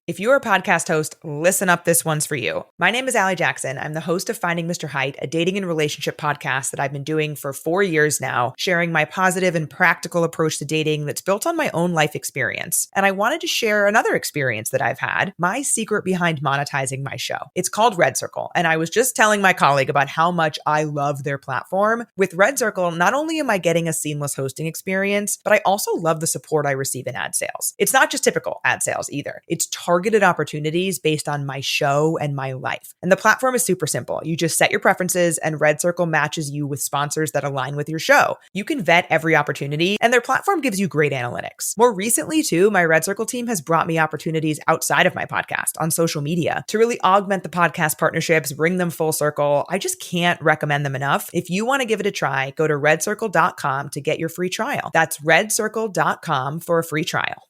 If you're a podcast host, listen up, this one's for you. My name is Allie Jackson. I'm the host of Finding Mr. Height, a dating and relationship podcast that I've been doing for 4 years now, sharing my positive and practical approach to dating that's built on my own life experience. And I wanted to share another experience that I've had, my secret behind monetizing my show. It's called Red Circle, and I was just telling my colleague about how much I love their platform. With Red Circle, not only am I getting a seamless hosting experience, but I also love the support I receive in ad sales. It's not just typical ad sales either. It's targeted opportunities based on my show and my life. And the platform is super simple. You just set your preferences and Red Circle matches you with sponsors that align with your show. You can vet every opportunity and their platform gives you great analytics. More recently too, my Red Circle team has brought me opportunities outside of my podcast on social media to really augment the podcast partnerships, bring them full circle. I just can't recommend them enough. If you want to give it a try, go to redcircle.com to get your free trial. That's redcircle.com for a free trial.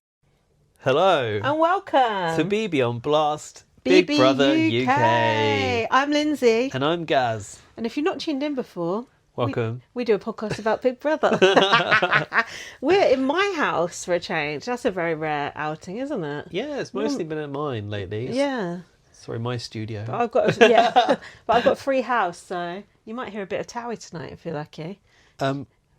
Hello. And welcome to BB on Blast, Big Brother UK. I'm Lindsay. And I'm Gaz. And if you've not tuned in before, welcome. We do a podcast about Big Brother. We're in my house for a change. That's a very rare outing, isn't it? Yeah, it's mostly been at mine lately. Yeah. Sorry, my studio. But I've got but I've got a free house, so you might hear a bit of Towie tonight if you're lucky.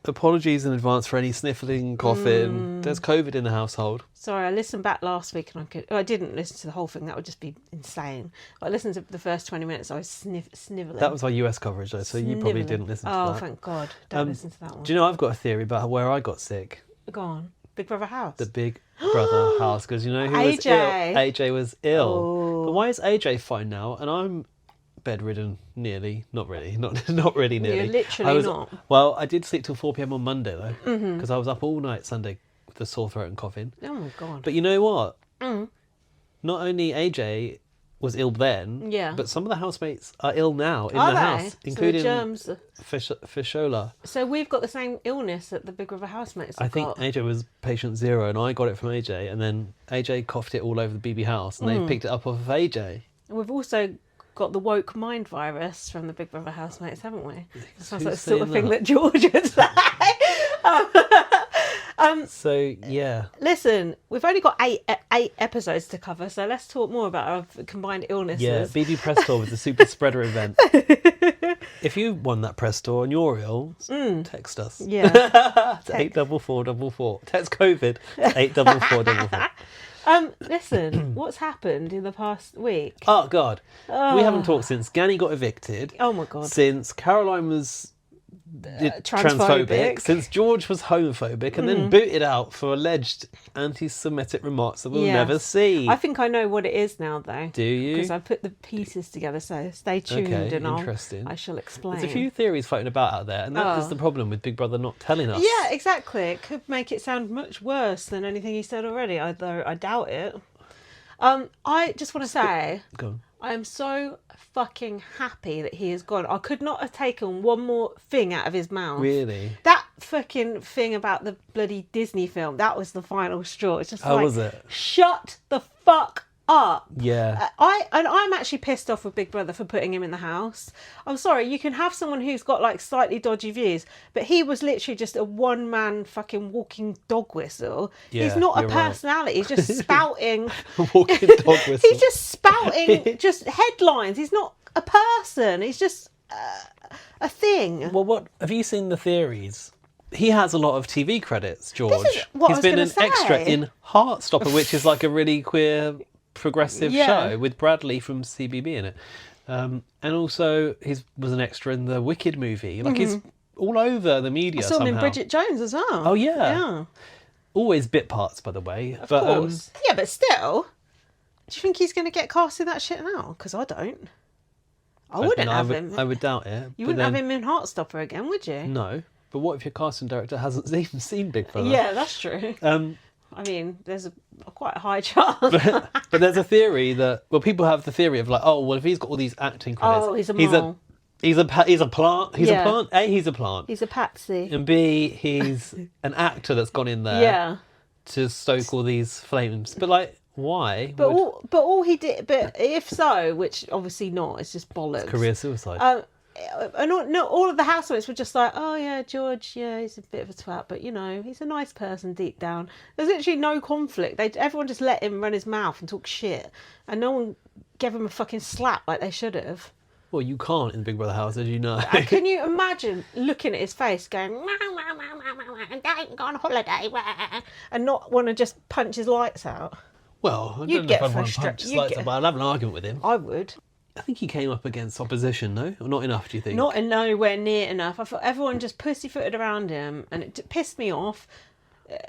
Apologies in advance for any sniffling, coughing. There's COVID in the household. Sorry, I listened back last week and I didn't listen to the whole thing. That would just be insane. But I listened to the first 20 minutes. I was snivelling. That was our US coverage, though, so you probably didn't listen to that. Oh, thank God. Don't listen to that one. Do you know, I've got a theory about where I got sick. Go on. Big Brother house. The Big Brother house, because you know who was AJ. ill? AJ was ill. Oh. But why is AJ fine now? And I'm bedridden nearly. Not really nearly. You're literally not. Well, I did sleep till 4 p.m. on Monday, though, because I was up all night Sunday with a sore throat and coughing. Oh, my God. But you know what? Not only AJ was ill then, but some of the housemates are ill now in the house, including germs. Fishola. So we've got the same illness that the Big Brother housemates have I think got. AJ was patient 0 and I got it from AJ, and then AJ coughed it all over the BB house and they picked it up off of AJ. And we've also got the woke mind virus from the Big Brother housemates, haven't we? It sounds like the sort of thing that George would say. So, yeah. Listen, we've only got eight episodes to cover, so let's talk more about our combined illnesses. Yeah, BB Press Tour was the super spreader event. If you won that press tour and you're ill, text us. Yeah. It's 84444. Text COVID. 84444. Listen, what's happened in the past week? Oh, God. We haven't talked since Ganny got evicted. Oh, my God. Since Caroline was transphobic, since George was homophobic, and then booted out for alleged anti-Semitic remarks that we'll never see. I think I know what it is now, though. Do you? Because I put the pieces together, so stay tuned and I shall explain. There's a few theories floating about out there, and that is the problem with Big Brother not telling us. Yeah, exactly. It could make it sound much worse than anything he said already, although I doubt it. I just want to say, Go on. I am so fucking happy that he is gone. I could not have taken one more thing out of his mouth. Really? That fucking thing about the bloody Disney film, that was the final straw. It's just was it? Shut the fuck up. Yeah. I'm actually pissed off with Big Brother for putting him in the house. I'm sorry, you can have someone who's got like slightly dodgy views, but he was literally just a one-man fucking walking dog whistle. Yeah, he's not a you're personality. Right. He's just spouting. Walking dog whistle. He's just spouting just headlines. He's not a person. He's just a thing. Well, what have you seen the theories? He has a lot of TV credits, George. This is what He's been an extra in Heartstopper, which is like a really queer progressive show with Bradley from CBB in it. And also he was an extra in the Wicked movie. Like he's all over the media somehow. I saw him in Bridget Jones as well. Oh, yeah. Always bit parts, by the way. Of course. Yeah, but still, do you think he's going to get cast in that shit now? Because I don't. I wouldn't have him. I would doubt it. You wouldn't have him in Heartstopper again, would you? No. But what if your casting director hasn't even seen Big Brother? Yeah, that's true. I mean, there's a quite a high chance. But there's a theory that, well, people have the theory of like, oh, well, if he's got all these acting credits, he's a mole. He's a plant. He's a plant. A, he's a plant. He's a patsy. And B, he's an actor that's gone in there to stoke all these flames. But like, why? All he did. But if so, which obviously not, it's just bollocks. It's career suicide. and all of the housemates were just like, oh yeah, George, yeah, he's a bit of a twat, but you know, he's a nice person deep down. There's literally no conflict. Everyone just let him run his mouth and talk shit, and no one gave him a fucking slap like they should have. Well, you can't in the Big Brother house, as you know. Can you imagine looking at his face going, don't go on holiday, and not want to just punch his lights out? Well, I You'd don't know get if I'd want to frustrated. punch his lights up, but I'd have an argument with him. I would. I think he came up against opposition, no? Or not enough, do you think? Not nowhere near enough. I thought everyone just pussyfooted around him, and it pissed me off.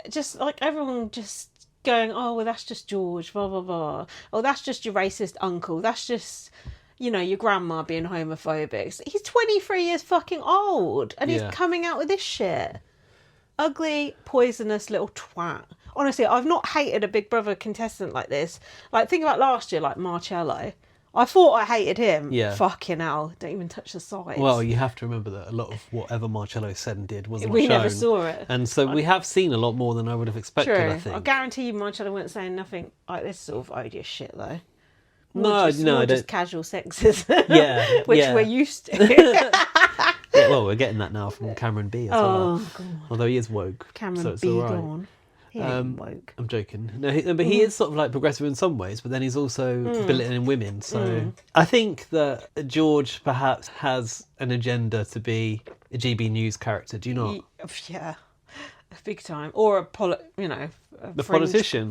Just like everyone just going, oh, well, that's just George, blah, blah, blah. Oh, that's just your racist uncle. That's just, you know, your grandma being homophobic. He's 23 years fucking old, and he's coming out with this shit. Ugly, poisonous little twat. Honestly, I've not hated a Big Brother contestant like this. Like, think about last year, like Marcello. I thought I hated him. Yeah. Fucking hell. Don't even touch the sides. Well, you have to remember that a lot of whatever Marcello said and did wasn't we shown. Never saw it. And so we have seen a lot more than I would have expected, True. I think. I guarantee you Marcello weren't saying nothing like this sort of odious shit, though. More just casual sexism. Yeah. Which we're used to. Well, we're getting that now from Cameron B as well. God. Although he is woke. Cameron so it's B all right. gone. He ain't woke. I'm joking. No, but he is sort of like progressive in some ways, but then he's also belittling women. So I think that George perhaps has an agenda to be a GB News character. Do you not? Yeah, big time. Or a politician.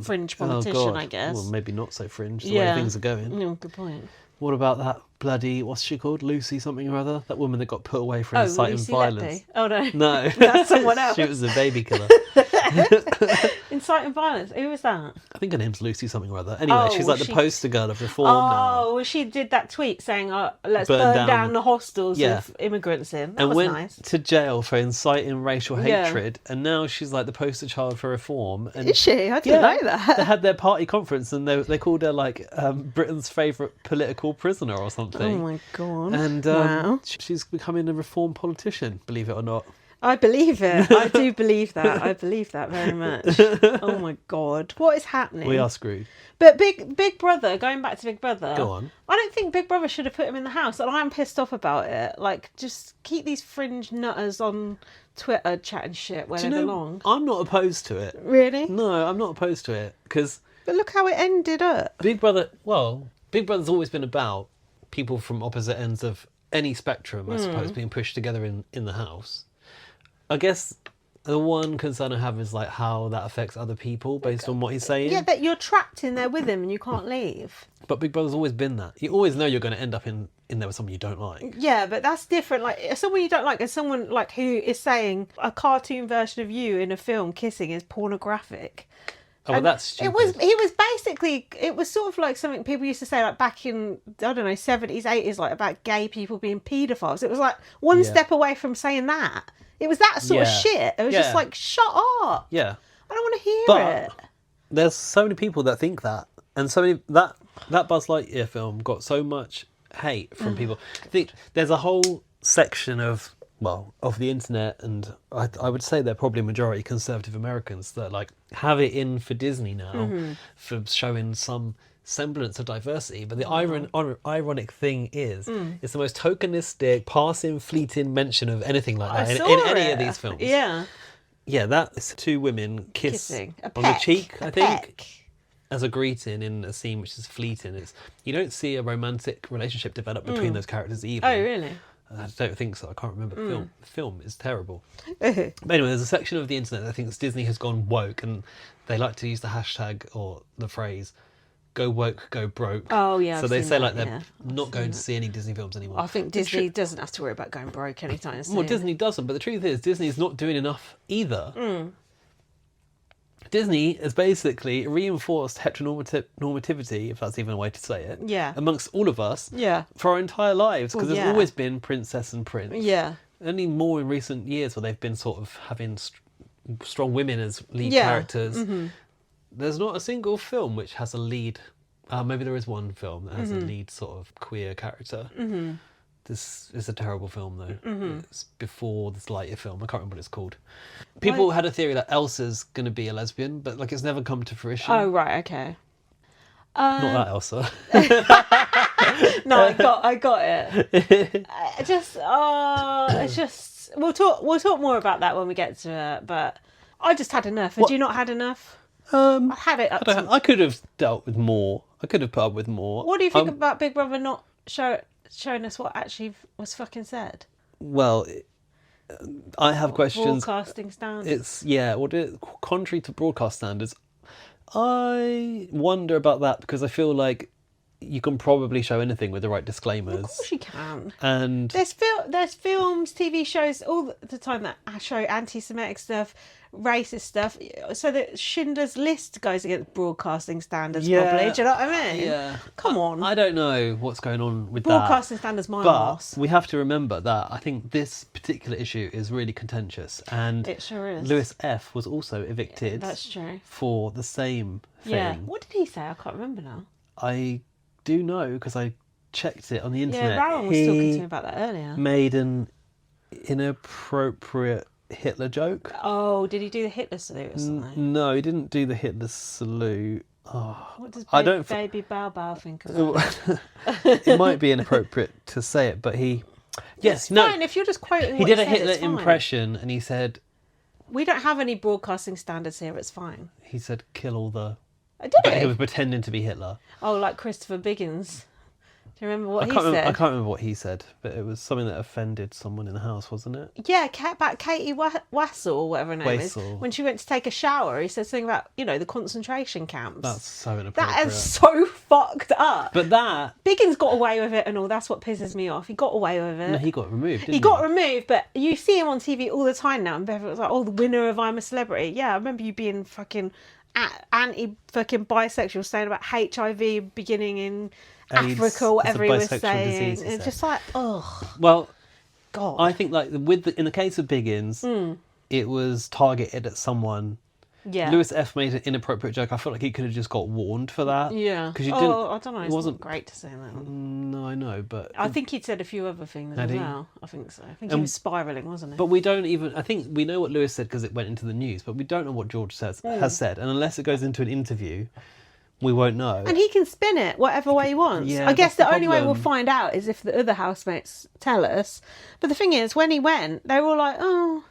Fringe politician, I guess. Well, maybe not so fringe, the way things are going. No, good point. What about that bloody, what's she called? Lucy something or other? That woman that got put away for inciting violence. Oh, no. No. That's someone else. She was a baby killer. Inciting violence? Who was that? I think her name's Lucy something or other. Anyway, she's like the poster girl of reform now. Oh, well, she did that tweet saying, let's burn down the hostels with immigrants in. That was went nice. to jail for inciting racial hatred, and now she's like the poster child for reform. And is she? I didn't know that. They had their party conference, and they called her like Britain's favourite political prisoner or something. Oh my god! And wow. She's becoming a reform politician, believe it or not. I believe it. I do believe that. I believe that very much. Oh my god, what is happening? We are screwed. But Big Brother, going back to Big Brother. Go on. I don't think Big Brother should have put him in the house, and I'm pissed off about it. Like, just keep these fringe nutters on Twitter chatting shit where they belong. I'm not opposed to it. Really? No, I'm not opposed to it because. But look how it ended up. Big Brother's always been about people from opposite ends of any spectrum, I suppose, being pushed together in the house. I guess the one concern I have is like how that affects other people based on what he's saying. Yeah, that you're trapped in there with him and you can't leave. But Big Brother's always been that. You always know you're going to end up in there with someone you don't like. Yeah, but that's different. Like, someone you don't like is someone like who is saying a cartoon version of you in a film kissing is pornographic. Oh, well, that's stupid. It was sort of like something people used to say like back in, I don't know, 70s, 80s, like about gay people being paedophiles. It was like one step away from saying that. It was that sort of shit. It was just like, shut up. Yeah. I don't want to hear it. There's so many people that think that. And so many, that Buzz Lightyear film got so much hate from people. I think there's a whole section of the internet, and I would say they're probably majority conservative Americans that like have it in for Disney now for showing some semblance of diversity. But the ironic thing is, it's the most tokenistic, passing, fleeting mention of anything like that in any of these films. Yeah. Yeah, that's two women kissing on the cheek, I think, as a greeting in a scene which is fleeting. You don't see a romantic relationship develop between those characters either. Oh, really? I don't think so. I can't remember the film. The film is terrible. But anyway, there's a section of the internet that thinks Disney has gone woke, and they like to use the hashtag or the phrase "go woke, go broke." Oh yeah. So they say like they're not going to see any Disney films anymore. I think Disney doesn't have to worry about going broke anytime soon. Well, Disney doesn't, but the truth is Disney's not doing enough either. Disney has basically reinforced heteronormativity, if that's even a way to say it, amongst all of us for our entire lives, because there's always been princess and prince. Yeah. Only more in recent years where they've been sort of having strong women as lead characters. There's not a single film which has a lead. Maybe there is one film that has a lead sort of queer character. This is a terrible film, though. It's before this Lightyear film. I can't remember what it's called. People had a theory that Elsa's going to be a lesbian, but like it's never come to fruition. Oh, right, okay. Not that Elsa. No, I got it. It's just we'll talk more about that when we get to it. But I just had enough. Had you not had enough? I had it. I could have dealt with more. I could have put up with more. What do you think about Big Brother not showing us what actually was fucking said? Well, I have questions. Broadcasting standards. Contrary to broadcast standards, I wonder about that because I feel like you can probably show anything with the right disclaimers. Of course you can. And there's films, TV shows all the time that show anti-Semitic stuff, racist stuff, so that Schindler's List goes against broadcasting standards. Probably, do you know what I mean? Yeah. Come on. I don't know what's going on with broadcasting that. standards, my but arse. We have to remember that I think this particular issue is really contentious, and it sure is. Lewis F was also evicted. That's true. For the same thing. Yeah. What did he say? I can't remember now. I do know because I checked it on the internet. Yeah, Rowan was talking to me about that earlier. Made an inappropriate Hitler joke. Oh, did he do the Hitler salute or something? No, he didn't do the Hitler salute. Oh, what does baby Bao Bao think about it? It might be inappropriate to say it, but he... Yes, fine, if you're just quoting he did a Hitler impression and he said... We don't have any broadcasting standards here, it's fine. He said, kill all the... Did but he was pretending to be Hitler. Oh, like Christopher Biggins. Do you remember what he said? I can't remember what he said, but it was something that offended someone in the house, wasn't it? Yeah, about Katie Wassel, or whatever her name is. When she went to take a shower, he said something about, the concentration camps. That's so inappropriate. That is so fucked up. But that... Biggins got away with it and all, that's what pisses me off. He got away with it. No, he got removed, didn't he? He got removed, but you see him on TV all the time now, and Beverly was like, the winner of I'm a Celebrity. Yeah, I remember you being fucking anti-fucking bisexual, saying about HIV beginning in... AIDS, Africa, whatever he was saying. Disease, it's just like, ugh. Well, God. I think like in the case of Biggins, it was targeted at someone. Yeah. Lewis F made an inappropriate joke. I felt like he could have just got warned for that. Yeah. Because you didn't. I don't know. It wasn't great to say that. No, I know, but I think he'd said a few other things as well. I think so. I think he was spiraling, wasn't he? But we don't even. I think we know what Lewis said because it went into the news, but we don't know what George has said, and unless it goes into an interview. We won't know. And he can spin it whatever way he wants. Yeah, I guess the only way we'll find out is if the other housemates tell us. But the thing is, when he went, they were all like, oh,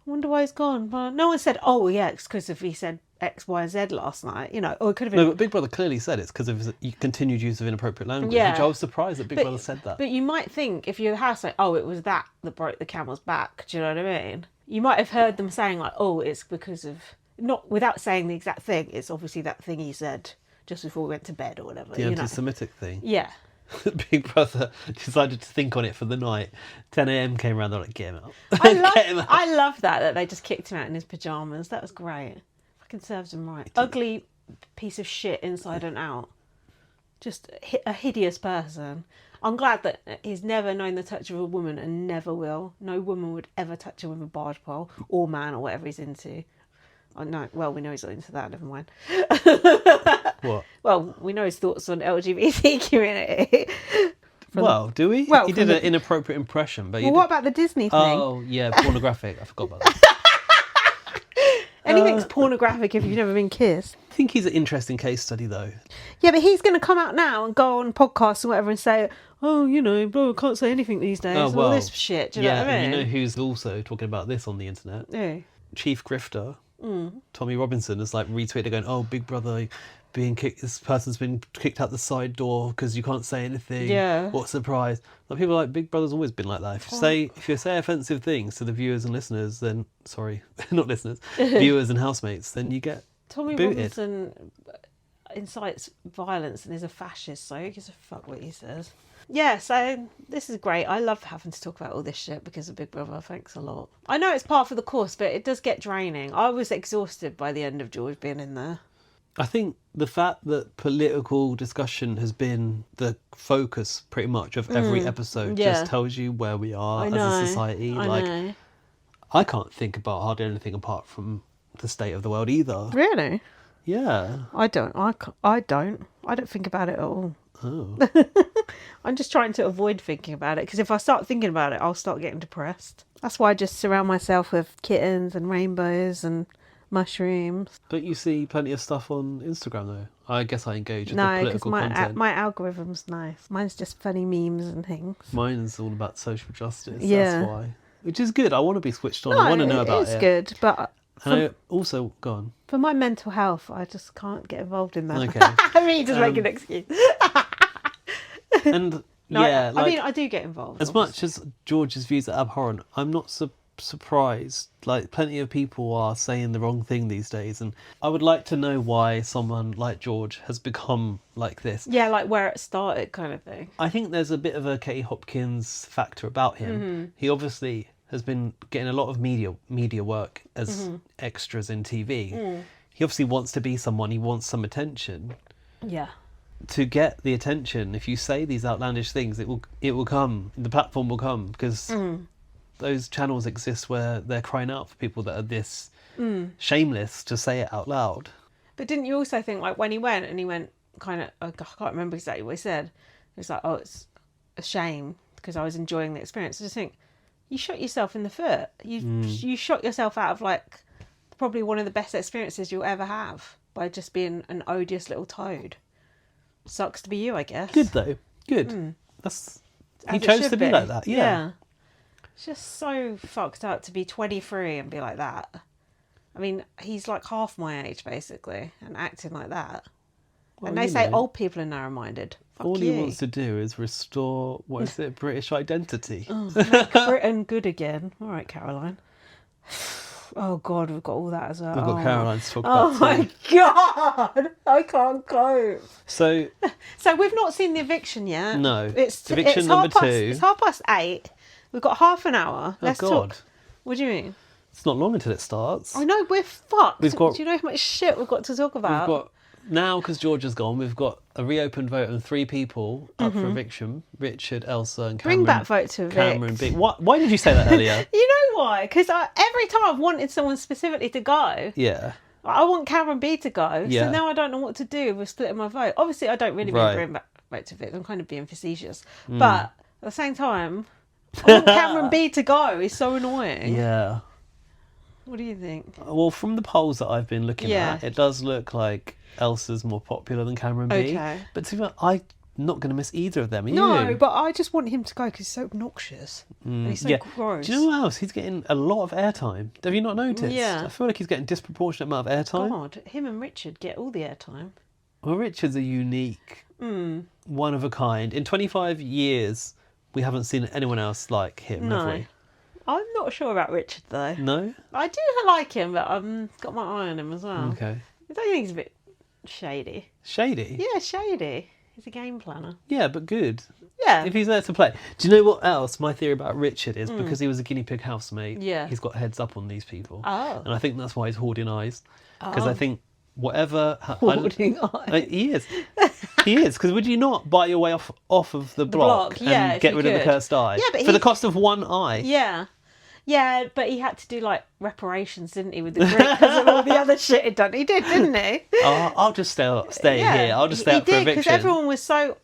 I wonder why he's gone. But no one said, oh, yeah, it's because if he said X, Y, Z last night, or it could have been... No, but Big Brother clearly said it's because of his continued use of inappropriate language, which I was surprised that Big Brother said that. But you might think, if you're the housemate, it was that broke the camel's back. Do you know what I mean? You might have heard them saying, like, it's because of... Not without saying the exact thing, it's obviously that thing he said just before we went to bed or whatever. The anti-Semitic thing. Yeah. Big Brother decided to think on it for the night. 10 a.m. came around, they're like, get him out. I love that they just kicked him out in his pyjamas. That was great. Fucking serves him right. Ugly piece of shit inside and out. Just a hideous person. I'm glad that he's never known the touch of a woman and never will. No woman would ever touch him with a barge pole or man or whatever he's into. Oh, no, well, we know he's not into that, never mind. What? Well, we know his thoughts on LGBT community. Do we? Well, he did an inappropriate impression. But what about the Disney thing? Oh, yeah, pornographic. I forgot about that. Anything's pornographic if you've never been kissed. I think he's an interesting case study, though. Yeah, but he's going to come out now and go on podcasts and whatever and say, I can't say anything these days. All this shit. Do you know what I mean? You know who's also talking about this on the internet? Who? Chief Grifter. Tommy Robinson is like retweeted going, Big Brother being kicked, this person's been kicked out the side door because you can't say anything. Yeah. What a surprise. Like, people are like, Big Brother's always been like that. If you say offensive things to the viewers and listeners, then not listeners, viewers and housemates, then you get Tommy booted. Robinson incites violence and is a fascist, so who gives a fuck what he says? Yeah, so this is great. I love having to talk about all this shit because of Big Brother. Thanks a lot. I know it's part of the course, but it does get draining. I was exhausted by the end of George being in there. I think the fact that political discussion has been the focus pretty much of every episode just tells you where we are as a society. I can't think about hardly anything apart from the state of the world either. Really? Yeah. I don't think about it at all. Oh. I'm just trying to avoid thinking about it, because if I start thinking about it, I'll start getting depressed. That's why I just surround myself with kittens and rainbows and mushrooms. But you see plenty of stuff on Instagram, though. I guess I engage with the No, because political content. my algorithm's nice. Mine's just funny memes and things. Mine's all about social justice. Yeah. That's why. Which is good. I want to be switched on. No, I want to know about it's it. good, but And I also, go on. for my mental health, I just can't get involved in that. Okay. I mean, just make an excuse. And No, yeah, I mean, I do get involved. as much as George's views are abhorrent, I'm not surprised. Like, plenty of people are saying the wrong thing these days, and I would like to know why someone like George has become like this. Yeah, like where it started, kind of thing. I think there's a bit of a Katie Hopkins factor about him. Mm-hmm. He obviously has been getting a lot of media work as extras in TV. He obviously wants to be someone. He wants some attention. Yeah. To get the attention, if you say these outlandish things, it will come. The platform will come, because those channels exist where they're crying out for people that are this shameless to say it out loud. But didn't you also think, like, when he went kind of, I can't remember exactly what he said. It was like, oh, it's a shame because I was enjoying the experience. I just think, you shot yourself in the foot. You shot yourself out of, like, probably one of the best experiences you'll ever have by just being an odious little toad. Sucks to be you, I guess. Good though. Good. As He it chose should to be like that. Yeah. It's just so fucked up to be 23 and be like that. I mean, he's like half my age, basically, and acting like that. Well, and they say old people are narrow-minded. Fuck all you. he wants to do is restore, what is it, British identity. Make Britain good again. All right, Caroline. Oh, God, we've got all that as well. We've got Caroline to talk Oh, about my too. God. I can't cope. So we've not seen the eviction yet. No. It's Eviction it's number 2. It's 8:30. We've got half an hour. Let's God. talk. What do you mean? It's not long until it starts. I know, we're fucked. We've got- Do you know how much shit we've got to talk about? We've got, now because George is gone, we've got a reopened vote and 3 people up for eviction. Richard, Elsa and Cameron. Bring back vote to evict. Cameron B. Why did you say that earlier? You know why? Because every time I've wanted someone specifically to go, Yeah. I want Cameron B to go. Yeah. So now I don't know what to do with splitting my vote. Obviously, I don't really mean Right. bring back vote to evict. I'm kind of being facetious. But at the same time, I want Cameron B to go. He's so annoying. Yeah. What do you think? Well, from the polls that I've been looking Yeah. at, it does look like Elsa's more popular than Cameron B. Okay. But to be honest, I'm not going to miss either of them. Are No, you? but I just want him to go because he's so obnoxious. And he's so gross. Do you know what else? He's getting a lot of airtime. Have you not noticed? Yeah. I feel like he's getting disproportionate amount of airtime. God, him and Richard get all the airtime. Well, Richard's a unique, one of a kind. In 25 years, we haven't seen anyone else like him, have No. we? I'm not sure about Richard, though. No? I do like him, but I've got my eye on him as well. Okay. I don't think he's a bit shady. Shady? Yeah, shady. He's a game planner. Yeah, but good. Yeah. If he's there to play. Do you know what else my theory about Richard is? Because he was a guinea pig housemate, Yeah. he's got heads up on these people. Oh. And I think that's why he's hoarding eyes. Because I think whatever... Hoarding eyes. He is. He is. Because would you not buy your way off of the block, block, yeah, and if get you rid of the could. cursed eye? Yeah, but for the he's- cost of one eye? Yeah. Yeah, but he had to do, like, reparations, didn't he, with the group because of all the other shit he'd done. He did, didn't he? I'll just stay here. I'll just stay up for He did, because eviction. everyone was so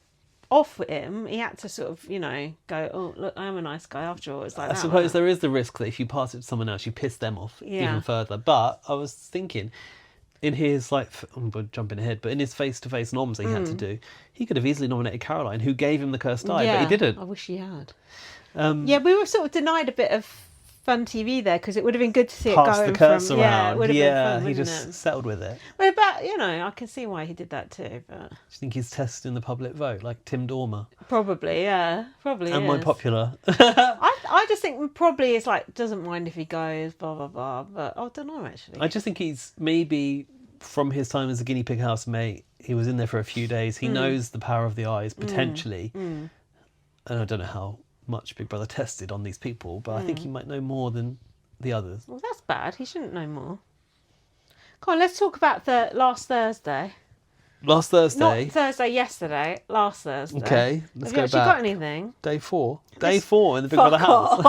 off with him, he had to sort of, go, oh, look, I'm a nice guy after all. It's like I that, suppose wasn't there is the risk that if you pass it to someone else, you piss them off Yeah. even further. But I was thinking, in his, I'm jumping ahead, but in his face-to-face noms he had to do, he could have easily nominated Caroline, who gave him the cursed eye, but he didn't. I wish he had. Yeah, we were sort of denied a bit of fun TV there because it would have been good to see it Pass going the curse from... around. Yeah, it would have been fun, he wouldn't just it? settled with it. Well, but, I can see why he did that too, but... Do you think he's testing the public vote, like Tim Dormer? Probably, yeah. Probably Am I is. popular? I just think probably it's like, doesn't mind if he goes, blah, blah, blah, but I don't know, actually. I just think he's maybe from his time as a guinea pig housemate, he was in there for a few days. He knows the power of the eyes, potentially. And I don't know how much Big Brother tested on these people, but I think he might know more than the others. Well, that's bad. He shouldn't know more. Come on, let's talk about the last Thursday. Last Thursday. Not Thursday yesterday, last Thursday. Okay, let's Have go you actually back. got anything? Day 4. Day 4 in the Big Brother house.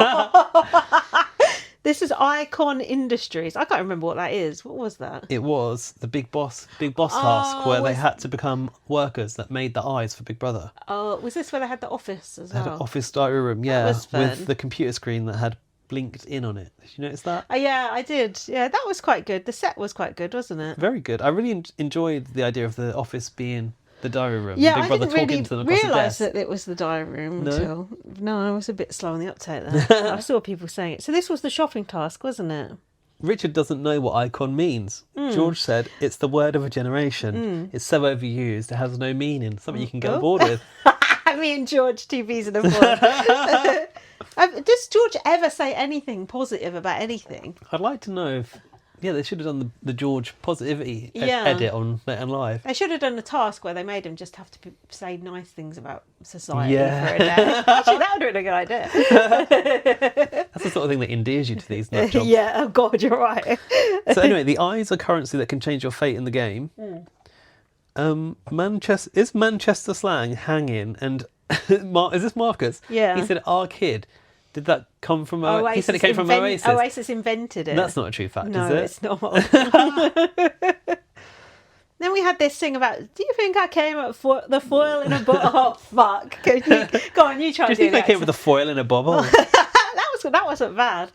This is Icon Industries. I can't remember what that is. What was that? It was the Big Boss task where they had to become workers that made the eyes for Big Brother. Oh, was this where they had the office as They had well? an office diary room, yeah, was fun. with the computer screen that had blinked in on it. Did you notice that? Yeah, I did. Yeah, that was quite good. The set was quite good, wasn't it? Very good. I really enjoyed the idea of the office being the diary room. Yeah, Big Brother I didn't talking to them across the realise desk. that it was the diary room No? until... No, I was a bit slow on the uptake there. I saw people saying it. So this was the shopping task, wasn't it? Richard doesn't know what icon means. George said, it's the word of a generation. It's so overused, it has no meaning. Something you can get on board with. Me and George, two peas in a pod. Does George ever say anything positive about anything? I'd like to know if... Yeah, they should have done the George positivity edit on Net and Live. They should have done a task where they made him just have to say nice things about society Yeah. for a day. Actually, that would have been a good idea. That's the sort of thing that endears you to these nut jobs. Yeah, oh God, you're right. So anyway, the eyes are currency that can change your fate in the game. Manchester slang hanging and is this Marcus? Yeah. He said our kid. Did that come from Oasis? He said it came from Oasis. Oasis invented it. That's not a true fact, No, is it? it's not. Then we had this thing about, do you think I came at the foil in a bottle? Oh, fuck. Go on, you try Do you to do think I that. came with a foil in a bubble? That wasn't bad.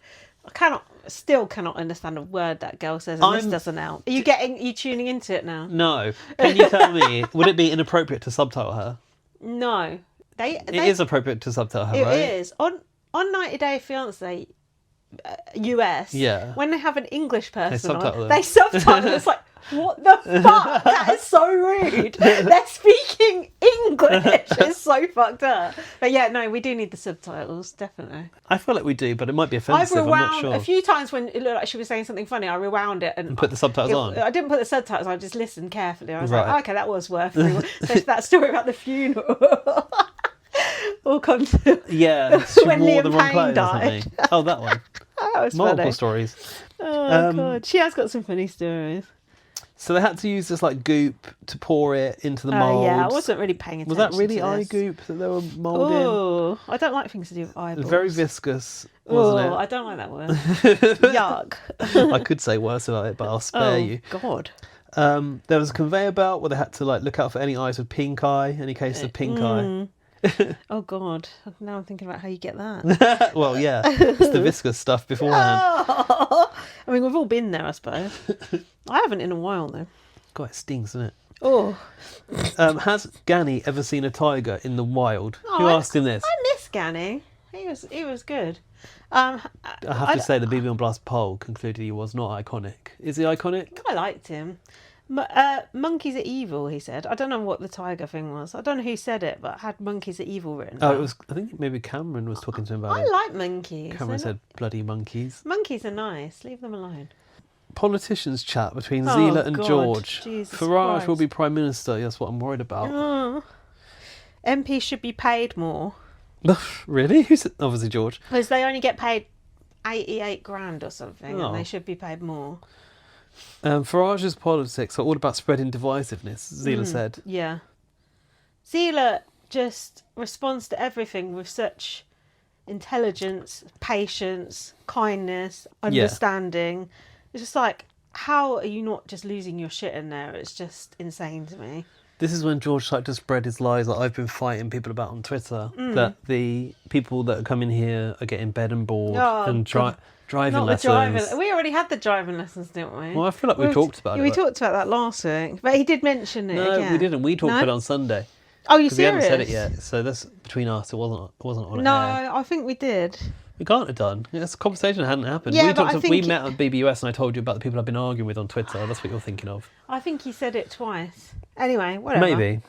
Still cannot understand a word that girl says, and this doesn't help. Are you tuning into it now? No. Can you tell me, would it be inappropriate to subtitle her? No. It is appropriate to subtitle her, right? It is. On 90 Day Fiancé US, Yeah. when they have an English person subtitle on, them. they subtitle. It's like, what the fuck? That is so rude. They're speaking English. It's so fucked up. But yeah, no, we do need the subtitles, definitely. I feel like we do, but it might be offensive. I've I'm not rewound sure. a few times when it looked like she was saying something funny. I rewound it and put the subtitles on. I didn't put the subtitles. I just listened carefully. I was Right. like, okay, that was worth it. So that story about the funeral. All come to Yeah, she when wore Liam the wrong Payne clothes or died. something. Oh, that one. That was Multiple funny. stories. Oh God, she has got some funny stories. So they had to use this like goop to pour it into the mould. Yeah, I wasn't really paying attention. Was that really to eye this. goop that they were moulding? Oh, I don't like things to do with It eyeballs. was very viscous, wasn't I it? don't like that word. Yuck. I could say worse about it, but I'll spare you. God. There was a conveyor belt where they had to like look out for any eyes with pink eye, any case of pink eye. Oh God. Now I'm thinking about how you get that. Well, yeah, it's the viscous stuff beforehand. I mean, we've all been there, I suppose. I haven't in a while though. God, it stings, doesn't it? Oh. Has Gani ever seen a tiger in the wild? Oh, Who asked him this? I miss Gani. He was good. I have to say the BB on Blast poll concluded he was not iconic. Is he iconic? I liked him. Monkeys are evil, he said. I don't know what the tiger thing was. I don't know who said it, but had monkeys are evil written down. Oh, it was. I think maybe Cameron was talking to him about I it. like monkeys. Cameron said, "Bloody monkeys." Monkeys are nice. Leave them alone. Politicians chat between Oh, Zila and God. George. Jesus Farage Christ. will be Prime Minister. That's what I'm worried about. Oh. MPs should be paid more Really? Who's obviously George? because they only get paid 88 grand or something, Oh. and they should be paid more. Farage's politics are all about spreading divisiveness, Zila said. Yeah. Zila just responds to everything with such intelligence, patience, kindness, understanding. It's just like, how are you not just losing your shit in there? It's just insane to me. This is when George started to spread his lies that I've been fighting people about on Twitter, that the people that come in here are getting bed and board and driving Not lessons. the driving. We already had the driving lessons, didn't we? Well, I feel like we talked about it. We talked about that last week, but he did mention it No, again. we didn't. We talked No? about it on Sunday. Oh, you Because we serious? haven't said it yet. So that's between us. It wasn't on No, air. I think we did. We can't have done. It's a conversation that hadn't happened. Yeah, but I we think- met at BBUS and I told you about the people I've been arguing with on Twitter. That's what you're thinking of. I think he said it twice. Anyway, whatever. Maybe.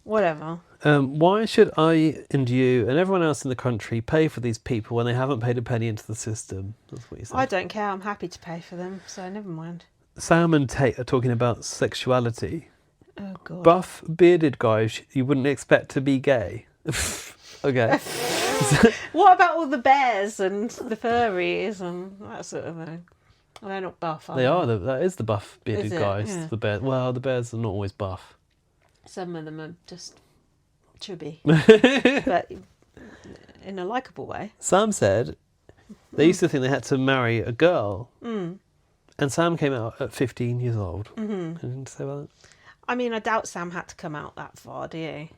Whatever. Why should I and you and everyone else in the country pay for these people when they haven't paid a penny into the system? That's what you said. I don't care. I'm happy to pay for them, so never mind. Sam and Tate are talking about sexuality. Oh, God. Buff, bearded guys you wouldn't expect to be gay. Okay. What about all the bears and the furries and that sort of thing? Well, they're not buff, are They are. That is the buff bearded Is it? guys. Yeah. The bear. Well, the bears are not always buff. Some of them are just chubby, but in a likeable way. Sam said they used to think they had to marry a girl. And Sam came out at 15 years old. Anything to say about that? I mean, I doubt Sam had to come out that far, do you?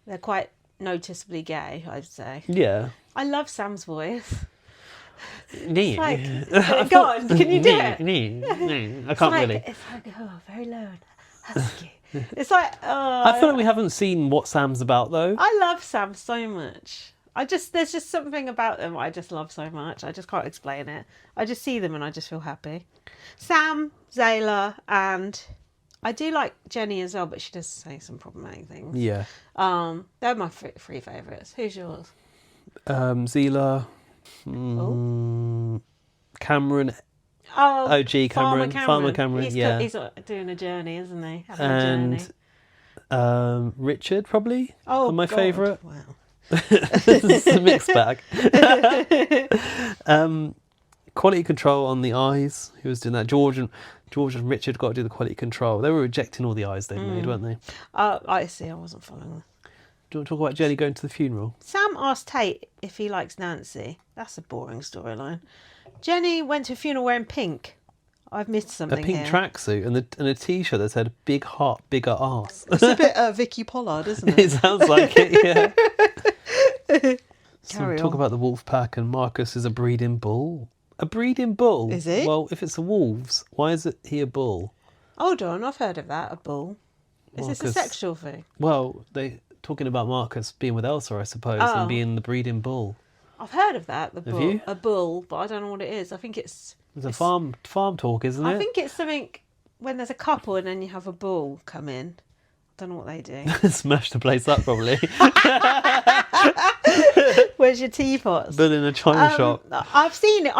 They're quite noticeably gay, I'd say. Yeah. I love Sam's voice. Like, go on, can you do it? I can't really. It's like, very low and husky. It's like, I feel like we haven't seen what Sam's about though. I love Sam so much. There's just something about them I just love so much. I just can't explain it. I just see them and I just feel happy. Sam, Zayla, and I do like Jenny as well, but she does say some problematic things. Yeah. They're my three favourites. Who's yours? Zila, Cameron. Oh, OG Cameron, Farmer Cameron, he's doing a journey, isn't he? And Richard, probably. Oh, my God. favourite. Wow. It's a mixed bag. Quality control on the eyes. Who was doing that? George and Richard got to do the quality control. They were rejecting all the eyes they made, weren't they? I see. I wasn't following them. Do you want to talk about Jenny going to the funeral? Sam asked Tate if he likes Nancy. That's a boring storyline. Jenny went to a funeral wearing pink. I've missed something. A pink here. tracksuit and a t-shirt that said "Big heart, bigger arse." It's a bit Vicky Pollard, isn't it? It sounds like it. Yeah. Carry Talk on. about the wolf pack, and Marcus is a breeding bull. A breeding bull? Is he? Well, if it's the wolves, why is he a bull? Hold on, I've heard of that. A bull. Is this a Marcus- sexual thing? Well, they talking about Marcus being with Elsa, I suppose, Oh. and being the breeding bull. I've heard of that. The bull. you? A bull, but I don't know what it is. I think it's. It's a farm talk, isn't it? I think it's something when there's a couple and then you have a bull come in. I don't know what they do. Smash the place up, probably. Where's your teapots? But in a china shop. I've seen it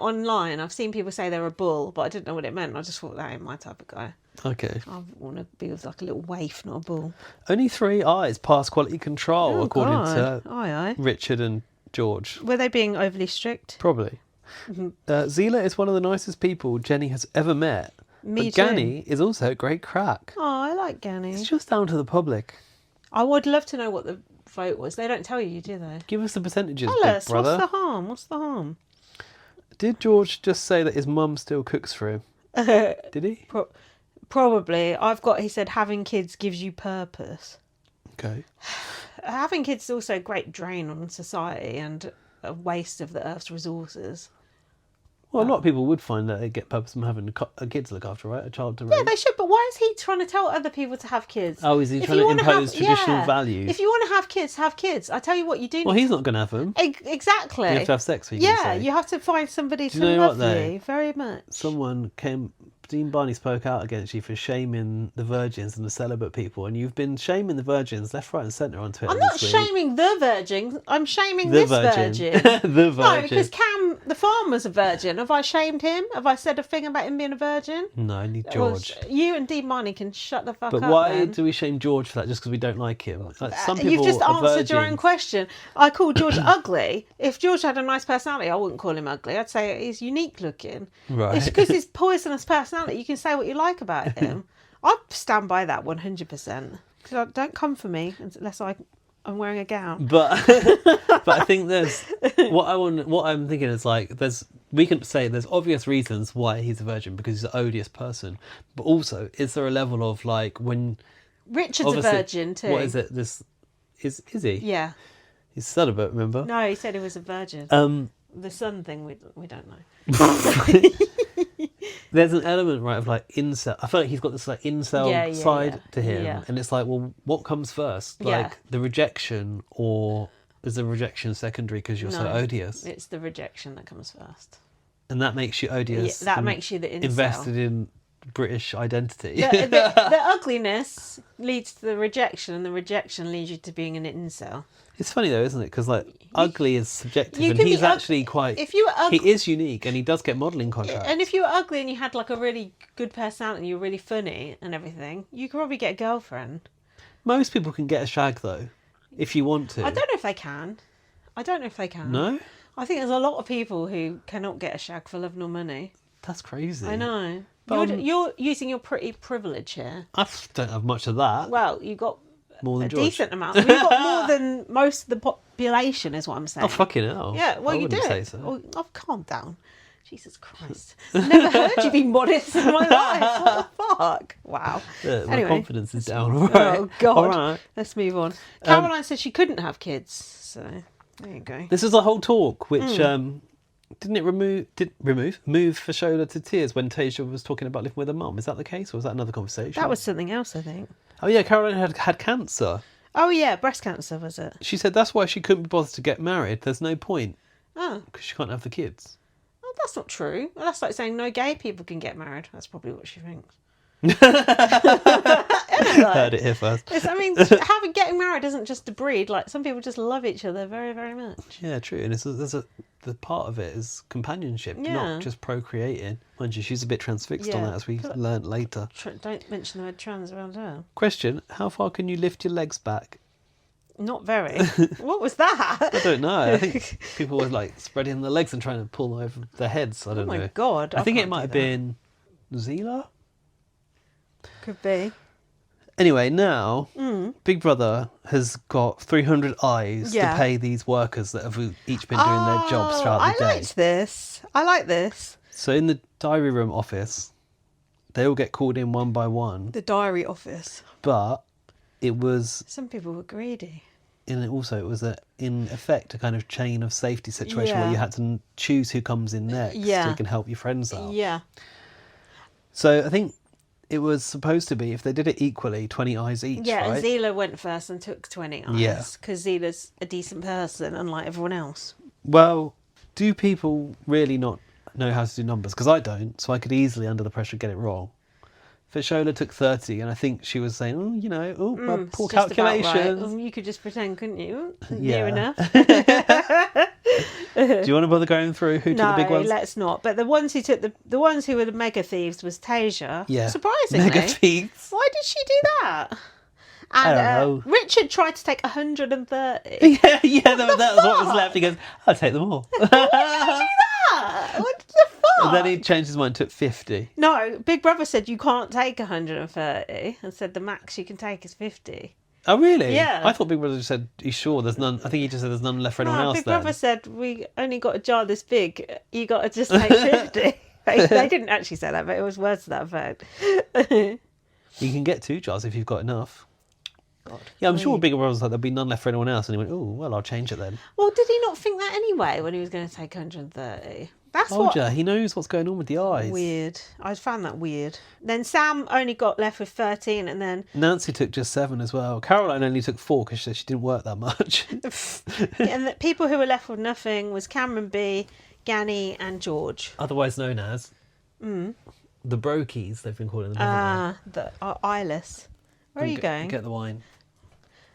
online. I've seen people say they're a bull, but I didn't know what it meant. I just thought that ain't my type of guy. Okay. I want to be with like a little waif, not a bull. Only 3 eyes pass quality control, according God. to Aye. Richard and George. Were they being overly strict? Probably. Zila is one of the nicest people Jenny has ever met. Me but too. Ganny is also a great crack. Oh, I like Ganny. It's just down to the public. I would love to know what the vote was. They don't tell you, do they? Give us the percentages, Tell big us. brother. What's the harm? Did George just say that his mum still cooks for him? Did he? Probably. He said having kids gives you purpose. Okay. Having kids is also a great drain on society and a waste of the earth's resources. Well, a lot of people would find that they get purpose from having a kid to look after, right? A child to raise. Yeah, they should, but why is he trying to tell other people to have kids? Oh, is he If trying you to wanna impose have- traditional yeah. values? If you want to have kids. I tell you what, you do. Well, he's not going to have them. Exactly. You have to have sex with Yeah, you have to find somebody Do to you know love what, though? you very much. Someone came... Dean Barney spoke out against you for shaming the virgins and the celibate people, and you've been shaming the virgins left, right and centre on Twitter. I'm not this week. shaming the virgin. I'm shaming The this virgin. virgin. The No, virgin. because Cam, the farmer's a virgin. Have I shamed him? Have I said a thing about him being a virgin? No, I need Well, George. you and Dean Barney can shut the fuck But up. why then. do we shame George for that? Just because we don't like him? Like, some people You've just are answered your own virgins. question. I call George ugly. If George had a nice personality, I wouldn't call him ugly. I'd say he's unique looking. Right. It's because his poisonous personality. You can say what you like about him. I stand by that 100%. Because don't come for me unless I'm wearing a gown. But but I think there's what I'm thinking is like we can say there's obvious reasons why he's a virgin because he's an odious person. But also, is there a level of like when Richard's a obviously- virgin too. What is it? This is he? Yeah. He's celibate, remember? No, he said he was a virgin. The sun thing we don't know. There's an element, right, of like incel. I feel like he's got this like incel side to him, yeah. and it's like, well, what comes first? Yeah. Like the rejection, or is the rejection secondary because you're so No, odious, It's the rejection that comes first. and that makes you odious? That and makes you the incel. invested in British identity. The ugliness leads to the rejection, and the rejection leads you to being an incel. It's funny though, isn't it? Because like ugly is subjective, you and can he's be actually quite. If you were ugly, He is unique, and he does get modelling contracts. and if you were ugly and you had like a really good personality, and you were really funny and everything, you could probably get a girlfriend. Most people can get a shag though, if you want to. I don't know if they can. No, I think there's a lot of people who cannot get a shag for love nor money. that's crazy. I know. But, You're using your pretty privilege here. I don't have much of that. Well, you got More than a George. decent amount. You've got more than most of the population, is what I'm saying. Oh, fucking hell. Yeah, well, I you wouldn't do. say so. Oh, calm down. Jesus Christ. Never heard you be modest in my life. What the fuck? Wow. Yeah, my Anyway. confidence is down. All right. Oh, God. All right. Let's move on. Caroline said she couldn't have kids. So, there you go. This is a whole talk, which Didn't it move Fashola to tears when Tasia was talking about living with her mum? Is that the case, or was that another conversation? That was something else, I think. Oh yeah, Caroline had cancer. Oh yeah, breast cancer, was it? She said that's why she couldn't be bothered to get married. There's no point. Oh. Because she can't have the kids. Oh, that's not true. Well, that's like saying no gay people can get married. That's probably what she thinks. Heard it here first. Getting married isn't just to breed. Like, some people just love each other very, very much. Yeah, true. And the part of it is companionship, not just procreating. Mind you, she's a bit transfixed on that, as we learnt later. Don't mention the word trans around her. Question: how far can you lift your legs back? Not very. What was that? I don't know. I think people were like spreading their legs and trying to pull over their heads. I don't know. Oh my God. I think it might have been Zila. Could be. Anyway, now Big Brother has got 300 eyes to pay these workers that have each been doing their jobs throughout the day. I like this. So in the diary room office, they all get called in one by one. The diary office. But it was... Some people were greedy. And it was, in effect, a kind of chain of safety situation where you had to choose who comes in next so you can help your friends out. Yeah. So I think... it was supposed to be, if they did it equally, 20 eyes each, yeah, right? and Zila went first and took 20 eyes. Yeah. Because Zila's a decent person, unlike everyone else. Well, do people really not know how to do numbers? Because I don't, so I could easily, under the pressure, get it wrong. Fashola took 30, and I think she was saying, my poor calculation. Right. You could just pretend, couldn't you? Near enough. Do you want to bother going through who took the big ones? No, let's not. But the ones who took the ones who were the mega thieves was Tasia. Yeah. Surprisingly. Mega thieves. Why did she do that? I don't know. Richard tried to take 130. that was what was left. He goes, I'll take them all. Why did he do that? What the fuck? And then he changed his mind, took 50. No, Big Brother said you can't take 130 and said the max you can take is 50. Oh, really? Yeah. I thought Big Brother said, he's sure there's none. I think he just said there's none left for anyone else Big then. Brother said, we only got a jar this big. You got to just take 50. They didn't actually say that, but it was words to that effect. You can get 2 jars if you've got enough. God, yeah, I'm sure Big Brother was like, there'll be none left for anyone else. And he went, oh, well, I'll change it then. Well, did he not think that anyway when he was going to take 130? That's Told ya, he knows what's going on with the eyes. Weird. I found that weird. Then Sam only got left with 13, and then Nancy took just 7 as well. Caroline only took 4 because she said she didn't work that much. and the people who were left with nothing was Cameron B, Ganny, and George. Otherwise known as the Brokies, they've been calling them. The eyeless. Where are you going? Get the wine.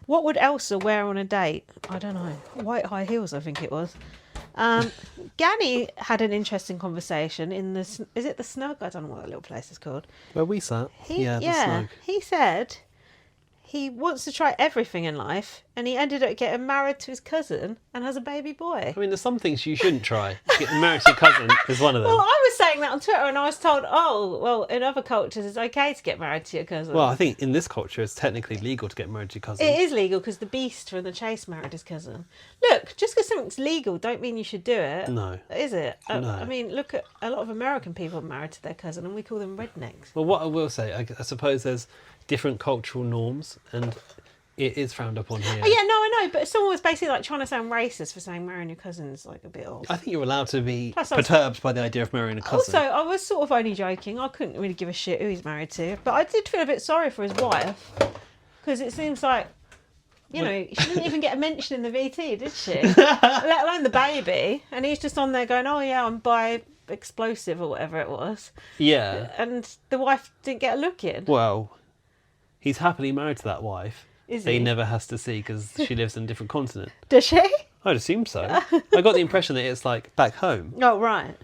What would Elsa wear on a date? I don't know. White high heels, I think it was. Ganny had an interesting conversation in this. Is it the Snug? I don't know what that little place is called. Where we sat. The Snug. He said he wants to try everything in life, and he ended up getting married to his cousin and has a baby boy. I mean, there's some things you shouldn't try. Getting married to your cousin is one of them. Well, I was saying that on Twitter, and I was told, in other cultures it's okay to get married to your cousin. Well, I think in this culture it's technically legal to get married to your cousin. It is legal because the Beast from The Chase married his cousin. Look, just because something's legal don't mean you should do it. No. Is it? No. I mean, look at a lot of American people married to their cousin, and we call them rednecks. Well, what I will say, I suppose there's different cultural norms, and it is frowned upon here. Oh, yeah, no, I know, but someone was basically like trying to sound racist for saying marrying your cousin's like a bit odd. I think you're allowed to be perturbed by the idea of marrying a cousin. Also, I was sort of only joking. I couldn't really give a shit who he's married to, but I did feel a bit sorry for his wife because it seems like, she didn't even get a mention in the VT, did she? Let alone the baby. And he's just on there going, oh yeah, I'm bi explosive or whatever it was. Yeah. And the wife didn't get a look in. Well, he's happily married to that wife. Is he he? never has to see because she lives in a different continent. Does she? I'd assume so. I got the impression that it's like back home. Oh, right.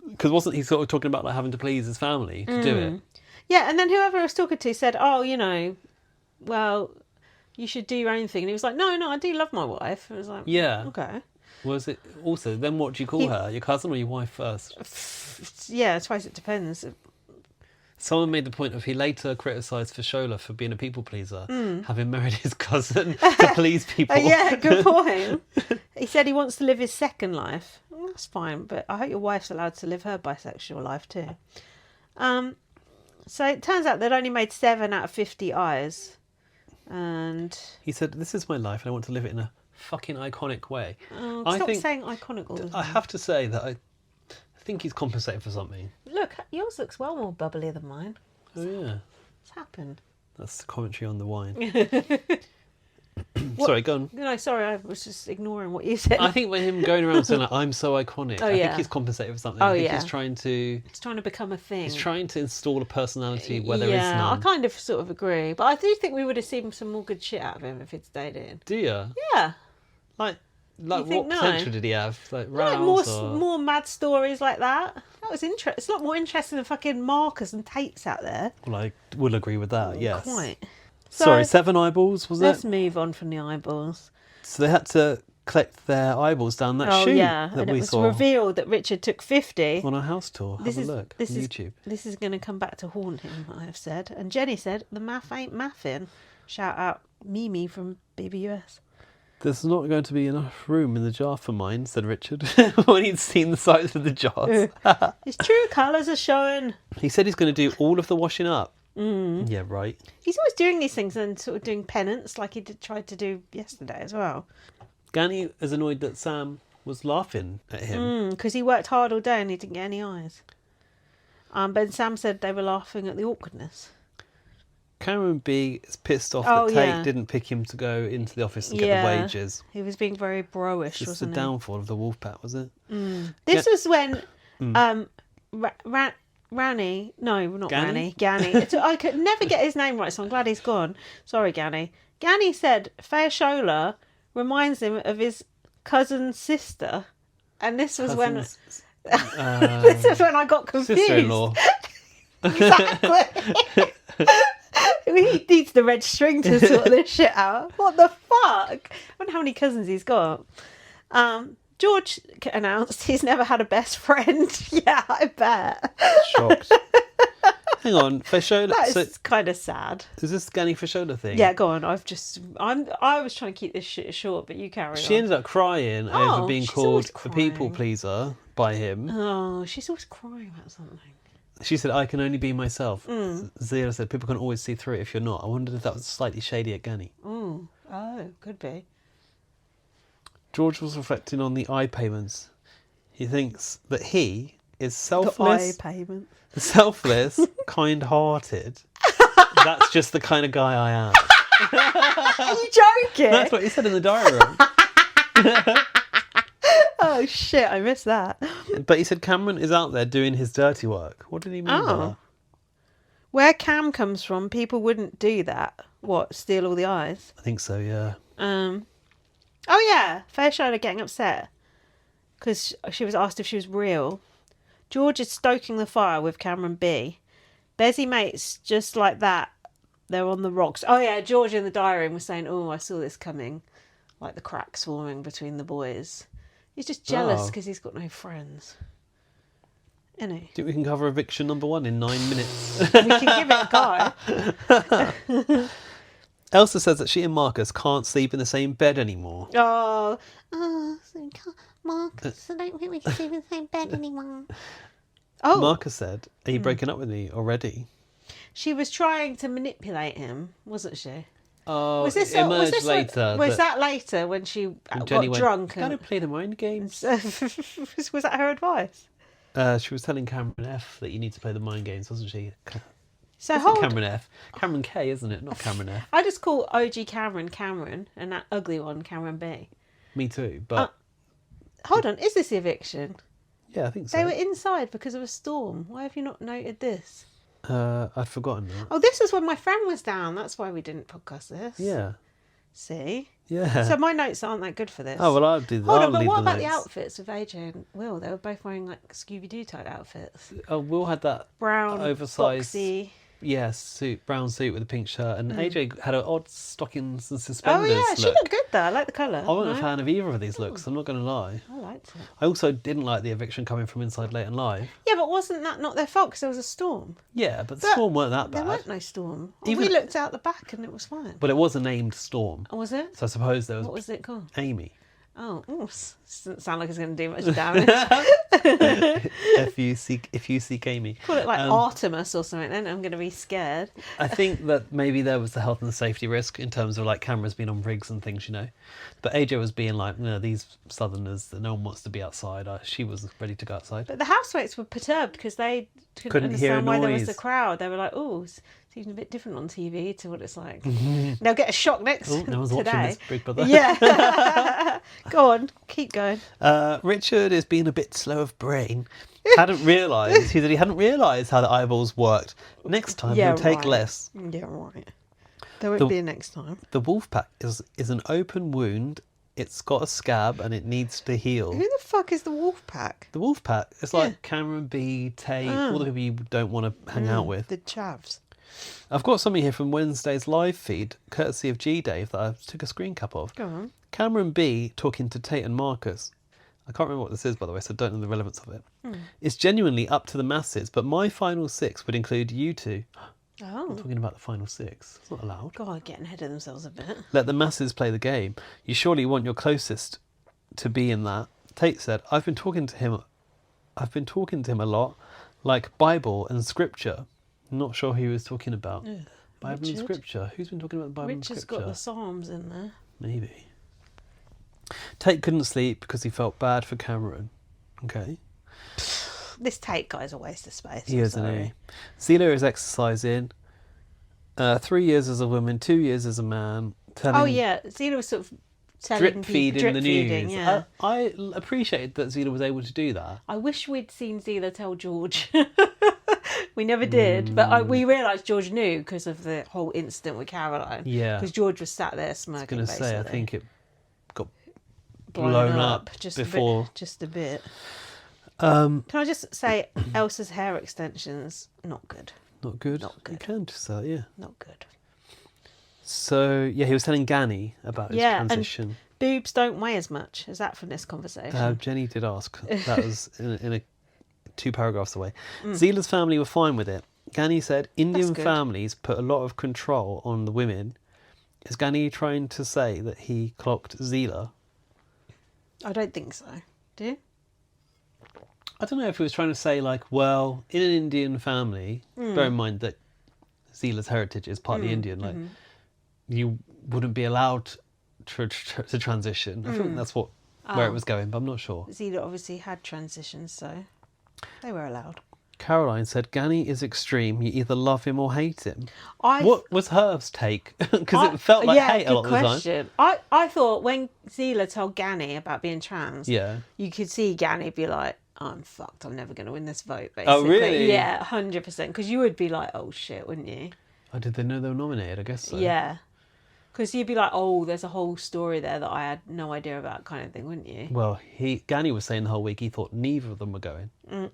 Because wasn't he sort of talking about like having to please his family to do it? Yeah, and then whoever I was talking to said, well, you should do your own thing. And he was like, no, I do love my wife. And I was like, Yeah. okay. Was it also, then what do you call her? Your cousin or your wife first? Yeah, I suppose it depends. Someone made the point of he later criticised Fashola for being a people pleaser, having married his cousin to please people. Yeah, good point. He said he wants to live his second life. Well, that's fine, but I hope your wife's allowed to live her bisexual life too. So it turns out they'd only made 7 out of 50 eyes. And he said, this is my life and I want to live it in a fucking iconic way. Oh, I stop think saying iconic all the time. I have to say that I think he's compensating for something. Look, yours looks well more bubbly than mine. Oh yeah, What's happened? that's the commentary on the wine. Sorry, go on. No, sorry, I was just ignoring what you said. I think with him going around saying like, I'm so iconic, I yeah. think he's compensating for something. Oh, I think yeah. he's trying to become a thing. He's trying to install a personality where there is Yeah, none. I kind of sort of agree. But I do think we would have seen some more good shit out of him if he'd stayed in. Do you? Yeah. Like You what think no? potential did he have? Like Like rows or... more mad stories like that. That was interesting. It's a lot more interesting than fucking markers and tapes out there. Well, I will agree with that, yes. Quite. Sorry, 7 eyeballs, was Let's it? move on from the eyeballs. So they had to collect their eyeballs down that chute that and we it was saw revealed that Richard took 50. on our house tour. Have a look on YouTube. This is going to come back to haunt him, I have said. And Jenny said, the math ain't mathing. Shout out Mimi from BBUS. There's not going to be enough room in the jar for mine, said Richard, when he'd seen the size of the jars. His true colours are showing. He said he's going to do all of the washing up. Yeah, right. He's always doing these things and sort of doing penance like he tried to do yesterday as well. Gani is annoyed that Sam was laughing at him. Because he worked hard all day and he didn't get any eyes. But Sam said they were laughing at the awkwardness. Cameron B is pissed off Oh, that Tate yeah. didn't pick him to go into the office and get the wages. He was being very bro-ish, It's just the wasn't he? downfall of the wolf pack, was it? This was when Rani, no, not Gani? Rani, Gani. I could never get his name right, so I'm glad he's gone. Sorry, Gani. Gani said Fayershola reminds him of his cousin's sister, and this was Cousins, this is when I got confused. sister-in-law. Exactly. He needs the red string to sort this shit out. What the fuck? I wonder how many cousins he's got. George announced he's never had a best friend. Yeah, I bet. Shocked. Hang on, Fashola. That's kind of sad. Is this Gani Fashola thing? Yeah, go on. I was trying to keep this shit short, but you carry on. She ended up crying over being she's called always a people crying. pleaser by him. Oh, she's always crying about something. She said, I can only be myself. Zia said, people can always see through it if you're not. I wondered if that was slightly shady at Gani. Oh, could be. George was reflecting on the eye payments. He thinks that he is The eye selfless, payment. kind-hearted. That's just the kind of guy I am. Are you joking? That's what he said in the diary room. Oh shit, I missed that. But he said Cameron is out there doing his dirty work. What did he mean by that? Where Cam comes from, people wouldn't do that. What, steal all the eyes? I think so, yeah. Oh yeah, Fayershola getting upset because she was asked if she was real. George is stoking the fire with Cameron B. Bezzy mates just like that. They're on the rocks. Oh yeah, George in the diary room was saying, "Oh, I saw this coming," like the cracks forming between the boys. He's just jealous because he's got no friends. Isn't he? Do you think we can cover eviction number 1 in 9 minutes? We can give it a go. Elsa says that she and Marcus can't sleep in the same bed anymore. Oh, So we can't, Marcus, I don't think we can sleep in the same bed anymore. oh! Marcus said, are you breaking up with me already? She was trying to manipulate him, wasn't she? Oh, Was this it emerged later. Was that later when she Jenny got went, drunk? Gotta play the mind games. Was that her advice? She was telling Cameron F that you need to play the mind games, wasn't she? So Isn't hold. Cameron F. Cameron K, isn't it? Not Cameron F. I just call OG Cameron, and that ugly one Cameron B. Me too, but Hold on, is this the eviction? yeah, I think so. They were inside because of a storm. Why have you not noted this? I'd forgotten that. Oh, this was when my friend was down. That's why we didn't podcast this. Yeah, See? yeah. So my notes aren't that good for this. Oh well, I'll do. Hold I'll on, but lead what the about the notes. outfits of AJ and Will? They were both wearing like Scooby-Doo type outfits. Oh, Will had that Brown, oversized, boxy. brown suit with a pink shirt, and AJ had an odd stockings and Oh suspenders yeah, she look. looked good though. I like the colour. I wasn't No? a fan of either of these looks. I'm not going to lie. I liked it. I also didn't like the eviction coming from inside late and live. Yeah, but wasn't that not their fault because there was a storm? Yeah, but the But storm weren't that There bad. weren't no storm. Even- We looked out the back and it was fine. But it was a named storm, Oh, was it? so I suppose there was, What was it called? Amy. Oh, doesn't sound like it's going to do much damage. If you seek Amy. Call it like Artemis or something, then I'm going to be scared. I think that maybe there was the health and safety risk in terms of like cameras being on rigs and things, you know. But AJ was being like, no, these Southerners, that no one wants to be outside. She was ready to go outside. But the housemates were perturbed because they couldn't understand why there was a crowd. They were like, oh, it's even a bit different on TV to what it's like. They'll get a shock next no one's watching today. this, Big Brother. Yeah. Go on, keep going. Richard is being a bit slow of brain. He said he hadn't realised how the eyeballs worked. Next time he'll take less. Yeah, right. There won't be a next time. The wolf pack is an open wound. It's got a scab and it needs to heal. Who the fuck is the wolf pack? The wolf pack is like Cameron B, Tate, all the people you don't want to hang out with. The chavs. I've got something here from Wednesday's live feed, courtesy of G-Dave, that I took a screen cap of. Go on. Cameron B talking to Tate and Marcus. I can't remember what this is, by the way, so I don't know the relevance of it. It's genuinely up to the masses, but my final six would include you two. Oh. I'm talking about the final six. It's not allowed. God, getting ahead of themselves a bit. Let the masses play the game. You surely want your closest to be in that. Tate said, I've been talking to him a lot, like Bible and Scripture. I'm not sure who he was talking about. Bible and Scripture. Who's been talking about the Bible and Scripture? Richard's got the Psalms in there. Maybe. Tate couldn't sleep because he felt bad for Cameron. Okay. This Tate guy's a waste of space. He is, isn't he? Zila is exercising. 3 years as a woman, 2 years as a man. Zila was sort of drip feeding the news. Yeah. I appreciated that Zila was able to do that. I wish we'd seen Zila tell George. We never did, but we realised George knew because of the whole incident with Caroline. Yeah. Because George was sat there smirking. I was going to say, I think it got blown up just before. Just a bit. Can I just say, Elsa's hair extensions, not good. Not good? Not good. You can just say, yeah. Not good. So, yeah, he was telling Gani about his transition. And boobs don't weigh as much. Is that from this conversation? Jenny did ask. That was in a 2 paragraphs away. Zila's family were fine with it. Gani said Indian families put a lot of control on the women. Is Gani trying to say that he clocked Zila? I don't think so. Do you? I don't know if he was trying to say, like, well, in an Indian family, bear in mind that Zila's heritage is partly Indian, like, you wouldn't be allowed to transition. I think that's where it was going, but I'm not sure. Zila obviously had transitions, so they were allowed. Caroline said, Gani is extreme. You either love him or hate him. What was her take? Because it felt like hate a lot of the time. I thought when Zila told Gani about being trans, you could see Gani be like, I'm fucked. I'm never going to win this vote, basically. Oh, really? Yeah, 100%. Because you would be like, oh, shit, wouldn't you? Oh, did they know they were nominated? I guess so. Yeah. Because you'd be like, oh, there's a whole story there that I had no idea about, kind of thing, wouldn't you? Well, Gani was saying the whole week he thought neither of them were going.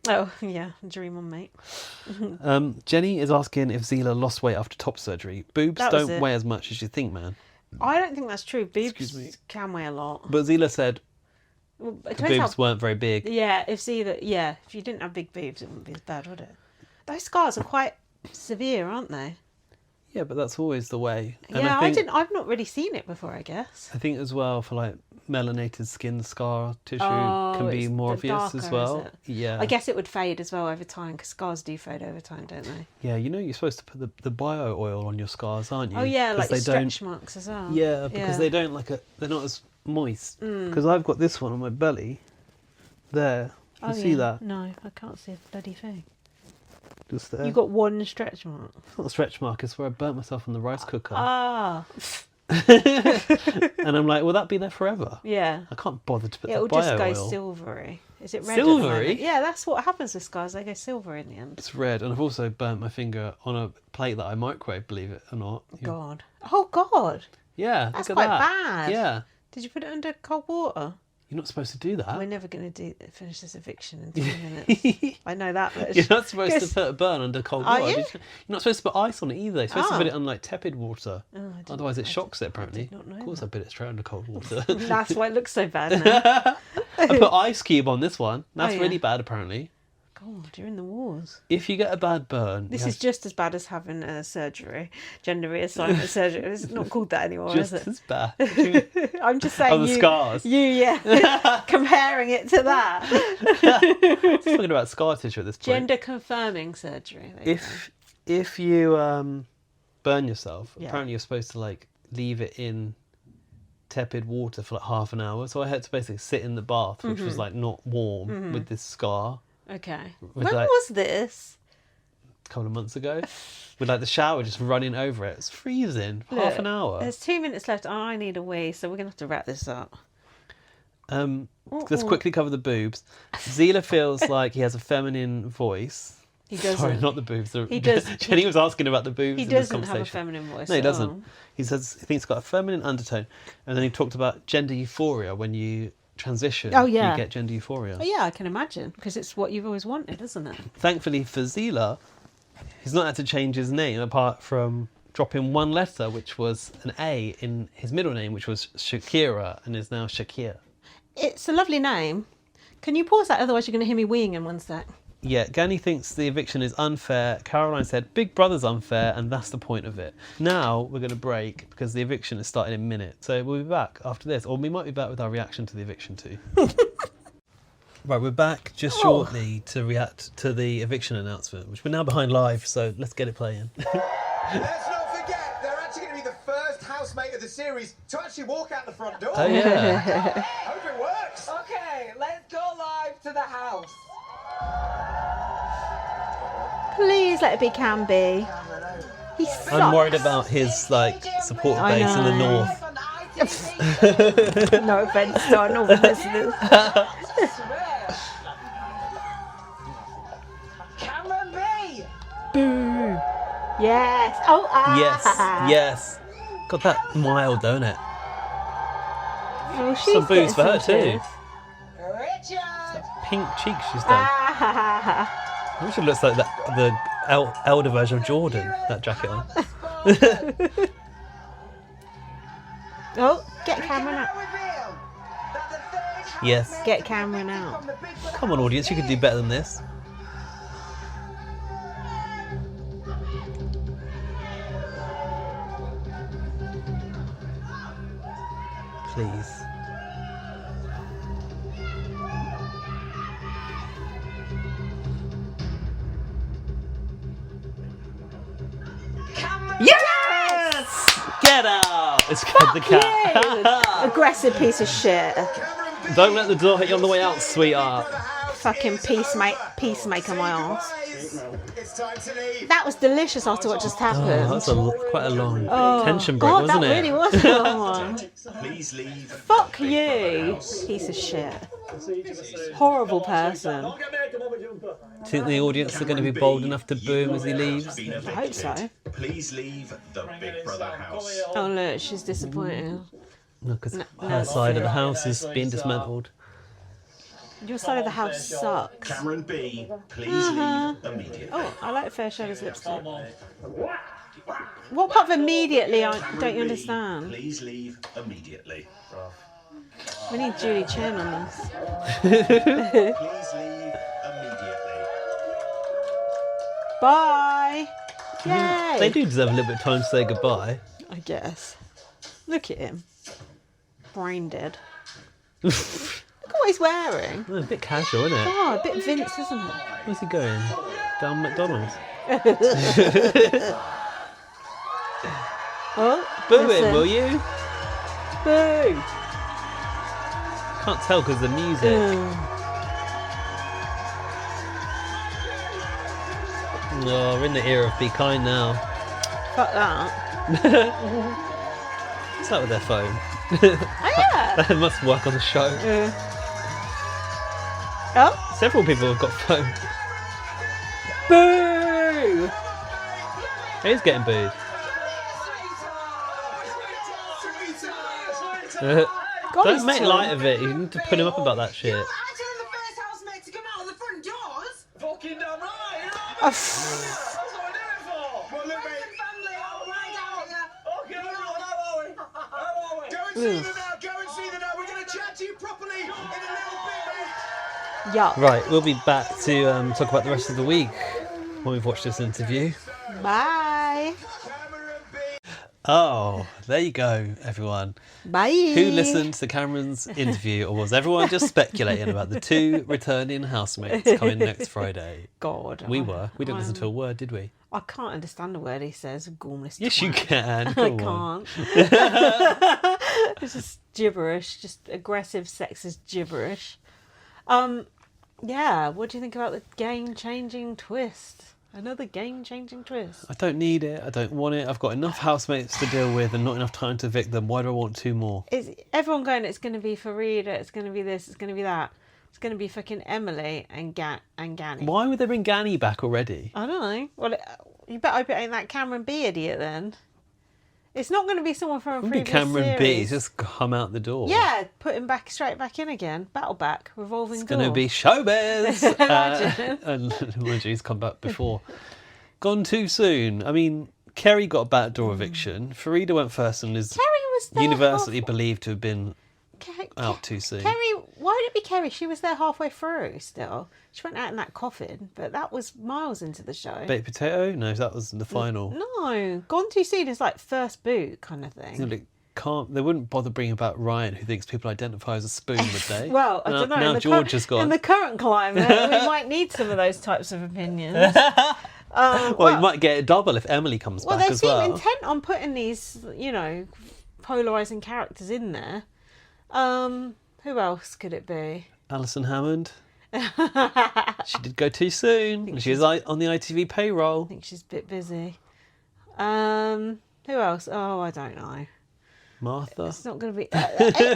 Oh, yeah. Dream on, mate. Jenny is asking if Zila lost weight after top surgery. Boobs don't weigh as much as you think, man. I don't think that's true. Boobs can weigh a lot. But Zila said the boobs weren't very big. Yeah, if you didn't have big boobs, it wouldn't be as bad, would it? Those scars are quite severe, aren't they? Yeah, but that's always the way. And yeah, I've not really seen it before, I guess. I think as well for like melanated skin, scar tissue can be more obvious as well. Yeah. I guess it would fade as well over time because scars do fade over time, don't they? Yeah, you know you're supposed to put the bio oil on your scars, aren't you? Oh yeah, like stretch marks as well. Yeah, because they don't they're not as moist. Because I've got this one on my belly. There. You see that? No, I can't see a bloody thing. Just there. You got one stretch mark. It's not a stretch mark. It's where I burnt myself on the rice cooker. Ah. And I'm like, will that be there forever? Yeah. I can't bother to put that bio oil. It'll just go silvery. Is it red? Silvery? Yeah, that's what happens with scars. They go silver in the end. It's red, and I've also burnt my finger on a plate that I microwave. Believe it or not. God. Oh God. Yeah. That's quite bad. Yeah. Did you put it under cold water? You're not supposed to do that. We're never going to finish this eviction in 3 minutes. I know that much. You're not supposed to put a burn under cold water. You? You're not supposed to put ice on it either. You're supposed to put it on like tepid water. Otherwise it shocks it apparently. I did not know of course I put it straight under cold water. That's why it looks so bad now. I put ice cube on this one. That's really bad apparently. God, you're in the wars. If you get a bad burn... This is just as bad as having a surgery, gender reassignment surgery. It's not called that anymore, just is it? as bad. I'm just saying Oh, the scars. comparing it to that. Talking about scar tissue at this point. Gender confirming surgery. If you burn yourself, Yeah. apparently you're supposed to like leave it in tepid water for like half an hour. So I had to basically sit in the bath, which was like not warm, with this scar. Okay. With, When like, was this? a couple of months ago, with like the shower just running over it. It's freezing. Half an hour. There's 2 minutes left. I need a wee, so we're gonna have to wrap this up. Let's quickly cover the boobs. Zila feels like he has a feminine voice. He doesn't. Sorry, not the boobs. He does. Jenny was asking about the boobs He in this doesn't have a conversation. feminine voice. No, he at doesn't. all. He says he thinks it's got a feminine undertone, and then he talked about gender euphoria. When you transition, Oh, yeah. you get gender euphoria. Oh yeah, I can imagine, because it's what you've always wanted, isn't it? Thankfully for Zila, he's not had to change his name apart from dropping one letter, which was an A in his middle name, which was Shakira, and is now Shakir. It's a lovely name. Can you pause that? Otherwise, you're going to hear me weeing in one sec. Yeah, Gani thinks the eviction is unfair. Caroline said Big Brother's unfair, and that's the point of it. Now we're going to break because the eviction is starting in a minute. So we'll be back after this, or we might be back with our reaction to the eviction too. Right, we're back just shortly to react to the eviction announcement, which we're now behind live, so let's get it playing. Let's not forget, they're actually going to be the first housemate of the series to actually walk out the front door. Oh yeah. Hope it works. Okay, let's go live to the house. Please let it be Canby. He sucks. I'm worried about his like support I base in the know. north. No offence to our northern listeners. Cameron B. Boo. Yes. Oh, Yes, yes. Got that mild, don't it? Oh, she's Some boos getting for her some too. kiss. Richard. Pink cheeks she's done. I wish it looks like the elder version of Jordan, that jacket on. Oh, get Cameron out. Yes. Get Cameron out. Come on, audience, you could do better than this. Please. Yes! Get out! It's got the cat. Aggressive piece of shit. Don't let the door hit you on the way out, sweetheart. Fucking peacemaker my arse. It's time to leave. That was delicious after what just happened. Oh, that's quite a long tension break, God, wasn't that it? really was a long one. Please leave. Fuck you, piece of shit. Horrible person. Do you think the audience are going to be bold enough to boo him as he leaves? I hope so. Please leave the Big Brother house. Oh look, she's disappointed. No, because her side of the house is being dismantled. Your side of the house sucks. Cameron B, please leave immediately. Oh, I like Fair Shadow's lipstick. What part of immediately don't you understand? Please leave immediately. We need Julie Chen on this. Please leave immediately. Bye! Yay! They do deserve a little bit of time to say goodbye. I guess. Look at him. Brain dead. Look at what he's wearing. Oh, a bit casual, isn't it? Oh, a bit Vince, isn't it? Where's he going? Down McDonald's. Oh, Boo listen. him, will you? Boo! Can't tell because the music. Oh, we're in the era of Be Kind now. Fuck that. What's that with their phone? Oh yeah! That must work on the show. Oh! Several people have got phones. Boo! He's getting booed. God, Don't he's make tall. light of it. You need to put him up about that shit. I told the first housemate to come out of the front doors. Fucking damn right. Oh, That's what I do it for. Well, look, mate. Family, all right out here. Okay, how are we? Go and see them now. Go and see them now. We're going to chat to you properly in a little bit, mate. Yuck. Right, we'll be back to talk about the rest of the week when we've watched this interview. Bye. Oh, there you go, everyone. Bye. Who listened to Cameron's interview, or was everyone just speculating about the 2 returning housemates coming next Friday? God. We didn't listen to a word, did we? I can't understand a word he says. Gormless. Yes, you twat. can. I Go on. can't. It's just gibberish, just aggressive, sexist gibberish. Yeah. What do you think about the game-changing twist? Another game-changing twist. I don't need it. I don't want it. I've got enough housemates to deal with and not enough time to evict them. Why do I want 2 more? Is everyone going? It's going to be Farida. It's going to be this. It's going to be that. It's going to be fucking Emily and Gani. Why would they bring Gani back already? I don't know. Well, you bet I hope it ain't that Cameron B idiot then. It's not going to be someone from a Wouldn't be previous Cameron B. series. Just come out the door. Yeah, put him straight back in again. Battle back, revolving It's door. going to be showbiz. Imagine. And mind you, he's come back before. Gone too soon. I mean, Kerry got a backdoor eviction. Farida went first and is Kerry was there universally believed to have been Ke- out too soon. Kerry, why did it be Kerry? She was there halfway through still. She went out in that coffin, but that was miles into the show. Baked potato? No, that was the final. No, Gone Too Soon is like first boot kind of thing. You know, they wouldn't bother bringing back Ryan, who thinks people identify as a spoon, would they? Well, I don't know. Now George has gone. In the current climate, we might need some of those types of opinions. Well, you might get a double if Emily comes Well, back they as seem well. intent on putting these, polarising characters in there. Who else could it be? Alison Hammond. She did go too soon. She was on the ITV payroll. I think she's a bit busy. Who else? Oh, I don't know. Martha. It's not going to be...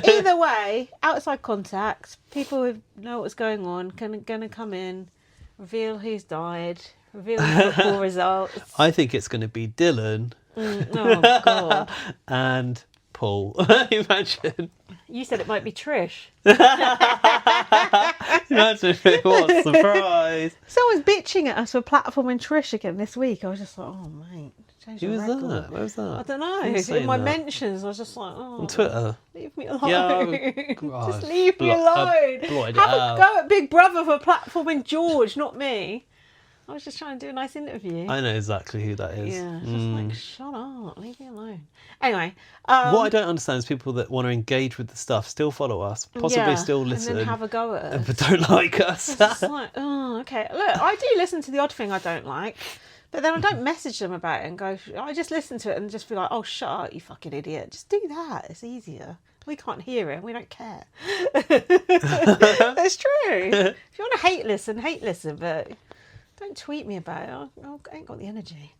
either way, outside contact, people who know what's going on, going to come in, reveal who's died, reveal the football results. I think it's going to be Dylan Oh, God. and Paul. Imagine. You said it might be Trish. Imagine if it was. Surprise. Someone's bitching at us for platforming Trish again this week. I was just like, oh, mate. Change Who the was record. that? Where was that? I don't know. Who's saying In my that? mentions, I was just like, oh. On Twitter. Leave me alone. Yeah, oh, just leave me blotted alone. it Have out. a go at Big Brother for platforming George, not me. I was just trying to do a nice interview. I know exactly who that is. Yeah, it's just like, shut up, leave me alone. Anyway. What I don't understand is people that want to engage with the stuff still follow us, possibly still listen, And then have a go at us. but don't like us. It's just like, oh, okay. Look, I do listen to the odd thing I don't like, but then I don't message them about it and go, I just listen to it and just be like, oh, shut up, you fucking idiot. Just do that. It's easier. We can't hear it. We don't care. That's true. If you want to hate listen, but don't tweet me about it. I ain't got the energy.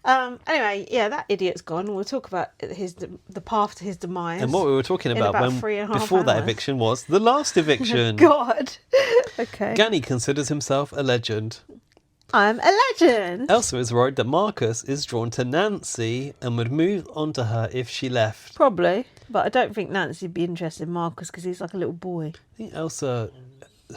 Anyway, yeah, that idiot's gone. We'll talk about the path to his demise. And what we were talking in about about when 3.5 before that hours. eviction was the last eviction. God. Okay. Gani considers himself a legend. I'm a legend. Elsa is worried that Marcus is drawn to Nancy and would move on to her if she left. Probably, but I don't think Nancy'd be interested in Marcus because he's like a little boy. I think Elsa,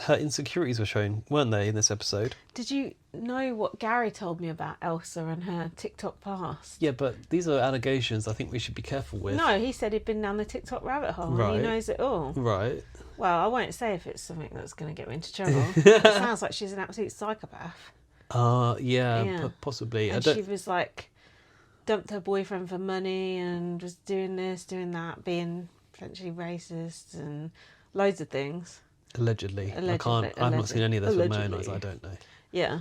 her insecurities were shown, weren't they, in this episode? Did you know what Gary told me about Elsa and her TikTok past? Yeah, but these are allegations I think we should be careful with. No, he said he'd been down the TikTok rabbit hole and Right. he knows it all. Right. Well, I won't say if it's something that's going to get me into trouble. It sounds like she's an absolute psychopath. Yeah, Yeah. Possibly. And she was like, dumped her boyfriend for money and was doing this, doing that, being potentially racist and loads of things. Allegedly. Allegedly. I've not seen any of this with my own eyes, Allegedly. I don't know. Yeah.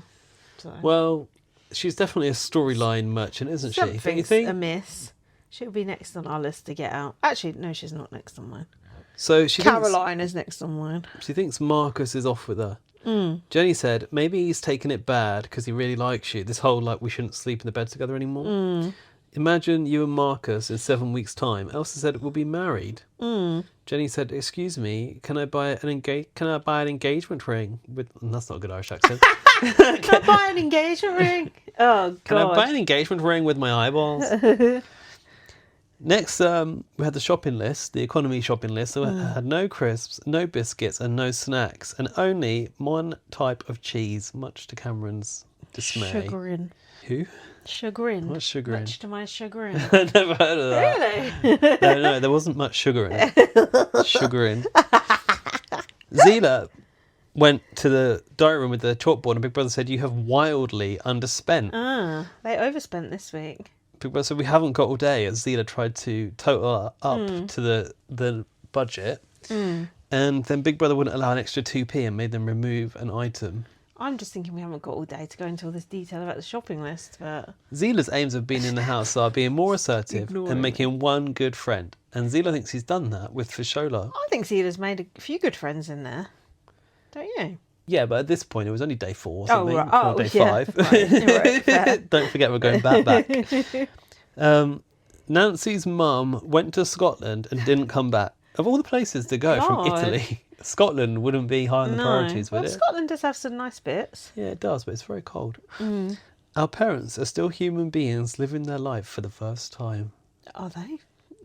So. Well, she's definitely a storyline merchant, isn't she? Don't you Something's think? amiss. She'll be next on our list to get out. Actually, no, she's not next on mine. So she Caroline is next on mine. She thinks Marcus is off with her. Mm. Jenny said, maybe he's taken it bad because he really likes you. This whole, we shouldn't sleep in the bed together anymore. Mm. Imagine you and Marcus in 7 weeks' time. Elsa said we'll be married. Mm. Jenny said, excuse me, can I buy an engagement ring? That's not a good Irish accent. Can I buy an engagement ring? Oh, God. Can I buy an engagement ring with my eyeballs? Next, we had the shopping list, the economy shopping list. So it had no crisps, no biscuits, and no snacks, and only one type of cheese, much to Cameron's dismay. Chagrin. Who? Chagrin. What's chagrin? Much to my chagrin. I've never heard of that. Really? No, there wasn't much sugar in it. Chagrin. Zila went to the diary room with the chalkboard, and Big Brother said, "You have wildly underspent." They overspent this week. Big Brother said, "We haven't got all day," as Zila tried to total up to the budget. And then Big Brother wouldn't allow an extra 2p and made them remove an item. I'm just thinking we haven't got all day to go into all this detail about the shopping list, but... Zila's aims of being in the house are being more assertive and making one good friend. And Zila thinks he's done that with Fashola. I think Zila's made a few good friends in there. Don't you? Yeah, but at this point it was only day 4 or something. Right. Or day 5. Right, fair. Don't forget we're going back. Nancy's mum went to Scotland and didn't come back. Of all the places to go from Italy, Scotland wouldn't be high on the priorities, would it? Scotland does have some nice bits. Yeah, it does, but it's very cold. Our parents are still human beings living their life for the first time. Are they?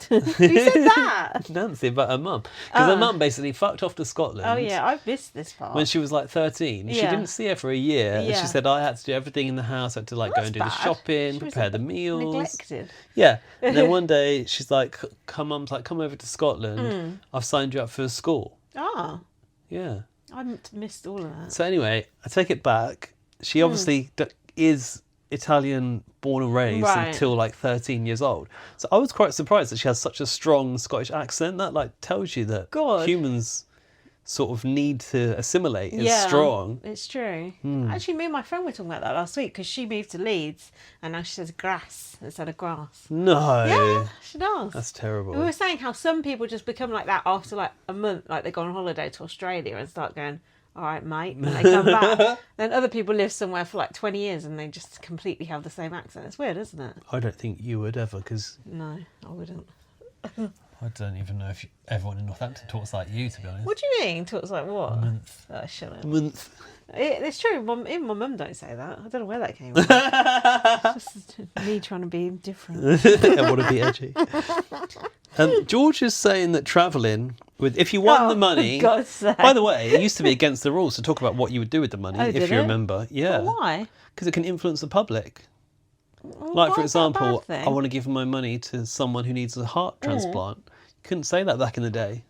Who said that? Nancy, about her mum. Because her mum basically fucked off to Scotland. Oh, yeah, I missed this part. When she was like 13. She didn't see her for a year. And she said, I had to do everything in the house. I had to go and do the shopping, prepare the meals. Neglected. Yeah. And then one day she's like, come over to Scotland. I've signed you up for school. Ah. Yeah. I missed all of that. So anyway, I take it back. She obviously is Italian born and raised until like 13 years old. So I was quite surprised that she has such a strong Scottish accent. That like tells you that humans sort of need to assimilate is strong. It's true. Actually, me and my friend were talking about that last week because she moved to Leeds and now she says grass instead of grass. No. Yeah, she does. That's terrible. We were saying how some people just become like that after like a month, like they go on holiday to Australia and start going, all right, mate, and they come back. Then other people live somewhere for like 20 years and they just completely have the same accent. It's weird, isn't it? I don't think you would ever, because... No, I wouldn't. I don't even know if everyone in Northampton talks like you, to be honest. What do you mean? Talks like what? Month. Oh, shut up. Month. It's true. Even my mum don't say that. I don't know where that came from. It's just me trying to be different. I want to be edgy. George is saying that travelling with, if you won the money. For God's sake. By the way, it used to be against the rules to talk about what you would do with the money, if you remember. Yeah. But why? Because it can influence the public. Well, Like, for why is that a example, bad thing? I want to give my money to someone who needs a heart transplant. You couldn't say that back in the day.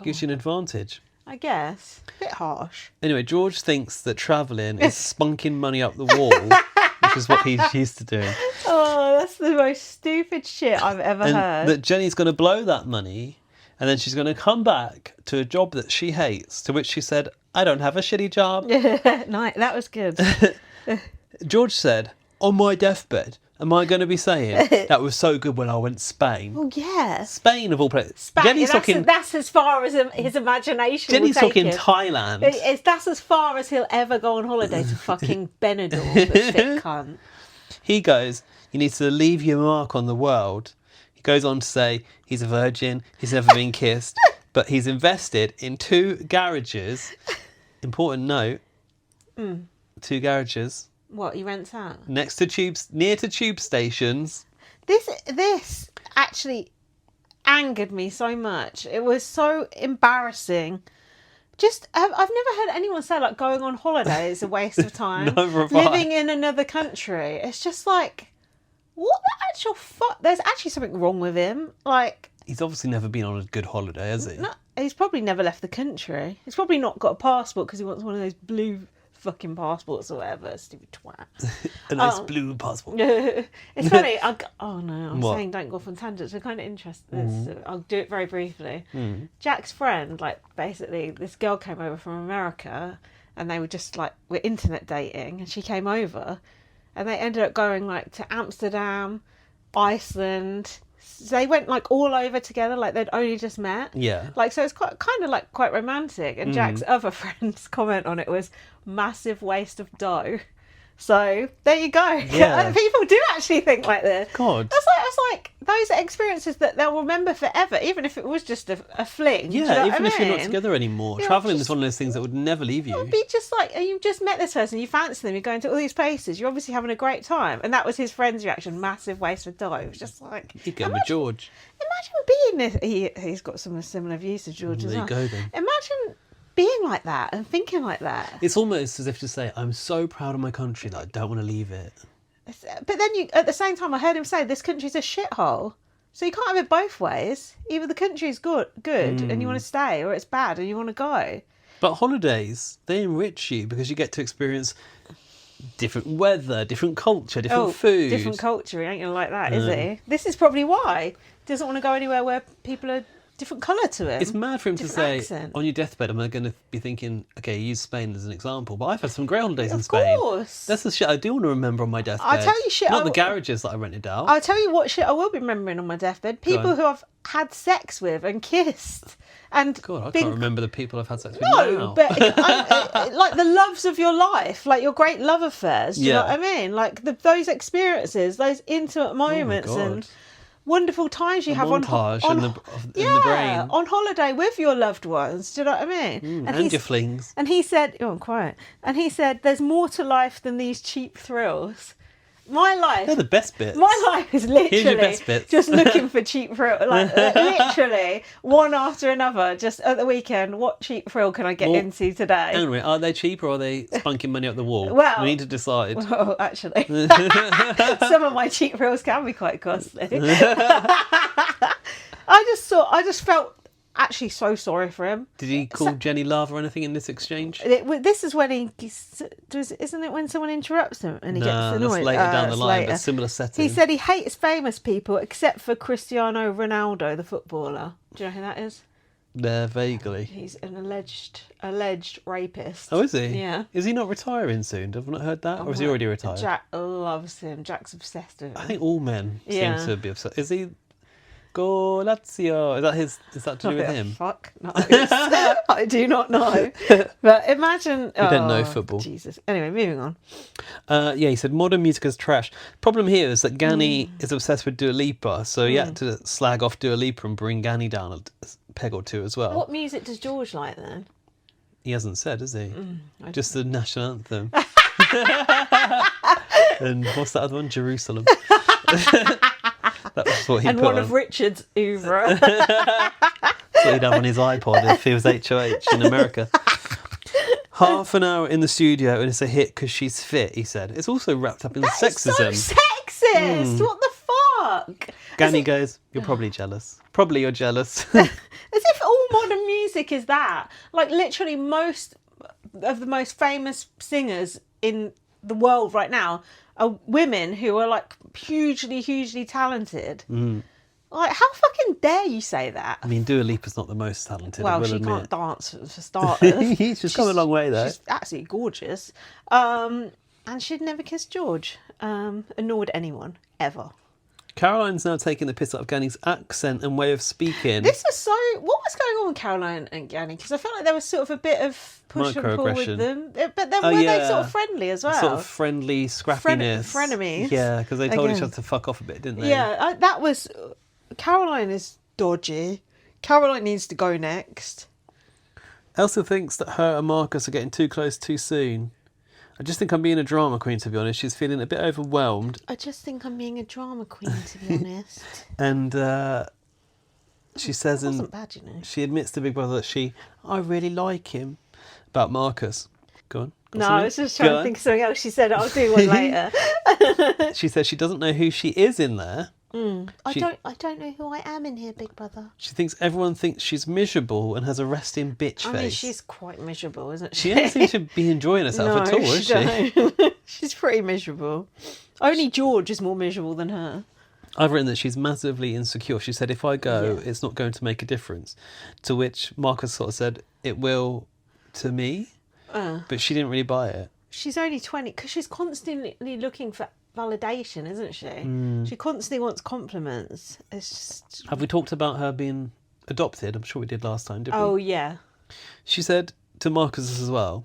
Gives you an advantage. I guess. A bit harsh. Anyway, George thinks that travelling is spunking money up the wall, which is what he's used to doing. Oh, that's the most stupid shit I've ever And heard. that Jenny's going to blow that money, and then she's going to come back to a job that she hates, to which she said, I don't have a shitty job. No, that was good. George said, on my deathbed, am I going to be saying, that was so good when I went to Spain? Well, yeah. Spain of all places. Jenny's that's as far as his imagination Jenny's will take talking him. Thailand. That's as far as he'll ever go on holiday to fucking Benidorm, the thick cunt. He goes, you need to leave your mark on the world. He goes on to say he's a virgin, he's never been kissed, but he's invested in 2 garages. Important note, 2 garages. What, he rents out? Near to tube stations. This actually angered me so much. It was so embarrassing. Just, I've never heard anyone say like going on holiday is a waste of time. Never have I. Living in another country. It's just like, what the actual fuck? There's actually something wrong with him. Like, He's obviously never been on a good holiday, has he? no, he's probably never left the country. He's probably not got a passport because he wants one of those blue fucking passports or whatever. Stupid twat. A nice blue passport. It's funny. I'm What? saying don't go off on tangents. We're kind of interested. So I'll do it very briefly. Jack's friend, like basically, this girl came over from America, and they were just like were internet dating, and she came over, and they ended up going like to Amsterdam, Iceland. So they went like all over together, like they'd only just met. Yeah. Like, so it's quite romantic. And Jack's other friend's comment on it was massive waste of dough. So there you go. Yeah. People do actually think like this. God. That's like those are experiences that they'll remember forever, even if it was just a fling. Do you know Yeah, what even I if you're not mean? together anymore. Yeah, Travelling is just- one of those things that would never leave you. It'd be just like, you've just met this person, you fancy them, you're going to all these places, you're obviously having a great time. And that was his friend's reaction, massive waste of dough. It was just like... You'd go with George. Imagine being this... He's got some similar views to George as There well. you go then. Imagine being like that and thinking like that. It's almost as if to say, I'm so proud of my country that I don't want to leave it. But then at the same time, I heard him say this country's a shithole. So you can't have it both ways. Either the country's good and you want to stay, or it's bad and you want to go. But holidays, they enrich you because you get to experience different weather, different culture, different food. Different culture. He ain't going to like that, is he? This is probably why. He doesn't want to go anywhere where people are different colour to him. It's mad for him to say, accent. on your deathbed, I'm going to be thinking, okay, use Spain as an example, but I've had some great holidays in Of Spain. course. That's the shit I do want to remember on my deathbed. I'll tell you shit. Not the garages that I rented out. I'll tell you what shit I will be remembering on my deathbed. People who I've had sex with and kissed. And God, I can't remember the people I've had sex with No, now. but like the loves of your life, like your great love affairs. Do you know what I mean? Like those experiences, those intimate moments, and wonderful times you have montage on in the brain. on holiday with your loved ones. Do you know what I mean? And your flings. And he said, "Oh, I'm quiet." And he said, "There's more to life than these cheap thrills." My life. They're the best bits. My life is Here's your literally best bits. just looking for cheap thrill, like literally one after another. Just at the weekend, what cheap thrill can I get into today? Anyway, are they cheap or are they spunking money up the wall? Well- we need to decide. Oh, actually, some of my cheap thrills can be quite costly. I just felt actually so sorry for him. Did he call Jenny love or anything in this exchange? This is when isn't it when someone interrupts him and he gets annoyed? That's later down the it's line, later. but similar setting. He said he hates famous people except for Cristiano Ronaldo, the footballer. Do you know who that is? Vaguely. He's an alleged rapist. Oh, is he? Yeah. Is he not retiring soon? Have I not heard that? Or is he already retired? Jack loves him. Jack's obsessed with him. I think all men Yeah. seem to be obsessed. Is he? Go Lazio. Is that to do with him? Fuck no. I do not know. But imagine. You don't know football. Jesus. Anyway, moving on. Yeah, he said modern music is trash. Problem here is that Gani is obsessed with Dua Lipa, so he had to slag off Dua Lipa and bring Gani down a peg or two as well. What music does George like then? He hasn't said, has he? Just the national anthem. And what's that other one? Jerusalem. That was what he and put one on. of Richard's oeuvre. That's what he'd have on his iPod if he was HOH in America. Half an hour in the studio and it's a hit because she's fit, he said. It's also wrapped up in sexism. So sexist. What the fuck? Gani goes, you're probably jealous. Probably you're jealous. As if all modern music is that. Like literally most of the most famous singers in the world right now are women who are like hugely talented. Like, how fucking dare you say that? I mean, Dua Lipa's not the most talented, I Well, will she admit. can't dance for starters. She's come a long way, though. She's absolutely gorgeous. And she'd never kissed George. And nor would anyone, ever. Caroline's now taking the piss out of Gani's accent and way of speaking. This was so... What was going on with Caroline and Gani? Because I felt like there was sort of a bit of push and pull with them. But then were they sort of friendly as well? Sort of friendly scrappiness. Frenemies. Yeah, because they told each Again. other to fuck off a bit, didn't they? Yeah, that was... Caroline is dodgy. Caroline needs to go next. Elsa thinks that her and Marcus are getting too close too soon. I just think I'm being a drama queen, to be honest. She's feeling a bit overwhelmed. I just think I'm being a drama queen, to be honest. And she says, That wasn't bad, you know. she admits to Big Brother that I really like him. About Marcus. Go on. Got No, something? I was just trying to think of something else. She said, I'll do one later. She says she doesn't know who she is in there. I don't know who I am in here, Big Brother. She thinks everyone thinks she's miserable and has a resting bitch face. I mean, she's quite miserable, isn't She she? doesn't seem to be enjoying herself at all, is she? don't. She's pretty miserable. Only George is more miserable than her. I've written that she's massively insecure. She said, if I go, it's not going to make a difference. To which Marcus sort of said, it will to me. But she didn't really buy it. She's only 20, because she's constantly looking for validation, isn't she? She constantly wants compliments. It's just... Have we talked about her being adopted? I'm sure we did last time, didn't we? Oh, yeah. She said to Marcus as well,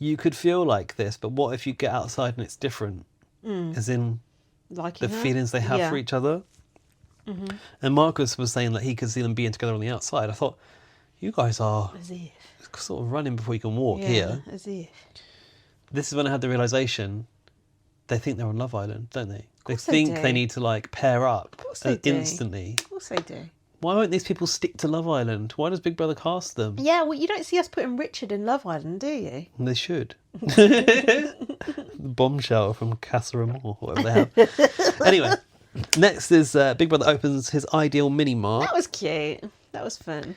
you could feel like this, but what if you get outside and it's different? As in Liking the her? feelings they have for each other. And Marcus was saying that he could see them being together on the outside. I thought, you guys are As if. sort of running before you can walk here. As if. This is when I had the realisation, they think they're on Love Island, don't they? They course they think do. they need to like pair up course they do. instantly. Of course they do. Why won't these people stick to Love Island? Why does Big Brother cast them? Yeah, well, you don't see us putting Richard in Love Island, do you? They should. The bombshell from Casa Amor, whatever they have. Anyway, next is Big Brother opens his ideal mini mart. That was cute. That was fun.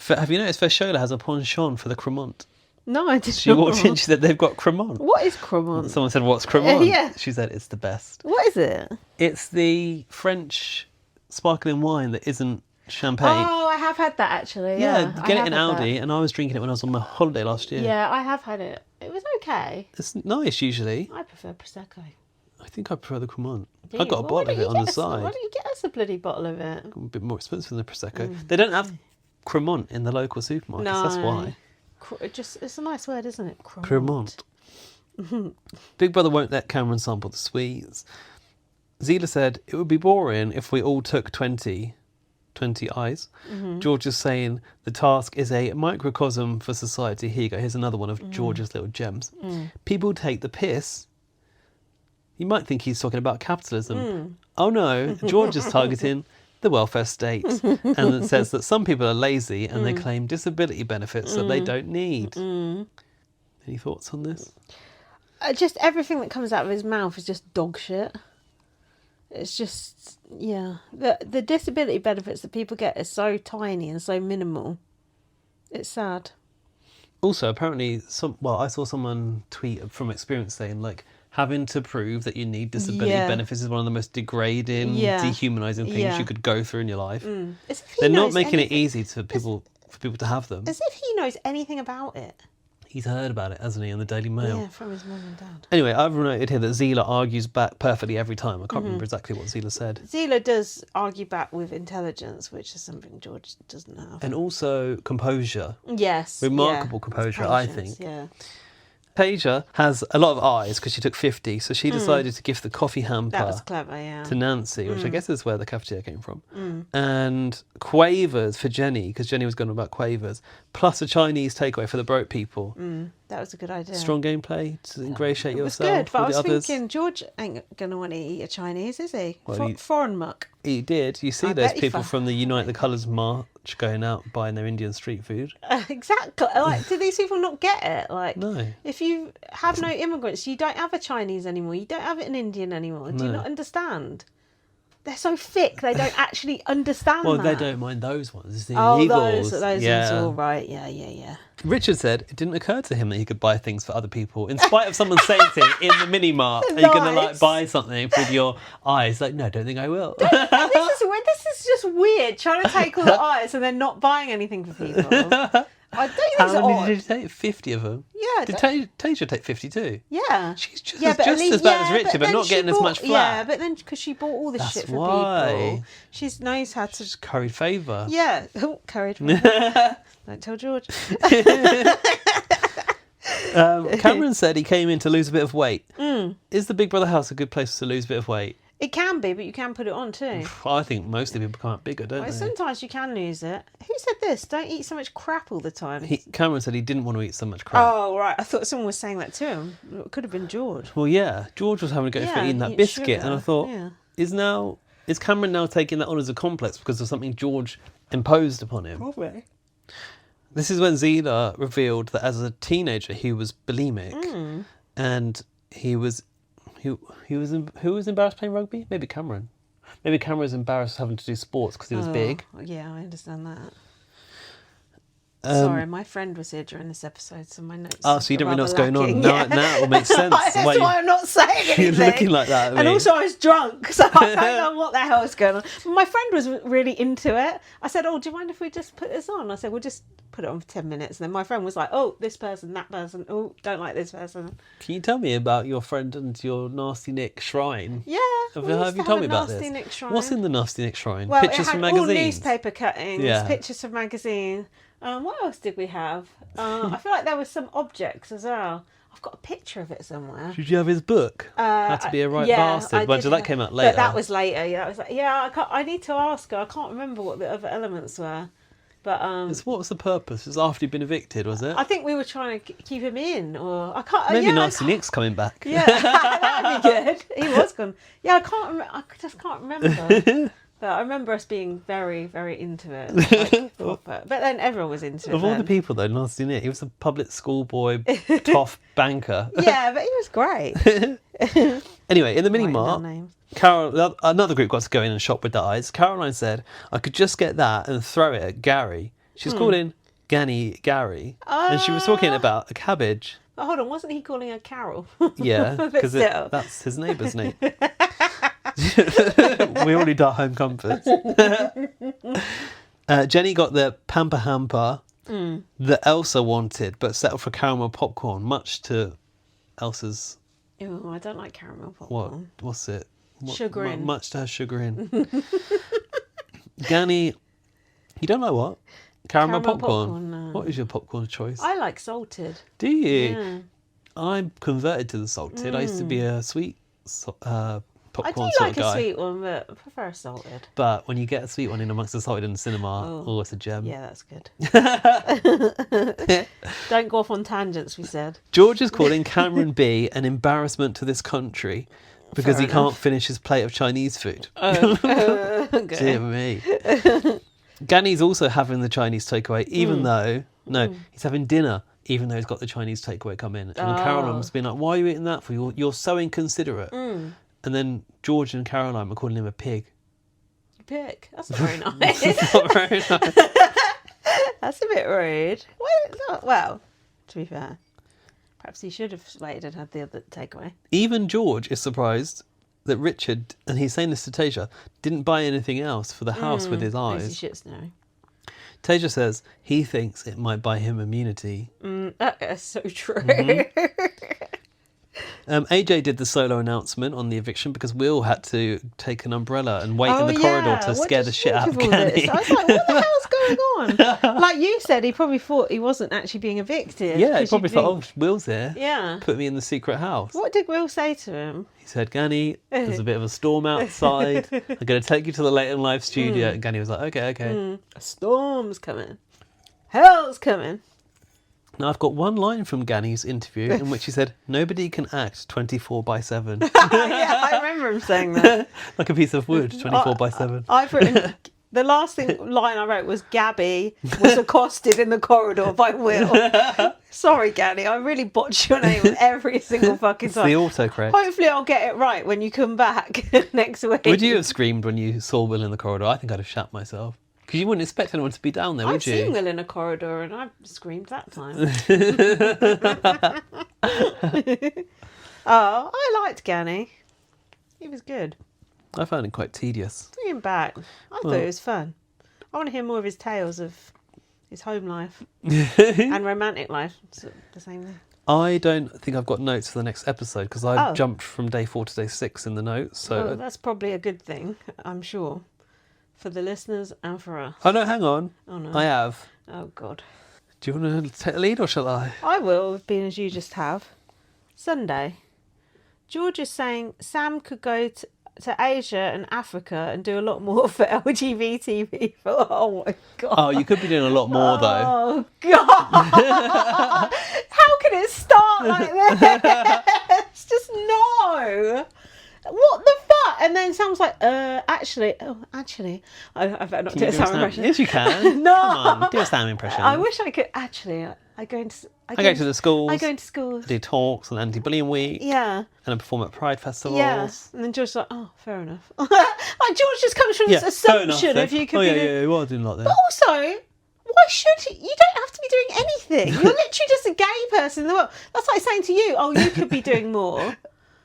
Have you noticed Feshola has a penchant for the Cremant? No, I didn't. She walked in, she said, they've got cremant. What is cremant? Someone said, what's cremant? Yeah. She said, it's the best. What is it? It's the French sparkling wine that isn't champagne. Oh, I have had that actually. Yeah, I get it have in had Aldi, that. and I was drinking it when I was on my holiday last year. Yeah, I have had it. It was okay. It's nice, usually. I prefer Prosecco. I think I prefer the cremant. Do I you? got a Well, bottle of it on the side. Why don't you get us a bloody bottle of it? A bit more expensive than the Prosecco. They don't have cremant in the local supermarkets, that's why. It's a nice word, isn't it? Cremant. Big Brother won't let Cameron sample the sweets. Zila said, it would be boring if we all took 20 eyes. George is saying the task is a microcosm for society. Here you go. Here's another one of George's little gems. People take the piss. You might think he's talking about capitalism. Oh no, George is targeting the welfare state. And it says that some people are lazy and they claim disability benefits that they don't need. Any thoughts on this? Just everything that comes out of his mouth is just dog shit. It's just, yeah. The disability benefits that people get are so tiny and so minimal. It's sad. Also, apparently, I saw someone tweet from experience saying, like, having to prove that you need disability benefits is one of the most degrading, dehumanising things you could go through in your life. They're not making it easy for people to have them. As if he knows anything about it. He's heard about it, hasn't he, in the Daily Mail? Yeah, from his mum and dad. Anyway, I've noted here that Zila argues back perfectly every time. I can't remember exactly what Zila said. Zila does argue back with intelligence, which is something George doesn't have. And also composure. Yes. Remarkable composure, I Patience, think. Yeah. Tasia has a lot of eyes because she took 50, so she decided to give the coffee hamper That was clever, yeah. to Nancy, which I guess is where the cafetiere came from. And quavers for Jenny, because Jenny was going on about quavers, plus a Chinese takeaway for the broke people. That was a good idea. Strong gameplay to ingratiate It was yourself good, but I with was the others. thinking George ain't going to want to eat a Chinese, is he? Well, Foreign muck. He did. You see I those bet he people fu- from the Unite the Colours march going out buying their Indian street food. Exactly. Like, do these people not get it? Like, No. if you have no immigrants, you don't have a Chinese anymore. You don't have an Indian anymore. Do you No. not understand? They're so thick. They don't actually understand Well, that. they don't mind those ones. It's the Oh, illegals. those ones yeah. are all right. Yeah. Richard said it didn't occur to him that he could buy things for other people, in spite of someone saying to him in the mini mart, "Are you going to like Nice. buy something with your eyes?" Like, no, don't think I will. This is just weird. Trying to take all the eyes and then not buying anything for people. I don't think How it's many odd. did you take? 50 of them. Yeah. Did Tasia take 52? Yeah. She's just, Yeah, but at least- as bad as yeah, Richard, but then not she getting as bought- much flack. Yeah, but then because she bought all this That's shit for why. people, she knows how to. Just curried favour. Yeah, carried. Don't tell George. Cameron said he came in to lose a bit of weight. Is the Big Brother house a good place to lose a bit of weight? It can be, but you can put it on too. I think most of the people come out bigger, don't Well, they? sometimes you can lose it. Who said this? Don't eat so much crap all the time. Cameron said he didn't want to eat so much crap. Oh, right. I thought someone was saying that to him. It could have been George. Well, yeah, George was having to go for Yeah, eating that eat biscuit, sugar, and I thought, yeah. is Cameron now taking that on as a complex because of something George imposed upon him? Probably. This is when Zila revealed that as a teenager he was bulimic, and who was embarrassed playing rugby? Maybe Cameron. Maybe Cameron was embarrassed having to do sports because he was big. Yeah, I understand that. Sorry, my friend was here during this episode, so my notes. Oh, so you don't really know what's going on. Yeah. Now it all makes sense. That's why I'm not saying anything. You're looking like that at And me. also, I was drunk, so I don't know what the hell is going on. My friend was really into it. I said, "Oh, do you mind if we just put this on?" I said, "We'll just put it on for 10 minutes." And then my friend was like, "Oh, this person, that person. Oh, don't like this person." Can you tell me about your friend and your Nasty Nick shrine? Yeah. Have we used you to told have me a about Nasty this? Nick shrine. What's in the Nasty Nick shrine? Well, Pictures it had from all magazines. newspaper cuttings, Yeah. pictures from magazine. What else did we have? I feel like there was some objects as well. I've got a picture of it somewhere. Did you have his book? How to be a right bastard. Well, that came out later. But that was later. Yeah, that was I need to ask her. I can't remember what the other elements were. But What was the purpose? It was after you'd been evicted, was it? I think we were trying to keep him in, or I can't. Maybe yeah, Nasty Nick's coming back. Yeah, that'd be good. He was gone. Yeah, I can't. I just can't remember. But I remember us being very, very into it. Like, proper. But then everyone was into it. Of all the then. people, though, Nasty Nick, he was a public schoolboy, tough banker. Yeah, but he was great. Anyway, in the mini Writing down mart, names. another group got to go in and shop with the eyes. Caroline said, I could just get that and throw it at Gary. She's called in Gary, and she was talking about a cabbage. But hold on, wasn't he calling her Carol? Yeah, But because still. that's his neighbour's name. We already got home comforts. Jenny got the Pamper Hamper that Elsa wanted, but settled for caramel popcorn, much to Elsa's... Oh, I don't like caramel What? popcorn. What's it? Chagrin. Much to her chagrin. Gani, you don't like what? Caramel popcorn? no. What is your popcorn choice? I like salted. Do you? Yeah. I'm converted to the salted. I used to be a sweet I popcorn do sort like of guy. a sweet one, but I prefer salted. But when you get a sweet one in amongst the salted in the cinema, oh, it's a gem. Yeah, that's good. Don't go off on tangents, we said. George is calling Cameron B an embarrassment to this country because Fair he can't finish his plate of Chinese food. Okay. Dear me. Gani's also having the Chinese takeaway, even though, he's having dinner, even though he's got the Chinese takeaway come in. And Caroline was being like, why are you eating that for? You're so inconsiderate. And then George and Caroline were calling him a pig. Pig. That's not very nice. It's not very nice. That's a bit rude. Well, to be fair, perhaps he should have waited and had the other takeaway. Even George is surprised that Richard, and he's saying this to Tasia, didn't buy anything else for the house with his Crazy eyes. shits now. Tasia says he thinks it might buy him immunity. That is so true. AJ did the solo announcement on the eviction because Will had to take an umbrella and wait in the corridor to scare the shit out of Kenny. I was like, what the hell's going on? Like you said, he probably thought he wasn't actually being evicted. Yeah, he 'cause probably you'd thought, think- oh, Will's here. Yeah. Put me in the secret house. What did Will say to him? He said, Gani, there's a bit of a storm outside. I'm going to take you to the Late and Live studio. And Gani was like, okay. A storm's coming. Hell's coming. Now, I've got one line from Gani's interview in which he said, nobody can act 24/7. Yeah, I remember him saying that. Like a piece of wood, 24/7. I've written... The last line I wrote was Gabby was accosted in the corridor by Will. Sorry, Gabby, I really botched your name every single fucking It's time. the autocorrect. Hopefully I'll get it right when you come back next week. Would you have screamed when you saw Will in the corridor? I think I'd have shat myself. Because you wouldn't expect anyone to be down there, I've would you? seen Will in a corridor and I screamed that time. Oh, I liked Gani. He was good. I found it quite tedious. Bring him back. I thought it was fun. I want to hear more of his tales of his home life and romantic life. It's the same thing. I don't think I've got notes for the next episode because I've Oh. jumped from day 4 to day 6 in the notes. So, Well, that's probably a good thing, I'm sure, for the listeners and for us. oh no, hang on. Oh no. I have. Oh God. Do you want to take the lead or shall I? I will, being as you just have. Sunday. George is saying Sam could go to Asia and Africa and do a lot more for LGBT people. Oh my God. Oh, you could be doing a lot more though. Oh God. How can it start like this? Just no. What the fuck? And then Sam's like, actually, I better not do a Sam impression. Yes, you can. No. Come on, do a Sam impression. I wish I could. Actually, I go to the schools. I go into schools. Do talks on Anti-Bullying Week. Yeah. And I perform at Pride festivals. Yeah. And then George's like, oh, fair enough. Like George just comes from this fair enough, assumption then. of you could oh, be yeah, doing... yeah, you are doing a lot then. But also, why should you don't have to be doing anything. You're literally just a gay person in the world. That's like saying to you, oh, you could be doing more.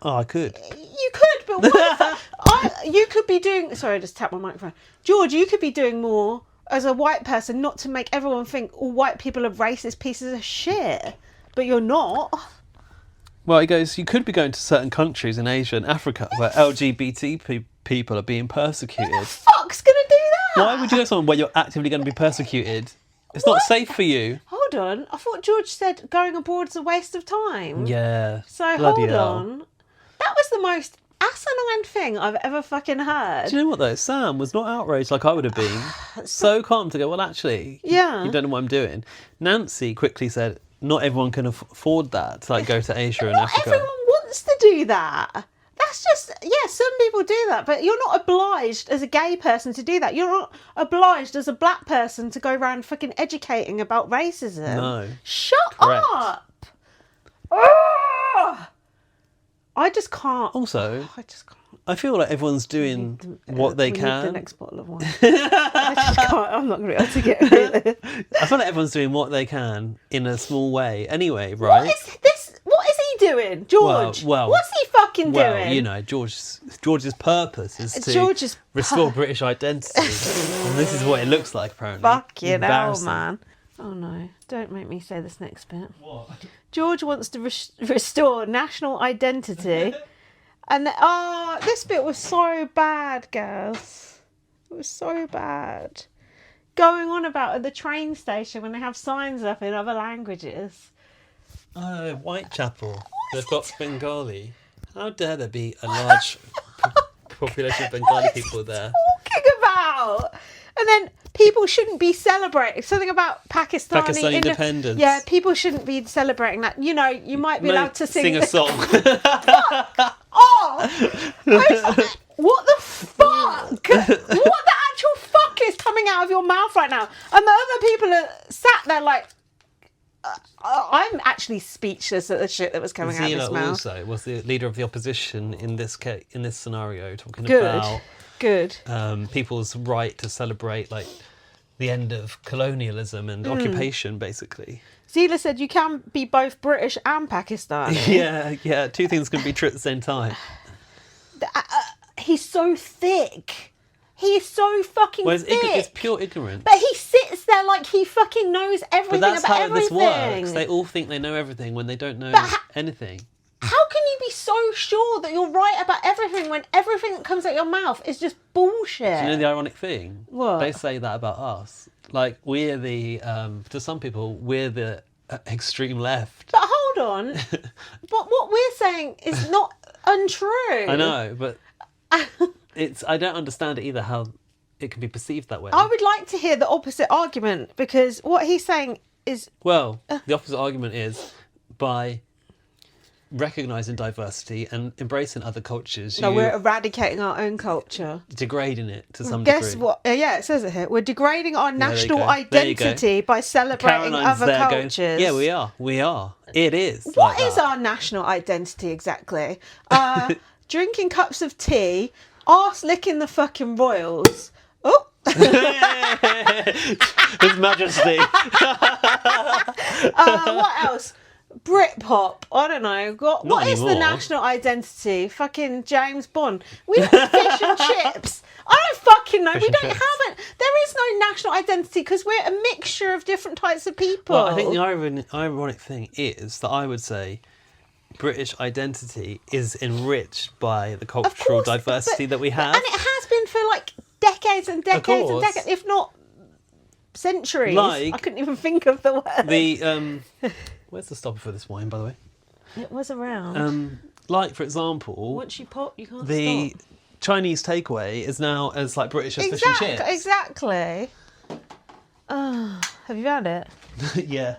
Oh, I could. You could, but what if you could be doing... Sorry, I just tapped my microphone. George, you could be doing more as a white person, not to make everyone think all white people are racist pieces of shit. But you're not. Well, he goes, you could be going to certain countries in Asia and Africa where LGBT people are being persecuted. Who the fuck's going to do that? Why would you go somewhere where you're actively going to be persecuted? It's not safe for you. Hold on. I thought George said going abroad is a waste of time. Yeah. So bloody hold hell. on. That was the most asinine thing I've ever fucking heard. Do you know what though? Sam was not outraged like I would have been. So calm to go, well, actually, Yeah. you don't know what I'm doing. Nancy quickly said, not everyone can afford that to like go to Asia and Not Africa. everyone wants to do that. That's just, yeah, some people do that, but you're not obliged as a gay person to do that. You're not obliged as a black person to go around fucking educating about racism. No. Shut Correct. up. Ugh! I just can't. Also, I just can't. I feel like everyone's doing what they we can. Need the next bottle of wine. I just can't. I'm not going to be able to get through this. I feel like everyone's doing what they can in a small way anyway, right? What is he doing, George? Well, what's he fucking doing? You know, George's purpose is to George's restore British identity. And this is what it looks like, apparently. Fucking hell, Embarrassing. man. Oh no, don't make me say this next bit. What? George wants to restore national identity. And this bit was so bad, girls. It was so bad. Going on about at the train station when they have signs up in other languages. Oh, Whitechapel. They've got Bengali. How dare there be a large population of Bengali people there? Talking about? And then people shouldn't be celebrating something about Pakistani independence. Yeah, people shouldn't be celebrating that. You know, you might be allowed to sing a song. Oh! What the fuck? What the actual fuck is coming out of your mouth right now? And the other people are sat there like, I'm actually speechless at the shit that was coming out of his mouth. also was the leader of the opposition in this scenario, talking Good. about people's right to celebrate like the end of colonialism and occupation, basically. Zila said you can be both British and Pakistani. Yeah, two things can be true at the same time. He's so thick. He is so fucking thick. It's pure ignorance. But he sits there like he fucking knows everything But that's about how everything. this works. They all think they know everything when they don't know anything. How can you be so sure that you're right about everything when everything that comes out your mouth is just bullshit? Do you know the ironic thing? What? They say that about us. Like, we're the, to some people, we're the extreme left. But hold on. But what we're saying is not untrue. I know, but I don't understand it either, how it can be perceived that way. I would like to hear the opposite argument, because what he's saying is... Well, the opposite argument is by recognising diversity and embracing other cultures, we're eradicating our own culture. Degrading it to some degree. Guess what? Yeah, it says it here. We're degrading our national There you go. identity by celebrating Caroline's other there cultures. going, we are. It is. What is our national identity exactly? Drinking cups of tea, arse licking the fucking royals. Oh! His Majesty. What else? Britpop. I don't know. What is the anymore. national identity? Fucking James Bond. We have fish and chips. I don't fucking know. We don't have it. There is no national identity because we're a mixture of different types of people. Well, I think the ironic thing is that I would say British identity is enriched by the cultural diversity that we have. And it has been for like decades and decades and course. decades, if not centuries. Like I couldn't even think of the word. The where's the stopper for this wine, by the way? It was around. Like, for example, Once you pop, you can't the stop. Chinese takeaway is now as like British as fish and chips. Exactly. Have you found it? Yeah.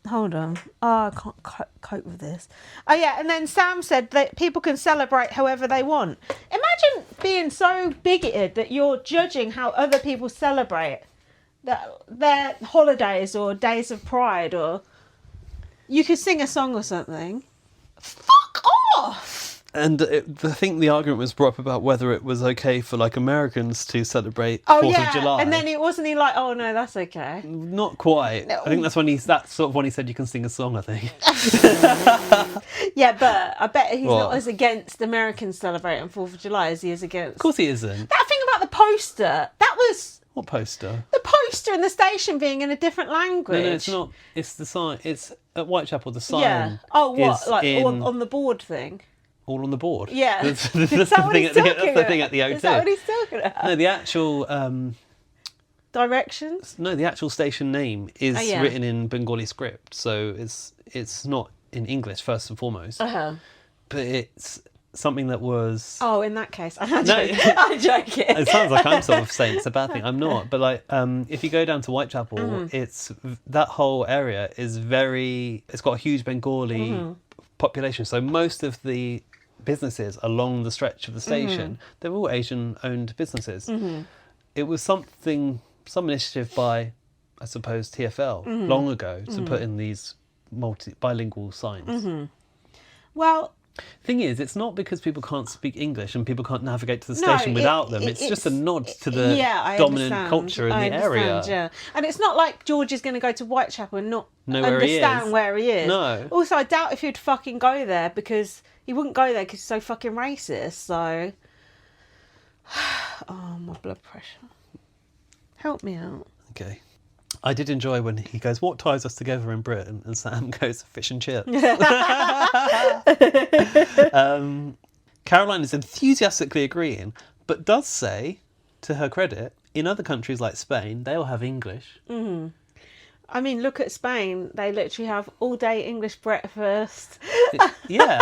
Hold on. Oh, I can't cope with this. Oh, yeah. And then Sam said that people can celebrate however they want. Imagine being so bigoted that you're judging how other people celebrate their holidays or days of pride, or you could sing a song or something. Fuck off! And I think the argument was brought up about whether it was okay for like Americans to celebrate 4th of July. And then it wasn't he like, oh no, that's okay. Not quite. No. I think that's sort of when he said you can sing a song, I think. Yeah, but I bet he's not as against Americans celebrating 4th of July as he is against... Of course he isn't. That thing about the poster, that was... What poster? The poster in the station being in a different language. No, it's not. It's the sign. It's at Whitechapel, the sign. Yeah. Oh, what? is Like in- on the board thing? all on the board. Yeah. That's Is the that what thing he's at the talking that's the thing about? at the O2. Is that what he's talking about? No, the actual Directions? the actual station name is yeah. written in Bengali script, so it's not in English first and foremost. Uh-huh. But it's something that was. Oh, in that case, I'm joking. It sounds like I'm sort of saying it's a bad thing. I'm not. But like, if you go down to Whitechapel, Mm-hmm. it's that whole area is It's got a huge Bengali Mm-hmm. population. So most of the businesses along the stretch of the station, they're all Asian-owned businesses. Mm-hmm. It was some initiative by, I suppose, TfL long ago to put in these bilingual signs. Well, Thing is, it's not because people can't speak English and people can't navigate to the No, station without them. It's just a nod to the I dominant understand. culture in I the understand, area. Yeah, and it's not like George is going to go to Whitechapel and not Know where he understand is. where he is. No. Also, I doubt if he'd fucking go there because he wouldn't go there because he's so fucking racist. So, oh, my blood pressure. Help me out. Okay. I did enjoy when he goes, what ties us together in Britain? And Sam goes, fish and chips. Caroline is enthusiastically agreeing, but does say, to her credit, in other countries like Spain, they'll have English. Mm-hmm. I mean, look at Spain. They literally have all-day English breakfast. Yeah.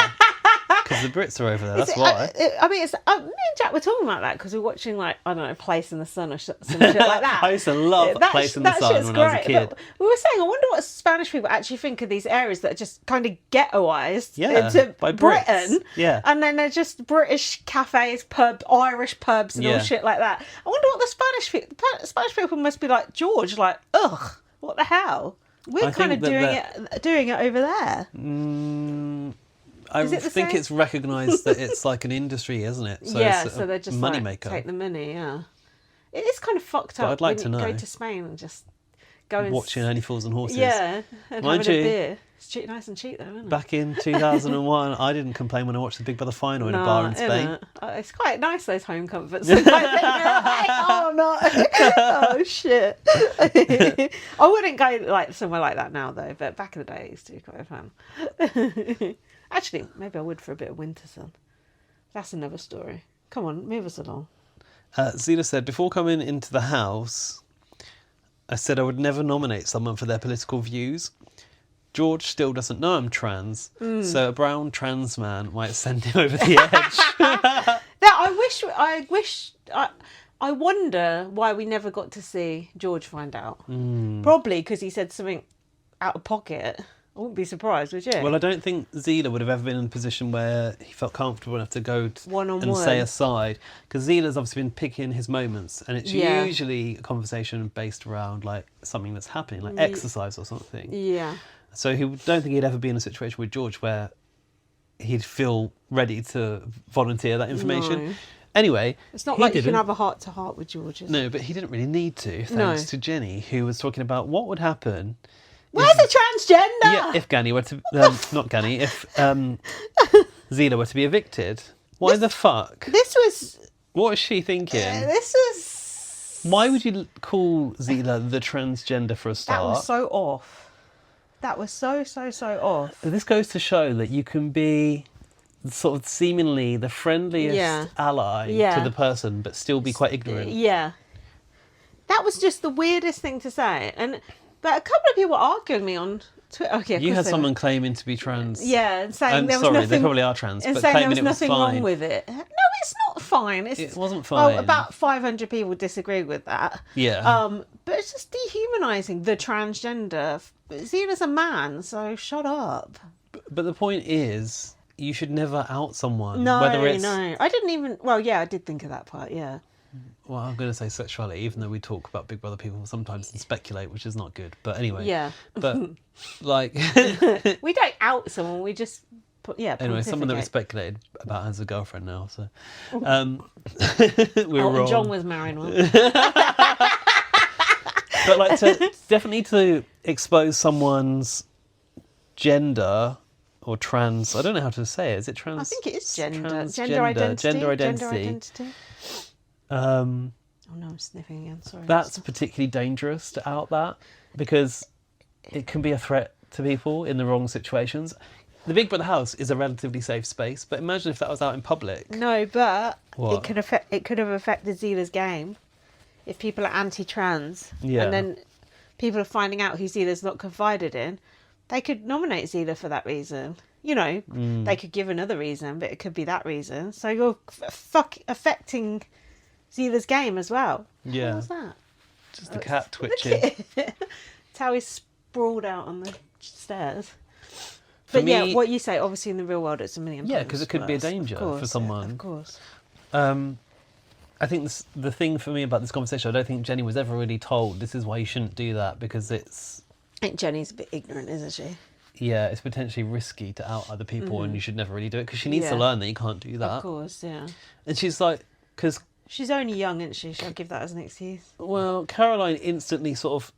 Because the Brits are over there, that's why. I mean, it's, me and Jack were talking about that because we were watching, like, I don't know, Place in the Sun or some shit like that. I used to love Place in the Sun when I was a kid. But we were saying, I wonder what Spanish people actually think of these areas that are just kind of ghettoised into by Britain. Brits. Yeah. And then they're just British cafes, pubs, Irish pubs and all shit like that. I wonder what the Spanish people must be like, George, like, ugh, what the hell? We're kind of doing it over there. I think it's recognised that it's like an industry, isn't it? So it's so they're just money like, maker. take the money, yeah. It is kind of fucked up. I'd like to when you know. go to Spain and just go and Watching Only Fools and Horses. Yeah, and Mind having you, a beer. It's cheap, nice and cheap though, isn't it? Back in 2001, I didn't complain when I watched the Big Brother final in a bar in Spain. It's quite nice, those home comforts. Oh no! Oh shit! I wouldn't go like somewhere like that now though, but back in the day, I used to be quite a fan. Actually, maybe I would for a bit of winter sun. That's another story. Come on, move us along. Zila said, before coming into the house, I said I would never nominate someone for their political views. George still doesn't know I'm trans, so a brown trans man might send him over the edge. I wonder why we never got to see George find out. Probably because he said something out of pocket. I wouldn't be surprised, would you? Well, I don't think Zila would have ever been in a position where he felt comfortable enough to go one-on-one and say aside. Because Zila's obviously been picking his moments, and it's usually a conversation based around like something that's happening, like exercise or something. Yeah. So don't think he'd ever be in a situation with George where he'd feel ready to volunteer that information. No. Anyway, it's not like you can have a heart-to-heart with George. No, but he didn't really need to, thanks to Jenny, who was talking about what would happen. Where's the transgender? Yeah, if Gani were to... not Gani, if Zila were to be evicted. Why the fuck? This was... What was she thinking? This was... Why would you call Zila the transgender for a start? That was so off. That was so off. This goes to show that you can be sort of seemingly the friendliest ally to the person, but still be quite ignorant. Yeah. That was just the weirdest thing to say. But a couple of people were arguing me on Twitter. Okay, you had someone claiming to be trans. Yeah, and saying there was sorry, nothing... they probably are trans, and but saying claiming there was it was nothing fine. wrong with it. No, it's not fine. It wasn't fine. Well, about 500 people disagree with that. Yeah. But it's just dehumanising the transgender. Zila's a man, so shut up. But the point is, you should never out someone. No, whether it's... no. I didn't even... Well, yeah, I did think of that part, yeah. Well, I'm going to say sexuality, even though we talk about Big Brother people sometimes and speculate, which is not good. But anyway. Yeah. But, like... we don't out someone, we just... Anyway, someone that we speculated about has a girlfriend now, so... we're wrong. And John was married one. But, like, definitely to expose someone's gender... or trans, I don't know how to say it. Is it trans? I think it is gender. Gender identity. Oh no, I'm sniffing again, sorry. That's particularly dangerous to out that, because it can be a threat to people in the wrong situations. The Big Brother house is a relatively safe space, but imagine if that was out in public. No, but What? it could have affected Zila's game if people are anti-trans. Yeah. And then people are finding out who Zila's not confided in. They could nominate Zila for that reason. You know, they could give another reason, but it could be that reason. So you're affecting Zila's game as well. Yeah. What was that? Just the cat twitching. It's how he's sprawled out on the stairs. For But yeah, me- what you say, obviously in the real world it's a million Yeah, times 'cause it could be a worse. danger Of course, for someone. Of course. I think the thing for me about this conversation, I don't think Jenny was ever really told this is why you shouldn't do that, because it's... I think Jenny's a bit ignorant, isn't she? yeah, it's potentially risky to out other people and you should never really do it because she needs to learn that you can't do that. Of course, yeah. And she's like, because... She's only young, isn't she? She'll give that as an excuse. Well, Caroline instantly sort of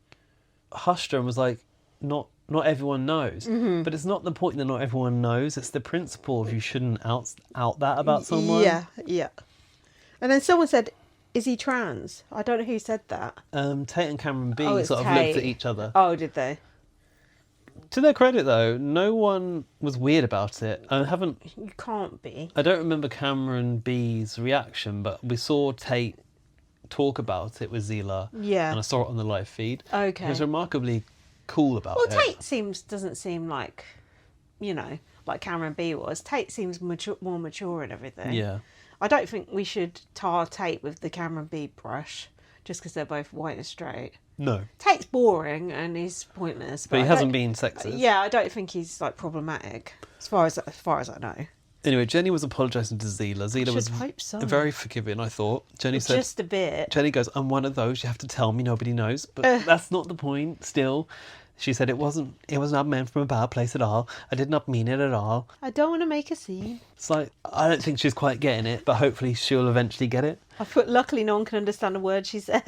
hushed her and was like, not everyone knows. But it's not the point that not everyone knows. It's the principle of you shouldn't out that about someone. Yeah, yeah. And then someone said, is he trans? I don't know who said that. Tate and Cameron B it's sort of Tate. looked at each other. Oh, did they? To their credit, though, no one was weird about it. You can't be. I don't remember Cameron B's reaction, but we saw Tate talk about it with Zila. Yeah. And I saw it on the live feed. Okay. He was remarkably cool about it. Well, Tate doesn't seem like, like Cameron B was. Tate seems more mature and everything. Yeah. I don't think we should tar Tate with the Cameron B brush just because they're both white and straight. No. Tate's boring and he's pointless. But he hasn't been sexist. Yeah, I don't think he's like problematic as far as I know. Anyway, Jenny was apologising to Zila. Zila was hope so. very forgiving, I thought. Jenny said, Just a bit. Jenny goes, I'm one of those, you have to tell me, nobody knows. But that's not the point, still. She said, it wasn't meant from a bad place at all. I did not mean it at all. I don't want to make a scene. It's like, I don't think she's quite getting it, but hopefully she'll eventually get it. I put, luckily no one can understand a word she said.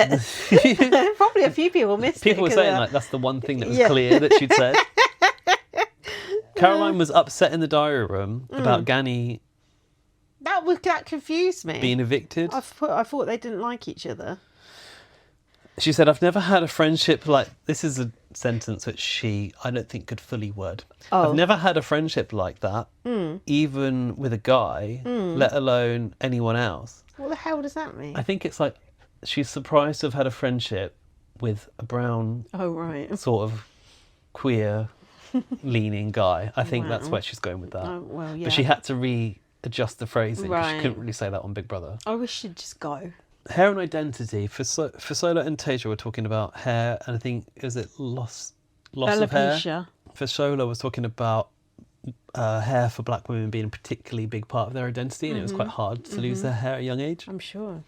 Probably a few people missed it. People were saying, like, that's the one thing that was clear that she'd said. Caroline was upset in the diary room about Gani That confused me. being evicted. I thought they didn't like each other. She said, I've never had a friendship like... This is a sentence which I don't think could fully word. Oh. I've never had a friendship like that, even with a guy, let alone anyone else. What the hell does that mean? I think it's like she's surprised to have had a friendship with a brown, Oh, right. sort of queer-leaning guy. I think that's where she's going with that. Oh, well, yeah. But she had to readjust the phrasing because she Right. couldn't really say that on Big Brother. I wish she'd just go. Hair and identity. For Sola and Tasia were talking about hair, and I think, is it loss of hair? Alopecia. For Sola was talking about hair for black women being a particularly big part of their identity, and it was quite hard to lose their hair at a young age. I'm sure.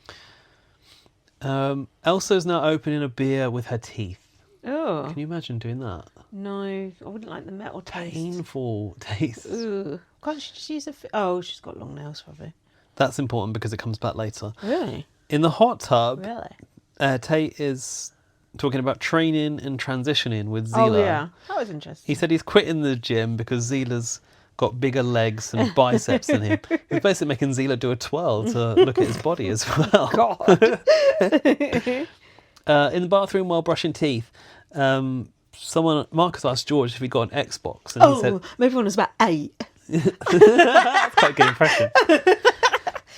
Elsa's now opening a beer with her teeth. Oh. Can you imagine doing that? No, I wouldn't like the metal taste. Painful taste. Ugh. Can't she just use Oh, she's got long nails, probably. That's important because it comes back later. Really? In the hot tub, Really? Tate is talking about training and transitioning with Zila. Oh, yeah. That was interesting. He said he's quitting the gym because Zila's got bigger legs and biceps than him. He's basically making Zila do a twirl to look at his body as well. God. In the bathroom while brushing teeth, Marcus asked George if he got an Xbox, and he said, maybe when I was about 8. that's quite a good impression.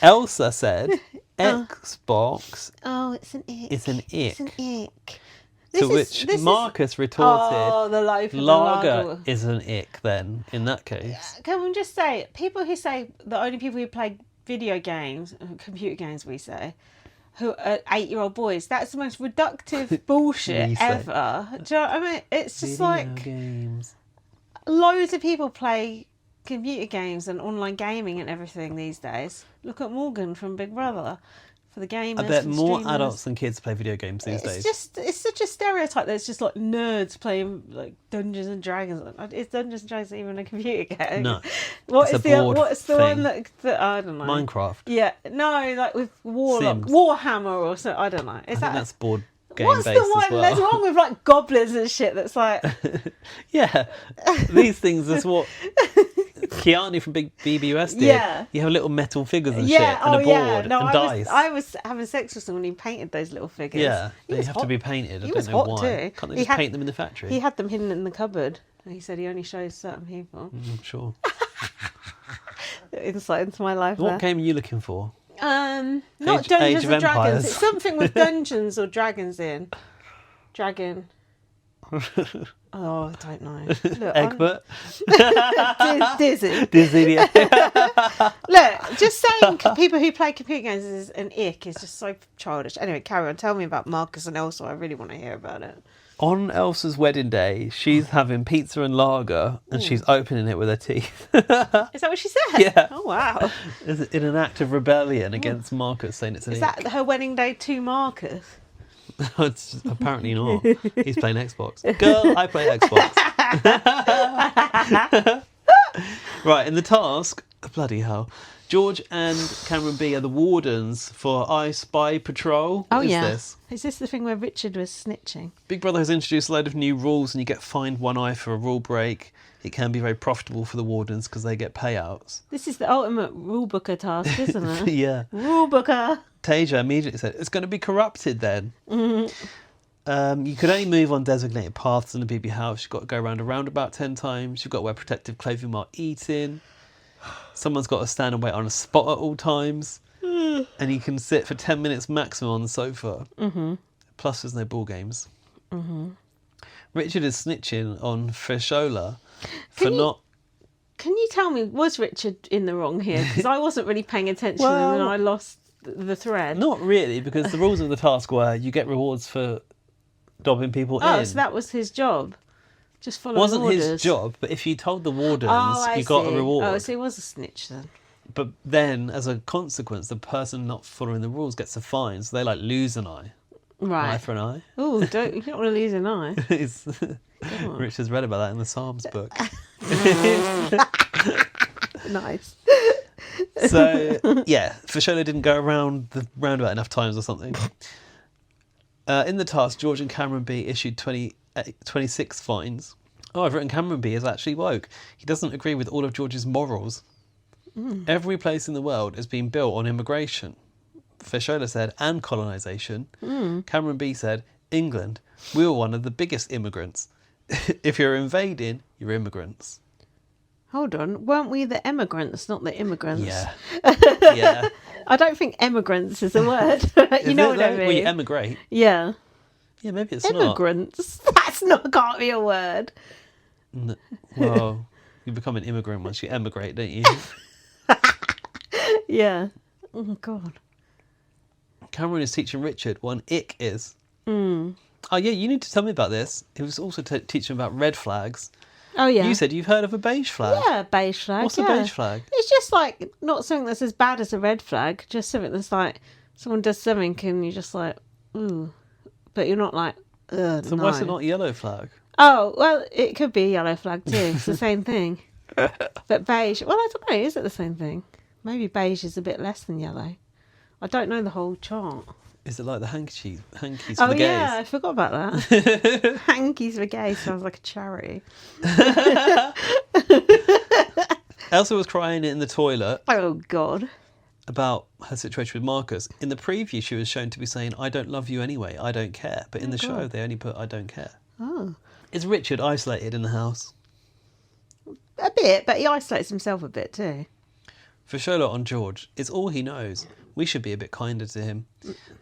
Elsa said, Xbox Oh, it's an ick. is an ick. It's an ick. To which Marcus retorted, Oh, the loaf and the lager lager. is an ick then, in that case. Can we just say, people who say the only people who play video games, computer games we say, who are 8-year-old boys, that's the most reductive bullshit We say. ever. Do you know what I mean? It's just Video like, games. loads of people play computer games and online gaming and everything these days. Look at Morgan from Big Brother. For the gamers, I bet and more streamers. adults than kids play video games these days. It's such a stereotype that it's just like nerds playing like Dungeons and Dragons. Is Dungeons and Dragons even a computer game? No. What's It's a the board what's the thing. one that I don't know. Minecraft. Yeah, no, like with Sims. Warhammer or something. I don't know. I Is think that that's board game what's based the one? as well. There's one with like goblins and shit. That's like Yeah, these things is what Keanu from Big BBUK did. Yeah. You have little metal figures and shit, yeah, and a oh board yeah. No, and dice. I was having sex with someone who painted those little figures. Yeah, He they was have hot. to be painted. I He don't was know hot why. too. Can't they He just had- paint them in the factory? He had them hidden in the cupboard. And he said he only shows certain people. I'm sure. Insight into my life. What there. game are you looking for? Not Age Dungeons of and Dragons. Empires. It's something with Dungeons or Dragons in. Dragon. Oh, I don't know. Look, Egbert? Dizzy. Disney. Look, just saying people who play computer games is an ick is just so childish. Anyway, carry on. Tell me about Marcus and Elsa. I really want to hear about it. On Elsa's wedding day, she's having pizza and lager, and she's opening it with her teeth. Is that what she said? Yeah. Oh, wow. In an act of rebellion against Marcus, saying it's an Is ick. that her wedding day to Marcus? It's apparently not. He's playing Xbox. Girl, I play Xbox. Right, in the task, bloody hell, George and Cameron B are the wardens for I Spy Patrol. Oh, What is yeah. this? Is this the thing where Richard was snitching? Big Brother has introduced a load of new rules and you get fined 1 eye for a rule break. It can be very profitable for the wardens because they get payouts. This is the ultimate rule booker task, isn't it? Yeah. Rule booker. Tasia immediately said, it's going to be corrupted then. You could only move on designated paths in the BB house. You've got to go around a roundabout 10 times. You've got to wear protective clothing while eating. Someone's got to stand and wait on a spot at all times. And you can sit for 10 minutes maximum on the sofa. Plus there's no ball games. Richard is snitching on Feshola for not... Can you tell me, was Richard in the wrong here? Because I wasn't really paying attention Well- and I lost the thread. Not really, because the rules of the task were you get rewards for dobbing people Oh, in. so that was his job? Just following wasn't orders? his job, but if you told the wardens, I you got see. a reward. Oh, so he was a snitch then. But then, as a consequence, the person not following the rules gets a fine, so they like lose an eye. An eye Right. for an eye. Oh, you don't want to lose an eye. Richard's read about that in the Psalms book. Nice. So, yeah, Fashola didn't go around the roundabout enough times or something. In the task, George and Cameron B issued 26 fines. Oh, I've written Cameron B is actually woke. He doesn't agree with all of George's morals. Every place in the world has been built on immigration. Fashola said, and colonisation. Cameron B said, England, we were one of the biggest immigrants. If you're invading, you're immigrants. Hold on. Weren't we the emigrants, not the immigrants? Yeah. Yeah. I don't think emigrants is a word. You know what I mean? When you emigrate. Yeah. Yeah, maybe it's not. Immigrants. That's not, can't be a word. Well, you become an immigrant once you emigrate, don't you? Yeah. Oh, God. Cameron is teaching Richard what an ick is. Oh, yeah, you need to tell me about this. He was also teaching about red flags. Oh, yeah. You said you've heard of a beige flag. Yeah, beige flag. What's a yeah. beige flag? It's just like not something that's as bad as a red flag, just something that's like someone does something and you're just like, ooh. But you're not like, ugh. So why is it not a yellow flag? Oh, well, it could be a yellow flag too. It's the same thing. But beige, well, I don't know, is it the same thing? Maybe beige is a bit less than yellow. I don't know the whole chart. Is it like the hankies for Oh, the gays? yeah, I forgot about that. Hankies for gays sounds like a charity. Elsa was crying in the toilet Oh, God. about her situation with Marcus. In the preview, she was shown to be saying, I don't love you anyway, I don't care. But in the show, they only put, I don't care. Oh. Is Richard isolated in the house? A bit, but he isolates himself a bit too. Fashola on George, it's all he knows. We should be a bit kinder to him.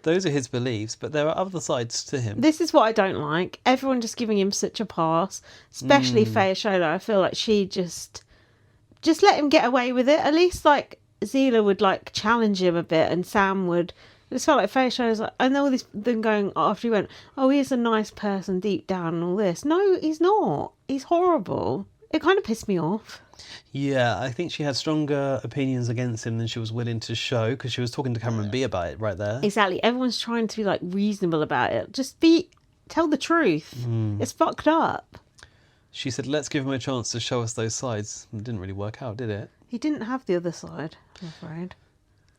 Those are his beliefs, but there are other sides to him. This is what I don't like. Everyone just giving him such a pass, especially Fashola. I feel like she just let him get away with it. At least like Zila would like challenge him a bit, and Sam would. It felt like Fashola's like, I know this thing going after he went, oh, he's a nice person deep down and all this. No, he's not. He's horrible. It kind of pissed me off. Yeah, I think she had stronger opinions against him than she was willing to show, because she was talking to Cameron B about it right there. Exactly. Everyone's trying to be like reasonable about it. Just tell the truth. It's fucked up. She said, let's give him a chance to show us those sides. It didn't really work out, did it? He didn't have the other side, I'm afraid.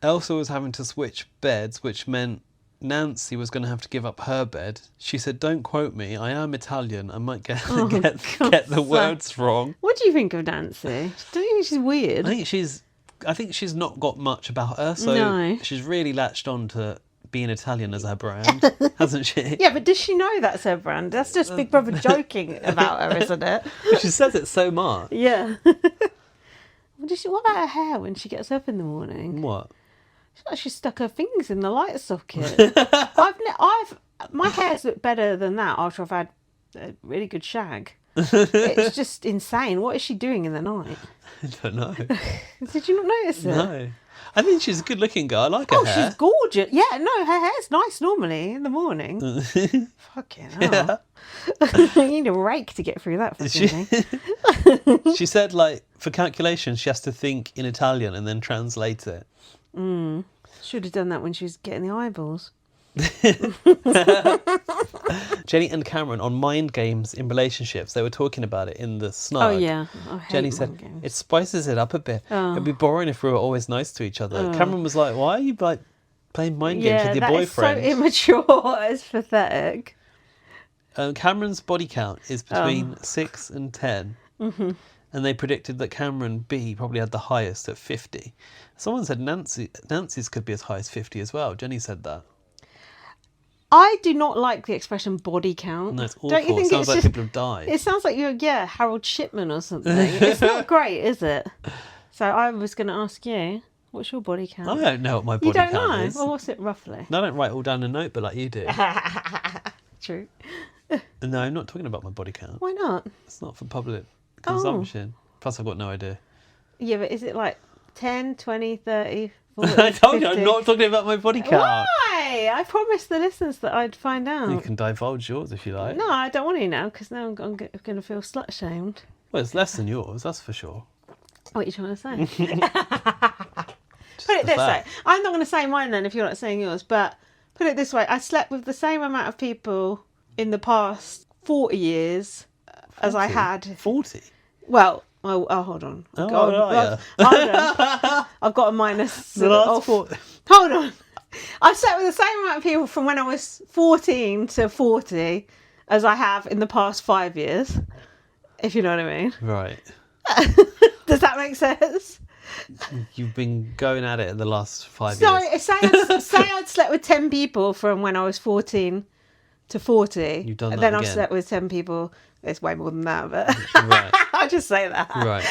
Elsa was having to switch beds, which meant Nancy was going to have to give up her bed. She said, don't quote me, I am Italian, I might get the words wrong. What do you think of Nancy? Don't you think she's weird? I think she's not got much about her, so No. she's really latched on to being Italian as her brand, hasn't she? Yeah, but does she know that's her brand? That's just Big Brother joking about her, isn't it? She says it so much. Yeah. What about her hair when she gets up in the morning? What? It's like she stuck her fingers in the light socket. My hair's looked better than that after I've had a really good shag. It's just insane. What is she doing in the night? I don't know. Did you not notice it? No. I think she's a good looking girl. I like her hair. She's gorgeous. Yeah, no, her hair's nice normally in the morning. Fucking hell. You need a rake to get through that fucking thing. She said, like, for calculations, she has to think in Italian and then translate it. Should have done that when she was getting the eyeballs. Jenny and Cameron on mind games in relationships. They were talking about it in the snug. Oh yeah. I hate Jenny mind said, games. it spices it up a bit. Oh. It'd be boring if we were always nice to each other. Cameron was like, why are you like playing mind games with your boyfriend? Is so immature. It's pathetic. Cameron's body count is between 6 and 10. Mm-hmm. And they predicted that Cameron B probably had the highest at 50. Someone said Nancy's could be as high as 50 as well. Jenny said that. I do not like the expression body count. No, it's awful. Don't you think it sounds it's like just, people have died. It sounds like you're, Harold Shipman or something. It's not great, is it? So I was going to ask you, what's your body count? I don't know what my body You don't count know? is. Well, what's it roughly? I don't write all down a notebook like you do. True. No, I'm not talking about my body count. Why not? It's not for public consumption. Plus, I've got no idea. Yeah, but is it like 10, 20, 30, 40, I told you 50? I'm not talking about my body count. Why? I promised the listeners that I'd find out. You can divulge yours if you like. No, I don't want to now because now I'm going to feel slut shamed. Well, it's less than yours, that's for sure. What are you trying to say? Put it this way. I'm not going to say mine then if you're not saying yours, but put it this way. I slept with the same amount of people in the past 40 years as I had. 40? Well, hold on. Oh, hold on. I've got a minus. Hold on. I've slept with the same amount of people from when I was 14 to 40 as I have in the past 5 years, if you know what I mean. Right. Does that make sense? You've been going at it in the last 5 years. So say I'd slept with 10 people from when I was 14 to 40. You've done that then I've again. slept with 10 people. It's way more than that, but Right. I'll just say that. Right.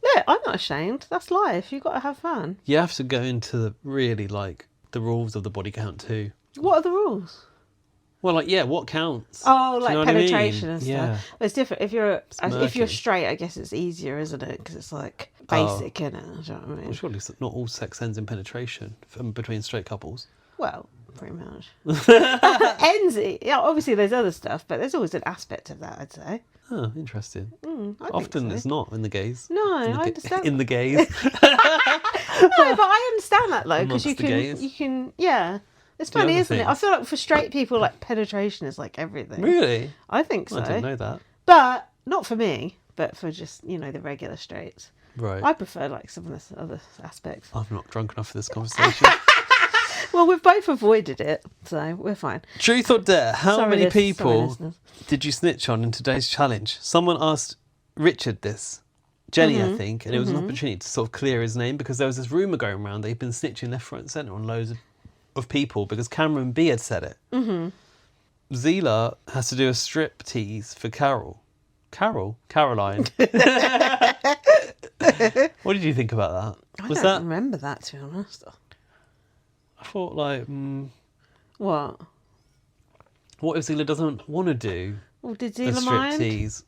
Look, I'm not ashamed. That's life. You've got to have fun. You have to go into the rules of the body count too. What are the rules? Well, what counts? Oh, Do like you know what I mean? penetration and stuff. Yeah. But it's different. If you're murky. straight, I guess it's easier, isn't it? Because it's like basic, isn't it? Do you know what I mean? Well, surely not all sex ends in penetration between straight couples. Well, pretty much. Ends. Yeah, obviously there's other stuff, but there's always an aspect of that, I'd say. Oh, interesting. I Often think so. it's not in the gays. No, I understand. In the gays. No, but I understand that though, because Amongst the gays. you can, yeah. It's Do funny, other isn't it? I things. feel like for straight people, like penetration is like everything. Really? I think so. I didn't know that. But not for me, but for just the regular straights. Right. I prefer like some of the other aspects. I'm not drunk enough for this conversation. Well, we've both avoided it, so we're fine. Truth or dare, how many Sorry, people listeners. did you snitch on in today's challenge? Someone asked Richard this. Jenny, I think, and it was an opportunity to sort of clear his name because there was this rumour going around that he'd been snitching left, right and centre on loads of people because Cameron B had said it. Mm-hmm. Zila has to do a strip tease for Caroline. What did you think about that? I don't remember that, to be honest. I thought What? what if Zila doesn't want to do Well, did a Zila strip mind? tease?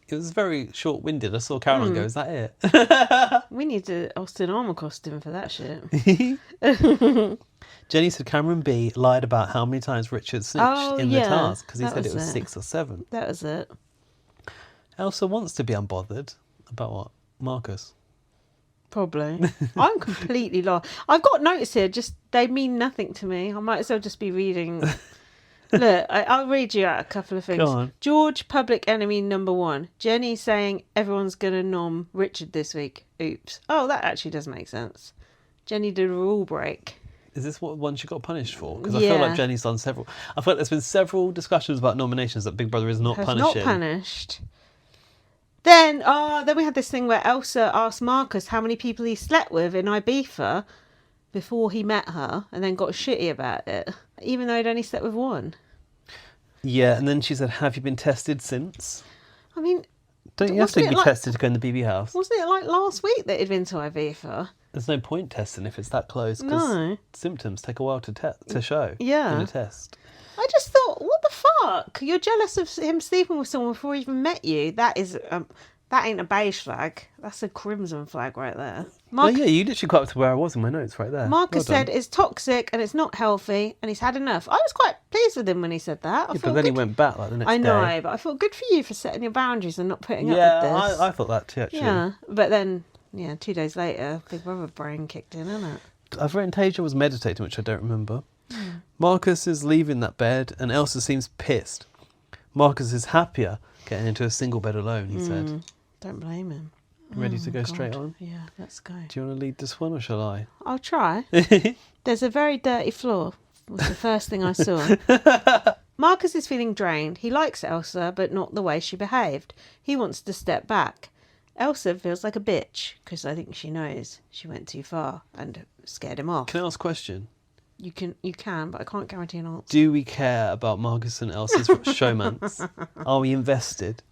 It was very short-winded. I saw Caroline go, is that it? We need an Austin Armour costume for that shit. Jenny said Cameron B lied about how many times Richard snitched in the task because he that said it was was it. 6 or 7. That was it. Elsa wants to be unbothered. About what? Marcus. Probably. I'm completely lost. I've got notes here, just they mean nothing to me. I might as well just be reading. Look, I'll read you out a couple of things. Go on. George, public enemy number 1. Jenny saying everyone's going to nom Richard this week. Oops. Oh, that actually does make sense. Jenny did a rule break. Is this what one she got punished for? Because I feel like Yeah. Jenny's done several. I feel like there's been several discussions about nominations that Big Brother is not Has punishing. not punished. Then we had this thing where Elsa asked Marcus how many people he slept with in Ibiza before he met her, and then got shitty about it, even though he'd only slept with 1. Yeah, and then she said, "Have you been tested since?" I mean, Don't you have to wasn't be it like- tested to go in the BB house? wasn't it like last week that he'd been to Ibiza? There's no point testing if it's that close. 'Cause No. symptoms take a while to show. Yeah. In a test. I just thought, what the fuck? You're jealous of him sleeping with someone before he even met you. That is, that ain't a beige flag. That's a crimson flag right there. Oh yeah, you literally got up to where I was in my notes right there. Marcus Well done. said it's toxic and it's not healthy and he's had enough. I was quite pleased with him when he said that. Yeah, but then he went back like the next I know, day. but I felt good for you for setting your boundaries and not putting up Yeah, with this. I thought that too, actually. Yeah, but then, 2 days later, Big Brother brain kicked in, isn't it? I've written Tasia was meditating, which I don't remember. Marcus is leaving that bed and Elsa seems pissed. Marcus is happier getting into a single bed alone, he said. Don't blame him. Ready to go straight on? Yeah, let's go. Do you want to lead this one or shall I? I'll try. There's a very dirty floor. Was the first thing I saw. Marcus is feeling drained. He likes Elsa, but not the way she behaved. He wants to step back. Elsa feels like a bitch, because I think she knows she went too far and scared him off. Can I ask a question? You can, but I can't guarantee an answer. Do we care about Marcus and Elsa's showmance? Are we invested?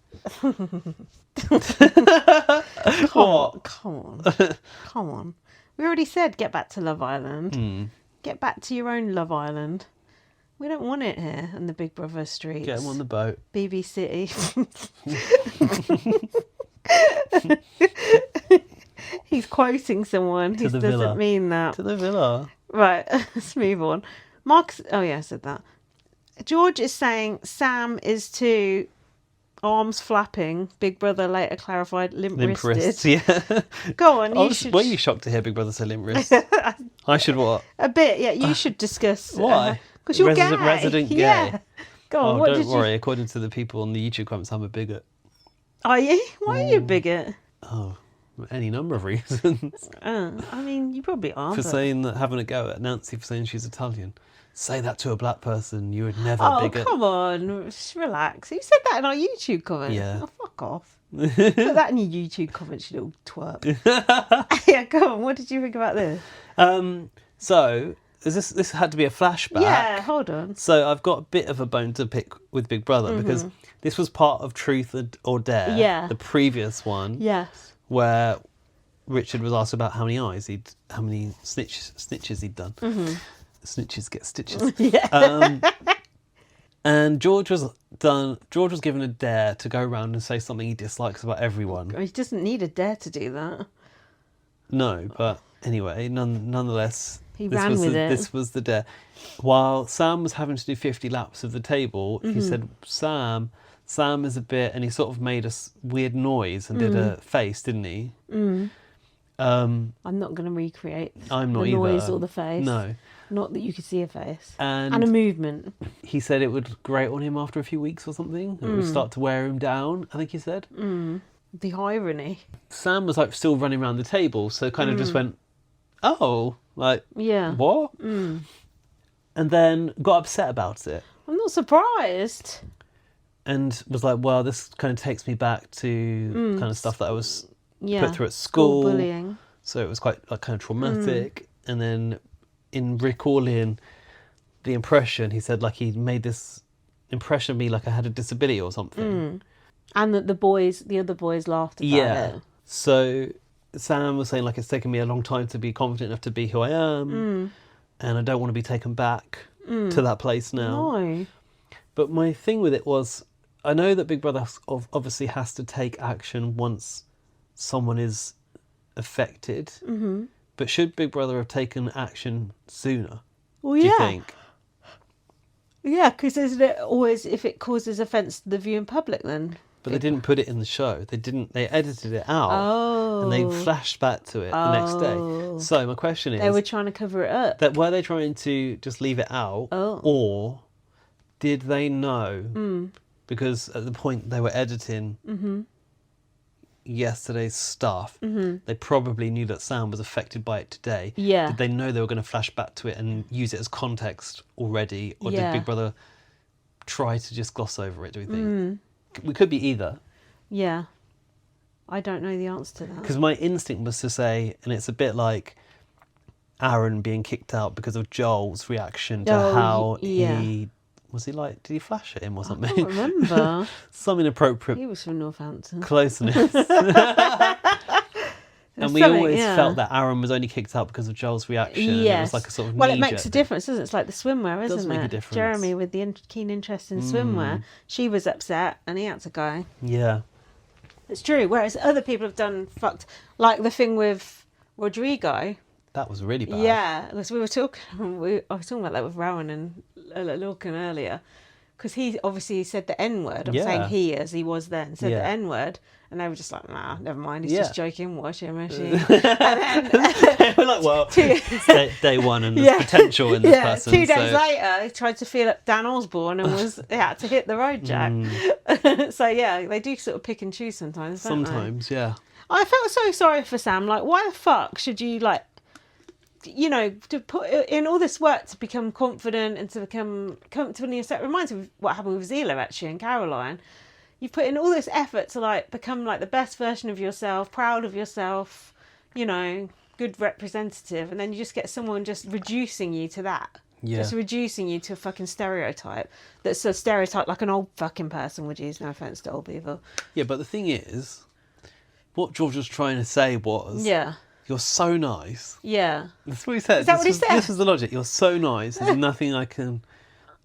What? Come on. We already said get back to Love Island. Get back to your own Love Island. We don't want it here in the Big Brother streets. Get him on the boat. BB City. He's quoting someone who doesn't mean that. To the villa. Right, let's move on. Marcus, oh yeah, I said that. George is saying Sam is too arms flapping. Big Brother later clarified limp wristed. Yeah. Go on, Were you shocked to hear Big Brother say limp wrist? I should what? A bit, yeah. You should discuss. Why? Because you're gay. Resident gay. Yeah. Go on. What don't worry. According to the people on the YouTube comments, I'm a bigot. Are you? Why are you a bigot? Oh, any number of reasons. I mean, you probably are. For saying that, having a go at Nancy for saying she's Italian. Say that to a black person, you would never bigot. Oh, come on. Just relax. You said that in our YouTube comments. Yeah. Oh, fuck off. Put that in your YouTube comments, you little twerp. Yeah, go on. What did you think about this? So, this had to be a flashback. Yeah, hold on. So I've got a bit of a bone to pick with Big Brother because this was part of Truth or Dare. Yeah. The previous one. Yes. Where Richard was asked about how many snitches he'd done. Snitches get stitches. Yeah. And George was given a dare to go around and say something he dislikes about everyone. He doesn't need a dare to do that. No, but anyway, nonetheless, He ran with it. This was the dare. While Sam was having to do 50 laps of the table, he said, Sam is a bit, and he sort of made a weird noise and did a face, didn't he? I'm not going to recreate I'm not the either. noise or the face. No. Not that you could see a face. And a movement. He said it would grate on him after a few weeks or something. It would start to wear him down, I think he said. The irony. Sam was like still running around the table, so kind of just went, oh, like, Yeah. what? And then got upset about it. I'm not surprised. And was like, well, this kind of takes me back to kind of stuff that I was Yeah. put through at school. Bullying. So it was quite like kind of traumatic. And then in recalling the impression, he said like he made this impression of me like I had a disability or something. And that the other boys laughed about it. So Sam was saying like it's taken me a long time to be confident enough to be who I am. And I don't want to be taken back to that place now. No. But my thing with it was, I know that Big Brother obviously has to take action once someone is affected. But should Big Brother have taken action sooner? Well, do you think? Yeah, because isn't it always if it causes offence to the viewing public then? But they didn't put it in the show. They edited it out. Oh. And they flashed back to it the next day. So my question is... They were trying to cover it up. Were they trying to just leave it out? Or did they know? Because at the point they were editing yesterday's stuff, they probably knew that Sam was affected by it today. Yeah. Did they know they were going to flash back to it and use it as context already? Or did Big Brother try to just gloss over it, do we think? We could be either. Yeah. I don't know the answer to that. Because my instinct was to say, and it's a bit like Aaron being kicked out because of Joel's reaction to how he... Was he like... Did he flash at him or something? I can't remember. Some inappropriate... He was from Northampton. Closeness. And we always felt that Aaron was only kicked out because of Joel's reaction. Yes. It was like a sort of Well, it makes a difference, doesn't it? It's like the swimwear, isn't it? Does make a difference. Jeremy with the keen interest in swimwear. She was upset and he had to go. Yeah. It's true. Whereas other people have done fucked... Like the thing with Rodrigo. That was really bad. Yeah, because I was talking about that with Rowan and Lorcan earlier, because he obviously said the N-word. I'm Yeah. saying he as he was then said Yeah. the N-word, and they were just like, nah, never mind, he's Yeah. just joking, watch him, machine. And then We're like, well, it's day one and there's Yeah. potential in this person. 2 days so... later, he tried to feel up Dan Osborne and he had to hit the road jack. So yeah, they do sort of pick and choose sometimes. Don't they? Sometimes, yeah. I felt so sorry for Sam. Like, why the fuck should you like, you know, to put in all this work to become confident and to become comfortable in yourself? It reminds me of what happened with Zila actually and Caroline. You've put in all this effort to like become like the best version of yourself, proud of yourself, you know, good representative, and then you just get someone just reducing you to that. Yeah. Just reducing you to a fucking stereotype. That's a stereotype like an old fucking person would use. No offence to old people. Yeah, but the thing is, what George was trying to say was, Yeah. you're so nice. Yeah. That's what he said. Is that what he said? This is the logic. You're so nice. There's nothing I can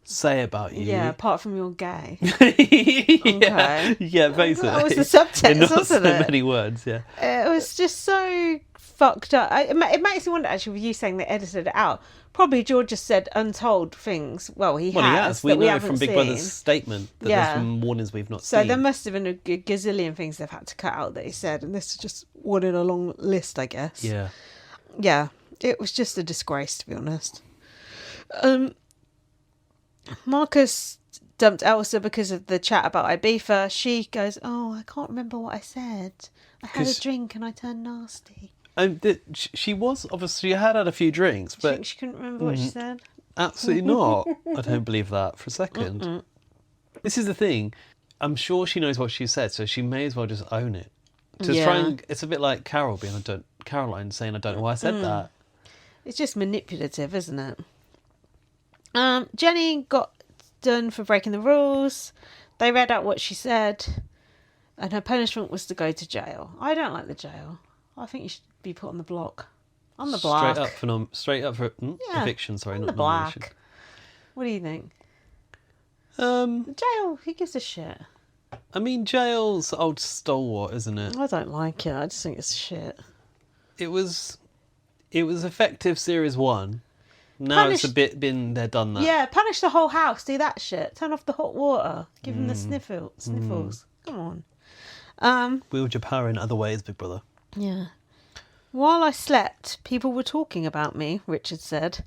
say about you. Yeah, apart from you're gay. yeah, yeah, basically. That was the subtext, In not wasn't so it? many words, yeah. It was just so fucked up. It makes me wonder, actually, with you saying they edited it out. Probably George just said untold things. Well, he has. We that we know haven't from Big seen. Brother's statement that Yeah. there's some warnings we've not So seen. there must have been a gazillion things they've had to cut out that he said, and this is just one in a long list, I guess. Yeah. Yeah, it was just a disgrace, to be honest. Marcus dumped Elsa because of the chat about Ibiza. She goes, "Oh, I can't remember what I said. I had a 'Cause- drink and I turned nasty." She was, obviously, she had a few drinks, She, but she couldn't remember what she said. absolutely not. I don't believe that for a second. This is the thing. I'm sure she knows what she said, so she may as well just own it. To Yeah. try and, it's a bit like Caroline saying, "I don't know why I said that." It's just manipulative, isn't it? Jenny got done for breaking the rules. They read out what she said, and her punishment was to go to jail. I don't like the jail. I think you should be put on the block. On the block. Straight up for Yeah, eviction. Sorry, on not the nomination. block. What do you think? Um, Jail, who gives a shit? I mean, jail's old stalwart, isn't it? I don't like it. I just think it's shit. It was effective series 1. Now it's a Punish- bit been there, done that. Yeah, punish the whole house. Do that shit. Turn off the hot water. Give them the sniffles. Come on. Wield your power in other ways, Big Brother. Yeah. While I slept, people were talking about me, Richard said.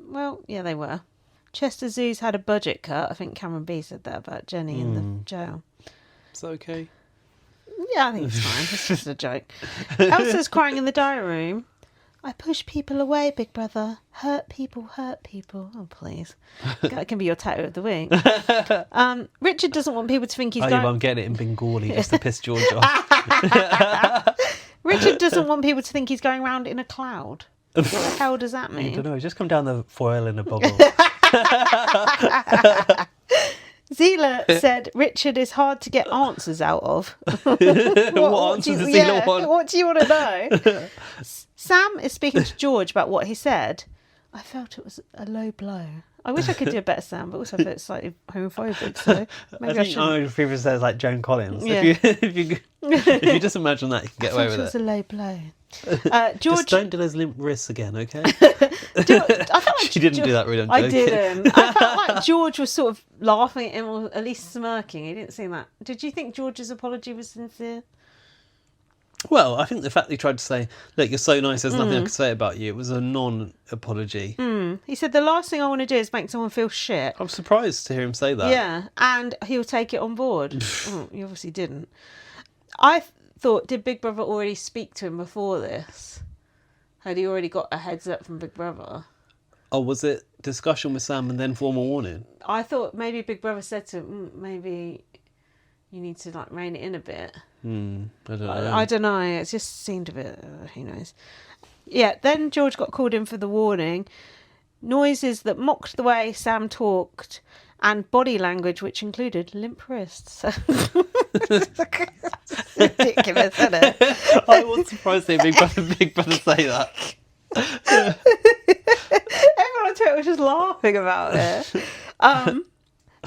Well, yeah, they were. Chester Zoo's had a budget cut. I think Cameron B said that about Jenny in the jail. It's okay. Yeah, I think it's fine. It's just a joke. Elsa's crying in the diary room. I push people away, Big Brother. Hurt people. Oh, please. That can be your tattoo of the week. Richard doesn't want people to think he's going... I'm getting it in Bengali just to piss George off. Richard doesn't want people to think he's going around in a cloud. What the hell does that I mean? don't know, just come down the foil in a bubble. Zila said Richard is hard to get answers out of. What answers does Zila want? What do you want to know? Sam is speaking to George about what he said. I felt it was a low blow. I wish I could do a better Sam, but also a bit slightly homophobic. So maybe I think should. people say it's like Joan Collins. Yeah. If you just imagine that, you can get I away thought with it was it. a low blow. Just George, don't do those limp wrists again, okay? I felt like She didn't do that, really. I'm I joking. didn't. I felt like George was sort of laughing at him, or at least smirking. He didn't seem that. Did you think George's apology was sincere? Well, I think the fact that he tried to say, "Look, you're so nice. There's nothing I can say about you." It was a non-apology. He said the last thing I want to do is make someone feel shit. I'm surprised to hear him say that. Yeah, and he'll take it on board. Oh, he obviously didn't. I thought, did Big Brother already speak to him before this? Had he already got a heads up from Big Brother? Oh, was it discussion with Sam and then formal warning? I thought maybe Big Brother said to him, maybe you need to like rein it in a bit. I don't know. I don't know. It just seemed a bit. Who knows? Yeah. Then George got called in for the warning. Noises that mocked the way Sam talked, and body language which included limp wrists. Ridiculous, isn't it? I was surprised to hear Big Brother say that. Everyone on Twitter was just laughing about it.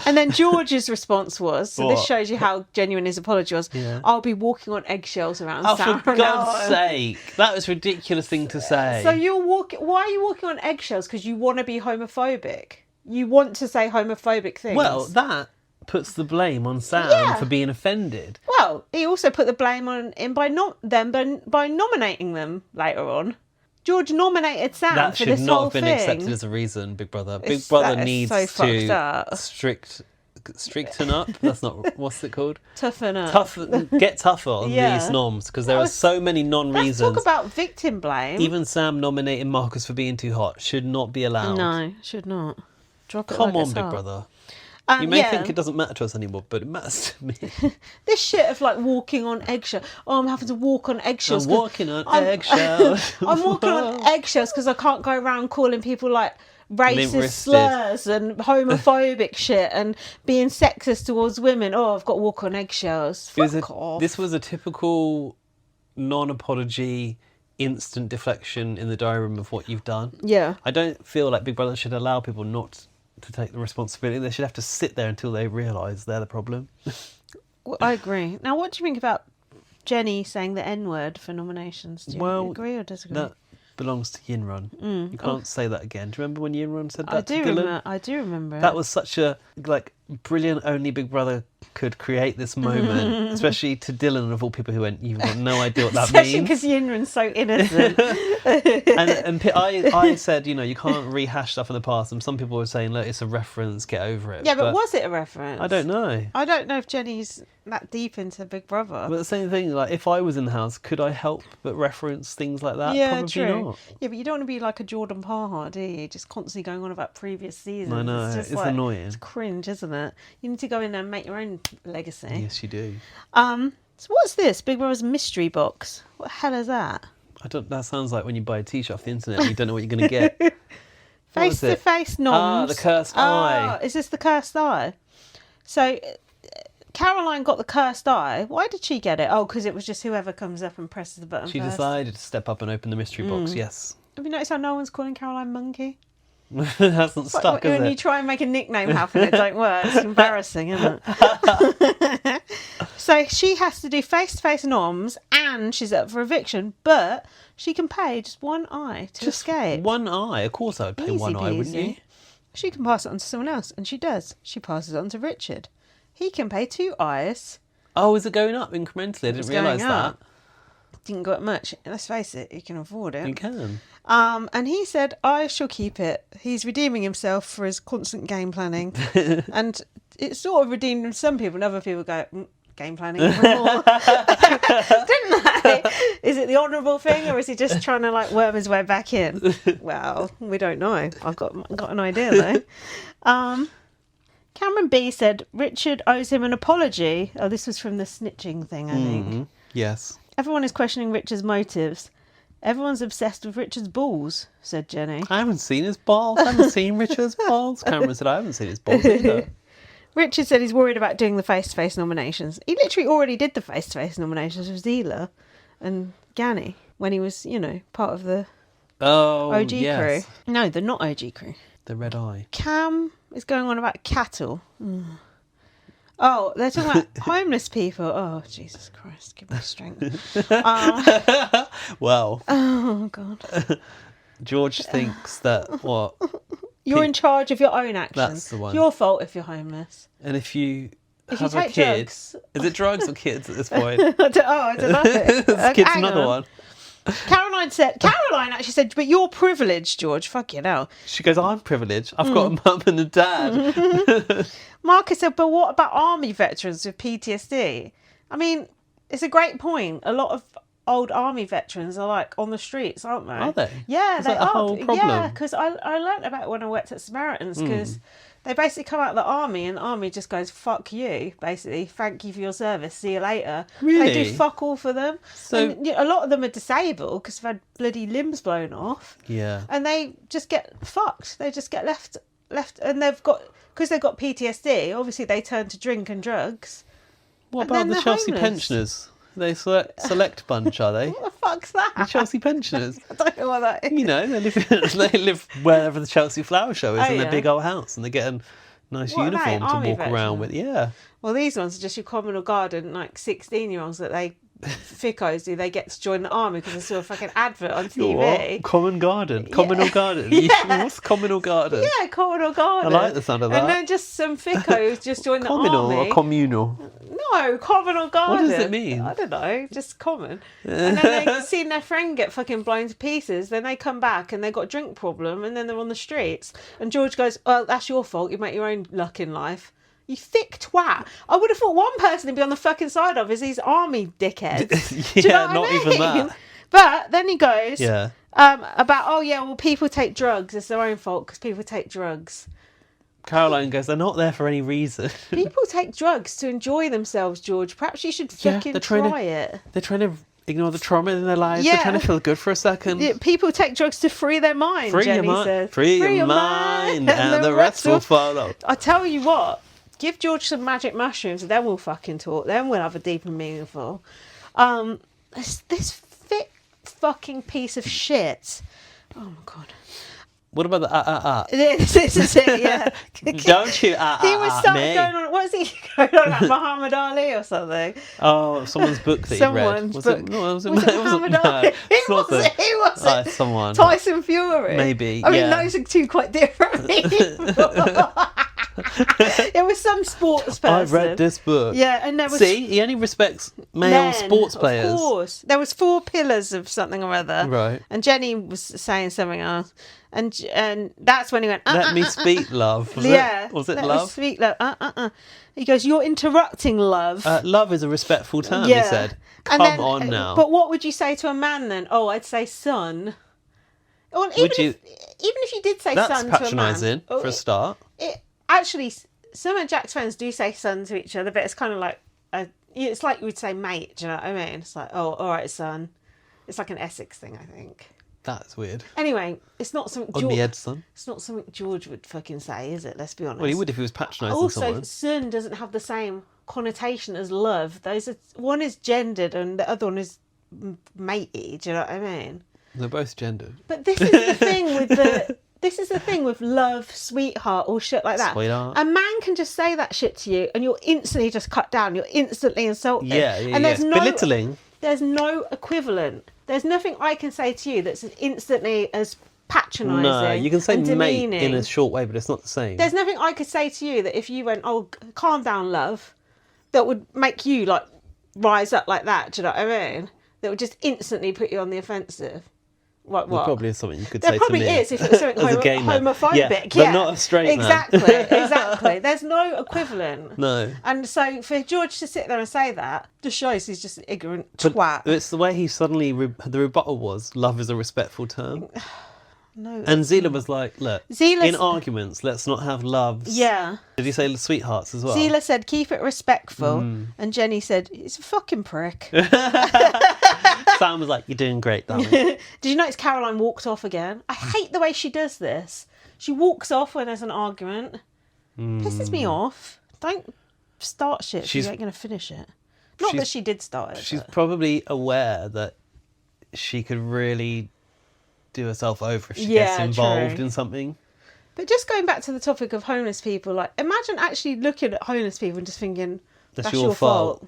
And then George's response was, so this What? shows you how genuine his apology was, Yeah. I'll be walking on eggshells around Oh, Sam. for God's sake. That was a ridiculous thing to say. So why are you walking on eggshells? Because you want to be homophobic? you want to say homophobic things. Well, that puts the blame on Sam for being offended. Well, he also put the blame on him by nominating them later on. George nominated Sam That for should this not whole have been thing. accepted as a reason, Big Brother. Big That Brother is needs so fucked up. to stricten up. That's not, what's it called? Toughen up. Get tougher on Yeah. these noms, because there are so many Let's non-reasons. talk about victim blame. Even Sam nominating Marcus for being too hot should not be allowed. No, should not. Drop it Come like on, it's Big hot. Brother. You may think it doesn't matter to us anymore, but it matters to me. This shit of like walking on eggshells. Oh, I'm having to walk on eggshells. I'm walking on eggshells. I'm walking on eggshells because I can't go around calling people like racist Limp-wristed. slurs and homophobic shit and being sexist towards women. Oh, I've got to walk on eggshells. Fuck off. This was a typical non-apology, instant deflection in the diary room of what you've done. Yeah. I don't feel like Big Brother should allow people not to take the responsibility. They should have to sit there until they realise they're the problem. Well, I agree. Now, what do you think about Jenny saying the N-word for nominations? Do you agree or disagree? That belongs to Yinrun. You can't say that again. Do you remember when Yinrun said that I to do Dylan? remember. I do remember. That was such a brilliant. Only Big Brother could create this moment, especially to Dylan of all people who went. You've got no idea what that especially means. because Yinrun's so innocent. and I said, you can't rehash stuff in the past, and some people were saying, look, it's a reference, get over it. Yeah, but was it a reference? I don't know. I don't know if Jenny's that deep into Big Brother. But the same thing, like, if I was in the house, could I help but reference things like that? Yeah, Probably true. not. Yeah, but you don't want to be like a Jordan Parhart, do you? Just constantly going on about previous seasons. I know, just it's annoying. It's cringe, isn't it? You need to go in there and make your own legacy. Yes, you do. So what's this? Big Brother's mystery box. What the hell is that? That sounds like when you buy a t-shirt off the internet and you don't know what you're going to get. Face to face noms. Ah, the cursed eye. Is this the cursed eye? So Caroline got the cursed eye. Why did she get it? Oh, because it was just whoever comes up and presses the button She first. decided to step up and open the mystery box, yes. Have you noticed how no one's calling Caroline Monkey? It hasn't stuck, has When it? you try and make a nickname happen, it don't work. It's embarrassing, isn't it? So she has to do face-to-face noms and she's up for eviction, but she can pay just one eye to escape. One eye? Of course I would pay one eye, wouldn't you? Easy-peasy. She can pass it on to someone else, and she does. She passes it on to Richard. He can pay 2 eyes. Oh, is it going up incrementally? I didn't realise that. Didn't go up much. Let's face it, you can afford it. You can. And he said, I shall keep it. He's redeeming himself for his constant game planning. And it sort of redeemed him. Some people and other people go, game planning even more. Didn't they? Is it the honourable thing or is he just trying to like worm his way back in? Well, we don't know. I've got an idea though. Cameron B said Richard owes him an apology. Oh, this was from the snitching thing, I think. Yes. Everyone is questioning Richard's motives. Everyone's obsessed with Richard's balls, said Jenny. I haven't seen his balls. I haven't seen Richard's balls. Cameron said I haven't seen his balls either. Richard said he's worried about doing the face-to-face nominations. He literally already did the face-to-face nominations with Zila and Gani when he was, part of the OG crew. No, the not OG crew. The red eye. Cam is going on about cattle. Oh, they're talking about homeless people. Oh, Jesus Christ, give me strength. Well. Oh, God. George thinks that, what? You're in charge of your own actions. That's the one. It's your fault if you're homeless. And if you If have you a take kid... drugs. Is it drugs or kids at this point? I don't know. This kid's Hang another on. one. Caroline actually said, but you're privileged, George. Fuck you now. She goes, I'm privileged. I've got a mum and a dad. Marcus said, but what about army veterans with PTSD? I mean, it's a great point. A lot of old army veterans are like on the streets, aren't they? Are they? Yeah, Is they that a are. whole problem? Yeah, because I learnt about it when I worked at Samaritans because they basically come out of the army and the army just goes, fuck you, basically. Thank you for your service. See you later. Really? They do fuck all for them. So- And, a lot of them are disabled because they've had bloody limbs blown off. Yeah. And they just get fucked. They just get left, and because they've got PTSD, obviously they turn to drink and drugs. What And about then the they're Chelsea homeless. pensioners? They select bunch, are they? What the fuck's that? The Chelsea pensioners. I don't know what that is. They live wherever the Chelsea Flower Show is Oh, in their yeah. big old house, and they get a nice What are they, uniform to army walk around with. veterans? Yeah. Well, these ones are just your communal garden, like 16-year-olds that they thickos do they get to join the army because they saw a fucking advert on TV? What? Communal garden. What's communal garden? Yeah, communal garden. I like the sound of that. And then just some thickos just join the Communal army. or communal? No, communal garden. What does it mean? I don't know, just common. And then they've seen their friend get fucking blown to pieces. Then they come back and they've got a drink problem and then they're on the streets. And George goes, well, that's your fault. You make your own luck in life. You thick twat. I would have thought one person to be on the fucking side of is these army dickheads. Do you know what not I mean? even that. But then he goes Yeah. about, oh yeah, well, people take drugs. It's their own fault because people take drugs. Caroline goes, they're not there for any reason. People take drugs to enjoy themselves, George. Perhaps you should fucking try it. They're trying to ignore the trauma in their lives. Yeah. They're trying to feel good for a second. Yeah, people take drugs to free their mind, Jenny says. Free your mind, and the rest will follow. I tell you what, give George some magic mushrooms, and then we'll fucking talk. Then we'll have a deep and meaningful. This thick fucking piece of shit. Oh my God. What about the This is it, yeah. Don't you He was me? going on. What was he going on about Muhammad Ali or something? Oh, someone's book that you read. Someone's book. Was it Muhammad Ali? It wasn't. Someone. Tyson Fury. Maybe. I mean, yeah. those are two quite different people. It was some sports person. I read this book. Yeah, and there was. See, he only respects male men, sports players. Of course, there was 4 pillars of something or other. Right. And Jenny was saying something else, and that's when he went. Let me speak, love. Was yeah. Was it let love? Me speak, love. He goes, "You're interrupting, love." Love is a respectful term. Yeah. He said. And Come then, on now. But what would you say to a man then? Oh, I'd say son. Well, even if you did say That's son to a man, patronising for a start. Actually, some of Jack's friends do say son to each other, but it's kind of like it's like you would say mate. Do you know what I mean? It's like, oh, all right, son. It's like an Essex thing, I think. That's weird. Anyway, it's not something On the head, son. It's not something George would fucking say, is it? Let's be honest. Well, he would if he was patronising also, someone. son doesn't have the same connotation as love. One is gendered and the other one is matey. Do you know what I mean? They're both gendered. But this is the thing with this is the thing with love, sweetheart, or shit like that. Sweetheart. A man can just say that shit to you, and you're instantly just cut down. You're instantly insulted. Yeah. And there's no belittling. There's no equivalent. There's nothing I can say to you that's instantly as patronising. No, you can say and mate demeaning. in a short way, but it's not the same. There's nothing I could say to you that if you went, oh, calm down, love, that would make you like rise up like that. Do you know what I mean? That would just instantly put you on the offensive. What? There probably is something you could there say probably to me. is if it was something as a gay man. homophobic. Yeah, Yeah, but not a straight exactly, man. Exactly. There's no equivalent. No. And so for George to sit there and say that just shows he's just an ignorant But twat. it's the way he suddenly the rebuttal was love is a respectful term. No. And Zila was like, look, Zila's- in arguments, let's not have loves. Yeah. Did he say sweethearts as well? Zila said, keep it respectful. And Jenny said, it's a fucking prick. Sam was like, you're doing great, darling. Did you notice Caroline walked off again? I hate the way she does this. She walks off when there's an argument. Pisses me off. Don't start shit if you ain't going to finish it. Not that she did start it. She's but... probably aware that she could really do herself over if she gets involved true. in something. But just going back to the topic of homeless people, like imagine actually looking at homeless people and just thinking, that's your fault.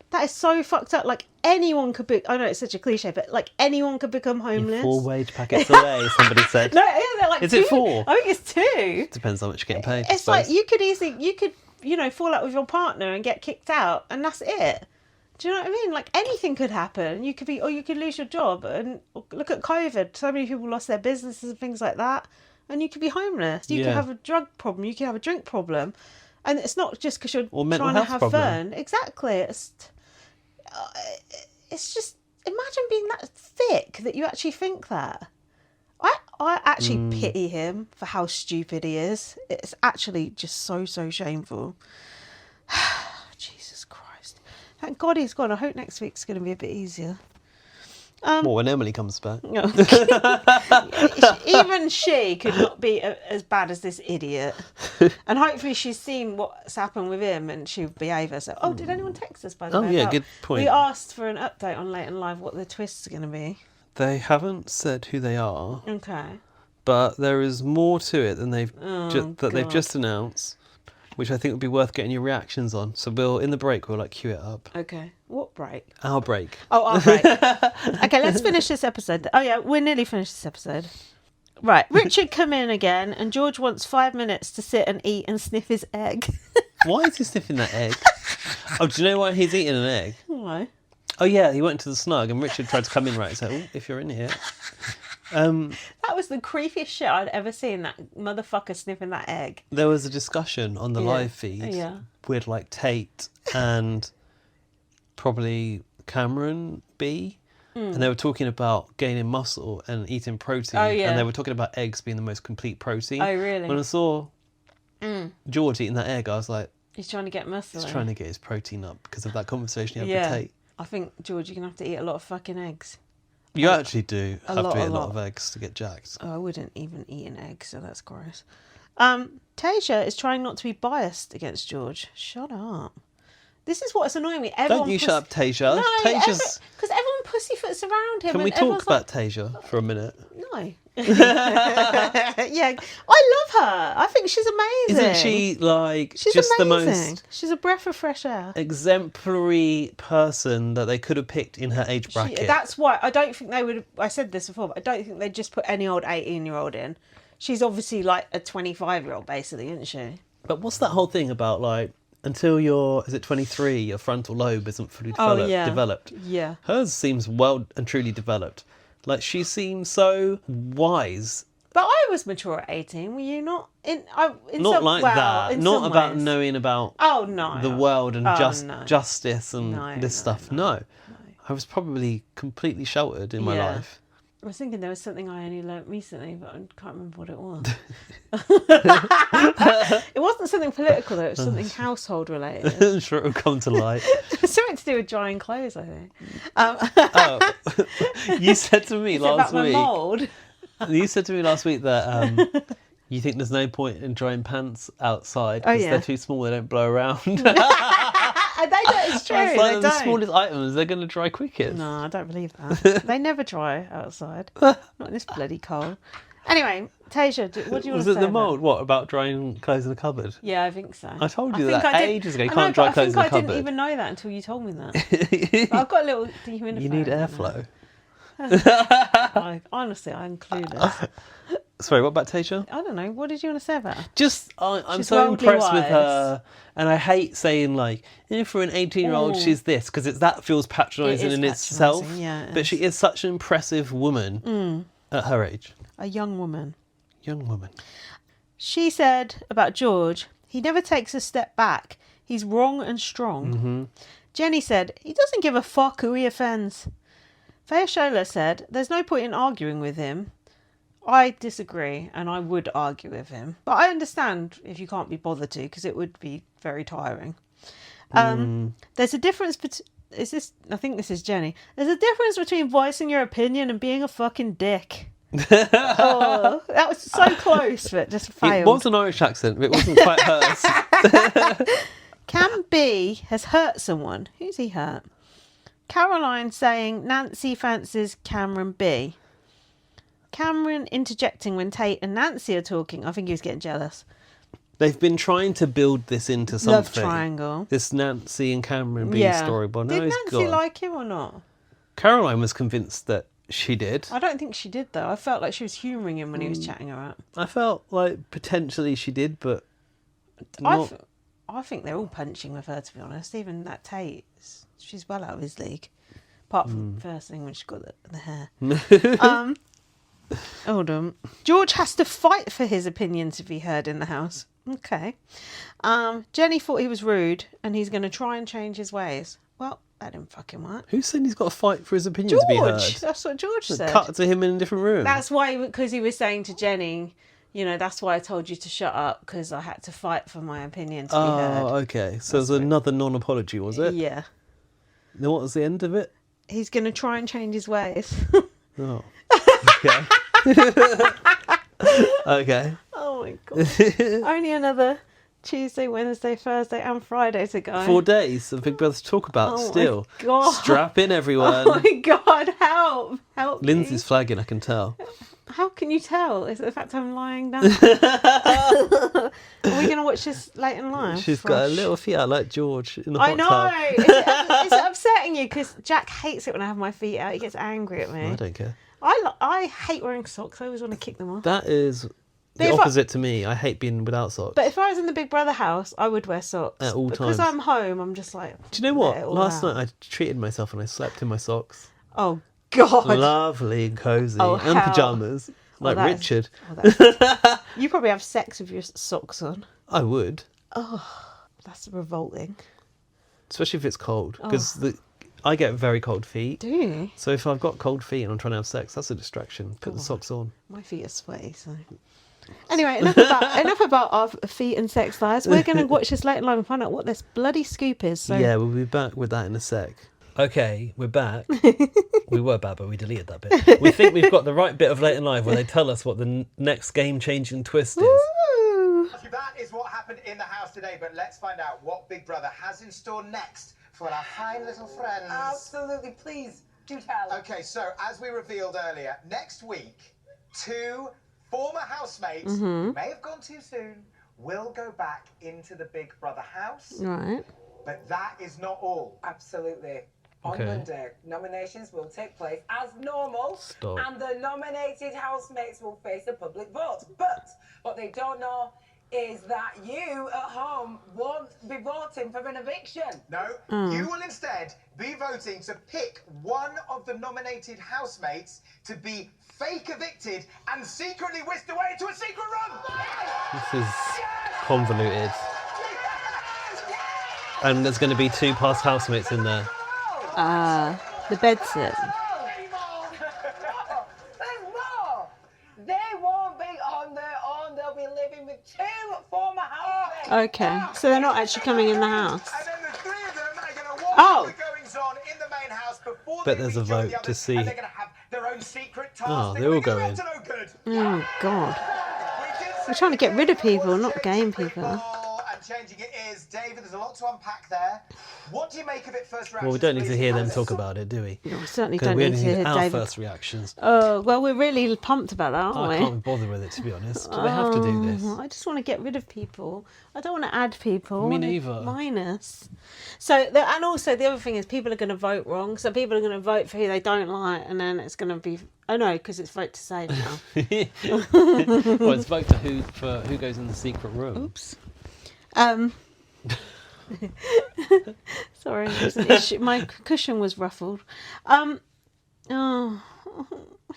That is so fucked up. Like anyone could be, I know it's such a cliche, but like anyone could become homeless. 4 wage packets away, somebody said. No, yeah, they're like Is 2. it 4? I think it's 2. Depends how much you're getting paid. I It's like suppose. you could, fall out with your partner and get kicked out, and that's it. Do you know what I mean? Like anything could happen. You could lose your job. And look at COVID. So many people lost their businesses and things like that. And you could be homeless. You could have a drug problem. You could have a drink problem. And it's not just because you're trying to have fun. Exactly. It's just imagine being that thick that you actually think that. I actually pity him for how stupid he is. It's actually just so shameful. Jesus Christ. Thank God he's gone. I hope next week's going to be a bit easier. When Emily comes back. Even she could not be as bad as this idiot. And hopefully she's seen what's happened with him and she'll behave herself. Oh, did anyone text us, by the way? Oh, yeah, good point. We asked for an update on Late and Live, what the twists are going to be. They haven't said who they are. Okay. But there is more to it than they've God. just announced, which I think would be worth getting your reactions on. So in the break, we'll cue it up. Okay. What What break? Our break. Oh, our break. Okay, let's finish this episode. Oh yeah, we're nearly finished this episode. Right, Richard come in again, and George wants 5 minutes to sit and eat and sniff his egg. Why is he sniffing that egg? Oh, do you know why he's eating an egg? Why? Oh yeah, he went to the snug and Richard tried to come in right and said, "Oh, if you're in here." That was the creepiest shit I'd ever seen. That motherfucker sniffing that egg. There was a discussion on the live feed with like Tate and probably Cameron B. And they were talking about gaining muscle and eating protein. Oh, yeah. And they were talking about eggs being the most complete protein. Oh, really? When I saw George eating that egg, I was like, he's trying to get muscle. he's trying to get his protein up because of that conversation he had with Tate. I think, George, you're going to have to eat a lot of fucking eggs. You actually do have to eat a lot lot of eggs to get jacked. Oh, I wouldn't even eat an egg, so that's gross. Tasia is trying not to be biased against George. Shut up. This is what's annoying me. Don't you shut up, Tasia. No, Tasia's... because everyone pussyfoots around him. Can we talk about Tasia for a minute? No. Yeah, I love her. I think she's amazing. Isn't she like She's just amazing. the most She's a breath of fresh air. exemplary person that they could have picked in her age bracket? That's why I don't think they would. I said this before, but I don't think they'd just put any old 18-year-old in. She's obviously like a 25-year-old, basically, isn't she? But what's that whole thing about like until you're 23, your frontal lobe isn't fully developed? Yeah. Hers seems well and truly developed. Like she seems so wise. But I was mature at 18. Were you not? Not like that. Not about knowing about the world and justice and this stuff. No. I was probably completely sheltered in my life. I was thinking there was something I only learnt recently, but I can't remember what it was. It wasn't something political, though. It was something household related. I'm sure it'll come to light. Something to do with drying clothes, I think. You said to me last about week. My mould? You said to me last week that you think there's no point in drying pants outside because they're too small, they don't blow around. It's true. It's like they the don't. smallest items, they're going to dry quickest. No, I don't believe that. They never dry outside. Not in this bloody cold. Anyway, Tasia, what do you want to say? Was it the mould? What, about drying clothes in the cupboard? Yeah, I think so. I told you that ages ago. You can't dry clothes in the cupboard. I didn't even know that until you told me that. I've got a little dehumidifier. You need airflow. Honestly, I'm clueless. Sorry, what about Tasia? I don't know. What did you want to say about her? Just, I'm She's so worldly impressed with wise. her. And I hate saying, like, for an 18-year-old, she's this, because that feels patronising in itself. Yeah, but she is such an impressive woman at her age. A young woman. Young woman. She said about George, he never takes a step back. He's wrong and strong. Mm-hmm. Jenny said, he doesn't give a fuck who he offends. Fayashola said, there's no point in arguing with him. I disagree, and I would argue with him. But I understand if you can't be bothered to, because it would be very tiring. There's a difference I think this is Jenny. There's a difference between voicing your opinion and being a fucking dick. Oh, that was so close, but just failed. It was an Irish accent, but it wasn't quite hers. Cam B has hurt someone. Who's he hurt? Caroline saying Nancy fancies Cameron B. Cameron interjecting when Tate and Nancy are talking. I think he was getting jealous. They've been trying to build this into something. Love triangle. This Nancy and Cameron being story, but no, did it's Nancy gone. like him or not? Caroline was convinced that she did. I don't think she did, though. I felt like she was humouring him when he was chatting her up. I felt like potentially she did, but not... I think they're all punching with her, to be honest. Even that Tate, she's well out of his league. Apart from the first thing when she got the hair. Hold on. George has to fight for his opinion to be heard in the house. Okay. Jenny thought he was rude and he's going to try and change his ways. Well, that didn't fucking work. Who said he's got to fight for his opinion to be heard? That's what George said. Cut to him in a different room. That's why, because he was saying to Jenny, that's why I told you to shut up, because I had to fight for my opinion to be heard. Oh, okay. So there's another non-apology, was it? Yeah. Then what was the end of it? He's going to try and change his ways. Oh. Okay. Okay. Oh my God. Only another Tuesday, Wednesday, Thursday and Friday to go. 4 days of Big Brother to talk about still. My God. Strap in, everyone. Oh my God, help. Help Lindsay's me. flagging, I can tell. How can you tell? Is it the fact I'm lying down? Are we going to watch this late in life? She's got her little feet out like George in the I hot know. tub. It's upsetting getting you because Jack hates it when I have my feet out. He gets angry at me. I don't care. I hate wearing socks. I always want to kick them off. That is the opposite to me. I hate being without socks. But if I was in the Big Brother house, I would wear socks. At all because times. I'm home, I'm just like... Do you know what? Last night I treated myself and I slept in my socks. Oh, God. Lovely and cosy. Oh, and hell. pyjamas. Like that is- Richard. You probably have sex with your socks on. I would. That's revolting. Especially if it's cold. Because I get very cold feet. Do you? So if I've got cold feet and I'm trying to have sex, that's a distraction. Put the socks on. My feet are sweaty, so... Anyway, enough about our feet and sex lives. We're going to watch this later on and find out what this bloody scoop is. So. Yeah, we'll be back with that in a sec. Okay, we're back. We were back, but we deleted that bit. We think we've got the right bit of Late in Live where they tell us what the next game-changing twist is. Ooh. That is what happened in the house today, but let's find out what Big Brother has in store next for our fine little friends. Absolutely, please do tell. Okay, so as we revealed earlier, next week, 2 former housemates Mm-hmm. who may have gone too soon will go back into the Big Brother house. Right. But that is not all. Absolutely. On Okay. Monday, nominations will take place as normal, Stop. and the nominated housemates will face a public vote. But what they don't know is that you at home won't be voting for an eviction. No, you will instead be voting to pick one of the nominated housemates to be fake evicted and secretly whisked away to a secret room. This is convoluted. And there's going to be 2 past housemates in there. The bedsit. There's more. They won't be on their own. They'll be living with 2 former housemates. Okay, so they're not actually coming in the house. And then the 3 of them are going to watch Oh. all the goings on in the main house before Bet they there's a rejoin the vote to others, see. And they're going to have their own secret task. Oh, They're they all gonna go get in. up to no good. Oh, God. We did We're say trying to get rid of people, was not game changing people. football and changing it is. David, there's a lot to unpack there. What do you make of it first reaction? Well, we don't need to hear them talk about it, do we? No, we certainly Because don't we need only to need hear our David. first reactions. Oh, well, we're really pumped about that, aren't I we? can't be bothered with it, to be honest. Do they have to do this? I just want to get rid of people. I don't want to add people. I Me wanna neither. Minus. So, and also the other thing is people are going to vote wrong. So people are going to vote for who they don't like, and then it's going to be. Oh no, because it's vote to save now. Well, it's vote to who goes in the secret room. Oops. Sorry, there's an issue. My cushion was ruffled. Oh,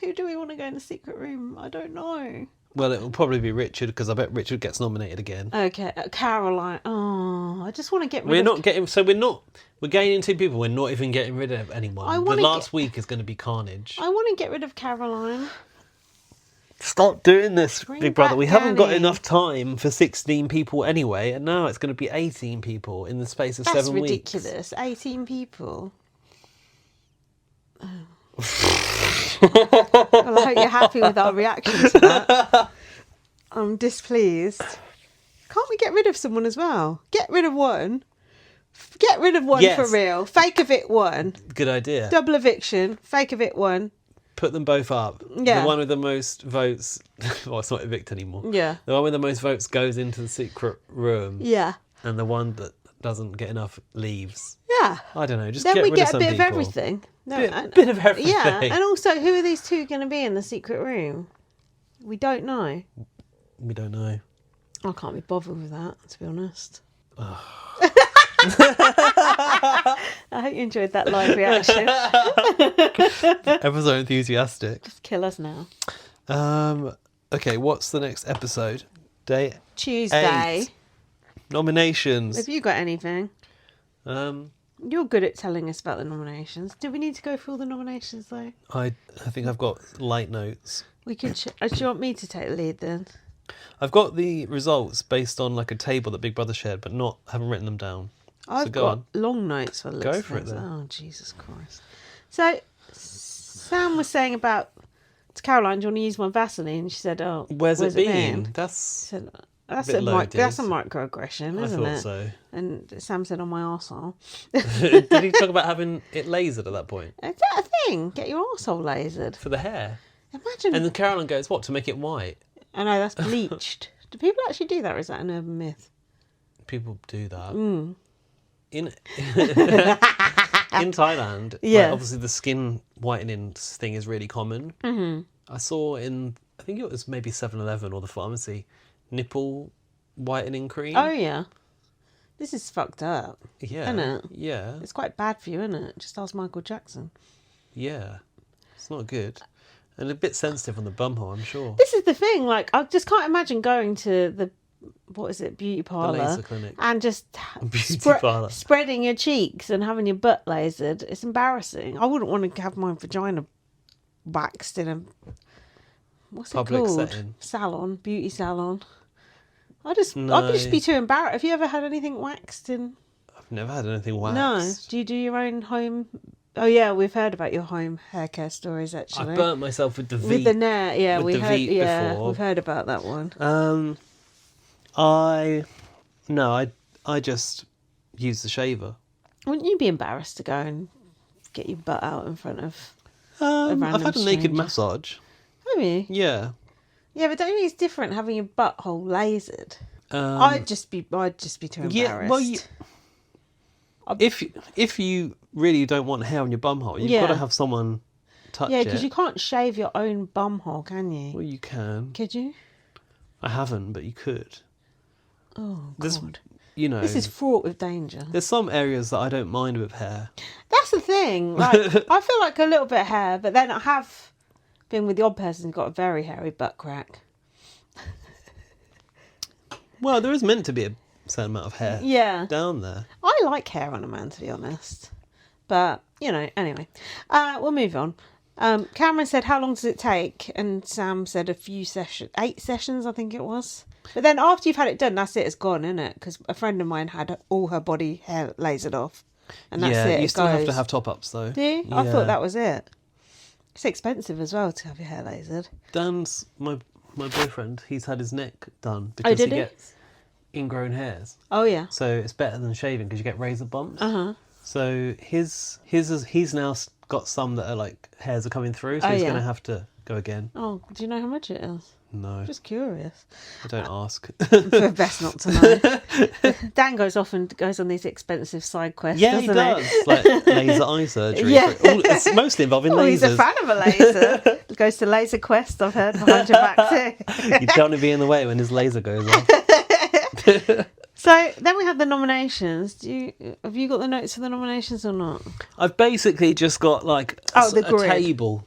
who do we want to go in the secret room? I don't know. Well, it will probably be Richard, because I bet Richard gets nominated again. Okay, Caroline. Oh, I just want to get rid We're of. not getting. So we're gaining 2 people. We're not even getting rid of anyone. I The wanna last week is going to be carnage. I want to get rid of Caroline. Stop doing this, Bring Big Brother. back We haven't got Danny. enough time for 16 people anyway, and now it's going to be 18 people in the space of That's 7 weeks. ridiculous. 18 people. Well, I hope you're happy with our reaction to that. I'm displeased. Can't we get rid of someone as well? Get rid of one. Get rid of one Yes. for real. Fake evict one. Good idea. Double eviction. Fake evict one. Put them both up. Yeah. The one with the most votes. Well, it's not evict anymore. Yeah. The one with the most votes goes into the secret room, Yeah. and the one that doesn't get enough leaves. Yeah. I don't know. Just Then get we rid get of a some bit people. of everything. No, Bit of everything. Yeah, and also, who are these 2 going to be in the secret room? We don't know. We don't know. I can't be bothered with that, to be honest. I hope you enjoyed that live reaction. Ever so enthusiastic. Just kill us now. Okay, what's the next episode? Day Tuesday. 8. Nominations. Have you got anything? Um, You're good at telling us about the nominations. Do we need to go through all the nominations, though? I think I've got light notes. We could. Do you want me to take the lead then? I've got the results based on like a table that Big Brother shared, but haven't written them down. I've go got on. long notes for the Go looks of for it things. then. Oh, Jesus Christ. So, Sam was saying about to Caroline, do you want to use my Vaseline? She said, oh, Where's it been? been? She That's said, that's bit a loaded. that's a microaggression, I isn't thought it? so. And Sam said on my arsehole. Did he talk about having it lasered at that point Is that a thing? Get your arsehole lasered. for the hair? Imagine. And then Caroline goes, "What, to make it white?" I know, that's bleached. Do people actually do that, or is that an urban myth? People do that. Mm. In in Thailand, Yeah. obviously the skin whitening thing is really common. Mm-hmm. I saw I think it was maybe 7-Eleven or the pharmacy, nipple whitening cream. Oh, yeah. This is fucked up. Yeah. Isn't it? Yeah. It's quite bad for you, isn't it? Just ask Michael Jackson. Yeah. It's not good. And a bit sensitive on the bumhole, I'm sure. This is the thing, like, I just can't imagine going to the, what is it, beauty parlour. laser clinic. And just Beauty parlour. spreading your cheeks and having your butt lasered. It's embarrassing. I wouldn't want to have my vagina waxed in a, what's Public it called? setting. Salon, beauty salon. I'd just No. be too embarrassed. Have you ever had anything waxed in? I've never had anything waxed. No. Do you do your own home? Oh yeah, we've heard about your home hair care stories actually. I burnt myself with the V. With the net, yeah, with we the heard. Veet Yeah, before. we've heard about that one. I just use the shaver. Wouldn't you be embarrassed to go and get your butt out in front of? I've random had a naked stranger. massage. Have you? Yeah. Yeah, but don't you think it's different having your butthole lasered? Um, I'd just be too embarrassed. Yeah, well, if you really don't want hair on your bumhole, you've got to have someone touch it. Yeah, because you can't shave your own bumhole, can you? Well, you can. Could you? I haven't, but you could. Oh There's, God, you know, this is fraught with danger. there's some areas that I don't mind with hair. That's the thing. Like, I feel like a little bit of hair, but then I have been with the odd person who's got a very hairy butt crack. Well, there is meant to be a certain amount of hair Yeah. down there. I like hair on a man, to be honest. But, you know, anyway. We'll move on. Cameron said, how long does it take? And Sam said 8 sessions, I think it was. But then after you've had it done, that's it, it's gone, isn't it? Because a friend of mine had all her body hair lasered off. And that's yeah, it. you it still have goes. to have top-ups, though. Do you? I Yeah. thought that was it. It's expensive as well to have your hair lasered. Dan's, my boyfriend, he's had his neck done because did he he? gets ingrown hairs. Oh, yeah. So it's better than shaving because you get razor bumps. Uh-huh. So he's now got some that are like hairs are coming through, so Oh, he's yeah. going to have to go again. Oh, do you know how much it is? No, Just curious. I don't ask. But best not to know. Dan goes off and goes on these expensive side quests, Yeah, he doesn't does. Like laser eye surgery. Yeah. It's mostly involving Oh, lasers. he's a fan of a laser. Goes to Laser Quest, I've heard, behind your back too. You don't want to be in the way when his laser goes off. So then we have the nominations. Have you got the notes for the nominations or not? I've basically just got like The a grid. table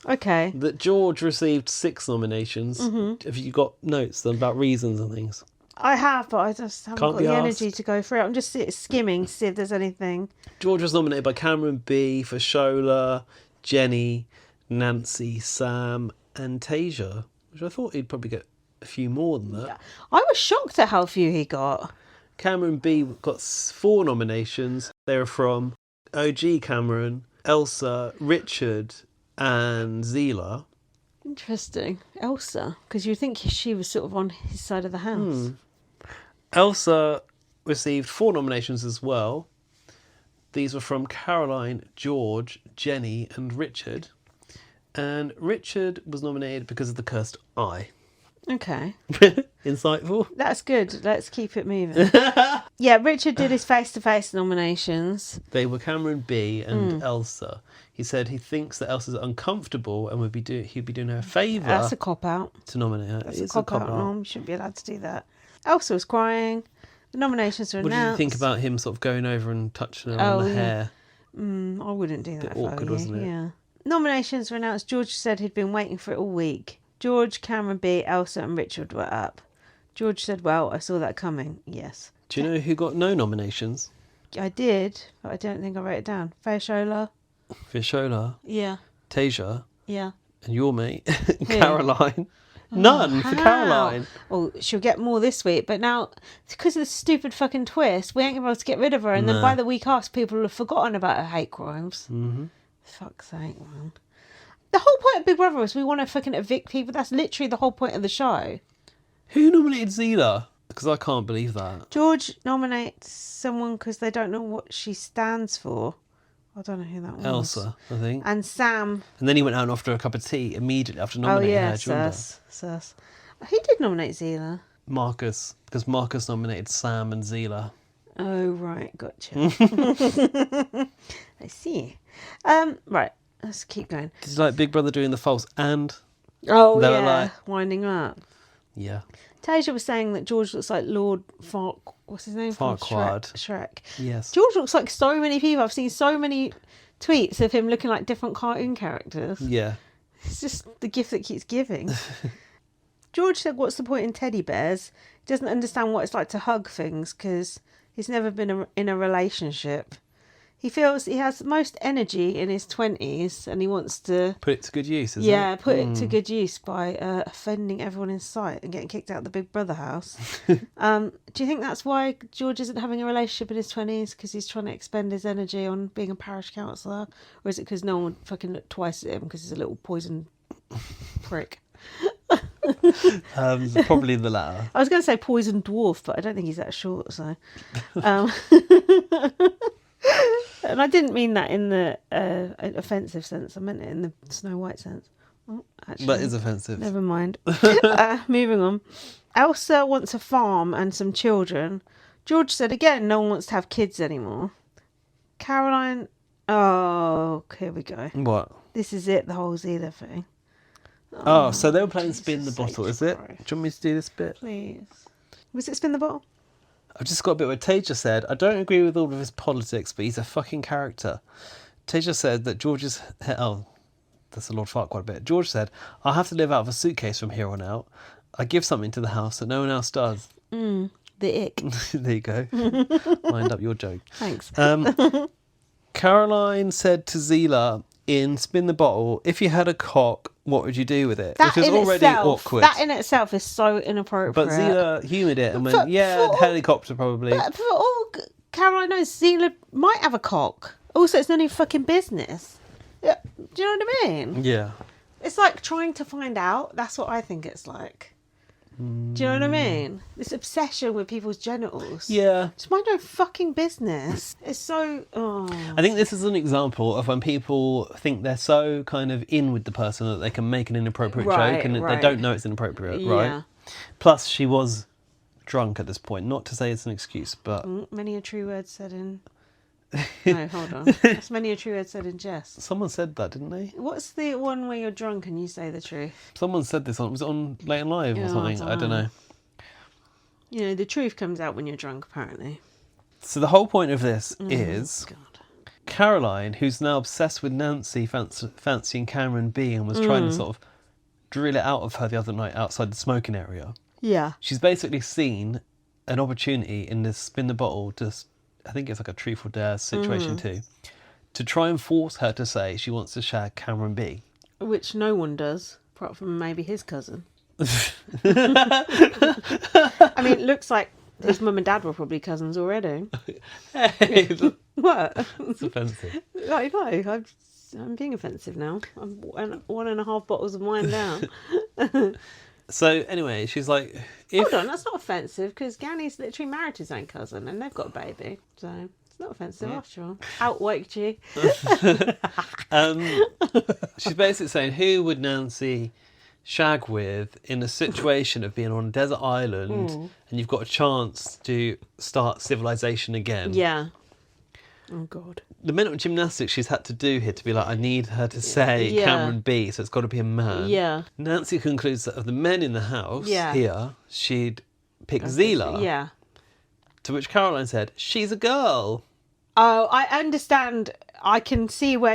Okay. that George received 6 nominations. Mm-hmm. Have you got notes about reasons and things? I have, but I just haven't Can't got be the arsed. energy to go through it. I'm just skimming to see if there's anything. George was nominated by Cameron B for Shola, Jenny, Nancy, Sam, and Tasia, which I thought he'd probably get a few more than that. I was shocked at how few he got. Cameron B got 4 nominations. They were from OG Cameron, Elsa, Richard, and Zila. Interesting. Elsa, because you think she was sort of on his side of the house. Elsa received 4 nominations as well. These were from Caroline, George, Jenny, and Richard. And Richard was nominated because of the cursed eye. Okay. Insightful. That's good. Let's keep it moving. Yeah, Richard did his face-to-face nominations. They were Cameron B and Elsa. He said he thinks that Elsa's uncomfortable and he'd be doing her a favour That's a cop-out. to nominate her. That's It's a cop-out. No, you shouldn't be allowed to do that. Elsa was crying. The nominations were What did you announced. think about him sort of going over and touching her on the hair? I wouldn't do that Bit if I were awkward, you. wasn't it? Yeah. Nominations were announced. George said he'd been waiting for it all week. George, Cameron B, Elsa and Richard were up. George said, well, I saw that coming. Yes. Do you know who got no nominations? I did, but I don't think I wrote it down. Shola. Vishola, Yeah. Tasia, Yeah. and your mate, Caroline. None for Caroline. Well, she'll get more this week, but now, because of the stupid fucking twist, we ain't able to get rid of her, and then Nah. by the week after, people will have forgotten about her hate crimes. Mm-hmm. Fuck's sake, man. The whole point of Big Brother is we want to fucking evict people. That's literally the whole point of the show. Who nominated Zila? Because I can't believe that. George nominates someone because they don't know what she stands for. I don't know who that was. Elsa, I think. And Sam. And then he went out and offered her a cup of tea immediately after Oh, nominating yeah, her. Do you remember? Sus. Who did nominate Zila? Marcus, because Marcus nominated Sam and Zila. Oh, right, gotcha. I see. Right, let's keep going. It's like Big Brother doing the false and... Oh, They were yeah, like- winding up. Yeah. Tasia was saying that George looks like Lord what's his name? From Farquaad. Shrek. Yes. George looks like so many people. I've seen so many tweets of him looking like different cartoon characters. Yeah. It's just the gift that keeps giving. George said, what's the point in teddy bears? He doesn't understand what it's like to hug things because he's never been in a relationship. He feels he has most energy in his 20s and he wants to... Put it to good use, isn't it? Yeah, put it to good use by offending everyone in sight and getting kicked out of the Big Brother house. Do you think that's why George isn't having a relationship in his 20s? Because he's trying to expend his energy on being a parish councillor? Or is it because no one would fucking look twice at him because he's a little poison prick? Probably the latter. I was going to say poison dwarf, but I don't think he's that short, so... And I didn't mean that in the offensive sense. I meant it in the Snow White sense. Oh, actually, That is offensive. never mind. Moving on. Elsa wants a farm and some children. George said again, no one wants to have kids anymore. Caroline... Oh, here we go. What? This is it, the whole Zila thing. Oh, so they were playing Spin the Jesus Bottle, H. is it? Christ. Do you want me to do this bit? Please. Was it Spin the Bottle? I've just got a bit where Tasia said, I don't agree with all of his politics, but he's a fucking character. Tasia said that George's... Oh, that's a Lord Farquaad bit. George said, I'll have to live out of a suitcase from here on out. I give something to the house that no one else does. The ick. There you go. Lined up your joke. Thanks. Caroline said to Zila in Spin the Bottle, if you had a cock, what would you do with it? That Which is in already itself, awkward. That in itself is so inappropriate. But Zila humoured it and went, For- yeah, for- helicopter probably. But for all Caroline knows, Zila might have a cock. Also, it's none of your fucking business. Yeah, do you know what I mean? Yeah. It's like trying to find out. That's what I think it's like. Do you know what I mean? This obsession with people's genitals. Yeah. Just mind your own fucking business. It's so... Oh. I think this is an example of when people think they're so kind of in with the person that they can make an inappropriate Right, joke and they right. don't know it's inappropriate, Yeah. right? Plus, she was drunk at this point. Not to say it's an excuse, but... Many a true word said in... No, hold on. That's many a true word said in jest. Someone said that, didn't they? What's the one where you're drunk and you say the truth? Someone said this on... Was it on Late and Live or Yeah, something? I don't know. You know, the truth comes out when you're drunk, apparently. So the whole point of this is... God. Caroline, who's now obsessed with Nancy fancying Cameron B and was trying to sort of drill it out of her the other night outside the smoking area. Yeah. She's basically seen an opportunity in this Spin the Bottle to, I think it's like a truth or dare situation too, to try and force her to say she wants to shag Cameron B. Which no one does, apart from maybe his cousin. I mean, it looks like his mum and dad were probably cousins already. Hey, What? that's offensive. I know. I'm being offensive now. I'm 1.5 bottles of wine down. So anyway, she's like, if Hold on, that's not offensive because Ganny's literally married his own cousin and they've got a baby. So it's not offensive after all. Outworked you. she's basically saying, who would Nancy shag with in a situation of being on a desert island and you've got a chance to start civilization again? Yeah. Oh, God. The mental gymnastics she's had to do here to be like, I need her to say Yeah. Cameron B, so it's got to be a man. Yeah. Nancy concludes that of the men in the house Yeah. here, she'd pick Zila. Yeah. To which Caroline said, she's a girl. Oh, I understand. I can see where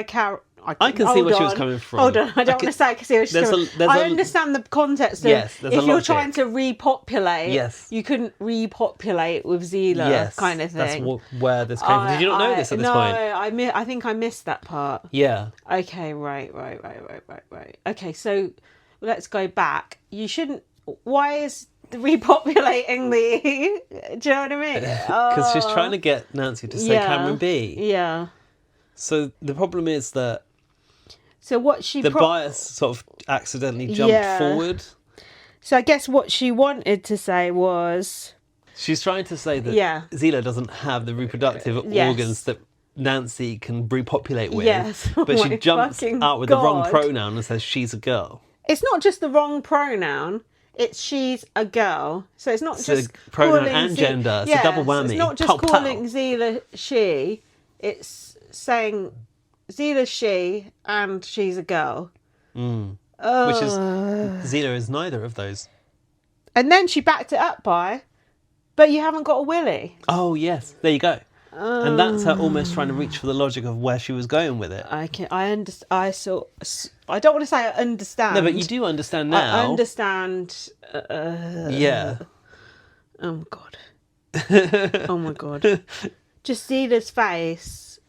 I can see where she was coming from. Hold on, I don't want to say I can see where she's coming from. I understand the context of Yes, there's a if you're logic. trying to repopulate, Yes. you couldn't repopulate with Zila Yes, kind of that's thing. where this came from. Did you not know this at this point? No, I think I missed that part. Yeah. Okay, right. Okay, so let's go back. You shouldn't... Why is repopulating the... Do you know what I mean? Because she's trying to get Nancy to say Cameron B. Yeah. So the problem is that So what she... the bias sort of accidentally jumped forward. So I guess what she wanted to say was... She's trying to say that Zila doesn't have the reproductive organs that Nancy can repopulate with. Yes. Oh but she my jumps fucking out with the wrong God. pronoun and says she's a girl. It's not just the wrong pronoun. It's she's a girl. So it's not It's just a pronoun calling and gender. It's a double whammy. So it's not just Pow, pow. calling Zila she. It's saying Zila's she and she's a girl. Which is Zila is neither of those. And then she backed it up by, but you haven't got a willy. Oh yes, there you go. And that's her almost trying to reach for the logic of where she was going with it. I don't want to say I understand. No, but you do understand now. I understand. Yeah. Oh my god. Oh my god. Just Zila's face.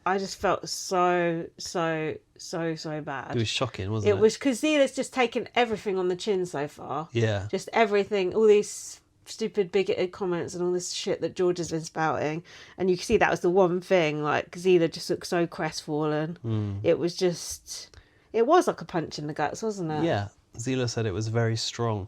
I just felt so bad. It was shocking, wasn't it? It was because Zila's just taken everything on the chin so far. Yeah. Just everything, all these stupid bigoted comments and all this shit that George has been spouting. And you can see that was the one thing, like, Zila just looked so crestfallen. It was like a punch in the guts, wasn't it? Yeah. Zila said it was very strong.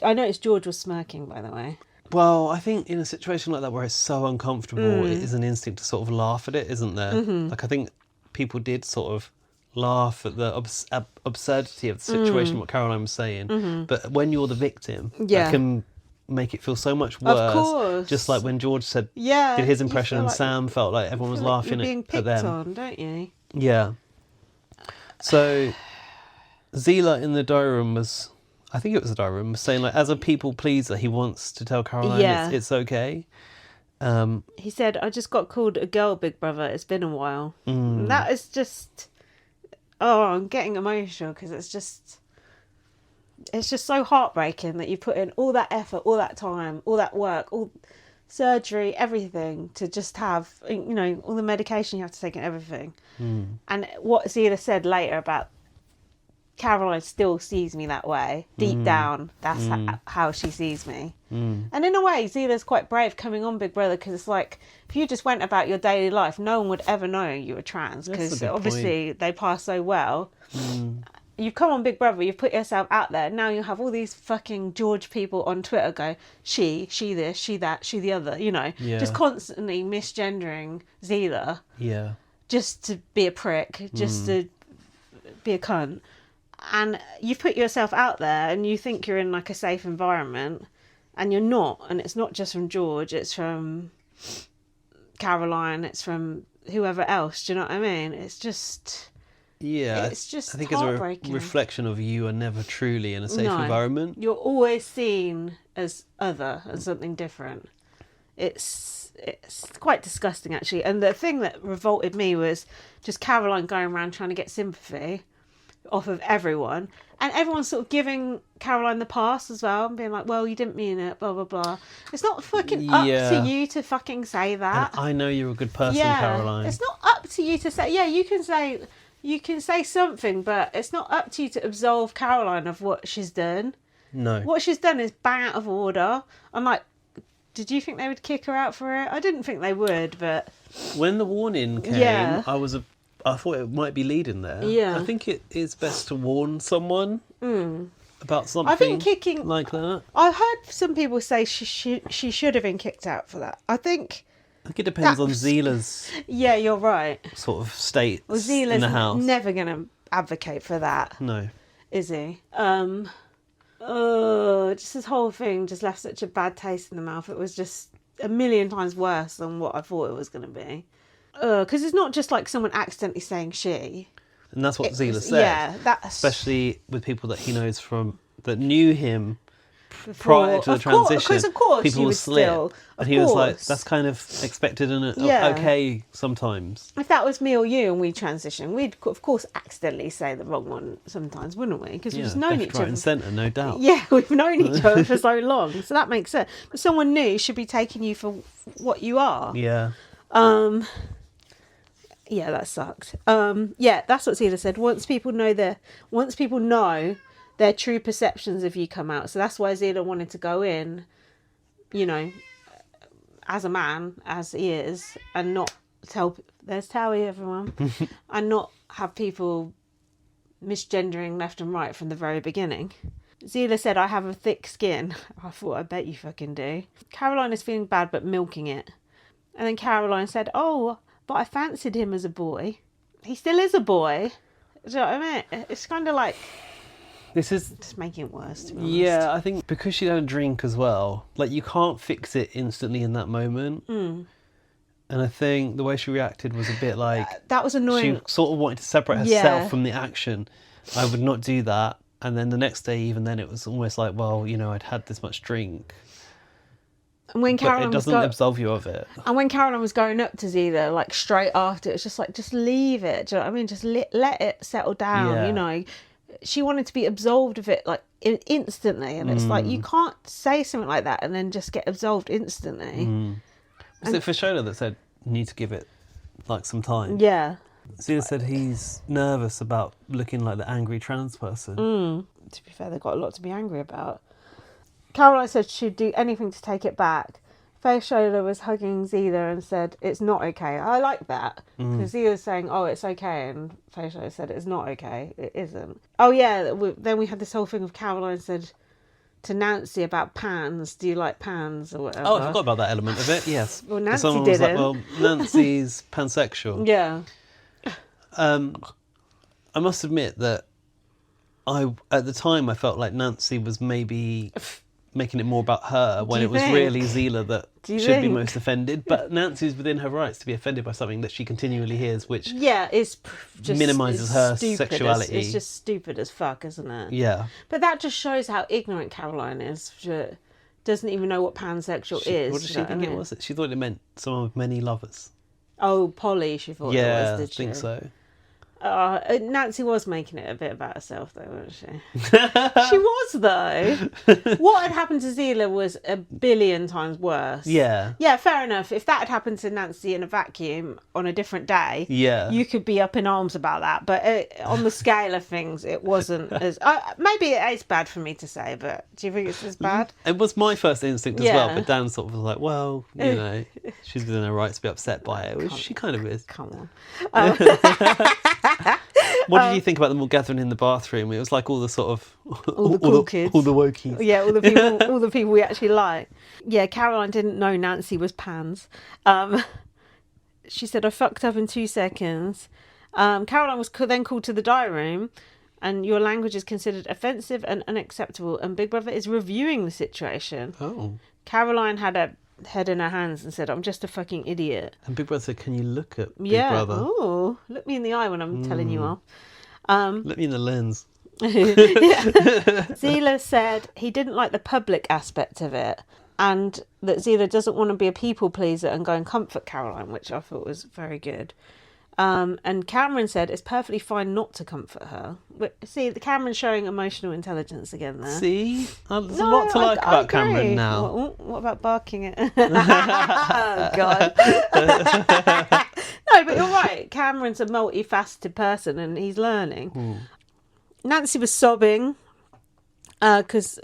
I noticed George was smirking, by the way. Well, I think in a situation like that where it's so uncomfortable, it is an instinct to sort of laugh at it, isn't there? Like, I think people did sort of laugh at the absurdity of the situation, what Caroline was saying. But when you're the victim, that can make it feel so much worse. Of course. Just like when George said, Yeah, did his you impression, feel and like- Sam felt like everyone was Feel like laughing you're being at picked them. on, don't you? Yeah. So Zila in the diary room was, I think it was the diary room, was saying, like, as a people pleaser, he wants to tell Caroline it's okay. He said, I just got called a girl, Big Brother. It's been a while. And that is just... Oh, I'm getting emotional because it's just so heartbreaking that you put in all that effort, all that time, all that work, all surgery, everything to just have, you know, all the medication you have to take and everything. And what Zila said later about Caroline still sees me that way. Deep down, that's how she sees me. And in a way, Zila's quite brave coming on Big Brother because it's like, if you just went about your daily life, no one would ever know you were trans because obviously they pass so well. You've come on Big Brother, you've put yourself out there, now you have all these fucking George people on Twitter go, she this, she that, she the other, you know, just constantly misgendering Zila. Yeah. Just to be a prick, just to be a cunt. And you put yourself out there and you think you're in like a safe environment and you're not. And it's not just from George, it's from Caroline, it's from whoever else. Do you know what I mean? It's just... Yeah, it's just I think it's a heartbreaking. reflection of you are never truly in a safe environment. You're always seen as other and something different. It's quite disgusting, actually. And the thing that revolted me was just Caroline going around trying to get sympathy off of everyone, and everyone's sort of giving Caroline the pass as well and being like, well, you didn't mean it, blah blah blah. It's not fucking up to you to fucking say that. And I know you're a good person, Caroline. It's not up to you to say, you can say something, but it's not up to you to absolve Caroline of what she's done. No. What she's done is bang out of order. I'm like, did you think they would kick her out for it? I didn't think they would, but when the warning came, I thought it might be leading there. Yeah. I think it is best to warn someone about something I think kicking like that. I heard some people say she should have been kicked out for that. I think it depends on that's- Zila's Yeah, you're right. sort of state Well, in Zila's the house. never going to advocate for that, No. is he? Just this whole thing just left such a bad taste in the mouth. It was just a million times worse than what I thought it was going to be. Because it's not just like someone accidentally saying she. And that's what Zila said. Yeah, that's... Especially with people that he knows that knew him prior to the transition. Because of course people you will would slip. still... And he was like, that's kind of expected and okay sometimes. If that was me or you and we transitioned, we'd of course accidentally say the wrong one sometimes, wouldn't we? Because we've just known each right other. and centre, no doubt. Yeah, we've known each other for so long, so that makes sense. But someone new should be taking you for what you are. Yeah. Yeah, that sucked. Yeah, that's what Zila said. Once people know their true perceptions of you come out. So that's why Zila wanted to go in, you know, as a man, as he is, and not tell... There's Towie, everyone. And not have people misgendering left and right from the very beginning. Zila said, I have a thick skin. I thought, I bet you fucking do. Caroline is feeling bad but milking it. And then Caroline said, oh, but I fancied him as a boy. He still is a boy. Do you know what I mean? It's kind of like... This is just making it worse, to be honest. Yeah, I think because she don't drink as well, like you can't fix it instantly in that moment. And I think the way she reacted was a bit like that was annoying. She sort of wanted to separate herself from the action. I would not do that. And then the next day, even then, it was almost like, well, you know, I'd had this much drink. And when Caroline but it doesn't absolve you of it. And when Caroline was going up to Zila, like straight after, it's just like, just leave it. Do you know what I mean? Just let it settle down. You know, she wanted to be absolved of it like instantly, and it's like you can't say something like that and then just get absolved instantly. Was it Fashola that said you need to give it like some time? Yeah. Zila said he's nervous about looking like the angry trans person. To be fair, they've got a lot to be angry about. Caroline said she'd do anything to take it back. Fashola was hugging Zila and said, it's not okay. I like that. Because Zila was saying, oh, it's okay. And Fashola said, it's not okay. It isn't. Oh, yeah. Then we had this whole thing of Caroline said to Nancy about pans. Do you like pans or whatever? Oh, I forgot about that element of it. Yes. Well, Nancy someone didn't. was like, well, Nancy's pansexual. Yeah. I must admit that at the time I felt like Nancy was maybe making it more about her when it was really Zila that should be most offended. But Nancy's within her rights to be offended by something that she continually hears, which is just minimises her sexuality. It's just stupid as fuck, isn't it? Yeah. But that just shows how ignorant Caroline is. She doesn't even know what pansexual is. What did she think it was? She thought it meant someone with many lovers. Oh, Polly, she thought it was, did she? I think so. Nancy was making it a bit about herself, though, wasn't she? She was, though. What had happened to Zila was a billion times worse. Yeah. Yeah, fair enough. If that had happened to Nancy in a vacuum on a different day, you could be up in arms about that. But on the scale of things, it wasn't as... maybe it's bad for me to say, but do you think it's as bad? It was my first instinct as well, but Dan sort of was like, well, you know, she's within her right to be upset by it, which she kind of is. Come on. What did you think about them all gathering in the bathroom? It was like all the sort of all the cool kids, all the wokies. Yeah, all the people we actually like. Yeah, Caroline didn't know Nancy was pans. She said, "I fucked up in 2 seconds." Caroline was then called to the diary room, and your language is considered offensive and unacceptable. And Big Brother is reviewing the situation. Oh. Caroline had her head in her hands and said, I'm just a fucking idiot. And Big Brother said, can you look at Big Brother? Oh, look me in the eye when I'm telling you off. Look me in the lens. Zila said he didn't like the public aspect of it, and that Zila doesn't want to be a people pleaser and go and comfort Caroline, which I thought was very good. And Cameron said it's perfectly fine not to comfort her. See, the Cameron's showing emotional intelligence again there. See? There's a lot to like about Cameron now. What about barking at... Oh, God. No, but you're right. Cameron's a multifaceted person and he's learning. Nancy was sobbing because...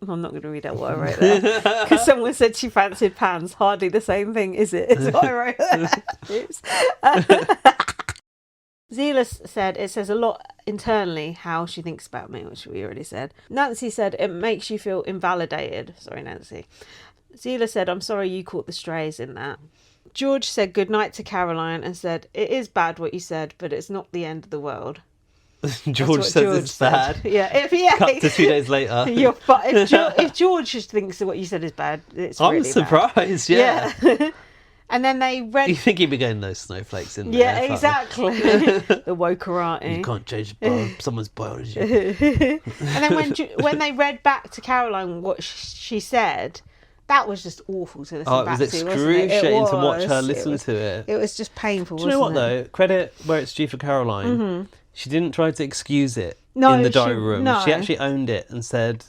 I'm not going to read out what I wrote there because someone said she fancied pans. Hardly the same thing, is it? Is what I wrote there. Oops. Zila said it says a lot internally how she thinks about me, which we already said. Nancy said it makes you feel invalidated. Sorry, Nancy. Zila said, I'm sorry you caught the strays in that. George said goodnight to Caroline and said, it is bad what you said, but it's not the end of the world. George says it's bad. Yeah, Cut to 2 days later. If George thinks that what you said is bad, it's really I'm surprised. Bad. Yeah. And then they read. You think he'd be getting those snowflakes in there? Yeah, exactly. The wokerati. You can't change someone's biology. And then when they read back to Caroline what she said, that was just awful to listen back to. It was excruciating to watch her listen to it. It was just painful. Do you know what though? Credit where it's due for Caroline. Mm-hmm. She didn't try to excuse it in the diary room. No. She actually owned it and said,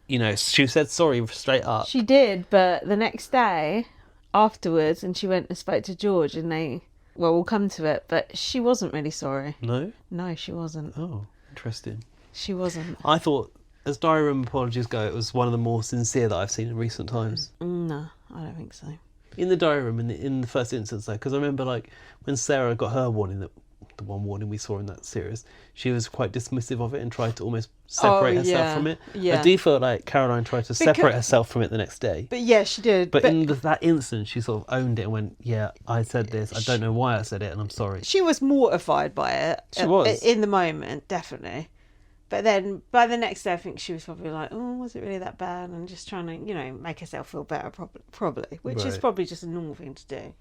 she said sorry straight up. She did, but the next day afterwards, and she went and spoke to George, and we'll come to it, but she wasn't really sorry. No? No, she wasn't. Oh, interesting. She wasn't. I thought, as diary room apologies go, it was one of the more sincere that I've seen in recent times. No, I don't think so. In the diary room, in the first instance, though, because I remember, when Sarah got her warning, the one warning we saw in that series, she was quite dismissive of it and tried to almost separate herself from it. Yeah. I do feel like Caroline tried to separate herself from it the next day. But yeah, she did. But in that instance, she sort of owned it and went, yeah, I said this. I don't know why I said it and I'm sorry. She was mortified by it. She was. In the moment, definitely. But then by the next day, I think she was probably like, oh, was it really that bad? And just trying to, make herself feel better, probably. Which is probably just a normal thing to do.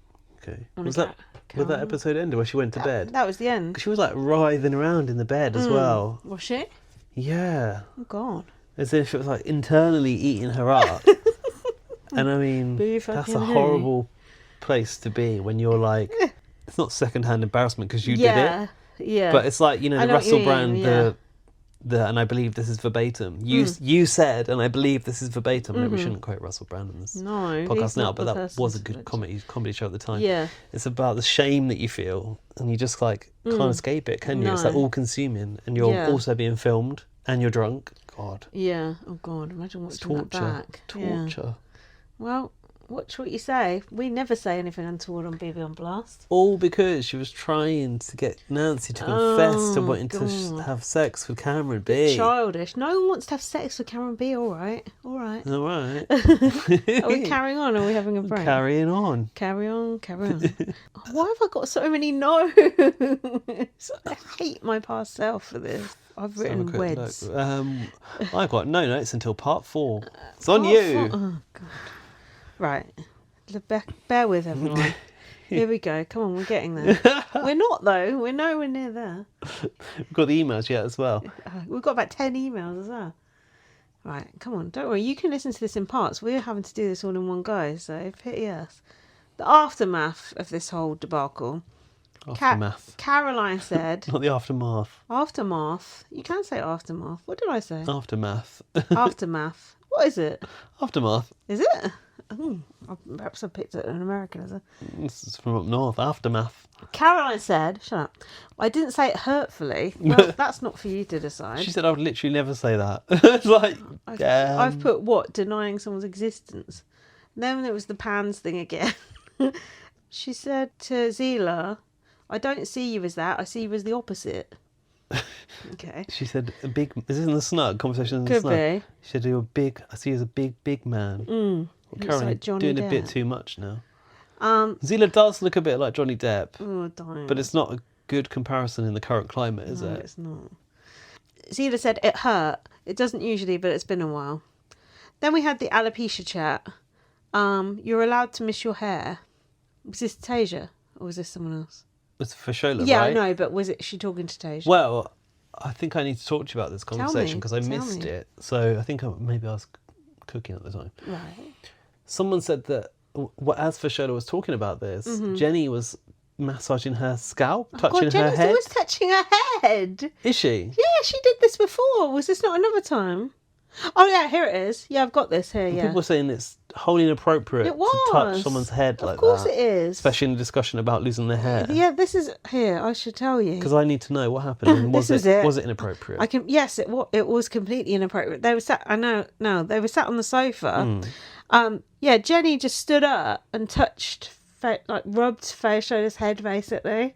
Okay. Was that episode ended where she went to bed? That was the end. 'Cause she was like writhing around in the bed as well. Was she? Yeah. Oh, God. As if it was like internally eating her up. And I mean, that's a horrible place to be when you're like, it's not secondhand embarrassment because you did it. Yeah. But it's like, the Russell Brand, and I believe this is verbatim. You said, and I believe this is verbatim. Maybe we shouldn't quote Russell Brand in this podcast now, but that was a good comedy show at the time. Yeah. It's about the shame that you feel, and you just like can't escape it, can you? It's like all consuming, and you're also being filmed, and you're drunk. God. Yeah. Oh, God. Imagine watching that back. Torture. Yeah. Well, watch what you say. We never say anything untoward on BB on Blast. All because she was trying to get Nancy to confess to wanting to have sex with Cameron B. Childish. No one wants to have sex with Cameron B. All right. All right. Are we carrying on or are we having a break? Carrying on. Carry on. Why have I got so many notes? I hate my past self for this. I've written weds. I got no notes until part 4. It's on you. Oh, God. Right. Bear with everyone. Here we go. Come on, we're getting there. We're not, though. We're nowhere near there. We've got the emails yet as well. We've got about 10 emails as well. Right, come on. Don't worry. You can listen to this in parts. We're having to do this all in one go, so pity us. The aftermath of this whole debacle. Aftermath. Caroline said... Not the aftermath. Aftermath. You can say aftermath. What did I say? Aftermath. Aftermath. What is it? Aftermath. Is it? Perhaps I picked it an American, is it? This is from up north. Aftermath. Caroline said, shut up, I didn't say it hurtfully. Well, that's not for you to decide. She said I would literally never say that. It's like, I've put what? Denying someone's existence. And then there was the pans thing again. She said to Zila, I don't see you as that. I see you as the opposite. Okay. She said, "A big." Is this in the snug conversation? In the Could snug? be. She said, "You're big. I see you as a big man." Well, Caroline, like Johnny doing Depp. a bit too much now. Zila does look a bit like Johnny Depp, but it's not a good comparison in the current climate, is it? No, it's not. Zila said it hurt. It doesn't usually, but it's been a while. Then we had the alopecia chat. You're allowed to miss your hair. Was this Tasia or was this someone else? It's for Shola, Yeah, right? I know, but was it she talking to Tasia? Well, I think I need to talk to you about this conversation because I Tell missed me. it. So I think maybe I was cooking at the time. Right. Someone said that as Fashola was talking about this, Jenny was massaging her scalp, touching her Jenny's head. always touching her head. Is she? Yeah, she did this before. Was this not another time? Oh, yeah, here it is. Yeah, I've got this here, yeah. People were saying it's wholly inappropriate to touch someone's head like that. Of course it is. Especially in a discussion about losing their hair. Yeah, this is... Here, I should tell you. Because I need to know what happened. And was This is it it. was it inappropriate? Yes, it was completely inappropriate. They were sat... I know, no, they were sat on the sofa. Yeah, Jenny just stood up and touched... rubbed Fayshola's head, basically.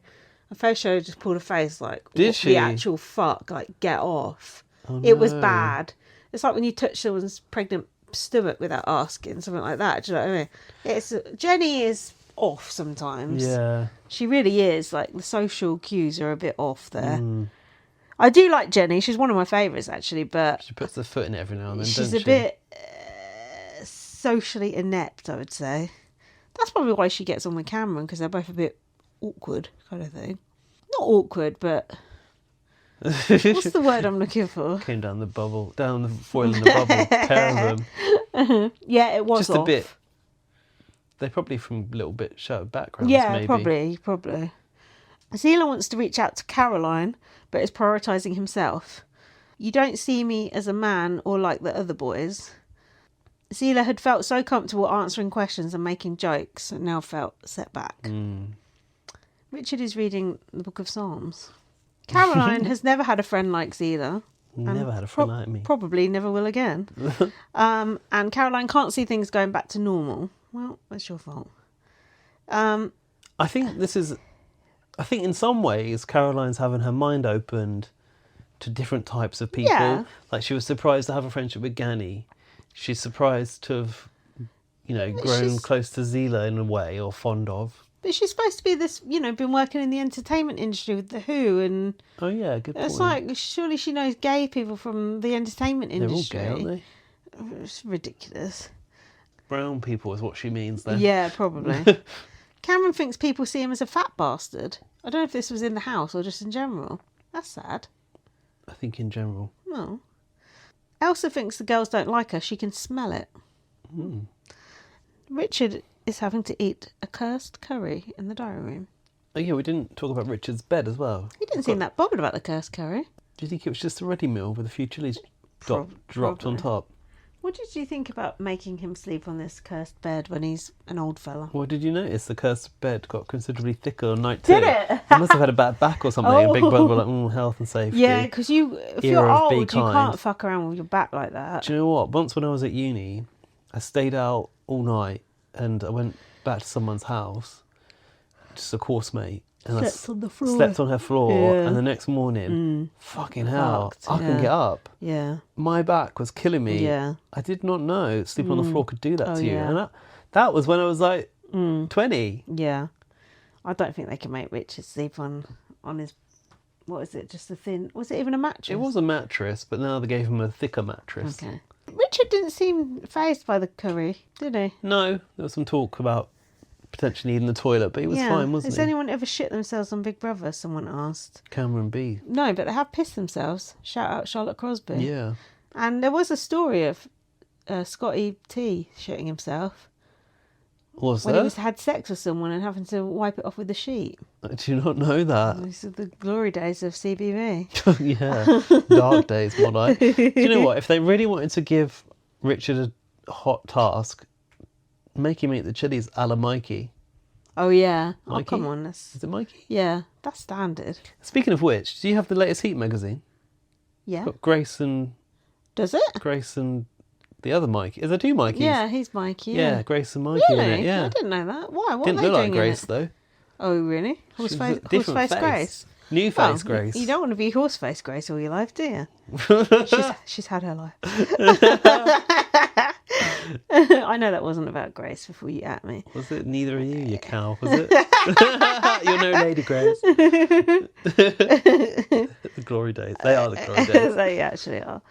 And Fayshola just pulled a face like... Did what she? The actual fuck, like, get off. Oh, It was no. bad. It's like when you touch someone's pregnant stomach without asking, something like that. Do you know what I mean? Jenny is off sometimes. Yeah. She really is. Like, the social cues are a bit off there. I do like Jenny. She's one of my favourites, actually, but... She puts her foot in it every now and then, she's doesn't a she? bit socially inept, I would say. That's probably why she gets on with Cameron, because they're both a bit awkward, kind of thing. Not awkward, but... What's the word I'm looking for? Came down the foil in the bubble, pair of them. Yeah, it was Just off. a bit. They're probably from a little bit shattered backgrounds, Yeah, maybe. probably. Zila wants to reach out to Caroline, but is prioritising himself. You don't see me as a man or like the other boys. Zila had felt so comfortable answering questions and making jokes and now felt set back. Richard is reading the Book of Psalms. Caroline has never had a friend like Zila. Never had a friend like me. Probably never will again. And Caroline can't see things going back to normal. Well, that's your fault. I think in some ways Caroline's having her mind opened to different types of people. Yeah. Like she was surprised to have a friendship with Gani. She's surprised to have, grown close to Zila in a way, or fond of. But she's supposed to be this, been working in the entertainment industry with The Who, and Oh yeah, good point. it's like, surely she knows gay people from the entertainment industry. They're all gay, aren't they? It's ridiculous. Brown people is what she means then. Yeah, probably. Cameron thinks people see him as a fat bastard. I don't know if this was in the house or just in general. That's sad. I think in general. No. Elsa thinks the girls don't like her. She can smell it. Richard is having to eat a cursed curry in the diary room. Oh yeah, we didn't talk about Richard's bed as well. He didn't seem that bothered about the cursed curry. Do you think it was just a ready meal with a few chilies dropped on Probably. top? What did you think about making him sleep on this cursed bed when he's an old fella? Well, did you notice the cursed bed got considerably thicker on night 2? Did it? He must have had a bad back or something. And Big Brother were like, health and safety. Yeah, because if you're Era of be old, you kind. can't fuck around with your back like that. Do you know what? Once when I was at uni, I stayed out all night and I went back to someone's house, just a course mate, and Slept on the floor. slept on her floor, Yeah. and the next morning, fucking hell, Fucked, I couldn't yeah. get up. Yeah. My back was killing me. Yeah. I did not know sleeping on the floor could do that Oh, to you. yeah. And that was when I was like 20. Yeah. I don't think they can make Richard sleep on his... What is it? Just a thin... Was it even a mattress? It was a mattress, but now they gave him a thicker mattress. Okay. Richard didn't seem fazed by the curry, did he? No, there was some talk about potentially needing the toilet, but he was fine, wasn't Has he? anyone ever shit themselves on Big Brother? Someone asked. Cameron B. No, but they have pissed themselves. Shout out Charlotte Crosby. Yeah. And there was a story of Scotty T shitting himself Was when there? he had sex with someone and having to wipe it off with a sheet. Do you not know that? These are the glory days of CBV. Yeah. Dark days, more like. Do you know what? If they really wanted to give Richard a hot task, make him eat the chilies a la Mikey. Oh, yeah. Mikey? Oh, come on. Is it Mikey? Yeah, that's standard. Speaking of which, do you have the latest Heat magazine? Yeah. Got Grace and Does it? the other Mikey. Is there 2 Mikeys? Yeah, he's Mikey. Yeah, Grace and Mikey Really? in it. Yeah. I didn't know that. Why? What Didn't are they look like doing Grace in it? though. Oh, really? She was a Horseface different face. Grace. New Well, face Grace. You don't want to be horseface Grace all your life, do you? she's had her life. I know that wasn't about Grace before you at me. Was it neither of you, you cow? Was it? You're no Lady Grace. The glory days. They are the glory days. They actually are.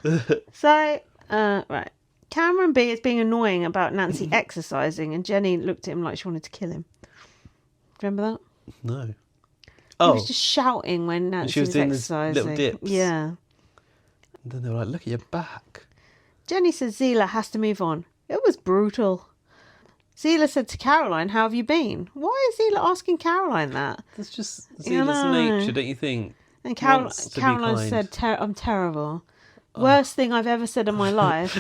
So, right. Cameron B is being annoying about Nancy exercising, and Jenny looked at him like she wanted to kill him. Remember that? No. He Oh, was just shouting when Nancy she was doing these exercising. little dips. Yeah. and then they were like, look at your back. Jenny said Zila has to move on. It was brutal. Zila said to Caroline, how have you been? Why is Zila asking Caroline that? That's just You Zila's know. nature, don't you think? And Wants to be Caroline kind. said, I'm terrible. Worst thing I've ever said in my life.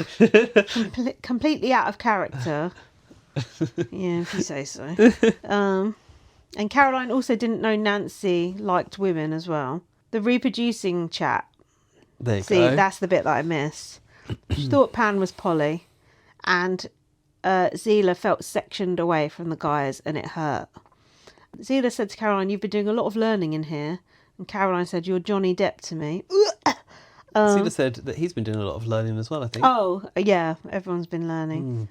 Completely out of character. Yeah, if you say so. And Caroline also didn't know Nancy liked women as well. The reproducing chat. There you See, go. that's the bit that I missed. She thought Pan was Polly. And Zila felt sectioned away from the guys and it hurt. Zila said to Caroline, you've been doing a lot of learning in here. And Caroline said, you're Johnny Depp to me. Zila said that he's been doing a lot of learning as well, I think. Oh, yeah, everyone's been learning.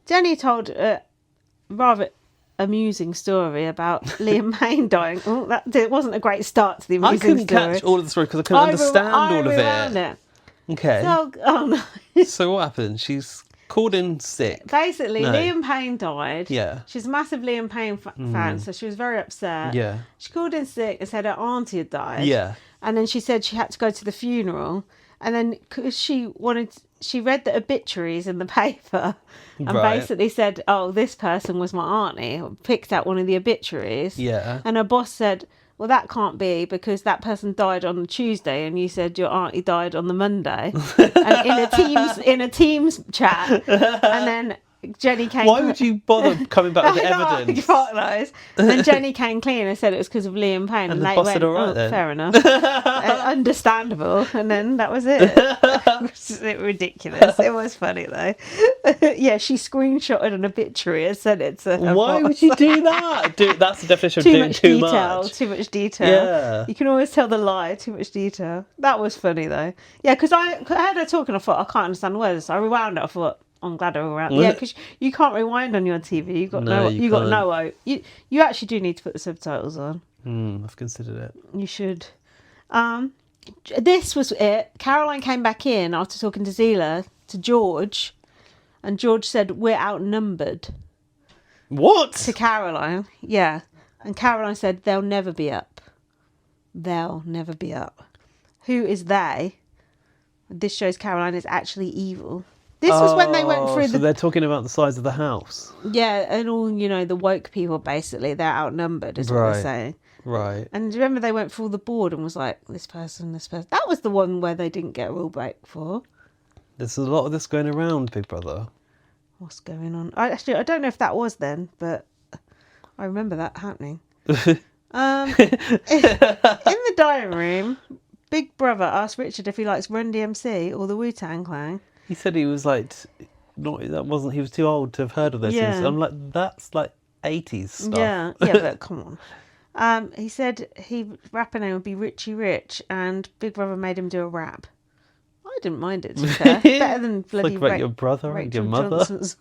Jenny told a rather amusing story about Liam Payne dying. Oh, it wasn't a great start to the I amusing couldn't story. catch all of the story because I couldn't understand all of rewound it. Okay. So, oh no. So what happened? She's called in sick. Basically, No. Liam Payne died. Yeah. She's a massive Liam Payne fan, so she was very upset. Yeah. She called in sick and said her auntie had died. Yeah. And then she said she had to go to the funeral. And then 'cause she read the obituaries in the paper and Right. basically said, oh, this person was my auntie. Picked out one of the obituaries. Yeah. And her boss said, well, that can't be because that person died on the Tuesday and you said your auntie died on the Monday. And in a Teams chat. And then Jenny came... Why would you bother coming back with the I know, evidence? fuck those. And Jenny came clean and said it was because of Liam Payne. And the they boss went, said, "All right, oh, then." fair enough. Understandable. And then that was it. It was ridiculous. It was funny though. Yeah, she screenshotted an obituary and sent it to her Why boss. would you do that? That's the definition of Too doing much too detail. much. Too much detail. Yeah. You can always tell the lie. Too much detail. That was funny though. Yeah, because I heard her talking. I thought I can't understand the words. So I rewound it. I thought I'm glad they're all around. Yeah, because you can't rewind on your TV. You got no. You actually do need to put the subtitles on. I've considered it. You should. This was it. Caroline came back in after talking to Zila to George, and George said, "We're outnumbered." What? To Caroline, yeah. And Caroline said, "They'll never be up. They'll never be up." Who is they? This shows Caroline is actually evil. This was when they went through so they're talking about the size of the house. Yeah, and all, the woke people, basically, they're outnumbered, is what they're saying. Right. And remember they went through all the board and was like, this person. That was the one where they didn't get a rule break for. There's a lot of this going around, Big Brother. What's going on? I don't know if that was then, but I remember that happening. In the dining room, Big Brother asked Richard if he likes Run DMC or the Wu-Tang Clan. He said he was like, he was too old to have heard of this. Yeah. I'm like, that's like 80s stuff. Yeah, but come on. He said his rapper name would be Richie Rich, and Big Brother made him do a rap. I didn't mind it, to be fair. Better than bloody like your brother and your mother. Johnson's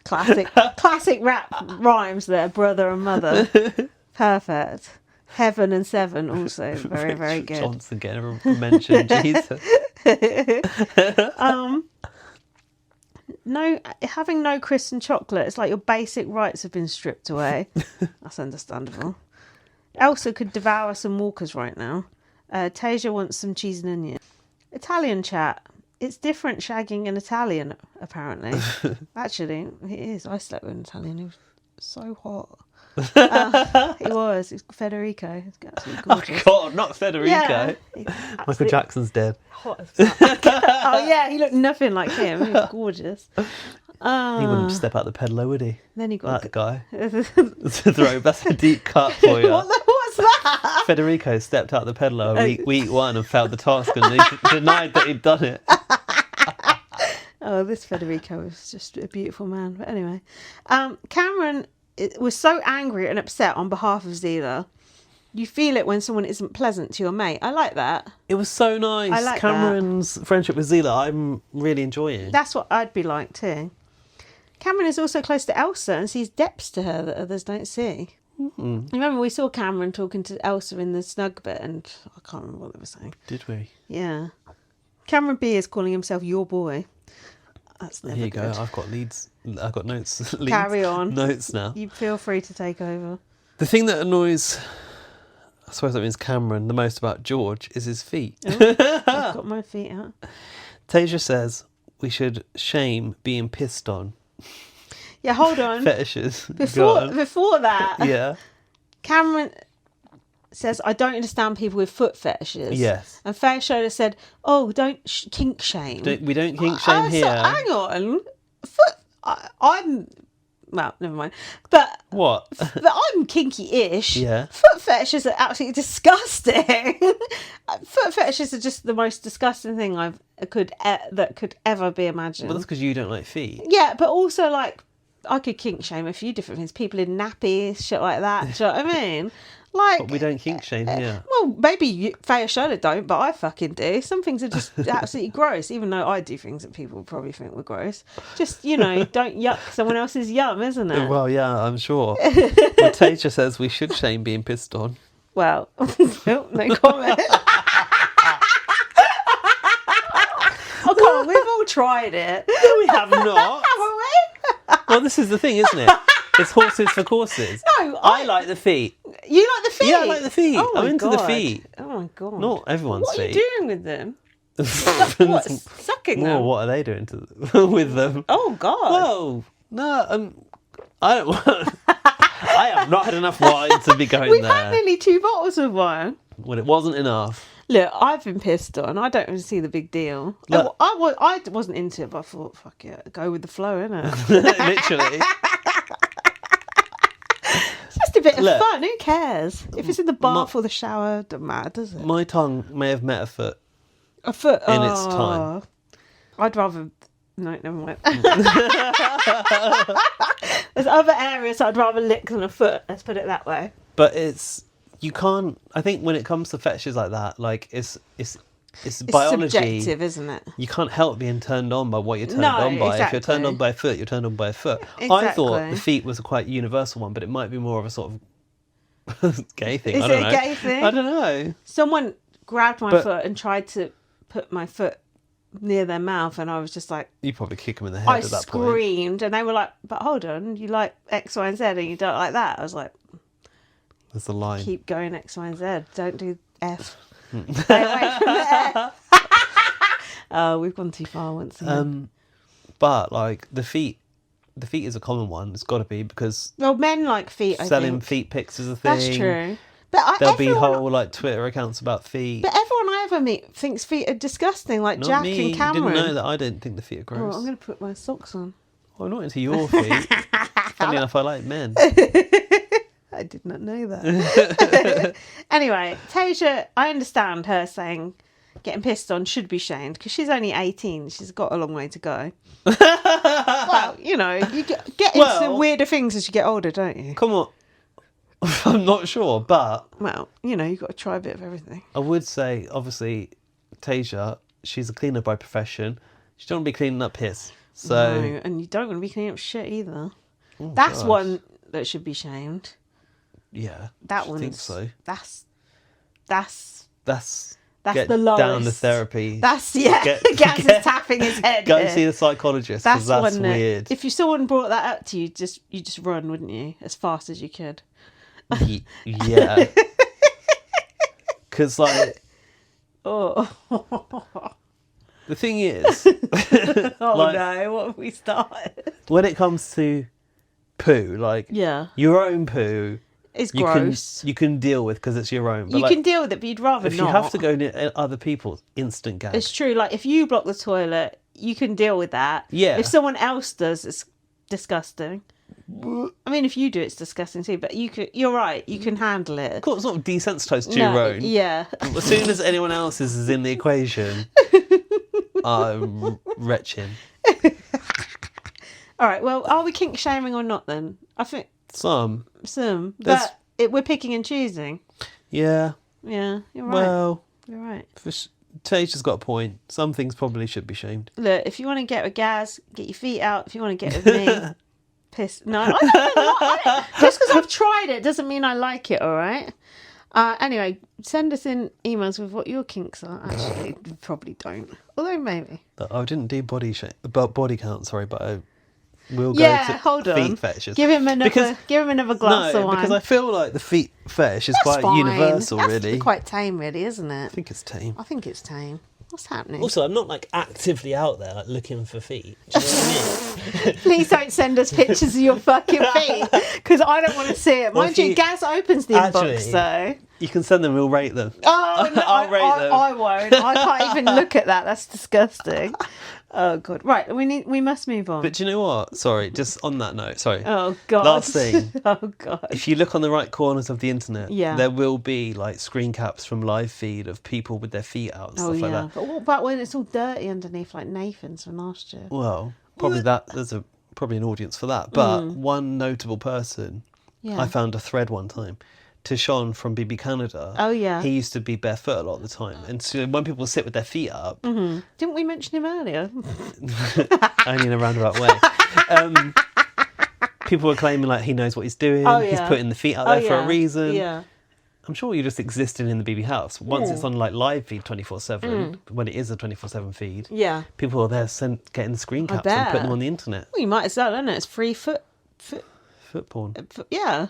classic rap rhymes there, brother and mother. Perfect. Heaven and Seven also very, very good. Johnson getting a mention, Jesus. Having no crisps and chocolate, it's like your basic rights have been stripped away. That's understandable. Elsa could devour some Walkers right now. Tasia wants some cheese and onion. Italian chat. It's different shagging an Italian, apparently. Actually, it is. I slept with an Italian. He was so hot. He was Federico. Absolutely gorgeous. Oh God, not Federico. Yeah, Michael Jackson's dead. Hot as fuck. Oh yeah, he looked nothing like him. He was gorgeous. He wouldn't step out the pedalo, would he? Then he got that guy. That's a deep cut for you. What's that? Federico stepped out the pedalo week one and failed the task, and he denied that he'd done it. Oh, this Federico was just a beautiful man. But anyway, Cameron was so angry and upset on behalf of Zila. You feel it when someone isn't pleasant to your mate. I like that. It was so nice. I like Cameron's friendship with Zila, I'm really enjoying. That's what I'd be like too. Cameron is also close to Elsa and sees depths to her that others don't see. Mm-hmm. Remember, we saw Cameron talking to Elsa in the snug bit, and I can't remember what they were saying. Did we? Yeah. Cameron B is calling himself your boy. That's never Here you good. go. I've got leads. I've got notes. Carry on. Notes now. You feel free to take over. The thing that annoys, I suppose that means Cameron, the most about George is his feet. Oh, I've got my feet out. Tasia says we should shame being pissed on. Yeah, hold on. Fetishes. Before that, yeah. Cameron says, I don't understand people with foot fetishes. Yes. And Fair Shoulder said, oh, don't kink shame. We don't kink shame here. Hang on. I'm... Well, never mind. But what? But I'm kinky-ish. Yeah. Foot fetishes are absolutely disgusting. Foot fetishes are just the most disgusting thing that could ever be imagined. Well, that's because you don't like feet. Yeah, but also like I could kink shame a few different things. People in nappies, shit like that. Do you know what I mean? Like, but we don't kink shame here. Well, maybe Faye Charlotte don't, but I fucking do. Some things are just absolutely gross, even though I do things that people would probably think were gross. Just, don't yuck someone else's yum, isn't it? Well, yeah, I'm sure. But Tasia says we should shame being pissed on. Well, no comment. Oh, come on, we've all tried it. No, we have not. Haven't we? Well, this is the thing, isn't it? It's horses for courses. No, I like the feet. You like the feet? Yeah, I like the feet. Oh, I'm into the God. feet. Oh my God. Not everyone's feet. What are feet. you doing with them? What? Sucking them? Well, what are they doing with them? Oh God. Well, no, I don't. I have not had enough wine to be going We've there. had nearly 2 bottles of wine. Well, it wasn't enough. Look, I've been pissed on. I don't even see the big deal. Look, I wasn't into it, but I thought, fuck it, go with the flow, innit? Literally. It's just a bit of fun. Who cares? If it's in the bath or the shower, doesn't matter, does it? My tongue may have met a foot. A foot? In its time. I'd rather... No, never mind. There's other areas I'd rather lick than a foot. Let's put it that way. But you can't. I think when it comes to fetishes like that, like it's it's biology. Subjective, isn't it? You can't help being turned on by what you're turned No, on by. If you're turned exactly. on by a foot, you're turned on by a foot. I Exactly. thought the feet was a quite universal one, but it might be more of a sort of gay thing. Is I don't it know. a gay thing? I don't know. Someone grabbed my But- foot and tried to put my foot near their mouth, and I was just like, You probably kick them in the head I at that point. screamed, and they were like, but hold on, you like X, Y, and Z, and you don't like that. I was like, There's the line. keep going X, Y, and Z. Don't do F. Stay away from the F. Oh, we've gone too far once again. But like the feet is a common one. It's got to be because Well, men like feet, I selling think. feet pics is a thing. That's true. But There'll be everyone, whole like Twitter accounts about feet. but everyone I ever meet thinks feet are disgusting, like Not Jack me. and Cameron. You didn't know that I didn't think the feet are Oh, gross. I'm going to put my socks on. I'm not into your feet. Funny enough, I like men. I did not know that. Anyway, Tasia, I understand her saying getting pissed on should be shamed because she's only 18. She's got a long way to go. Well, you know, you get into Well- weirder things as you get older, don't you? Come on. I'm not sure, but Well, you know, you've got to try a bit of everything. I would say, obviously, Tasia, she's a cleaner by profession. She don't want to be cleaning up piss. So, No, and you don't want to be cleaning up shit either. That's gosh. one that should be shamed. yeah. That I one. think so. That's That's the down lowest. to therapy. Gaz Get- is get- tapping his head. Go here. and see the psychologist because that's one that- weird. If someone brought that up to you, you just run, wouldn't you? As fast as you could. Yeah. Because, like, Oh, the thing is, oh Like- no! What have we started? when it comes to poo, like, Yeah, your own poo, it's you gross. you can deal with because it's your own. But You like, can deal with it, but you'd rather if not. you have to go near other people, instant gag. It's true. Like if you block the toilet, you can deal with that. Yeah. If someone else does, it's disgusting. I mean, if you do, it's disgusting too. But you're right. You can handle it. Of course, sort of desensitised to your own. Yeah. As soon as anyone else's is in the equation, I'm retching. All right. Well, are we kink shaming or not then? I think Some, some, There's- but we're picking and choosing. yeah. Yeah, you're right. Well, You're right. Tasia's got a point. Some things probably should be shamed. Look, if you want to get with Gaz, get your feet out. If you want to get with me, piss. No, I don't. Just because I've tried it doesn't mean I like it. All right. Anyway, send us in emails with what your kinks are. Actually, you probably don't. Although maybe. I didn't do body count, sorry, but I will go Yeah, to hold feet on. fetishes. Give him another. Because- give him another glass No, of wine. because I feel like the feet fetish is That's quite fine. universal, That's really. quite tame, really, isn't it? I think it's tame. I think it's tame. What's happening? Also, I'm not like actively out there like looking for feet. Do you know what I mean? Please don't send us pictures of your fucking feet because I don't want to see it. Well, Mind if you, you- Gaz opens the Actually- inbox though. You can send them, we'll rate them. Oh, no, I'll rate them. I won't. I can't even look at that. That's disgusting. Oh god. Right, we must move on. But do you know what? Sorry, just on that note, sorry. Oh god. Last thing. Oh god. If you look on the right corners of the internet, Yeah. there will be like screen caps from live feed of people with their feet out and Oh stuff yeah. like that. But what about when it's all dirty underneath, like Nathan's from last year? Well, probably there's probably an audience for that. But one notable person, Yeah. I found a thread one time. Tishon from BB Canada. Oh, yeah. He used to be barefoot a lot of the time. And so when people sit with their feet up, Didn't we mention him earlier? only in a roundabout way, people were claiming like he knows what he's doing. Oh, He's yeah. putting the feet out there for a reason. Yeah. I'm sure you're just existing in the BB house. Once it's on like live feed 24/7, when it is a 24/7 feed, Yeah. people are there getting the screen caps and bet. putting them on the internet. Well, you might as well, isn't it? It's free foot. Foot porn. Yeah.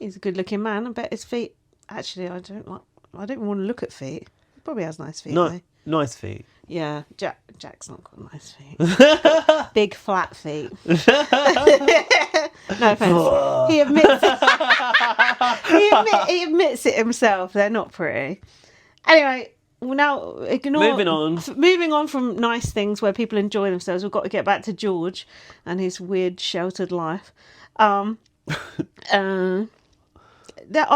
He's a good-looking man. I bet his feet. Actually, I don't even want to look at feet. He probably has nice feet. No, though. nice feet. Yeah, Jack's not got nice feet. Big flat feet. No offense. He admits it. He admits it himself. They're not pretty. Anyway, well, now moving on from nice things where people enjoy themselves. We've got to get back to George and his weird sheltered life. Oh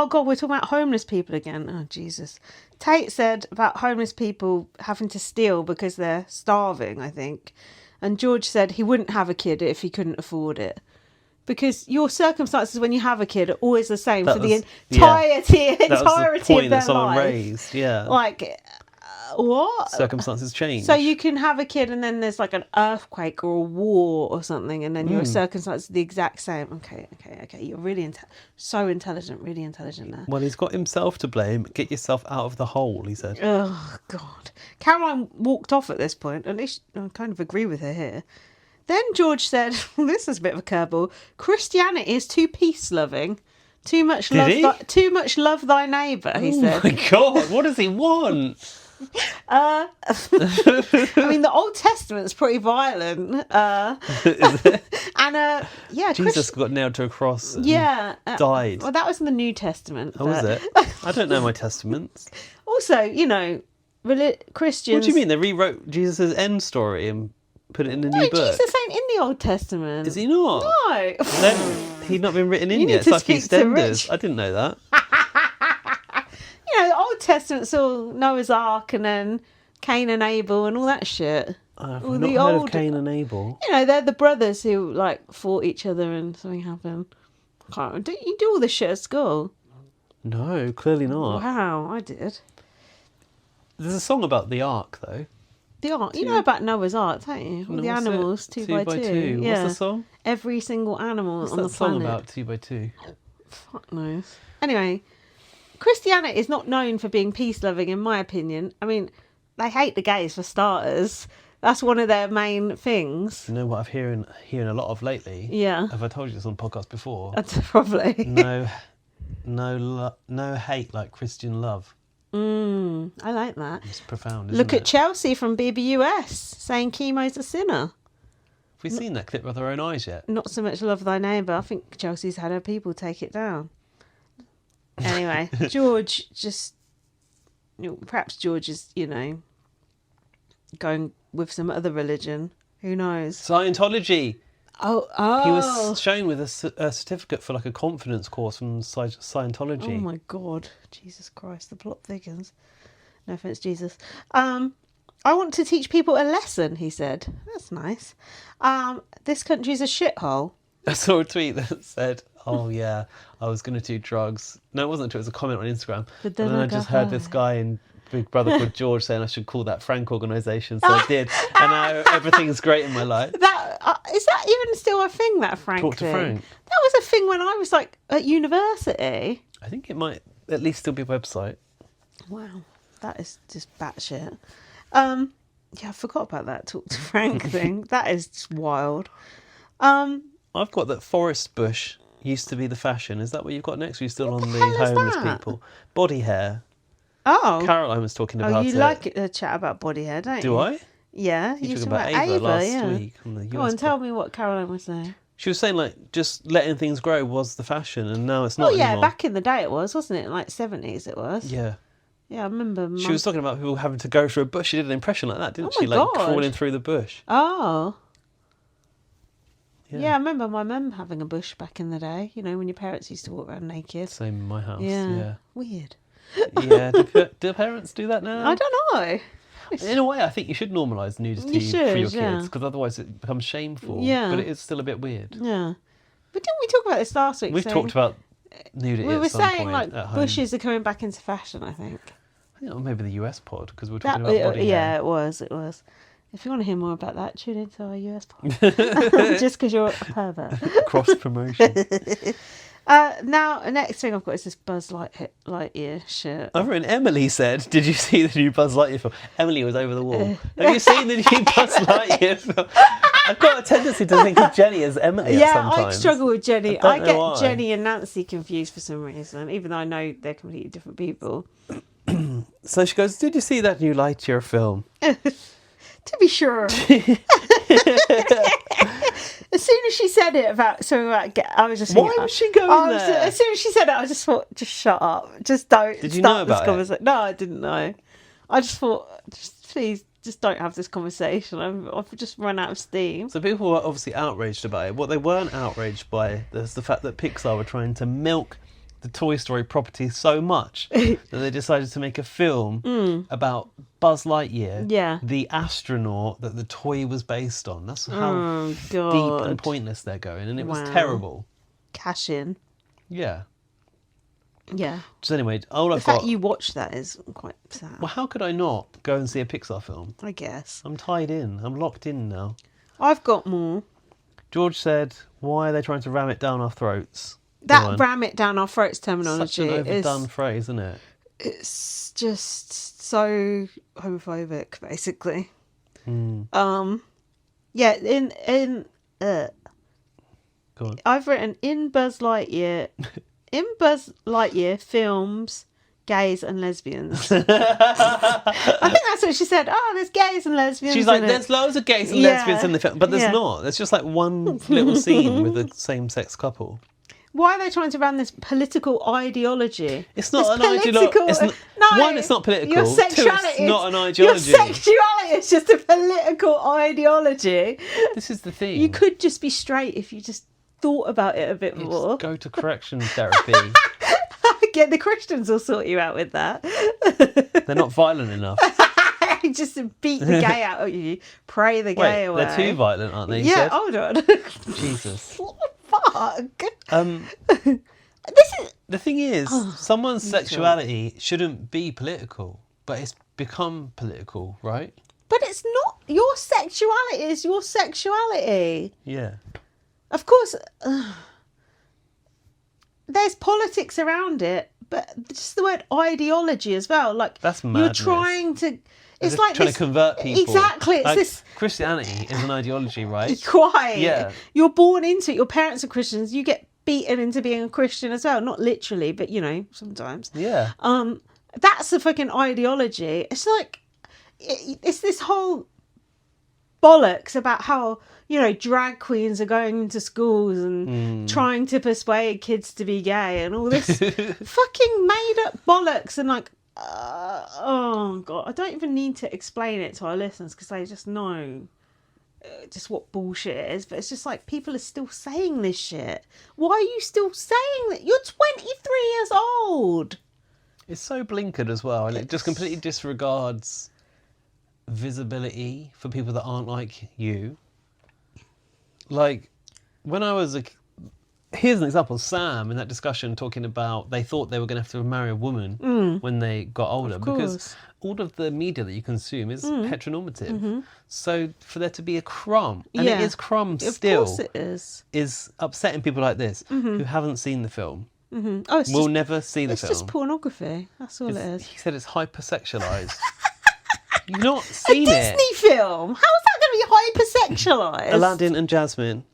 god, we're talking about homeless people again. Oh Jesus. Tate said about homeless people having to steal because they're starving, I think. And George said he wouldn't have a kid if he couldn't afford it. Because your circumstances when you have a kid are always the same for the entirety That was the point of their that someone life. raised, yeah. Like, What? Circumstances change. So you can have a kid and then there's like an earthquake or a war or something, and then your circumstances are the exact same. Okay. You're really so intelligent, really intelligent there. Well, he's got himself to blame. Get yourself out of the hole, he said. Oh, God. Caroline walked off at this point. At least I kind of agree with her here. Then George said, this is a bit of a curveball, Christianity is too peace-loving. Too much love thy neighbour, he said. Oh, my God. What does he want? I mean, the Old Testament's pretty violent. Is it? And, yeah. Jesus got nailed to a cross and died. Well, that was in the New Testament. Oh, was it? I don't know my testaments. Also, you know, Christians... What do you mean? They rewrote Jesus' end story and put it in a new book? Jesus ain't in the Old Testament. Is he not? No. Then he's not been written in You yet. need It's to like speak to EastEnders. Rich. I didn't know that. You know, the Old Testament's all Noah's Ark and then Cain and Abel and all that shit. I've All not the heard old- of Cain and Abel. You know, they're the brothers who, like, fought each other and something happened. Didn't you do all this shit at school? No, clearly not. Wow, I did. There's a song about the Ark, though. The Ark. You know about Noah's Ark, don't you? All No, the what's it? animals, two by two. Yeah. What's the song? Every single animal What's on the that song planet. about 2x2? Fuck knows. Anyway, Christianity is not known for being peace-loving, in my opinion. I mean, they hate the gays for starters. That's one of their main things. You know what I've hearing a lot of lately? Yeah. Have I told you this on podcast before? That's probably. No hate like Christian love. I like that. It's profound, isn't Look it? at Chelsea from BBUS saying chemo's a sinner. Have we seen that clip with our own eyes yet? Not so much love thy neighbour. I think Chelsea's had her people take it down. Anyway, George just... perhaps George is, going with some other religion. Who knows? Scientology. Oh. He was shown with a certificate for like a confidence course from Scientology. Oh my God. Jesus Christ, the plot thickens. No offence, Jesus. I want to teach people a lesson, he said. That's nice. This country's a shithole. I saw a tweet that said, oh yeah, I was going to do drugs. No, it wasn't a tweet, it was a comment on Instagram. But And then I just heard this guy in Big Brother called George saying I should call that Frank organisation, so I did. And now everything's great in my life. Is that even still a thing, that Frank Talk to thing? Frank. That was a thing when I was like at university. I think it might at least still be a website. Wow, that is just batshit. Yeah, I forgot about that Talk to Frank thing. That is just wild. I've got that forest bush used to be the fashion. Is that what you've got next? Or are you still on the hell is homeless that? people? Body hair. Oh. Caroline was talking about you it. like it, chat about body hair, don't you? Do I? Yeah, You talked talk about Ava last week on the US Go on, tell pod. me what Caroline was saying. She was saying like just letting things grow was the fashion, and now it's not Oh yeah, anymore. back in the day it was, wasn't it? Like 70s it was. Yeah. Yeah, I remember. She was talking about people having to go through a bush. She did an impression like that, didn't Oh she? my Like God. crawling through the bush. Oh. Yeah. Yeah, I remember my mum having a bush back in the day. You know, when your parents used to walk around naked. Same in my house. Yeah. Yeah. Weird. Yeah. Do parents do that now? I don't know. In a way, I think you should normalise nudity You for your should, yeah. kids, because otherwise it becomes shameful. Yeah. But it is still a bit weird. Yeah. But didn't we talk about this last week? We've saying- talked about nudity We at were some saying point like at home. bushes are coming back into fashion, I think. I think maybe the US pod, because we're That, talking about body yeah, hair. it was. If you want to hear more about that, tune into our US pod. Just because you're a pervert. Cross promotion. Now, the next thing I've got is this Buzz Lightyear shirt. I've written, Emily said, did you see the new Buzz Lightyear film? Emily was over the wall. Have you seen the new Buzz Lightyear film? I've got a tendency to think of Jenny as Emily Yeah, sometimes. I struggle with Jenny. I I don't get know why. Jenny and Nancy confused for some reason, even though I know they're completely different people. So she goes, did you see that new Lightyear film? To be sure. As soon as she said it about something about, I was just. Why thinking, was she going there? As soon as she said it, I just thought, just shut up, just don't. Did you start know this about it? conversation. No, I didn't know. I just thought, please, just don't have this conversation. I've just run out of steam. So people were obviously outraged about it. What they weren't outraged by is the fact that Pixar were trying to milk the Toy Story property so much that they decided to make a film about Buzz Lightyear, Yeah. the astronaut that the toy was based on. That's how Oh deep God! and pointless they're going, and it was Wow. terrible. Cash in. Yeah. Yeah. Just anyway, all The I've fact got... you watched that is quite sad. Well, how could I not go and see a Pixar film? I guess. I'm tied in. I'm locked in now. I've got more. George said, why are they trying to ram it down our throats? That ram it down our throats terminology Such an is... overdone phrase, isn't it? It's just so homophobic, basically. Yeah, Go on. I've written in Buzz Lightyear films gays and lesbians. I think that's what she said. Oh, there's gays and lesbians. She's like, in there's it. loads of gays and lesbians in the film, but there's Yeah. not. There's just like one little scene with a same-sex couple. Why are they trying to run this political ideology? It's not It's an ideology. political. No, one, it's not political. Your Two, sexuality it's not an Your ideology. sexuality is just a political ideology. This is the thing. You could just be straight if you just thought about it a bit You more. just go to correction therapy. Get the Christians will sort you out with that. They're not violent enough. Just beat the gay out of you. Pray the gay away. They're too violent, aren't they? You Yeah, said? hold on. Jesus. What the fuck? The thing is, someone's sexuality shouldn't be political, but it's become political, right? But it's not. Your sexuality is your sexuality. Yeah. Of course, there's politics around it, but just the word ideology as well. Like, That's you're madness. trying to... It's As if like trying this, to convert people. Exactly. It's Like, this... Christianity is an ideology, right? Quite. Yeah. You're born into it. Your parents are Christians. You get beaten into being a Christian as well. Not literally, but, you know, sometimes. Yeah. That's the fucking ideology. It's like... It's this whole bollocks about how, you know, drag queens are going into schools and trying to persuade kids to be gay and all this fucking made up bollocks and like, oh god, I don't even need to explain it to our listeners because they just know just what bullshit it is. But it's just like, people are still saying this shit. Why are you still saying that? You're 23 years old. It's so blinkered as well, and it just completely disregards visibility for people that aren't like you. Like, when I was here's an example. Sam, in that discussion, talking about they thought they were going to have to marry a woman when they got older, because all of the media that you consume is heteronormative. So for there to be a crumb, and it is crumb still, Of course it is upsetting people like this who haven't seen the film. Oh, We'll never see the it's film. just pornography. That's all it is. He said it's hypersexualized. You've not seen A it. Disney film? How is that going to be hypersexualized? Aladdin and Jasmine.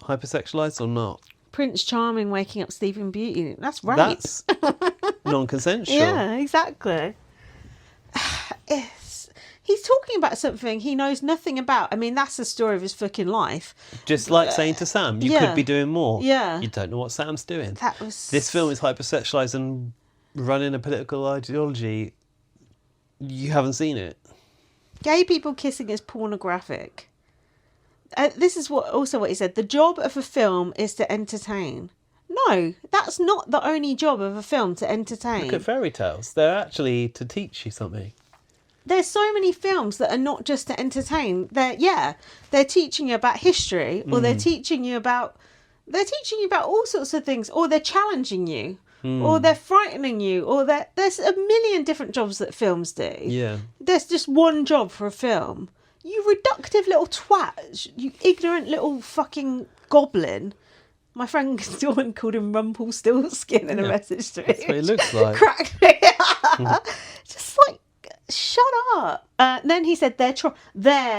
Hypersexualized or not? Prince Charming waking up Sleeping Beauty. That's rape. That's non-consensual. Yeah, exactly. He's talking about something he knows nothing about. I mean, that's the story of his fucking life. Just like saying to Sam, you could be doing more. Yeah. You don't know what Sam's doing. That was... This film is hypersexualized and running a political ideology. You haven't seen it. Gay people kissing is pornographic. This is what he said. The job of a film is to entertain. No, that's not the only job of a film, to entertain. Look at fairy tales. They're actually to teach you something. There's so many films that are not just to entertain. They're teaching you about history, or they're teaching you about all sorts of things, or they're challenging you, or they're frightening you, or there's a million different jobs that films do. Yeah. There's just one job for a film. You reductive little twat, you ignorant little fucking goblin. My friend Dawn called him Rumpelstiltskin in a message to me. That's what he looks like. Cracked me up. Just like, shut up. Then he said they're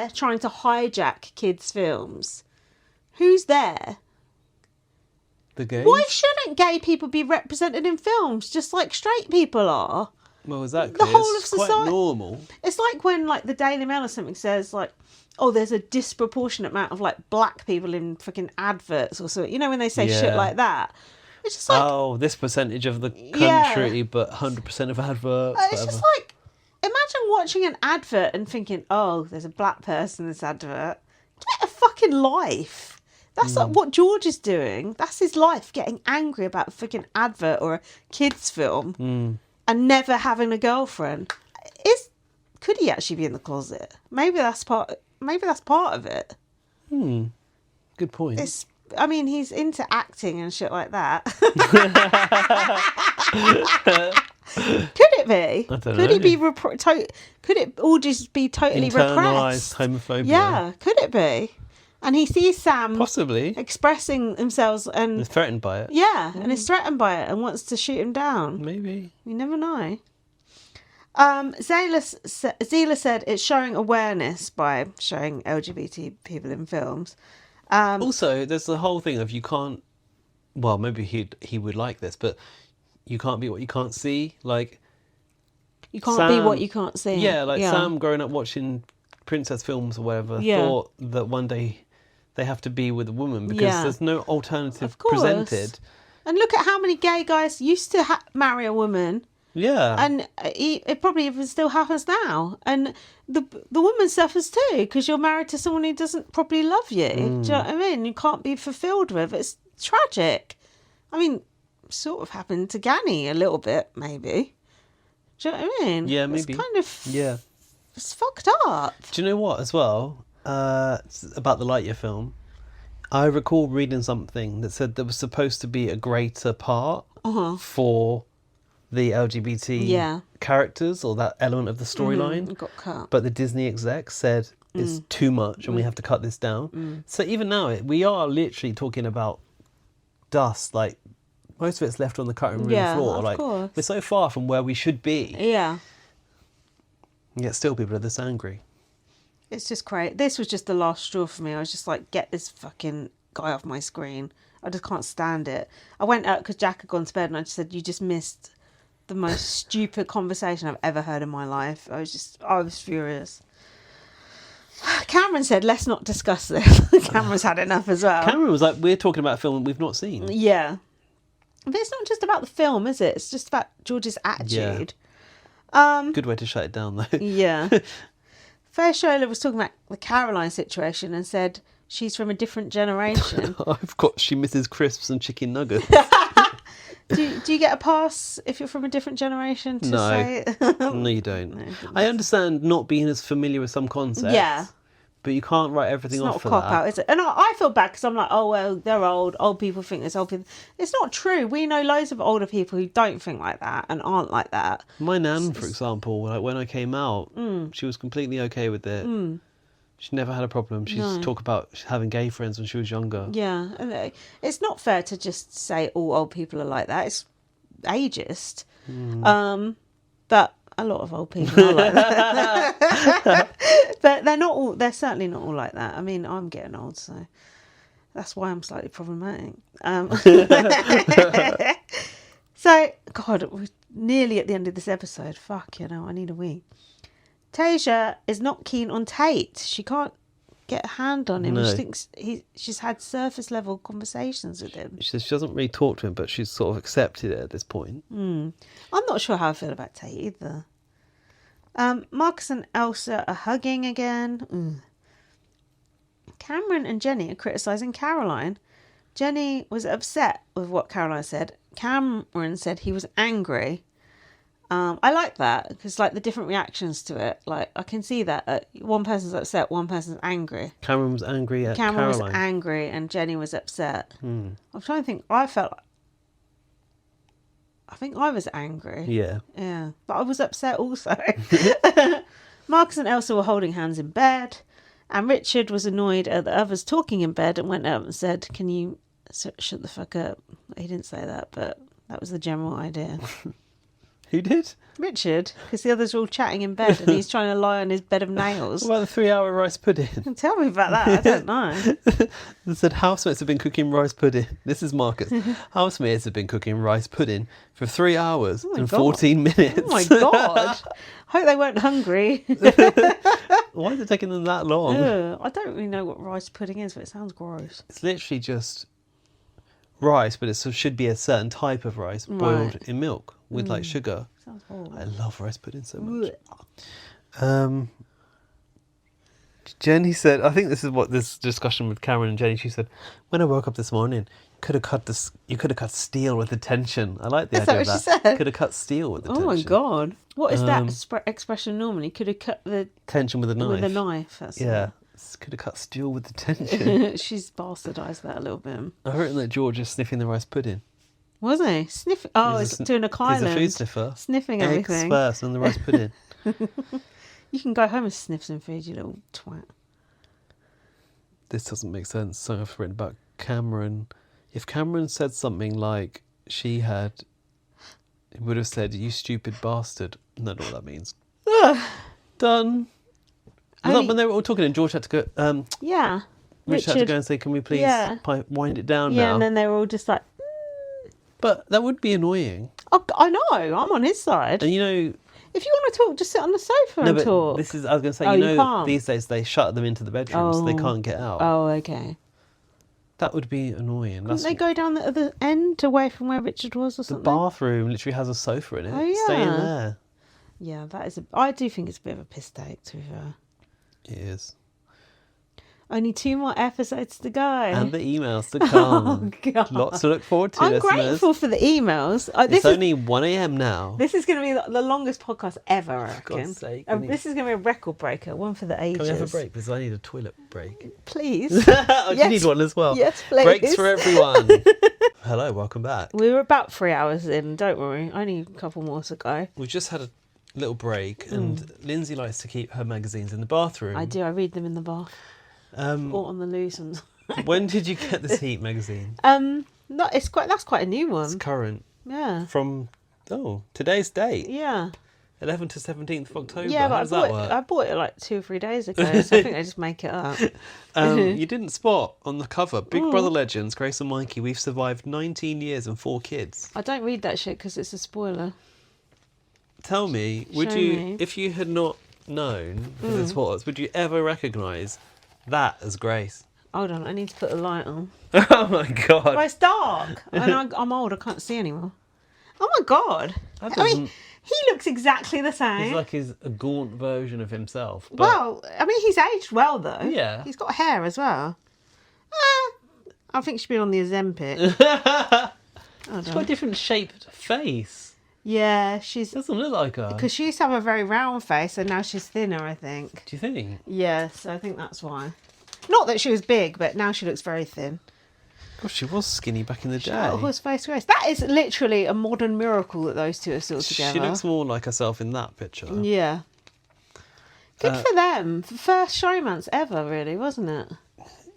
trying to hijack kids' films. Who's there? The gays? Why shouldn't gay people be represented in films just like straight people are? Well, exactly. The whole it's of quite society. normal. It's like when like the Daily Mail or something says like, oh, there's a disproportionate amount of like black people in freaking adverts or something. You know, when they say shit like that. It's just like, oh, this percentage of the country, but 100% of adverts. it's just like, imagine watching an advert and thinking, oh, there's a black person in this advert. Get a fucking life. That's like what George is doing. That's his life, getting angry about a freaking advert or a kids' film and never having a girlfriend. Could he actually be in the closet? Maybe that's part of it. Good point. I mean, he's into acting and shit like that. Could it be? I don't Could know. he be? Could it all just be totally Internalized repressed? homophobia. Yeah, could it be? And he sees Sam Possibly. expressing themselves and He's threatened by it. yeah, and is threatened by it and wants to shoot him down. Maybe. You never know. Zayla said it's showing awareness by showing LGBT people in films. Also, there's the whole thing of you can't. Well, maybe he would like this, but you can't be what you can't see. Like You can't be what you can't see. Yeah, like Sam growing up watching princess films or whatever thought that one day they have to be with a woman because there's no alternative presented. And look at how many gay guys used to marry a woman. Yeah. And it probably even still happens now. And the woman suffers too because you're married to someone who doesn't properly love you. Do you know what I mean? You can't be fulfilled with. It's tragic. I mean, sort of happened to Gani a little bit, maybe. Do you know what I mean? Yeah, maybe. It's kind of... Yeah. It's fucked up. Do you know what, as well? About the Lightyear film. I recall reading something that said there was supposed to be a greater part for the LGBT characters or that element of the storyline. It got cut. But the Disney execs said it's too much and we have to cut this down. So even now, we are literally talking about dust. Like, most of it's left on the cutting room floor. Of like, course. we're so far from where we should be. Yeah. And yet still people are this angry. It's just crazy. This was just the last straw for me. I was just like, get this fucking guy off my screen. I just can't stand it. I went out because Jack had gone to bed and I just said, you just missed the most stupid conversation I've ever heard in my life. I was furious. Cameron said, let's not discuss this. Cameron's had enough as well. Cameron was like, we're talking about a film we've not seen. Yeah. But it's not just about the film, is it? It's just about George's attitude. Good way to shut it down, though. Yeah. Fair Shola was talking about the Caroline situation and said she's from a different generation. She misses crisps and chicken nuggets. Do you get a pass if you're from a different generation to say it? No, you don't. No, I understand not being as familiar with some concepts. Yeah. But you can't write everything off for that. It's not a cop-out, is it? And I feel bad because I'm like, oh, well, they're old. Old people think this. Old people... It's not true. We know loads of older people who don't think like that and aren't like that. My nan, for example, like when I came out, she was completely okay with it. She never had a problem. She used to talk about having gay friends when she was younger. Yeah. And it's not fair to just say all old people are like that. It's ageist. But a lot of old people are like that. But they're not all, they're certainly not all like that. I mean, I'm getting old, so that's why I'm slightly problematic. So, God, we're nearly at the end of this episode. Fuck, I need a wee. Tasia is not keen on Tate. She can't get a hand on him. No. She thinks she's had surface level conversations with him. She says she doesn't really talk to him, but she's sort of accepted it at this point. I'm not sure how I feel about Tate either. Marcus and Elsa are hugging again. Cameron and Jenny are criticising Caroline. Jenny was upset with what Caroline said. Cameron said he was angry. I like that because, like, the different reactions to it. Like, I can see that one person's upset, one person's angry. Cameron was angry at Cameron Caroline. was angry, and Jenny was upset. I'm trying to think. I think I was angry. Yeah. Yeah, but I was upset also. Marcus and Elsa were holding hands in bed, and Richard was annoyed at the others talking in bed and went up and said, "Can you shut the fuck up?" He didn't say that, but that was the general idea. Who did? Richard, because the others are all chatting in bed and he's trying to lie on his bed of nails. What about the 3-hour rice pudding? Tell me about that. I don't know. They said housemates have been cooking rice pudding. This is Marcus. Housemates have been cooking rice pudding for 3 hours and 14 minutes. Oh my God. Hope they weren't hungry. Why is it taking them that long? I don't really know what rice pudding is, but it sounds gross. It's literally just rice, but it should be a certain type of rice boiled in milk with like sugar. Sounds horrible. I love rice pudding so much. Jenny said, I think this is what this discussion with Cameron and Jenny, she said, when I woke up this morning, you could have cut steel with the tension. I like the idea of that. Is that what she said? Could have cut steel with the tension. Oh my God. What is that expression normally? Could have cut the tension with a knife. With a knife. That's yeah. Could have cut steel with the tension. She's bastardised that a little bit. I reckon that George is sniffing the rice pudding. Was he? Sniffing? Oh, he's doing a Kylan. He's a food sniffer. Sniffing Eggs everything. first and the rice pudding. You can go home and sniff some food, you little twat. This doesn't make sense. Something I've written about Cameron. If Cameron said something like she had, it would have said, "You stupid bastard." I don't know what that means. Done. Was that when they were all talking and George had to go... yeah. Richard had to go and say, "Can we please wind it down now?" Yeah, and then they were all just like... But that would be annoying. Oh, I know. I'm on his side. And you know... If you want to talk, just sit on the sofa and talk. This is, I was going to say, Oh, you you know, can't? these days they shut them into the bedroom so they can't get out. Oh, okay. That would be annoying. Couldn't they go down the other end away from where Richard was or The something? bathroom literally has a sofa in it. Oh, yeah. Stay in there. Yeah, that is I do think it's a bit of a piss take, to be fair. It is. Only 2 more episodes to go. And the emails to come. Oh, God. Lots to look forward to, I'm listeners. grateful for the emails. It's only 1 a.m. now. This is going to be the longest podcast ever, I reckon. God's sake. This is going to be a record breaker, one for the ages. Can we have a break? Because I need a toilet break. Please. Oh, Yes. you need one as well. Yes, please. Breaks for everyone. Hello, welcome back. We were about 3 hours in, don't worry. Only a couple more to go. We've just had a little break and Lindsay likes to keep her magazines in the bathroom. I do. I read them in the bath. Or on the loose. And... When did you get this Heat magazine? No, that's quite a new one. It's current. Yeah. From, today's date. Yeah. 11th to 17th of October. Yeah, but How does that work? I bought it like 2 or 3 days ago, so I think they just make it up. You didn't spot on the cover, Big Brother legends, Grace and Mikey, we've survived 19 years and 4 kids. I don't read that shit because it's a spoiler. Tell me, would Show you, me. if you had not known who this was, would you ever recognise that as Grace? Hold on, I need to put the light on. Oh my god. Well, it's dark, and I'm old, I can't see anymore. Oh my god. That I mean, doesn't- he looks exactly the same. He's like a gaunt version of himself. But Well, I mean, he's aged well, though. Yeah. He's got hair as well. I think she'd be on the Ozempic. She's got a different shaped face. Yeah, she's... Doesn't look like her. Because she used to have a very round face, and now she's thinner, I think. Do you think? Yes, I think that's why. Not that she was big, but now she looks very thin. Gosh, she was skinny back in the day. Oh, horse face Grace. That is literally a modern miracle that those two are still together. She looks more like herself in that picture. Yeah. Good for them. First showmance ever, really, wasn't it?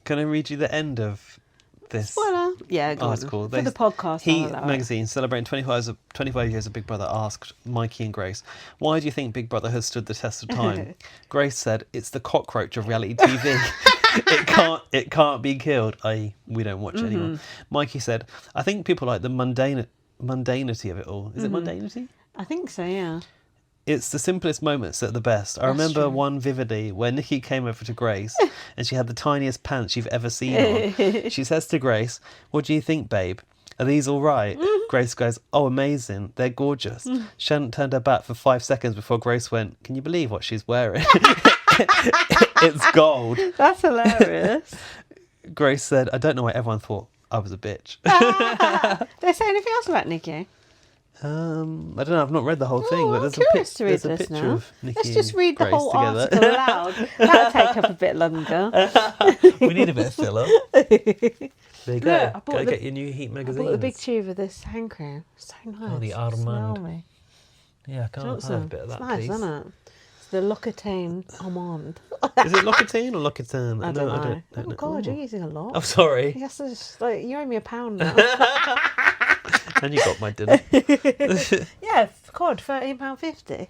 Can I read you the end of this Spoiler. Yeah, go on. article? For the podcast. Heat I'll allow it. magazine, celebrating 25 years of Big Brother, asked Mikey and Grace, "Why do you think Big Brother has stood the test of time?" Grace said, "It's the cockroach of reality TV. It can't be killed, i.e. we don't watch it anymore." Mikey said, "I think people like the mundanity of it all." Is it mundanity? I think so, yeah. It's the simplest moments that are the best. I remember one vividly where Nikki came over to Grace and she had the tiniest pants you've ever seen on. She says to Grace, "What do you think, babe? Are these all right?" Grace goes, "Oh, amazing. They're gorgeous." She hadn't turned her back for 5 seconds before Grace went, "Can you believe what she's wearing?" It's gold. That's hilarious. Grace said, "I don't know why everyone thought I was a bitch." Did they say anything else about Nikki? I don't know. I've not read the whole thing, but I'm there's curious to read there's a this picture now. of Nikki Let's just and read the Grace whole together. article aloud. That'll take up a bit longer. We need a bit of filler. There you go. Look, I bought Go the- get your new Heat I magazine. bought the big tube of this hand cream. So nice. Oh, the Smell Armand. me. Yeah, I can't have a Johnson. bit of It's that, nice, please. isn't it? It's the L'Occitane Armand. Is it L'Occitane or L'Occitane? I don't know. I don't Oh know. God, you're using a lot. I'm sorry. Yes, it's like you owe me £1 now. And you got my dinner. Yeah, God, £13.50.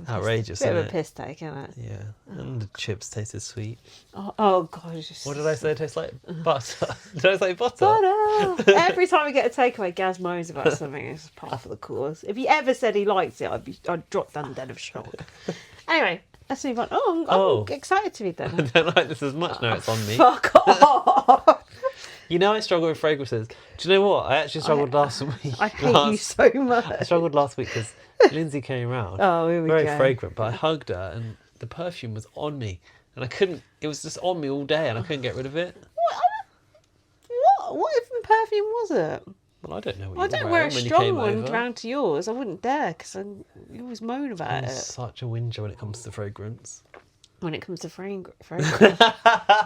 Outrageous, Bit of isn't a it? piss take, isn't it? Yeah. And the chips tasted sweet. Oh God, it's just... What did I say? It tastes like butter. Did I say butter? Butter. Every time we get a takeaway, Gaz moans about something. It's part of the course. If he ever said he liked it, I'd drop down dead of shock. Anyway, let's move on. I'm excited to read that. I don't like this as much now it's on me. Fuck off. You know I struggle with fragrances. Do you know what? I actually struggled last week. I hate you so much. I struggled last week because Lindsay came round. Oh, here we very go. fragrant, but I hugged her and the perfume was on me. And I couldn't, it was just on me all day and I couldn't get rid of it. What even perfume was it? Well, I don't know what I you don't were wear a wearing when you strong came one over. round to yours. I wouldn't dare because you always moan about I'm it. such a whinger when it comes to fragrance. When it comes to fragrance.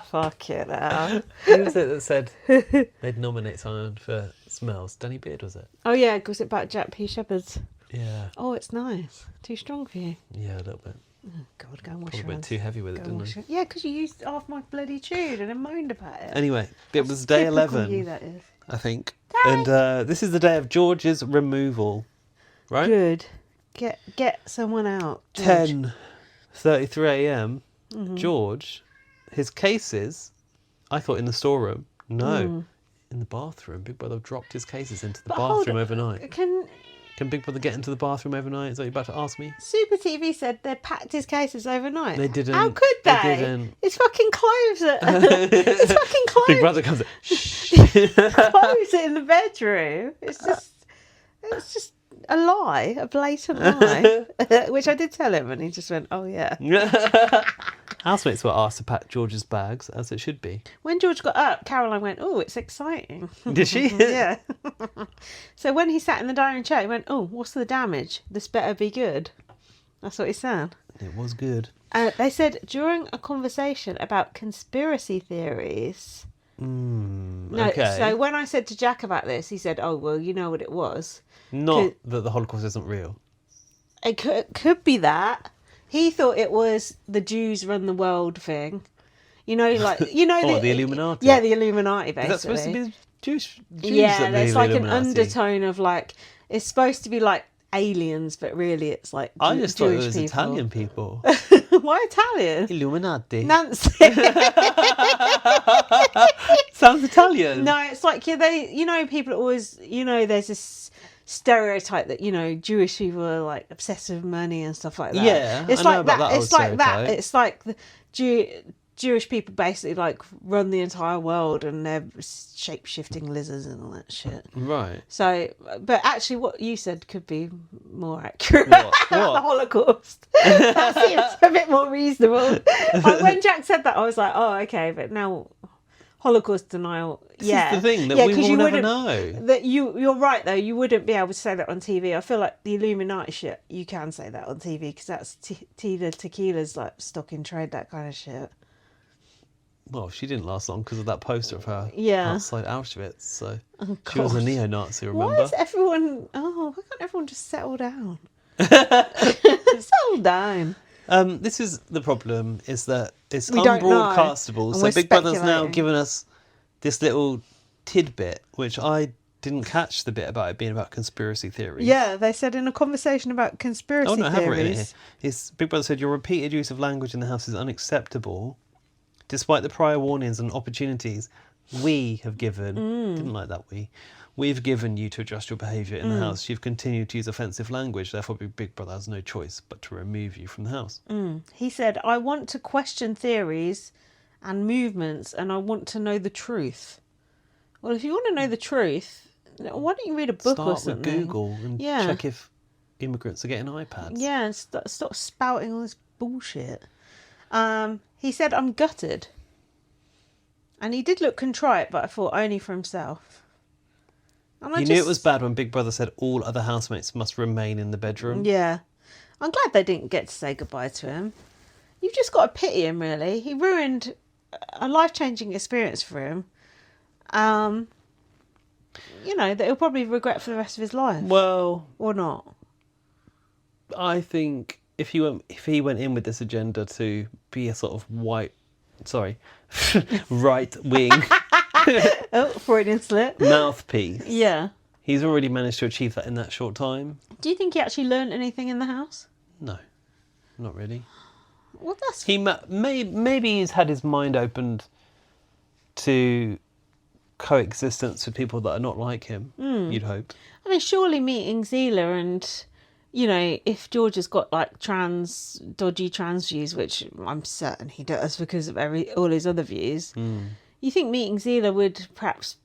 Fuck it out. Who was it that said they'd nominate someone for smells? Danny Beard, was it? Oh yeah, was it about Jack P. Shepherd's? Yeah. Oh, it's nice. Too strong for you. Yeah, a little bit. Oh, God, go and wash Probably your went hands. too heavy with it, Go and didn't I? Yeah, because you used half my bloody tune and then moaned about it. Anyway, it was day Typical 11, you, that is. I think. And this is the day of George's removal, right? Good. Get someone out. George. 10:33 a.m. George, his cases, I thought in the storeroom. No, in the bathroom. Big Brother dropped his cases into the bathroom overnight. Can Big Brother get into the bathroom overnight? Is that what you're about to ask me? Super TV said they packed his cases overnight. They didn't. How could they? They didn't. It's fucking clothes. It's fucking clothes. Big Brother comes in. Shh. Clothes in the bedroom. It's just a lie, a blatant lie. Which I did tell him, and he just went, "Oh yeah." Housemates were asked to pack George's bags, as it should be. When George got up, Caroline went, "Oh, it's exciting." Did she? Yeah. So when he sat in the dining chair, he went, "Oh, what's the damage? This better be good." That's what he said. It was good. They said during a conversation about conspiracy theories. No, okay. so when I said to Jack about this, he said, "Oh, well, you know what it was." Not that the Holocaust isn't real. It could be that. He thought it was the Jews run the world thing. You know, like the Illuminati. Yeah, the Illuminati, basically. Is that supposed to be Jews yeah, that there's the like an Illuminati? undertone of like it's supposed to be like aliens, but really it's like I just Jewish thought it was people. Italian people. Why Italian? Illuminati. Nancy. Sounds Italian. No, it's like people always there's this stereotype that Jewish people are like obsessed with money and stuff like that. Yeah, it's I know like about that. that It's old like that. stereotype. It's like the Jewish people basically like run the entire world and they're shape-shifting lizards and all that shit. Right. So, but actually, what you said could be more accurate. What? The Holocaust. That seems a bit more reasonable. When Jack said that, I was like, oh, okay. But now, Holocaust denial. This is the thing that we 'cause will you never wouldn't- know. That you're right though. You wouldn't be able to say that on TV. I feel like the Illuminati shit. You can say that on TV because that's Tequila's like stock in trade, that kind of shit. Well, she didn't last long because of that poster of her outside Auschwitz. So she was a God. neo-Nazi, remember? Why is everyone? Oh, why can't everyone just settle down? Settle down. This is the problem, is that it's We don't know, unbroadcastable. and So we're Big Brother's now speculating. given us this little tidbit, which I didn't catch the bit about it being about conspiracy theories. Yeah, they said in a conversation about conspiracy Oh, no, I have written it here. theories. Big Brother said, your repeated use of language in the house is unacceptable. Despite the prior warnings and opportunities we have given, didn't like that we've given you to adjust your behaviour in the house, you've continued to use offensive language, therefore Big Brother has no choice but to remove you from the house. He said, I want to question theories and movements and I want to know the truth. Well, if you want to know the truth, why don't you read a book or Start something? with Google and Yeah. check if immigrants are getting iPads. Yeah, and stop spouting all this bullshit. He said, I'm gutted. And he did look contrite, but I thought only for himself. And You knew it was bad when Big Brother said all other housemates must remain in the bedroom. Yeah. I'm glad they didn't get to say goodbye to him. You've just got to pity him, really. He ruined a life-changing experience for him. That he'll probably regret for the rest of his life. Well, Or not. I think if he went in with this agenda to be a sort of right wing Oh, Freudian slip. mouthpiece, Yeah. he's already managed to achieve that in that short time. Do you think he actually learned anything in the house? No, not really. Well, that's... He maybe he's had his mind opened to coexistence with people that are not like him. You'd hope. I mean, surely meeting Zila and, if George has got like dodgy trans views, which I'm certain he does because of all his other views, you think meeting Zila would perhaps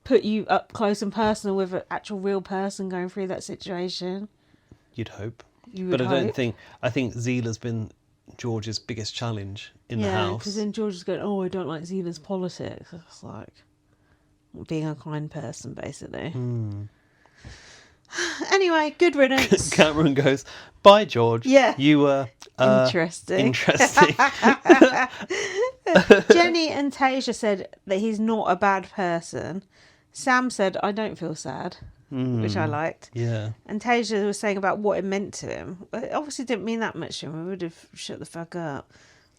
put you up close and personal with an actual real person going through that situation? You'd hope. You But would I don't hope. think. I think Zila's been George's biggest challenge in the Yeah, house. because then George is going, oh, I don't like Zila's politics. It's like being a kind person, basically. Anyway, good riddance. Cameron goes, bye, George. Yeah. You were Interesting. Interesting. Jenny and Tasia said that he's not a bad person. Sam said, I don't feel sad, which I liked. Yeah. And Tasia was saying about what it meant to him. It obviously didn't mean that much to him. We would have shut the fuck up.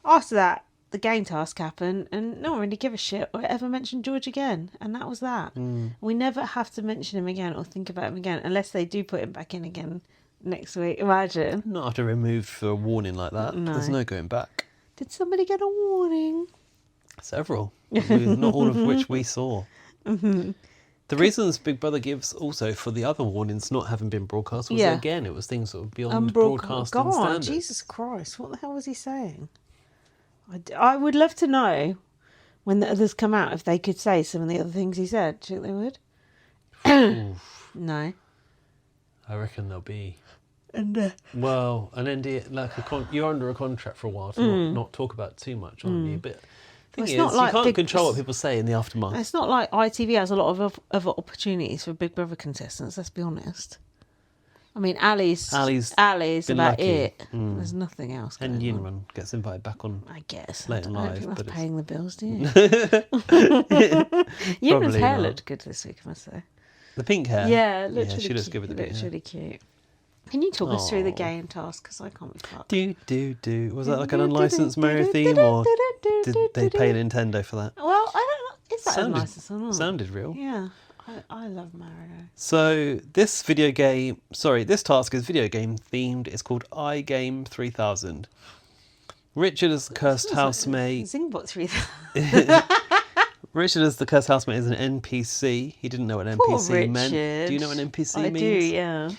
After that, the game task happened, and no one really gave a shit or ever mentioned George again. And that was that. We never have to mention him again or think about him again, unless they do put him back in again next week. Imagine. Not after removed for a warning like that. No. There's no going back. Did somebody get a warning? Several. Not all of which we saw. The reasons Big Brother gives also for the other warnings not having been broadcast was, again, it was things sort of beyond broadcasting God, standards. Jesus Christ, what the hell was he saying? I would love to know when the others come out if they could say some of the other things he said. Do you think they would? No. I reckon there'll be... And Well, an NDA, like you're under a contract for a while to not talk about it too much, aren't you? But the thing is, you can't control what people say in the aftermath. it's not like ITV has a lot of other opportunities for Big Brother contestants, let's be honest. I mean, Ali's been about lucky. it. There's nothing else going And on. Yinrun gets invited back on. I guess. Late I and don't live, think but that's it's- paying the bills, do you? Yinrun's Probably hair not. looked good this week, I must say. The pink hair. Yeah, it looked really she looks cute. good with the pink It looked hair. really cute. Can you talk us through the Aw. game task? Because I can't be fucked. Do. Was that like an unlicensed Mario theme, or did they pay Nintendo for that? Well, I don't know. Is that Sounded- nice or not? Sounded real. Yeah. I love Mario. So this task is video game themed. It's called iGame 3000. Richard is the cursed housemate. Zingbot 3000. Richard is the cursed housemate is an NPC. He didn't know what an Poor NPC meant. Richard. Do you know what an NPC I means? do, yeah.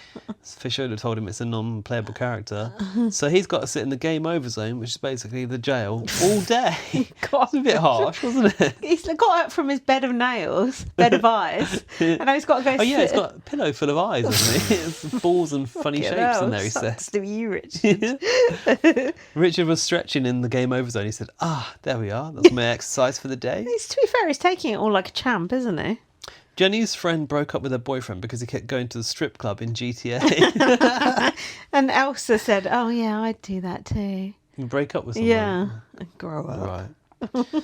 Fisher would have told him it's a non-playable character. So he's got to sit in the game over zone, which is basically the jail, all day. God. It's a bit harsh, wasn't it? He's got up from his bed of nails, bed of eyes, and now he's got to go Oh yeah, sit. it's got a pillow full of eyes, hasn't it? It's balls and funny Fucking shapes hell, in there, he sucks said. to be you, Richard. Richard was stretching in the game over zone. He said, there we are. That's my exercise for the day. To be fair, he's taking it all like a champ, isn't he? Jenny's friend broke up with her boyfriend because he kept going to the strip club in GTA. And Elsa said, oh yeah, I'd do that too. You break up with someone. Yeah. Grow up. Right.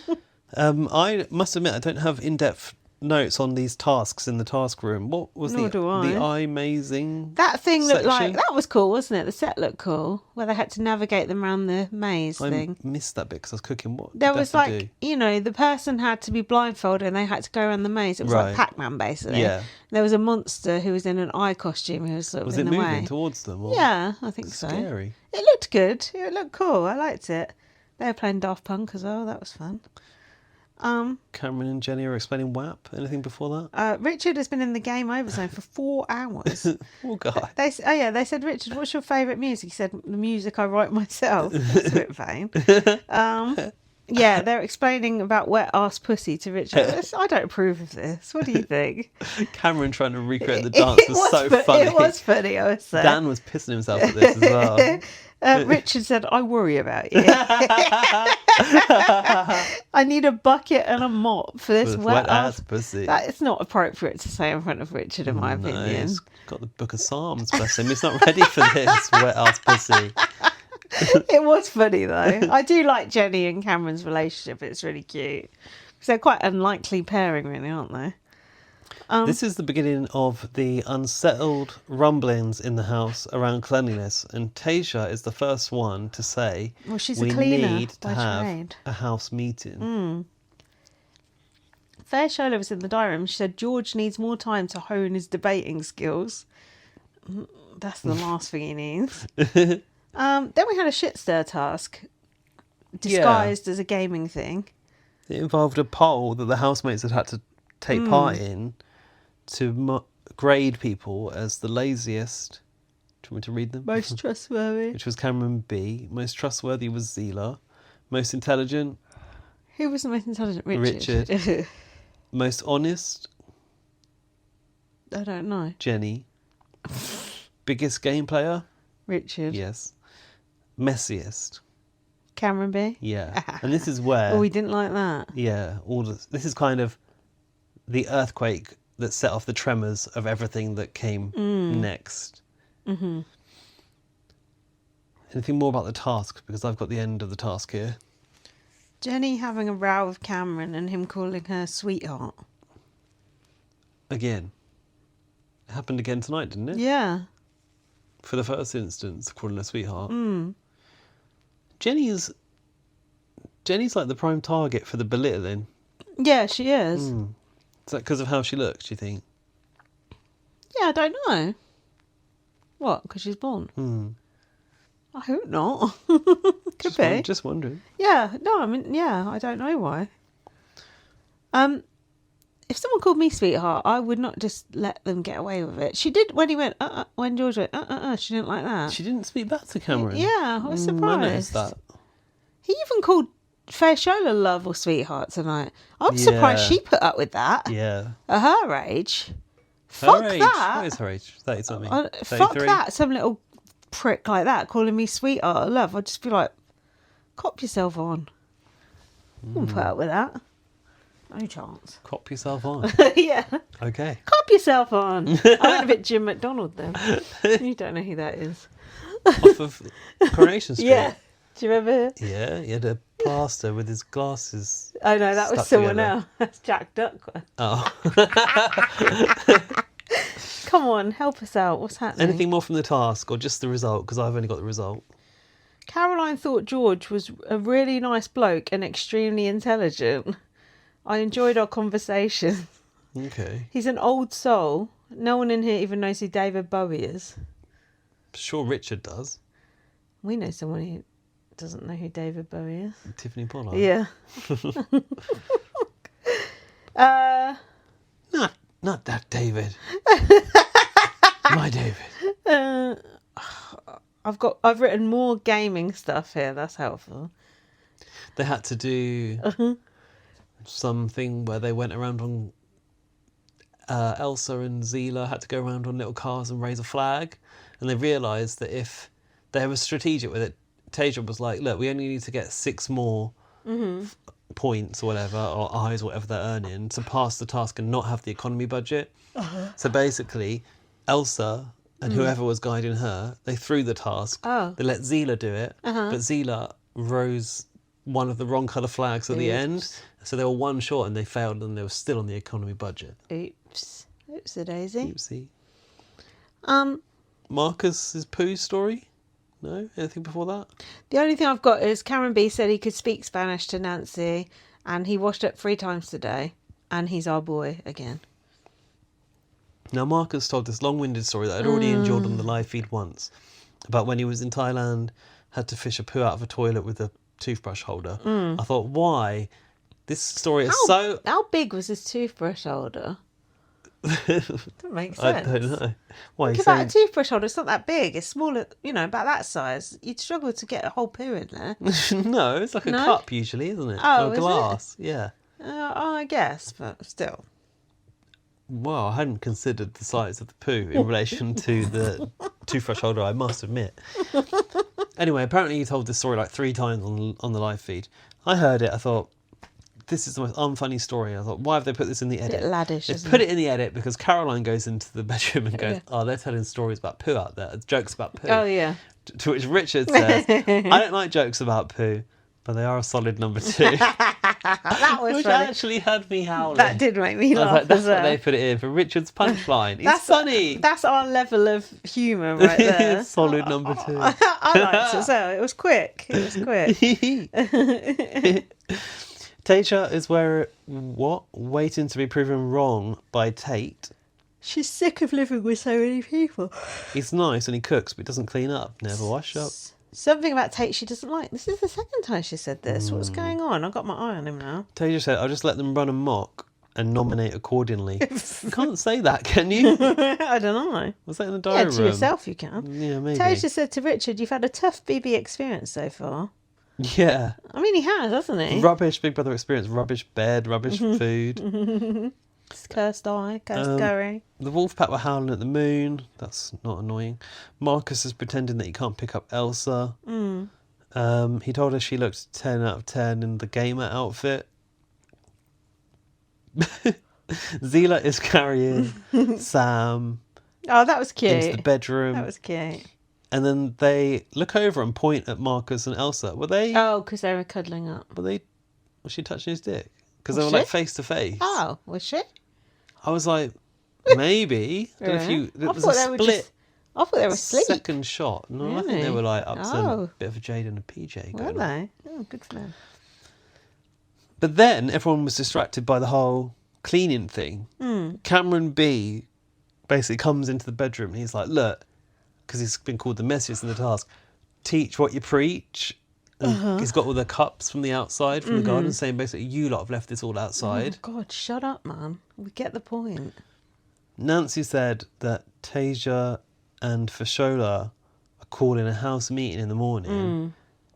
I must admit, I don't have in-depth notes on these tasks in the task room. What was Nor the do I. amazing That thing looked like, section? that was cool, wasn't it? The set looked cool, where they had to navigate them around the maze I thing. missed that bit because I was cooking. What There did they was have to like, do? the person had to be blindfolded and they had to go around the maze. It was Right. like Pac-Man, basically. Yeah. There was a monster who was in an eye costume who was sort of Was in it the moving way. towards them? Or Yeah, I think so. Scary. It looked good. It looked cool. I liked it. They were playing Daft Punk as well. That was fun. Cameron and Jenny are explaining WAP. Anything before that? Richard has been in the game over zone for 4 hours. Oh, God. They said, Richard, what's your favourite music? He said, the music I write myself. That's a bit vain. Yeah, they're explaining about wet ass pussy to Richard. I don't approve of this. What do you think? Cameron trying to recreate the dance was so funny. It was funny, I would say. Dan was pissing himself at this as well. Richard said, I worry about you. I need a bucket and a mop for this With wet ass ass pussy. That is not appropriate to say in front of Richard, in my No, opinion. he's got the Book of Psalms, bless him. He's not ready for this wet ass pussy. It was funny though. I do like Jenny and Cameron's relationship. It's really cute. Because they're quite unlikely pairing, really, aren't they? This is the beginning of the unsettled rumblings in the house around cleanliness, and Tasia is the first one to say, Well, she's a we cleaner need to by have trade." a house meeting. Fair Shola was in the diary room. She said George needs more time to hone his debating skills. That's the last thing he needs. Then we had a shit stir task disguised as a gaming thing. It involved a poll that the housemates had to take part in to grade people as the laziest. Do you want me to read them? Most trustworthy. Which was Cameron B. Most trustworthy was Zila. Most intelligent, Who was the most intelligent? Richard. Richard. Most honest, I don't know. Jenny. Biggest game player, Richard. yes. Messiest, Cameron B. yeah. And this is where, Oh, we didn't like that. yeah, this is kind of the earthquake that set off the tremors of everything that came next. Mm-hmm. Anything more about the task? Because I've got the end of the task here. Jenny having a row with Cameron and him calling her sweetheart. Again. It happened again tonight, didn't it? Yeah. For the first instance, calling her sweetheart. Mm. Jenny's like the prime target for the belittling. Yeah, she is. Is that because of how she looks, do you think? Yeah, I don't know. What? Because she's blonde? I hope not. Could be. Just wondering. Yeah, no, I mean, yeah, I don't know why. If someone called me sweetheart, I would not just let them get away with it. She did when he went, when George went, she didn't like that. She didn't speak back to Cameron. Yeah, I was surprised. I noticed that. He even called Fairchola love or sweetheart tonight. I'm surprised she put up with that. Yeah. At her age. Her age? That. What is her age? 30 something. Fuck that. Some little prick like that calling me sweetheart or love. I'd just be like, cop yourself on. I wouldn't put up with that. No chance. Cop yourself on. Yeah. Okay. Cop yourself on. I went a bit Jim McDonald then. You don't know who that is. Off of Coronation Street. Yeah. Do you remember? Yeah, he had a plaster with his glasses. Oh no, that was stuck someone together. else. That's Jack Duckworth. Oh. Come on, help us out. What's happening? Anything more from the task or just the result? Because I've only got the result. Caroline thought George was a really nice bloke and extremely intelligent. I enjoyed our conversation. Okay. He's an old soul. No one in here even knows who David Bowie is. Sure Richard does. We know someone who doesn't know who David Bowie is. Tiffany Pollard. Yeah. Not that David. My David. I've written more gaming stuff here. That's helpful. They had to do something where they went around on Elsa and Zila had to go around on little cars and raise a flag, and they realised that if they were strategic with it, Tasia was like, look, we only need to get 6 more points or whatever, or eyes, whatever they're earning, to pass the task and not have the economy budget. So basically, Elsa and whoever was guiding her, they threw the task. They let Zila do it, but Zila rose one of the wrong colour flags at the end. So they were one short and they failed and they were still on the economy budget. Oops. Oops-a-daisy. Oopsie. Marcus's poo story? No? Anything before that? The only thing I've got is Cameron B said he could speak Spanish to Nancy and he washed up 3 times today and he's our boy again. Now, Marcus told this long-winded story that I'd already endured on the live feed once about when he was in Thailand, had to fish a poo out of a toilet with a toothbrush holder. I thought, why? This story is so... How big was his toothbrush holder? Doesn't make sense. I don't know. Why? Think about a toothbrush holder. It's not that big. It's smaller, about that size. You'd struggle to get a whole poo in there. No, it's like a cup usually, isn't it? Oh, or is glass. Yeah. I guess, but still. Well, I hadn't considered the size of the poo in relation to the toothbrush holder, I must admit. Anyway, apparently he told this story like 3 times on the live feed. I heard it, I thought, this is the most unfunny story. I thought, why have they put this in the edit? Bit laddish, They isn't put it? it in the edit because Caroline goes into the bedroom and goes, oh, they're telling stories about poo out there, jokes about poo. Oh, yeah. To which Richard says, I don't like jokes about poo, but they are a solid number 2. That was Which funny. actually had me howling. That did make me I was laugh like, that's as well. what they put it in for Richard's punchline. He's funny. That's our level of humour right there. Solid number 2. I liked it as well. It was quick. Tasia is waiting to be proven wrong by Tate. She's sick of living with so many people. He's nice and he cooks, but he doesn't clean up. Never wash up. Something about Tate she doesn't like. This is the second time she said this. What's going on? I've got my eye on him now. Tasia said, I'll just let them run amok and nominate accordingly. You can't say that, can you? I don't know. Was that in the diary room? To yourself you can. Yeah, maybe. Tasia said to Richard, you've had a tough BB experience so far. Yeah. I mean, he has, hasn't he? Rubbish Big Brother experience. Rubbish bed, rubbish food. Cursed eye, cursed curry. The wolf pack were howling at the moon. That's not annoying. Marcus is pretending that he can't pick up Elsa. He told her she looked 10 out of 10 in the gamer outfit. Zila is carrying Sam Oh, that was cute. into the bedroom. That was cute. and then they look over and point at Marcus and Elsa. Were they? Oh, because they were cuddling up. Was she touching his dick? Because they Was were she? like face to face. Oh, was she? I was like, maybe. I don't know if you. There was a split. I thought they were asleep. Second shot. No, I think they Really? were like up to Oh. a bit of a Jade and a PJ. Were Going on. they? Oh, good for them. But then everyone was distracted by the whole cleaning thing. Cameron B basically comes into the bedroom and he's like, look, because he's been called the messiest in the task, teach what you preach. And he's got all the cups from the outside, from the garden, saying basically, you lot have left this all outside. Oh, God, shut up, man. We get the point. Nancy said that Tasia and Fashola are calling a house meeting in the morning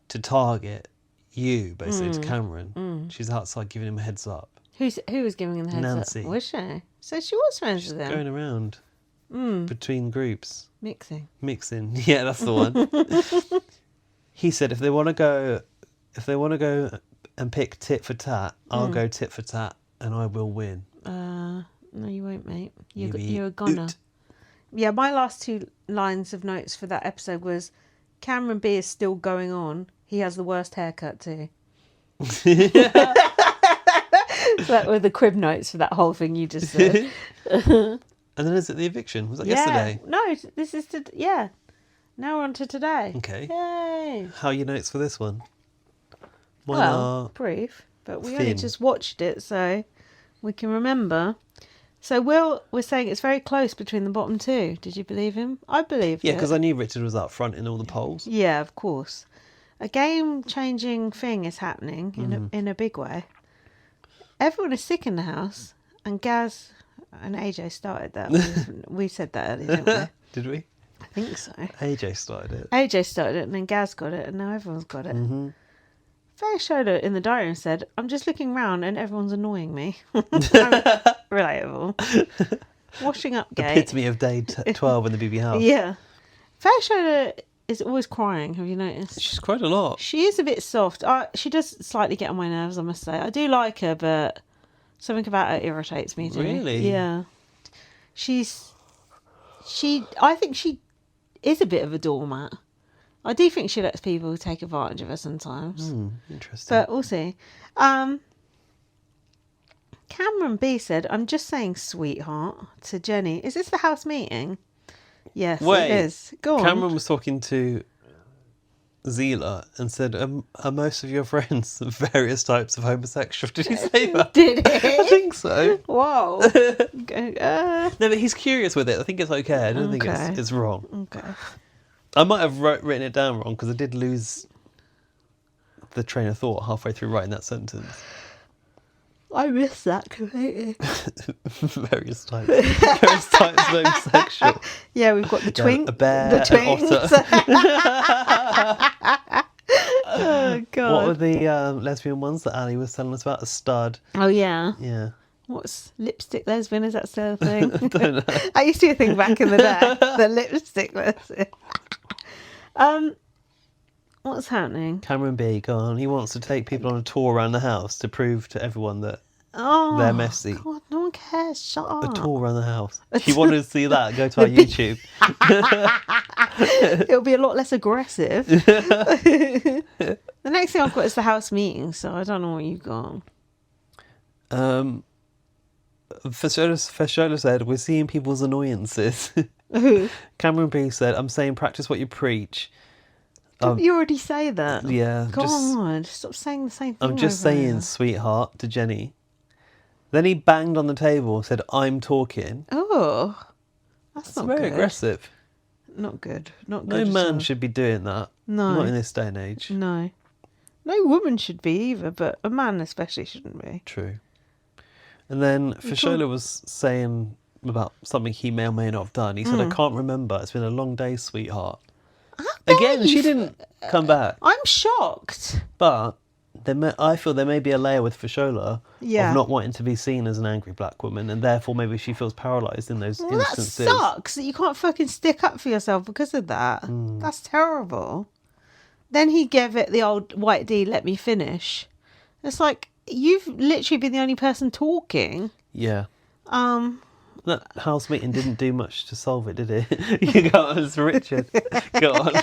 to target you, basically, to Cameron. She's outside giving him a heads up. Who was giving him the heads Nancy. up? Was she? So she was friends with them. Going around between groups. Mixing. Yeah, that's the one. He said if they want to go and pick tit for tat, I'll go tit for tat and I will win. No, you won't, mate. Maybe You're a goner. oot. Yeah, my last 2 lines of notes for that episode was Cameron B is still going on. He has the worst haircut too. That were the crib notes for that whole thing you just said. And then is it the eviction? Was that yesterday? No, this is Now we're on to today. Okay. Yay. How are your notes for this one? Mine Well, are brief, but we only thin. just watched it, so we can remember. So Will was saying it's very close between the bottom 2. Did you believe him? I believed Yeah, it. because I knew Richard was up front in all the polls. Yeah, of course. A game-changing thing is happening in a big way. Everyone is sick in the house, and Gaz and AJ started that. We said that earlier, didn't we? Did we? I think so. AJ started it. AJ started it, and then Gaz got it, and now everyone's got it. Faye showed it in the diary and said, I'm just looking round and everyone's annoying me. Relatable. Washing up gate. Epitome of day 12 in the BB house. Yeah. Faye showed is always crying, have you noticed? She's cried a lot. She is a bit soft. She does slightly get on my nerves, I must say. I do like her, but something about her irritates me too. Really? Yeah. I think she is a bit of a doormat. I do think she lets people take advantage of her sometimes. Interesting. But we'll see. Cameron B said, I'm just saying, sweetheart, to Jenny. Is this the house meeting? Yes, Wait, it is. Go on. Cameron was talking to Zila and said, are most of your friends various types of homosexual? Did he say that? Did I it? think so. Whoa. No, but he's curious with it. I think it's okay. I don't think it's wrong. Okay. I might have written it down wrong because I did lose the train of thought halfway through writing that sentence. I missed that completely. various types of homosexual. Yeah, we've got the twink. A bear, the twins. Oh, God. What were the lesbian ones that Ali was telling us about? A stud. Oh, yeah. Yeah. What's lipstick lesbian? Is that still a thing? I don't know. I used to do a thing back in the day. The lipstick lesbian. What's happening? Cameron B, go on. He wants to take people on a tour around the house to prove to everyone that Oh, they're messy. God, no one cares. Shut up. A tour around the house. If you wanted to see that, go to our YouTube. It'll be a lot less aggressive. The next thing I've got is the house meeting, so I don't know what you've got. Fashola said, we're seeing people's annoyances. Cameron B said, I'm saying practice what you preach. Didn't you already say that? Yeah. God, stop saying the same thing. I'm just over saying, here. sweetheart, to Jenny. Then he banged on the table and said, I'm talking. Oh, that's not very good. aggressive. Not good. Not No good. at man all. should be doing that. No. Not in this day and age. No. No woman should be either, but a man especially shouldn't be. True. And then Fashola was saying about something he may or may not have done. He said, I can't remember. It's been a long day, sweetheart. Again, she didn't come back. I'm shocked. But I feel there may be a layer with Fashola Yeah. of not wanting to be seen as an angry black woman, and therefore maybe she feels paralysed in those Well, that instances. sucks that you can't fucking stick up for yourself because of that. That's terrible. Then he gave it the old white D, let me finish. It's like, you've literally been the only person talking. Yeah. That housemating didn't do much to solve it, did it? You go on as Richard. Go on.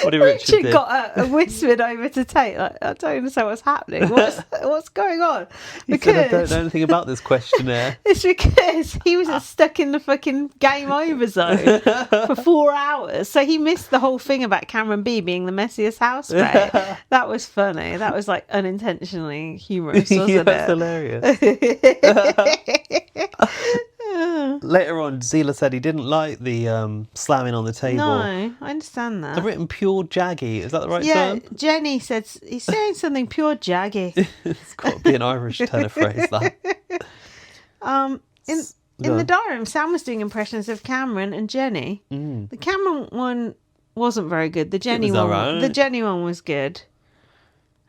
What did Richard do? got whispered over to Tate. Like, I don't understand what's happening. What's going on? He said, I don't know anything about this questionnaire. It's because he was stuck in the fucking game over zone for 4 hours. So he missed the whole thing about Cameron B being the messiest housemate. That was funny. That was like unintentionally humorous, wasn't it? That's hilarious. Later on, Zila said he didn't like the slamming on the table. No, I understand that. They've written pure jaggy. Is that the right Yeah, term? Jenny said he's saying something pure jaggy. It's got to be an Irish turn of phrase, that. In the diary room, Sam was doing impressions of Cameron and Jenny. The Cameron one wasn't very good. The Jenny one, alright. the Jenny one was good.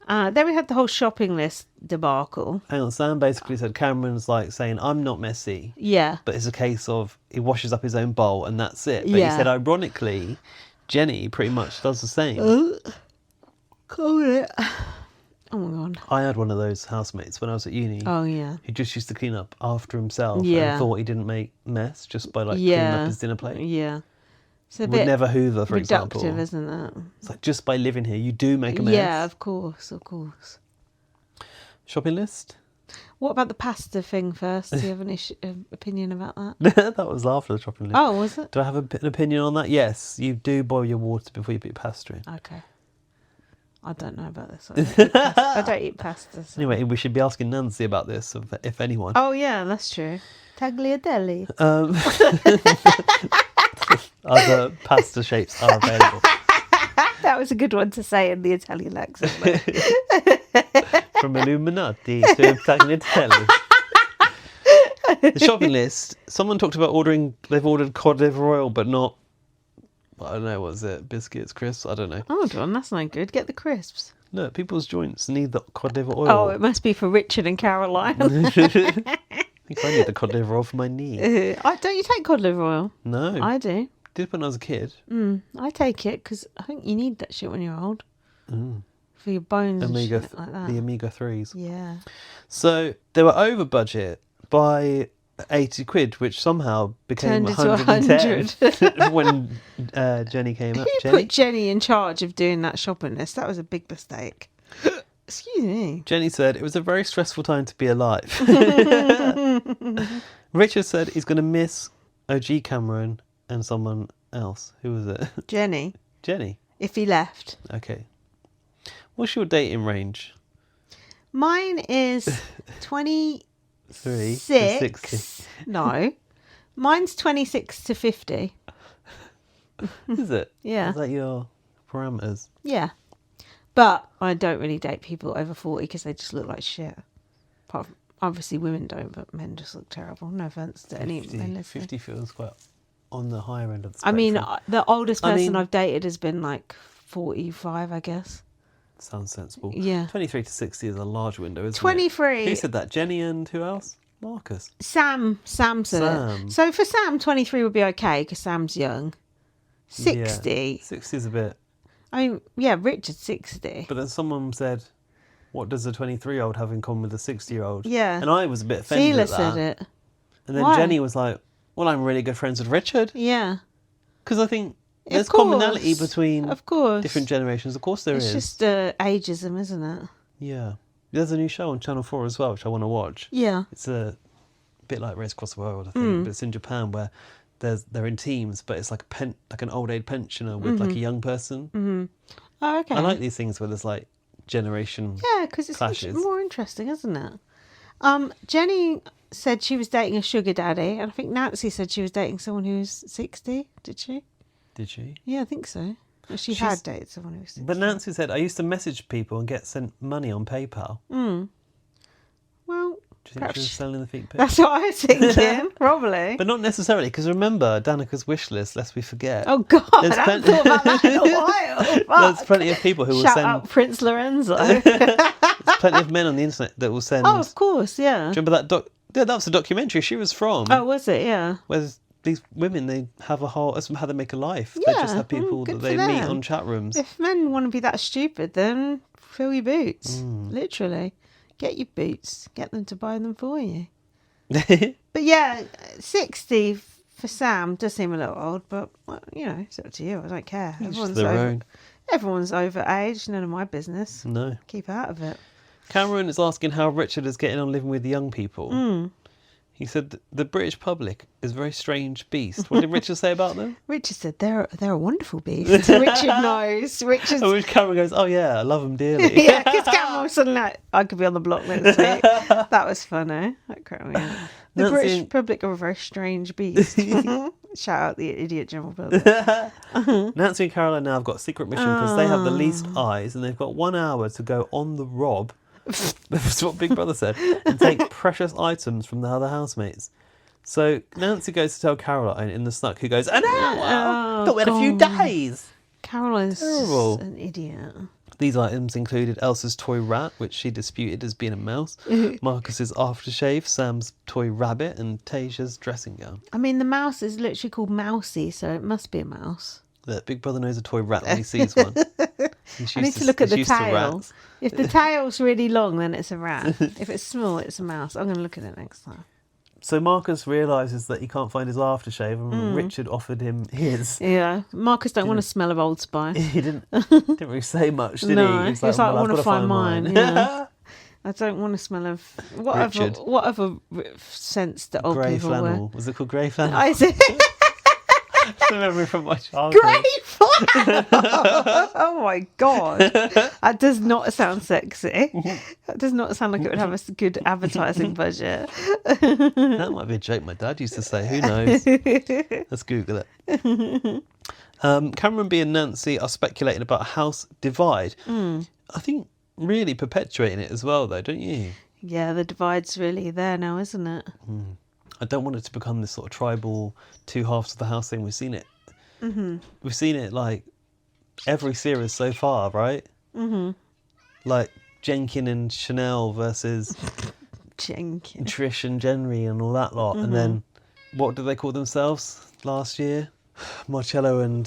Then we had the whole shopping list debacle. Hang on, Sam basically said Cameron's like saying, I'm not messy. Yeah. But it's a case of he washes up his own bowl and that's it. But Yeah. he said, ironically, Jenny pretty much does the same. Call it. Oh my god. I had one of those housemates when I was at uni. Oh yeah. Who just used to clean up after himself Yeah. and thought he didn't make mess just by like cleaning up his dinner plate. Yeah. It's a Would bit never hoover, for reductive, example. isn't it? It's like just by living here, you do make a mess. Yeah, of course, of course. Shopping list? What about the pasta thing first? Do you have an opinion about that? That was after the shopping list. Oh, was it? Do I have an opinion on that? Yes, you do boil your water before you put your pasta in. Okay. I don't know about this. I don't eat pasta. So. Anyway, we should be asking Nancy about this, if anyone. Oh yeah, that's true. Tagliatelle. Other pasta shapes are available. That was a good one to say in the Italian accent. From Illuminati to Tagliatelle. The shopping list. Someone talked about they've ordered cod liver oil, but not, I don't know, what is it? Biscuits, crisps? I don't know. Hold on, that's not good. Get the crisps. Look, people's joints need the cod liver oil. Oh, it must be for Richard and Caroline. I think I need the cod liver oil for my knee. Don't you take cod liver oil? No. I do. Did when I was a kid. I take it because I think you need that shit when you're old. For your bones and shit like that. The omega-3s. Yeah. So they were over budget by 80 quid, which somehow became Turned into 110 when Jenny came up. Who put Jenny in charge of doing that shopping list? That was a big mistake. Excuse me. Jenny said, it was a very stressful time to be alive. Richard said he's going to miss OG Cameron and someone else. Who was it? Jenny. Jenny. If he left. Okay. What's your dating range? Mine is 26. 3 to 60. No. Mine's 26 to 50. Is it? Yeah. Is that your parameters? Yeah. But I don't really date people over 40 because they just look like shit. Apart from, obviously women don't, but men just look terrible. No offence to any men listening. 50 feels quite on the higher end of the I spectrum. mean, the oldest person I've dated has been like 45, I guess. Sounds sensible. Yeah. 23 to 60 is a large window, isn't 23. it? Who said that? Jenny and who else? Marcus. Sam said it. So for Sam, 23 would be okay because Sam's young. 60. Yeah, 60 is a bit. I mean, yeah, Richard's 60. But then someone said, what does a 23-year-old have in common with a 60-year-old? Yeah. And I was a bit offended Sheila at that. said it. And then Why? Jenny was like, well, I'm really good friends with Richard. Yeah. Because I think Of there's course. commonality between Of course. different generations. Of course there is. It's just ageism, isn't it? Yeah. There's a new show on Channel 4 as well, which I want to watch. Yeah. It's a bit like Race Across the World, I think, but it's in Japan where they're in teams, but it's like an old age pensioner with like a young person. Oh, okay. I like these things where there's like generation Yeah, because it's clashes. more interesting, isn't it? Jenny said she was dating a sugar daddy, and I think Nancy said she was dating someone who was 60. Did she? Did she? Yeah, I think so. Well, she had dated someone who was 60. But Nancy said, I used to message people and get sent money on PayPal. Well, Do you think she was selling the feet pics? that's what I was thinking, probably. But not necessarily, because remember, Danica's wish list, lest we forget. Oh, God, I There's haven't thought about that in a while. There's plenty of people who will Shout send... out Prince Lorenzo. There's plenty of men on the internet that will send... Oh, of course, yeah. Do you remember that Yeah, that was the documentary she was from. Oh, was it? Yeah. Where these women, they have a whole... That's how they make a life. Yeah, They just have people good that they for meet them. on chat rooms. If men want to be that stupid, then fill your boots. Literally. Get your boots. Get them to buy them for you. But yeah, 60 for Sam does seem a little old, but well, you know, it's up to you. I don't care. Everyone's over age. None of my business. No. Keep out of it. Cameron is asking how Richard is getting on living with the young people. He said the British public is a very strange beast. What did Richard say about them? Richard said they're a wonderful beast. Richard knows. Richard's... And Cameron goes, oh yeah, I love them dearly. Yeah, because Cameron was suddenly like, I could be on the block next week. That was funny. That cracked me up. The British public are a very strange beast. Shout out the idiot general public. Nancy and Caroline now have got a secret mission because they have the least eyes and they've got 1 hour to go on the rob. That's what Big Brother said. And take precious items from the other housemates. So Nancy goes to tell Caroline in the snuck, who goes, an hour? Thought we had a few days. Caroline's Terrible. an idiot. These items included Elsa's toy rat, which she disputed as being a mouse, Marcus's aftershave, Sam's toy rabbit, and Tasia's dressing gown. I mean, the mouse is literally called Mousy, so it must be a mouse. Look, Big Brother knows a toy rat when he sees one. I need to look at the tail. If the tail's really long, then it's a rat. If it's small, it's a mouse. I'm going to look at it next time. So Marcus realises that he can't find his aftershave, and Richard offered him his. Yeah, Marcus don't want to smell of Old Spice. He didn't really say much, did he? He was like, I want to find mine. Yeah. I don't want to smell of whatever scents that old grey people flannel. wear. Was it called grey flannel? I see. It's a memory from my childhood. Grey flannel. Oh my god, that does not sound sexy. That does not sound like it would have a good advertising budget. That might be a joke my dad used to say. Who knows? Let's Google it. Cameron B and Nancy are speculating about a house divide. I think really perpetuating it as well, though, don't you? Yeah, the divide's really there now, isn't it? I don't want it to become this sort of tribal two halves of the house thing. We've seen it. We've seen it like every series so far, right? Like Jenkin and Chanel versus Trish and Jenry and all that lot. And then what did they call themselves last year? Marcello and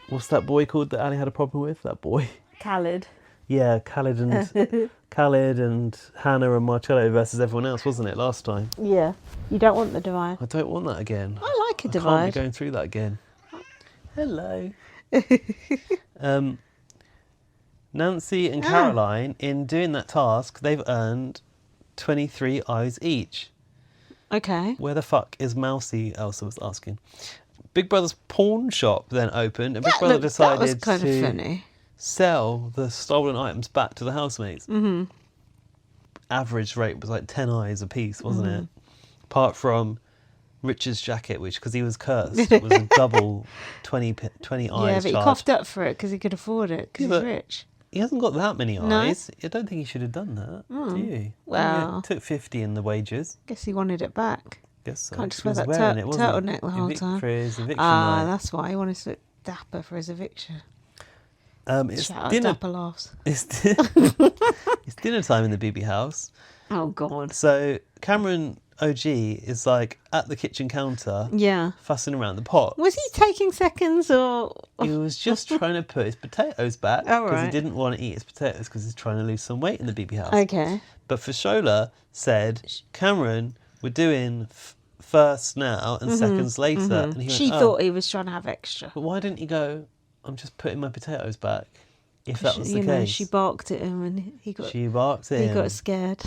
what's that boy called that Ali had a problem with? That boy. Khaled. Yeah, Khaled and Hannah and Marcello versus everyone else, wasn't it, last time? Yeah. You don't want the divide. I don't want that again. I like a divide. I can't be going through that again. Hello. Nancy and Caroline, in doing that task, they've earned 23 eyes each. Okay. Where the fuck is Mousy? Elsa was asking. Big Brother's pawn shop then opened, and Big Brother decided that was kind of funny. Sell the stolen items back to the housemates. Average rate was like 10 eyes a piece, wasn't it? Apart from Richard's jacket, which, because he was cursed, was a double 20 eyes Yeah, but he coughed up for it because he could afford it, because he's rich. He hasn't got that many eyes. I don't think he should have done that, do you? Well... He took 50 in the wages. Guess he wanted it back. Guess so. Can't just wear that turtleneck the whole time. For his eviction night. That's why he wanted to look dapper for his eviction. It's Shout dinner. out dapper laughs. It's dinner time in the BB house. Oh God. So Cameron OG is like at the kitchen counter, fussing around the pot. Was he taking seconds or? He was just trying to put his potatoes back because he didn't want to eat his potatoes because he's trying to lose some weight in the BB house. Okay. But Fashola said, Cameron, we're doing first now and seconds later. And he she went, thought he was trying to have extra. But why didn't he go, I'm just putting my potatoes back? If that was the case. She barked at him and he got scared.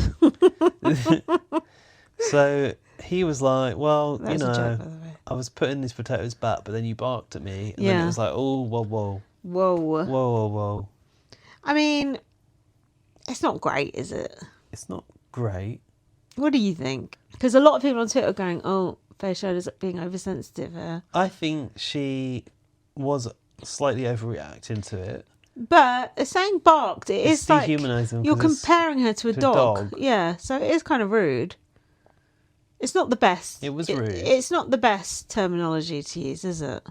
So he was like, well, That was a joke, by the way. I was putting these potatoes back, but then you barked at me. And then it was like, oh, whoa. Whoa. I mean, it's not great, is it? It's not great. What do you think? Because a lot of people on Twitter are going, oh, Fashola's being oversensitive here. I think she was slightly overreacting to it. But saying barked, it's like you're comparing her to a dog. Yeah, so it is kind of rude. It's not the best. It was rude. It's not the best terminology to use, is it?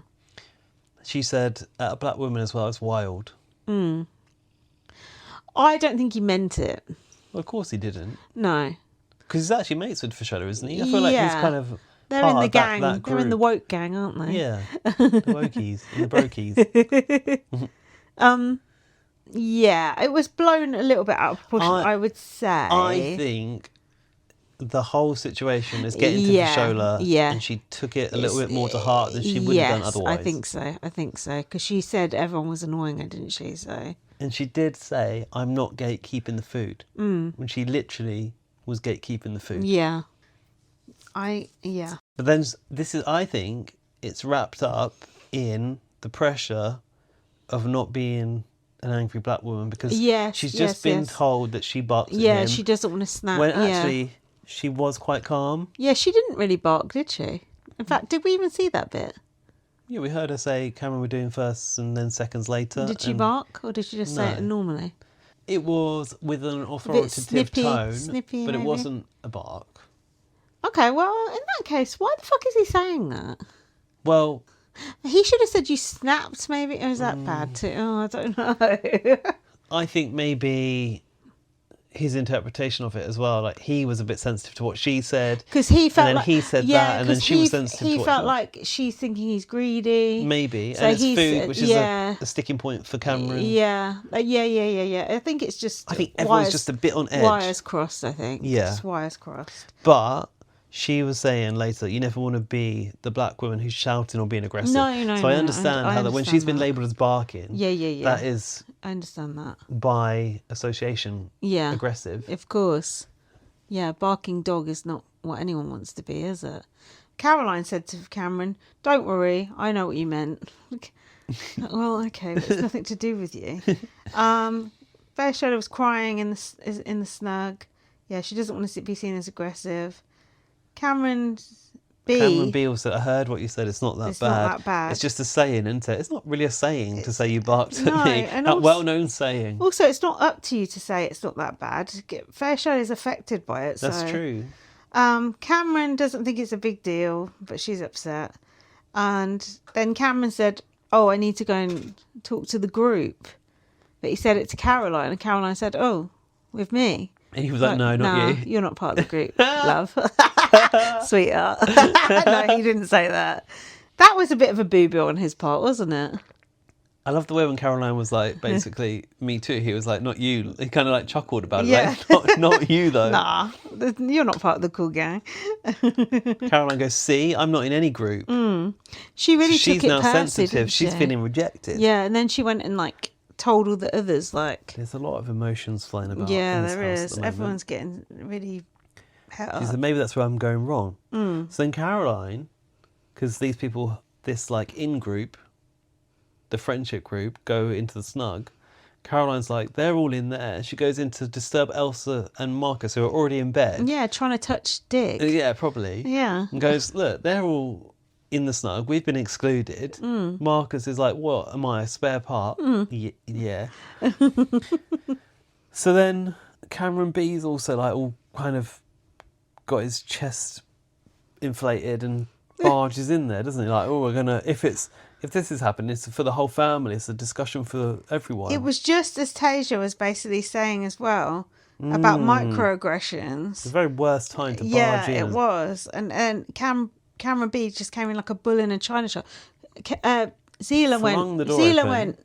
She said a black woman as well as wild. I don't think he meant it. Well, of course he didn't. No. Because he's actually mates with Fashola, isn't he? I feel like he's kind of They're in the gang. They're in the woke gang, aren't they? Yeah. The wokies and the brokies. Yeah, it was blown a little bit out of proportion, I would say. I think the whole situation is getting to Fashola, and she took it a little bit more to heart than she would have done otherwise. I think so. Because she said everyone was annoying her, didn't she? So. And she did say, "I'm not gatekeeping the food," when she literally was gatekeeping the food. Yeah. But then I think it's wrapped up in the pressure of not being an angry black woman, because she's just been told that she barked at him. Yeah, she doesn't want to snap. When actually she was quite calm. Yeah, she didn't really bark, did she? In fact, did we even see that bit? Yeah, we heard her say Cameron were doing firsts and then seconds later. Did she bark, or did she just say it normally? It was with an authoritative tone, snippy, but maybe? it wasn't a bark. Okay, well, in that case, why the fuck is he saying that? Well, he should have said you snapped, maybe. Or is that bad too? Oh, I don't know. I think maybe his interpretation of it as well, like he was a bit sensitive to what she said, because he felt and then like he said that, and then she was sensitive to what he felt like she's thinking he's greedy. Maybe, so and it's food, which is a sticking point for Cameron. Yeah. I think it's just. I think everyone's just a bit on edge. Wires crossed. I think. Yeah, just wires crossed. But she was saying later, you never want to be the black woman who's shouting or being aggressive. No. So I understand how that when she's been labelled as barking, that is. I understand that. By association, aggressive. Of course. Yeah, barking dog is not what anyone wants to be, is it? Caroline said to Cameron, "Don't worry, I know what you meant." Well, okay, but it's nothing to do with you. Fashola was crying in the snug. Yeah, she doesn't want to be seen as aggressive. Cameron B also, I heard what you said. It's not that bad. It's just a saying, isn't it? It's not really a saying to say you barked at me. A well-known saying. Also, it's not up to you to say it's not that bad. Fashola is affected by it. That's true. Cameron doesn't think it's a big deal, but she's upset. And then Cameron said, "Oh, I need to go and talk to the group." But he said it to Caroline, and Caroline said, "Oh, with me." And he was like, "No, not you. You're not part of the group, love." Sweetheart. No, he didn't say that. That was a bit of a boo-boo on his part, wasn't it? I love the way when Caroline was like, basically, me too. He was like, "Not you." He kind of like chuckled about it. Like, not you though. Nah, you're not part of the cool gang. Caroline goes, "See, I'm not in any group." She really took it she's now personally, sensitive. She's feeling rejected. Yeah, and then she went and like told all the others. Like, there's a lot of emotions flying about. Yeah, in this there house is. at the moment. Everyone's getting really. She said, maybe that's where I'm going wrong. So then Caroline, because these people, this like in-group, the friendship group, go into the snug. Caroline's like, they're all in there. She goes in to disturb Elsa and Marcus, who are already in bed. Yeah, trying to touch Dick. Yeah, probably. Yeah. And goes, look, they're all in the snug. We've been excluded. Marcus is like, what, am I, a spare part? Yeah. So then Cameron B's also like all kind of got his chest inflated and barges in there, doesn't he? Like, oh, we're gonna if this is happening, it's for the whole family. It's a discussion for everyone. It was just as Tasia was basically saying as well about microaggressions. The very worst time to barge in. Yeah, it was, and Cameron B just came in like a bull in a china shop. Zila went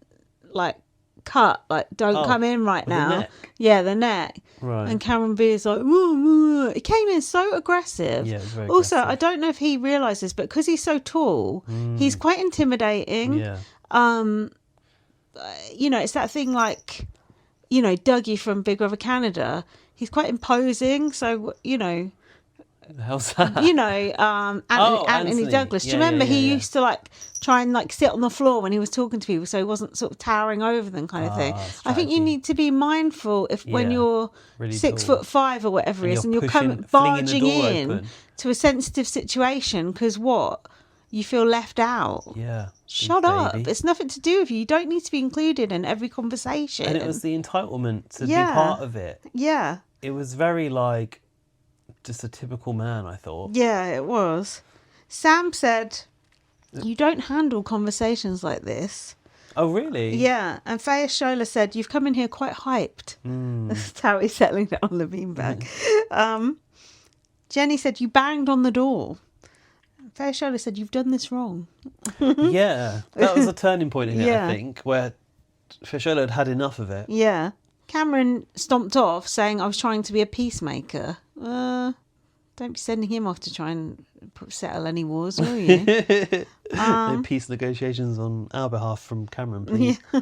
like, cut, like, don't come in right now. The neck. Right. And Cameron B is like, woo. He came in so aggressive. Yeah, it was very also, aggressive. I don't know if he realises, but because he's so tall, he's quite intimidating. Yeah. It's that thing like, Dougie from Big Brother Canada. He's quite imposing, so, The hell's that? Anthony Douglas. Do you remember he used to like try and like sit on the floor when he was talking to people, so he wasn't sort of towering over them, kind of thing. I think you need to be mindful when you're really 6'5" or whatever it is, and you're barging in to a sensitive situation because you feel left out. Yeah. Shut up. It's nothing to do with you. You don't need to be included in every conversation. And it was the entitlement to be part of it. Yeah. It was very like just a typical man, I thought. Yeah, it was. Sam said, "You don't handle conversations like this." Oh, really? Yeah. And Fashola said, "You've come in here quite hyped." That's how he's settling down on the beanbag. Jenny said, "You banged on the door." Fashola said, "You've done this wrong." Yeah. That was a turning point in it, I think, where Fashola had enough of it. Yeah. Cameron stomped off saying, "I was trying to be a peacemaker." Don't be sending him off to try and settle any wars, will you? No peace negotiations on our behalf from Cameron, please. Yeah.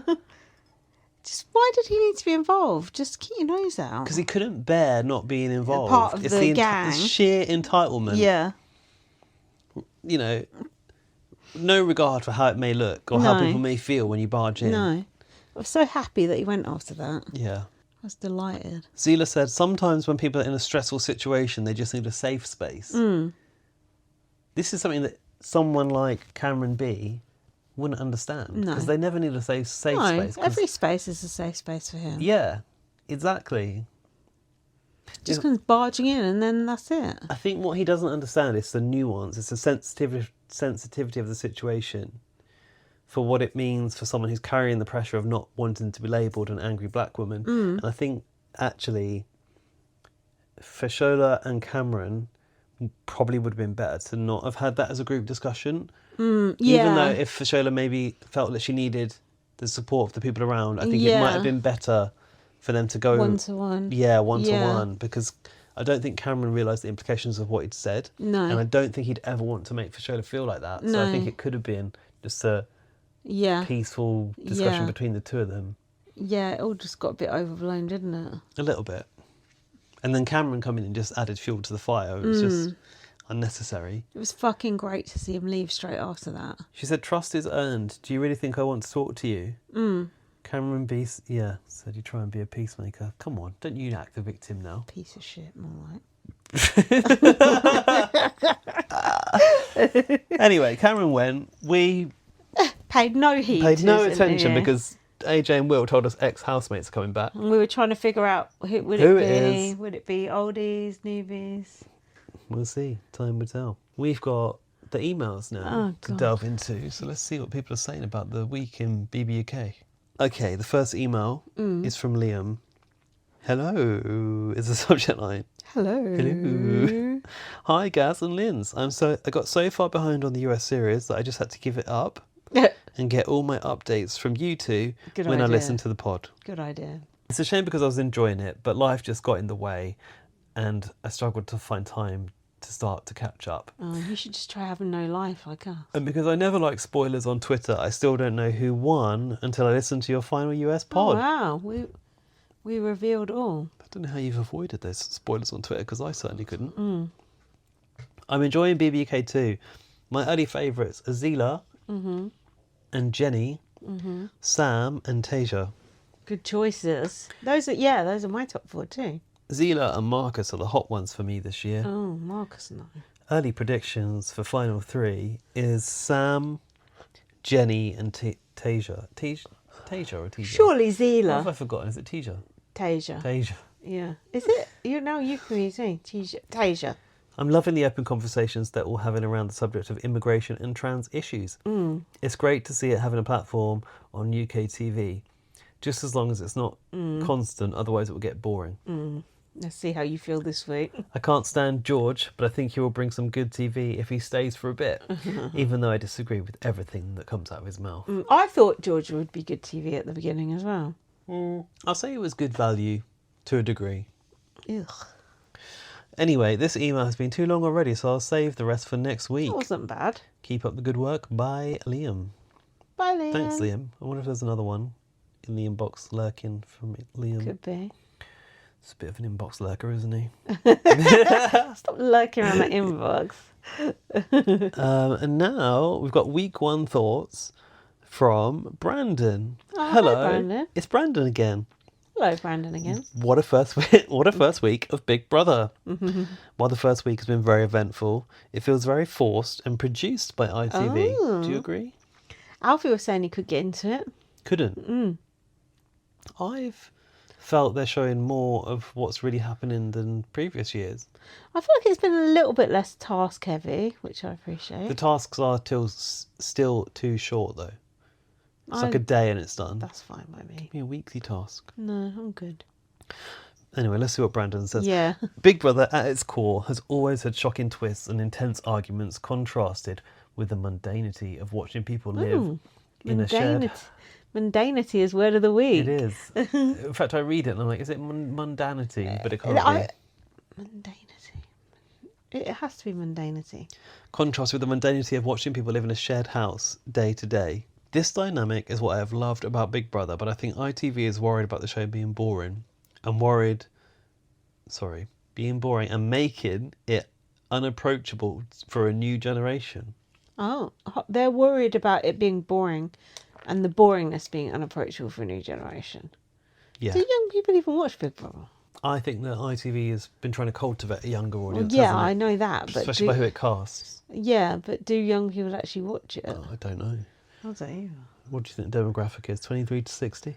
Just why did he need to be involved? Just keep your nose out. Because he couldn't bear not being involved. Part of it's the the gang. sheer entitlement. Yeah. You know, no regard for how it may look or how people may feel when you barge in. No. I was so happy that he went after that. Yeah. I was delighted. Zila said, sometimes when people are in a stressful situation, they just need a safe space. This is something that someone like Cameron B wouldn't understand. No. Because they never need a safe space. Every space is a safe space for him. Yeah, exactly. Just comes barging in and then that's it. I think what he doesn't understand is the nuance. It's the sensitivity of the situation for what it means for someone who's carrying the pressure of not wanting to be labelled an angry black woman. And I think, actually, for Shola and Cameron, probably would have been better to not have had that as a group discussion. Even though if Shola maybe felt that she needed the support of the people around, I think it might have been better for them to go one-to-one. Yeah, one-to-one, because I don't think Cameron realised the implications of what he'd said. No. And I don't think he'd ever want to make Shola feel like that. So I think it could have been just a peaceful discussion between the two of them. Yeah, it all just got a bit overblown, didn't it? A little bit. And then Cameron coming and just added fuel to the fire. It was just unnecessary. It was fucking great to see him leave straight after that. She said, trust is earned. Do you really think I want to talk to you? Cameron B. Said you try and be a peacemaker. Come on, don't you act the victim now. Piece of shit, more like. Anyway, Cameron went. We paid no heed. Paid no attention because AJ and Will told us ex-housemates are coming back. And we were trying to figure out who it be. Would it be oldies, newbies? We'll see. Time will tell. We've got the emails now to delve into. So let's see what people are saying about the week in BBUK. Okay, the first email is from Liam. Hello is the subject line. Hello. Hi, Gaz and Linz. I got so far behind on the US series that I just had to give it up and get all my updates from you two when I listen to the pod. Good idea. It's a shame because I was enjoying it, but life just got in the way and I struggled to find time to start to catch up. Oh, you should just try having no life like us. And because I never like spoilers on Twitter, I still don't know who won until I listen to your final US pod. Oh, wow. We revealed all. I don't know how you've avoided those spoilers on Twitter because I certainly couldn't. I'm enjoying BBUK too. My early favourites are Zila and Jenny, Sam and Tasia. Good choices. Those are my top 4 too. Zila and Marcus are the hot ones for me this year. Oh, Marcus, no. Early predictions for final 3 is Sam, Jenny and Tasia. Tasia or Tasia? Surely What Zila. have I forgotten? Is it Tasia? Tasia. Yeah. Is it? You can be saying Tasia. I'm loving the open conversations that we're having around the subject of immigration and trans issues. It's great to see it having a platform on UK TV, just as long as it's not constant, otherwise it will get boring. Let's see how you feel this week. I can't stand George, but I think he will bring some good TV if he stays for a bit, even though I disagree with everything that comes out of his mouth. I thought Georgia would be good TV at the beginning as well. I'll say it was good value to a degree. Ugh. Anyway, this email has been too long already, so I'll save the rest for next week. That wasn't bad. Keep up the good work. Bye, Liam. Bye, Liam. Thanks, Liam. I wonder if there's another one in the inbox lurking from Liam. Could be. It's a bit of an inbox lurker, isn't he? Stop lurking around that inbox. And now we've got week 1 thoughts from Brandon. Oh, Hello, hi, Brandon. It's Brandon again. Hello, Brandon again. What a first week of Big Brother. While the first week has been very eventful, it feels very forced and produced by ITV. Oh. Do you agree? Alfie was saying he could get into it. Couldn't. I've felt they're showing more of what's really happening than previous years. I feel like it's been a little bit less task heavy, which I appreciate. The tasks are still too short though. It's like a day and it's done. That's fine by me. Give me a weekly task. No, I'm good. Anyway, let's see what Brandon says. Yeah. Big Brother, at its core, has always had shocking twists and intense arguments contrasted with the mundanity of watching people live in a shared... Mundanity is word of the week. It is. In fact, I read it and I'm like, is it mundanity? But it can't be. Mundanity. It has to be mundanity. Contrast with the mundanity of watching people live in a shared house day to day. This dynamic is what I have loved about Big Brother, but I think ITV is worried about the show being boring and making it unapproachable for a new generation. Oh, they're worried about it being boring and the boringness being unapproachable for a new generation. Yeah. Do young people even watch Big Brother? I think that ITV has been trying to cultivate a younger audience. Well, yeah, hasn't it? I know that. But especially by who it casts. Yeah, but do young people actually watch it? Oh, I don't know. I don't either. What do you think the demographic is? 23 to 60?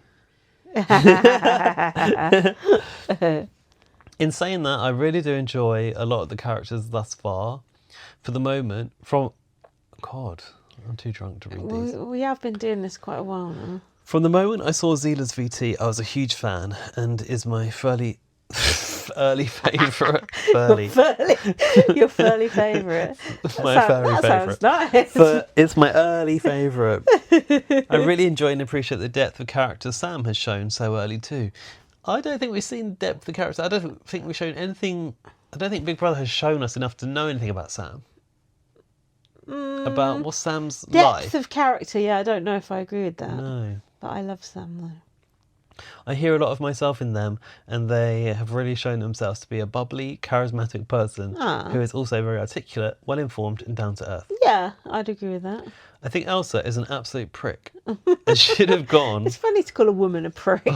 In saying that, I really do enjoy a lot of the characters thus far. For the moment, God, I'm too drunk to read these. We have been doing this quite a while now. From the moment I saw Zila's VT, I was a huge fan and is my early favourite. Your furly favourite. My furry favourite. Sounds nice. But it's my early favourite. I really enjoy and appreciate the depth of character Sam has shown so early too. I don't think we've seen depth of character. I don't think we've shown anything. I don't think Big Brother has shown us enough to know anything about Sam. About what's Sam's life. Depth of character, yeah, I don't know if I agree with that. No. But I love Sam though. I hear a lot of myself in them, and they have really shown themselves to be a bubbly, charismatic person who is also very articulate, well-informed and down to earth. Yeah, I'd agree with that. I think Elsa is an absolute prick and should have gone It's funny to call a woman a prick.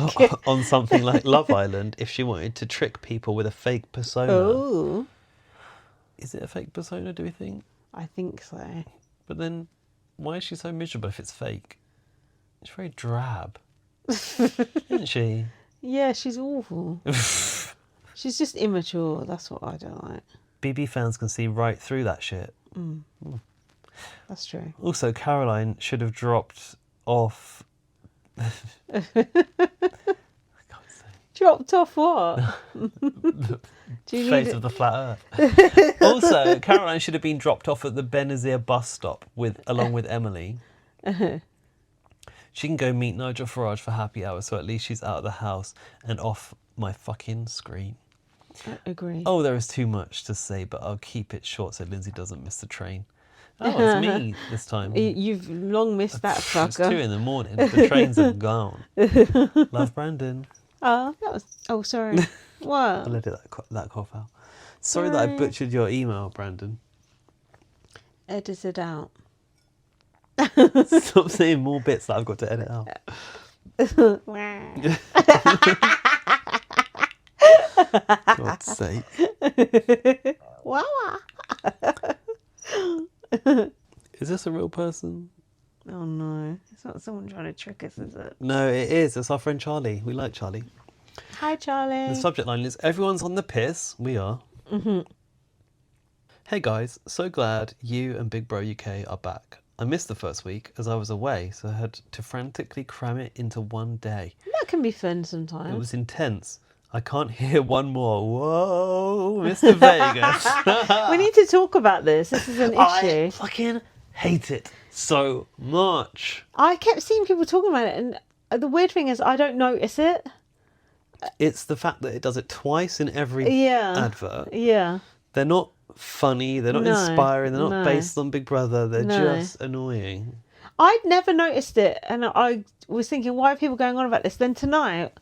on something like Love Island if she wanted to trick people with a fake persona. Oh. Is it a fake persona, do we think? I think so. But then, why is she so miserable if it's fake? She's very drab. Isn't she? Yeah, she's awful. She's just immature. That's what I don't like. BB fans can see right through that shit. That's true. Also, Caroline should have dropped off. Dropped off what? Do you Face need of the flat earth. Also, Caroline should have been dropped off at the Benazir bus stop along with Emily. She can go meet Nigel Farage for happy hour, so at least she's out of the house and off my fucking screen. I agree. Oh, there is too much to say, but I'll keep it short so Lindsay doesn't miss the train. Oh, it's me this time. You've long missed that fucker. It's 2 a.m. The trains are gone. Love, Brandon. Oh, that was... Oh, sorry. What? I'll edit that cough out. Sorry that I butchered your email, Brandon. Edit it out. Stop saying more bits that I've got to edit out. God's sake. Wow. Is this a real person? Oh no, it's not someone trying to trick us, is it? No, it is. It's our friend Charlie. We like Charlie. Hi, Charlie. The subject line is everyone's on the piss. We are. Hey guys, so glad you and Big Bro UK are back. I missed the first week as I was away, so I had to frantically cram it into one day. That can be fun sometimes. It was intense. I can't hear one more. Whoa, Mr. Vegas. We need to talk about this. This is an issue. I fucking hate it so much. I kept seeing people talking about it, and the weird thing is I don't notice it. It's the fact that it does it twice in every advert. Yeah. They're not funny, they're not inspiring, they're not based on Big Brother, they're just annoying. I'd never noticed it, and I was thinking, why are people going on about this? Then tonight,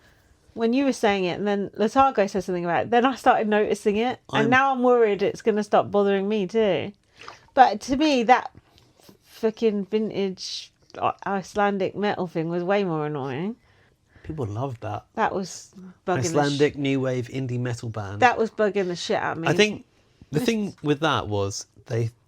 when you were saying it, and then Latago said something about it, then I started noticing it, and now I'm worried it's going to stop bothering me too. But to me, that fucking vintage Icelandic metal thing was way more annoying. People loved that. That was bugging Icelandic new wave indie metal band. That was bugging the shit out of me. I think the thing with that was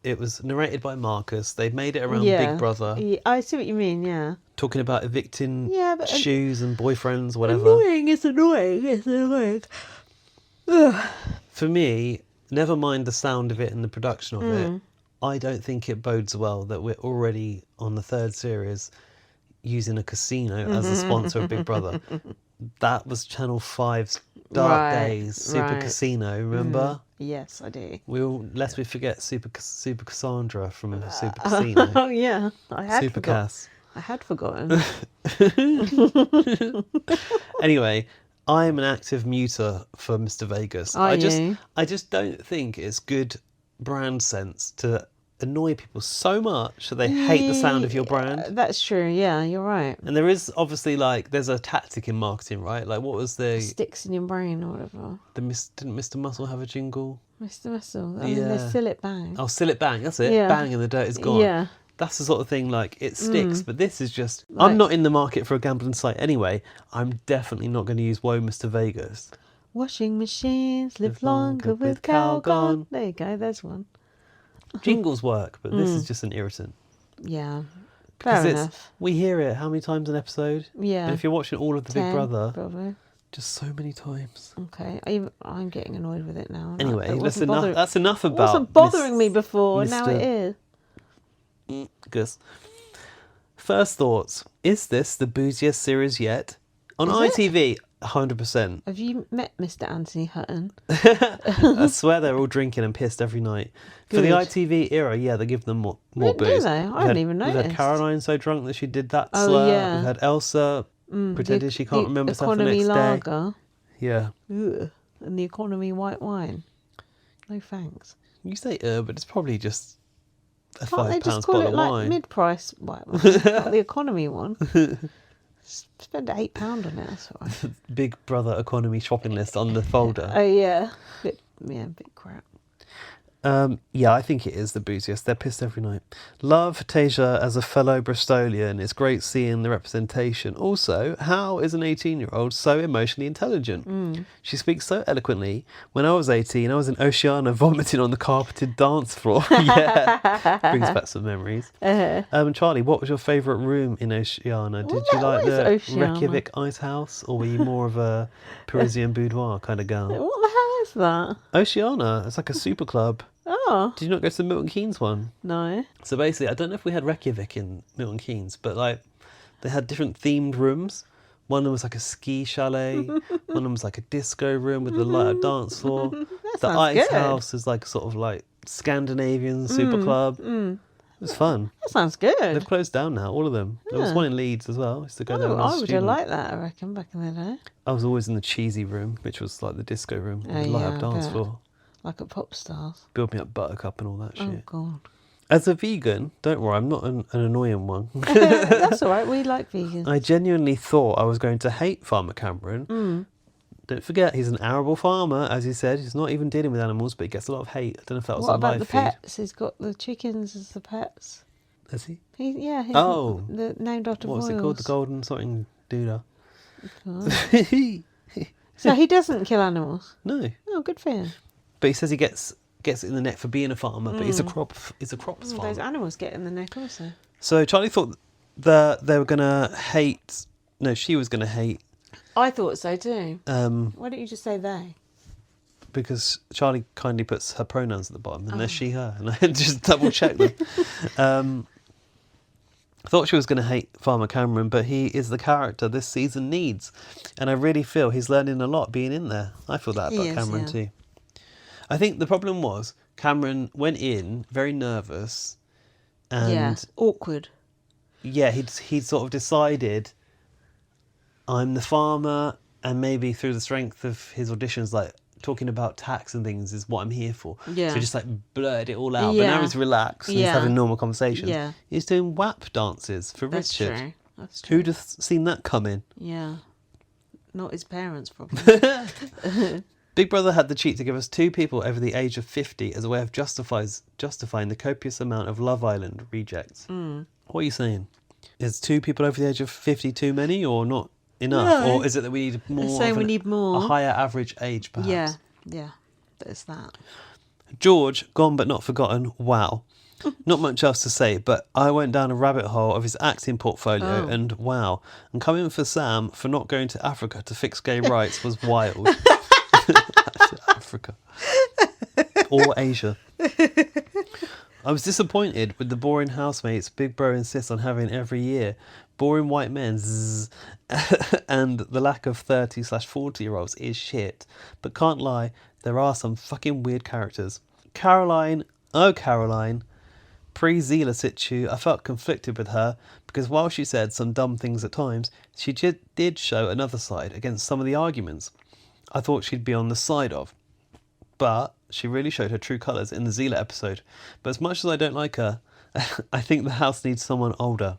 it was narrated by Marcus. They made it around Big Brother. Yeah, I see what you mean, yeah. Talking about evicting but shoes and boyfriends, whatever. It's annoying. For me, never mind the sound of it and the production of it, I don't think it bodes well that we're already on the third series using a casino as a sponsor of Big Brother. That was Channel 5's Dark Days, Super Casino, remember? Yes, I do. Lest we forget Super Cassandra from Super Casino. Oh, yeah. I had Super Cass. I had forgotten. Anyway, I'm an active muter for Mr. Vegas. I just don't think it's good brand sense to annoy people so much that they hate the sound of your brand. That's true. Yeah, you're right. And there is obviously there's a tactic in marketing, right? Like what was the Sticks in your brain or whatever. didn't Mr. Muscle have a jingle? Mr. Muscle. I mean, they still it bang. Oh, still it bang. That's it. Yeah. Bang and the dirt is gone. Yeah. That's the sort of thing, like, it sticks. But this is just... I'm not in the market for a gambling site anyway. I'm definitely not going to use Whoa, Mr. Vegas. Washing machines live longer with Calgon. There you go, there's one. Jingles work, but this is just an irritant. Yeah, fair enough. We hear it how many times an episode? Yeah. And if you're watching all of the 10, Big Brother, probably. just so many times. Okay, I'm getting annoyed with it now. Anyway, It that's wasn't enough. That's enough about. It wasn't bothering me before. Now Mr. it is. Gus. First thoughts. Is this the booziest series yet? On Is it? ITV, 100%. Have you met Mr. Anthony Hutton? I swear they're all drinking and pissed every night. For the Good. ITV era, yeah, they give them more Do booze. they? I hadn't even We've had noticed. Caroline so drunk that she did that Oh, slur. yeah. We've had Elsa pretended she can't remember stuff the economy next lager. day. Yeah. Ugh. And the economy white wine. No thanks. You say but it's probably just a Can't they £5 just call bottle it of like wine. mid-price white wine? Like the economy one. Spend £8 on it, that's all right. Big Brother economy shopping list on the folder. Oh, yeah. Bit crap. Yeah, I think it is the booziest. They're pissed every night. Love Tasia as a fellow Bristolian. It's great seeing the representation. Also, how is an 18-year-old so emotionally intelligent? She speaks so eloquently. When I was 18, I was in Oceania vomiting on the carpeted dance floor. Yeah, brings back some memories. Charlie, what was your favourite room in Oceania? Did you like what the is Oceania? Reykjavik Ice House, or were you more of a Parisian boudoir kind of girl? What the hell is that? Oceania, it's like a super club. Oh, Did you not go to the Milton Keynes one? no. So basically, I don't know if we had Reykjavik in Milton Keynes, but like they had different themed rooms. One of them was like a ski chalet. One of them was like a disco room with a light dance floor. The sounds Ice good. House is like sort of like Scandinavian super club. It was fun. That sounds good. They've closed down now, all of them. There was one in Leeds as well. I used to go there when I was I a would have student. liked that, I reckon, back in the day. I was always in the cheesy room, which was like the disco room with Oh, the light yeah, up I dance bet. floor. Like at Pop Stars. Build me up Buttercup and all that shit. Oh, God. As a vegan, don't worry, I'm not an annoying one. That's all right. We like vegans. I genuinely thought I was going to hate Farmer Cameron. Don't forget, he's an arable farmer, as he said. He's not even dealing with animals, but he gets a lot of hate. I don't know if that was What a about live the feed. pets? He's got the chickens as the pets. Is he? He's Oh. named after What was it called? The Golden something doodah. So he doesn't kill animals. No, Oh, good for him. but he says he gets it in the neck for being a farmer, but he's a crops farmer. Those animals get in the neck also. So Charlie thought that they were gonna hate. No, she was gonna hate. I thought so too. Um, Why don't you just say they? because Charlie kindly puts her pronouns at the bottom, and there's she, her, and I just double checked them. I thought she was going to hate Farmer Cameron, but he is the character this season needs, and I really feel he's learning a lot being in there. I feel that about Cameron too. I think the problem was Cameron went in very nervous, and Awkward. yeah, he'd sort of decided, I'm the farmer, and maybe through the strength of his auditions, like talking about tax and things is what I'm here for. Yeah. So he just like blurted it all out. But now he's relaxed and he's having normal conversations. Yeah. He's doing WAP dances for That's Richard. true. That's true. Who'd have seen that coming? Yeah. Not his parents, probably. Big Brother had the cheek to give us 2 people over the age of 50 as a way of justifying the copious amount of Love Island rejects. What are you saying? Is 2 people over the age of 50 too many or not enough? No. Or is it that we need more? Saying we need more. A higher average age, perhaps? Yeah. There's that. George, gone but not forgotten. Wow. Not much else to say, but I went down a rabbit hole of his acting portfolio and wow. And coming for Sam for not going to Africa to fix gay rights was wild. Africa. Or Asia. I was disappointed with the boring housemates Big Bro insists on having every year. Boring white men, zzz, and the lack of 30/40-year-olds is shit. But can't lie, there are some fucking weird characters. Caroline, pre-Zila situ, I felt conflicted with her because while she said some dumb things at times, she did show another side against some of the arguments I thought she'd be on the side of. But She really showed her true colours in the Zila episode. But as much as I don't like her, I think the house needs someone older.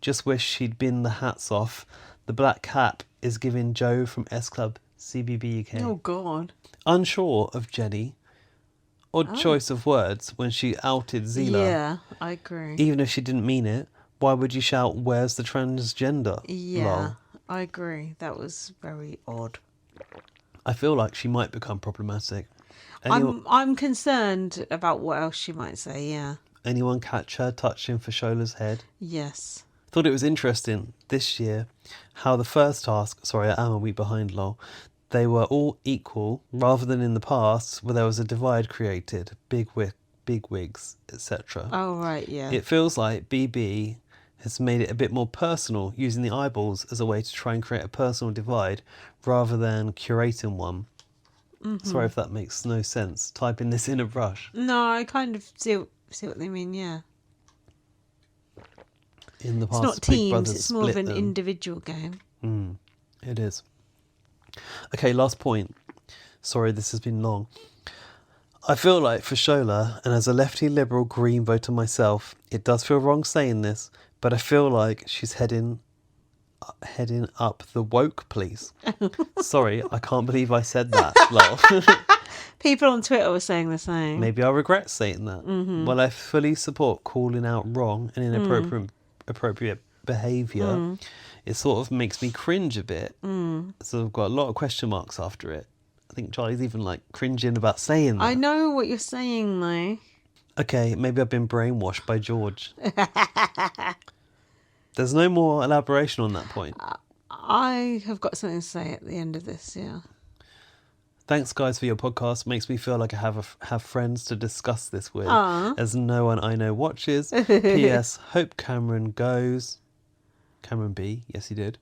Just wish she'd been the hats off. The black cap is giving Joe from S Club CBBUK. Oh, God. Unsure of Jenny. Odd choice of words when she outed Zila. Yeah, I agree. Even if she didn't mean it, why would you shout, "Where's the transgender?" Yeah, Lol. I agree. That was very odd. I feel like she might become problematic. I'm concerned about what else she might say, yeah. Anyone catch her touching Fashola's head? Yes. Thought it was interesting this year how the first task, sorry, I am a week behind, lol, they were all equal rather than in the past where there was a divide created, big wigs, etc. Oh, right, yeah. It feels like BB has made it a bit more personal, using the eyeballs as a way to try and create a personal divide rather than curating one. Mm-hmm. Sorry if that makes no sense. Typing this in a rush. No, I kind of see what they mean, yeah. In the past, It's not Big teams, Brother's it's more of split an them. individual game. It is. Okay, last point. Sorry, this has been long. I feel like Fashola, and as a lefty liberal Green voter myself, it does feel wrong saying this, but I feel like she's heading up the woke police. Sorry, I can't believe I said that. Lol. People on Twitter were saying the same. Maybe I'll regret saying that. Mm-hmm. Well, I fully support calling out wrong and inappropriate behaviour. It sort of makes me cringe a bit. So I've got a lot of question marks after it. I think Charlie's even like cringing about saying that. I know what you're saying, though. Okay, maybe I've been brainwashed by George. There's no more elaboration on that point. I have got something to say at the end of this, yeah. Thanks, guys, for your podcast. Makes me feel like I have friends to discuss this with, as no one I know watches. P.S. Hope Cameron goes. Cameron B. Yes, he did.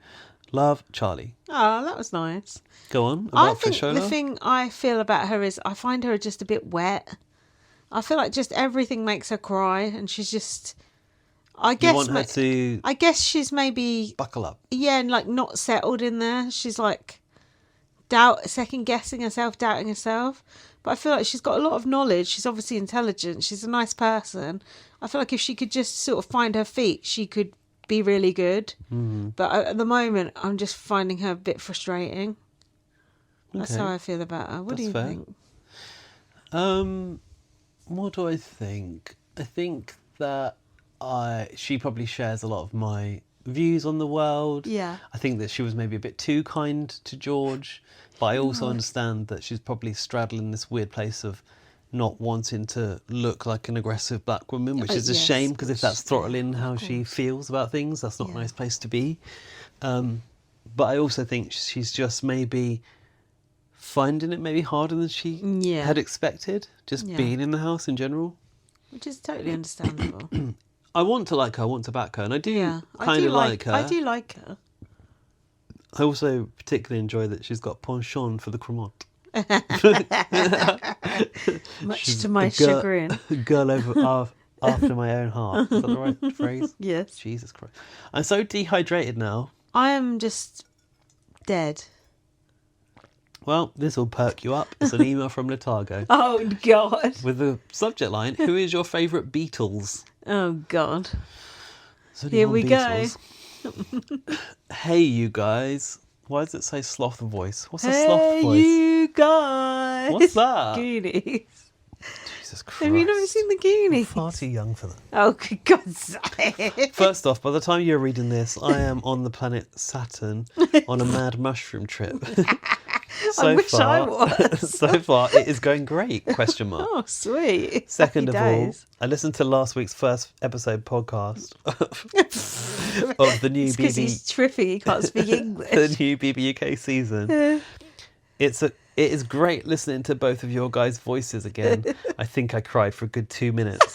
Love, Charlie. Oh, that was nice. Go on. I About think Fashola. the thing I feel about her is I find her just a bit wet. I feel like just everything makes her cry, and she's just. I guess she's maybe buckle up. Yeah, and like not settled in there. She's like second guessing herself, doubting herself. But I feel like she's got a lot of knowledge. She's obviously intelligent. She's a nice person. I feel like if she could just sort of find her feet, she could be really good. But at the moment, I'm just finding her a bit frustrating. That's how I feel about her. What do you think? What do I think? I think that she probably shares a lot of my views on the world. Yeah. I think that she was maybe a bit too kind to George, but I also understand that she's probably straddling this weird place of not wanting to look like an aggressive black woman, which is a shame, because if that's throttling how she feels about things, that's not a nice place to be. But I also think she's just maybe finding it maybe harder than she had expected, just being in the house in general. Which is totally understandable. I want to like her, I want to back her, and I do kind of like her. I do like her. I also particularly enjoy that she's got penchant for the cremant. Much to my chagrin. Girl after my own heart. Is that the right phrase? Yes. Jesus Christ. I'm so dehydrated now. I am just dead. Well, this will perk you up. It's an email from Letargo. Oh, God. With the subject line, who is your favourite Beatles? Oh, God. Here we Beatles. Go. Hey, you guys. Why does it say sloth voice? What's a sloth voice? Hey, you guys. What's that? Goonies. Jesus Christ. Have you never seen the Goonies? I'm far too young for that. Oh, good God's sake. First off, by the time you're reading this, I am on the planet Saturn on a mad mushroom trip. I wish I was. So far, it is going great, question mark. Oh, sweet. Second Happy of all, days. I listened to last week's first episode podcast of the new because he's tripping, he can't speak English. the new BBUK season. It is great listening to both of your guys' voices again. I think I cried for a good 2 minutes.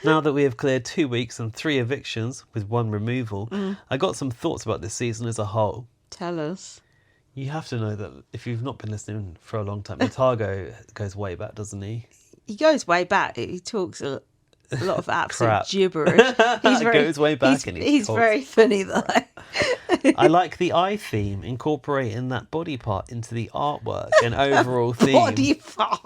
Now that we have cleared 2 weeks and 3 evictions with 1 removal, I got some thoughts about this season as a whole. Tell us. You have to know that if you've not been listening for a long time, Letargo goes way back, doesn't he? He goes way back. He talks a lot of absolute Crap. gibberish. He goes way back and he's talks. very funny, though. I like the eye theme, incorporating that body part into the artwork and overall theme. Body part.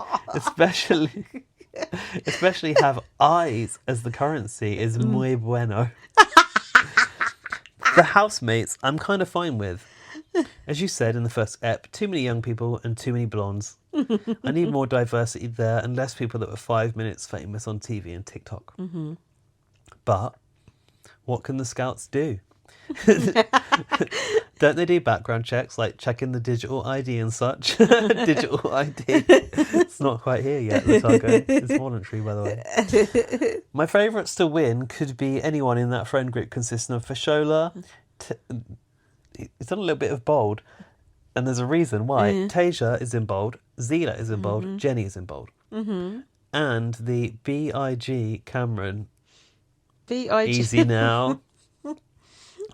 Especially have eyes as the currency is muy bueno. The housemates I'm kind of fine with. As you said in the first ep, too many young people and too many blondes. I need more diversity there and less people that were 5 minutes famous on TV and TikTok. But what can the scouts do? Don't they do background checks, like checking the digital ID and such? Digital ID. It's not quite here yet, Latago. It's voluntary, by the way. My favourites to win could be anyone in that friend group consisting of Fashola. It's done a little bit of bold, and there's a reason why. Tasia is in bold, Zila is in bold, Jenny is in bold. And the BIG Cameron. BIG. Easy now.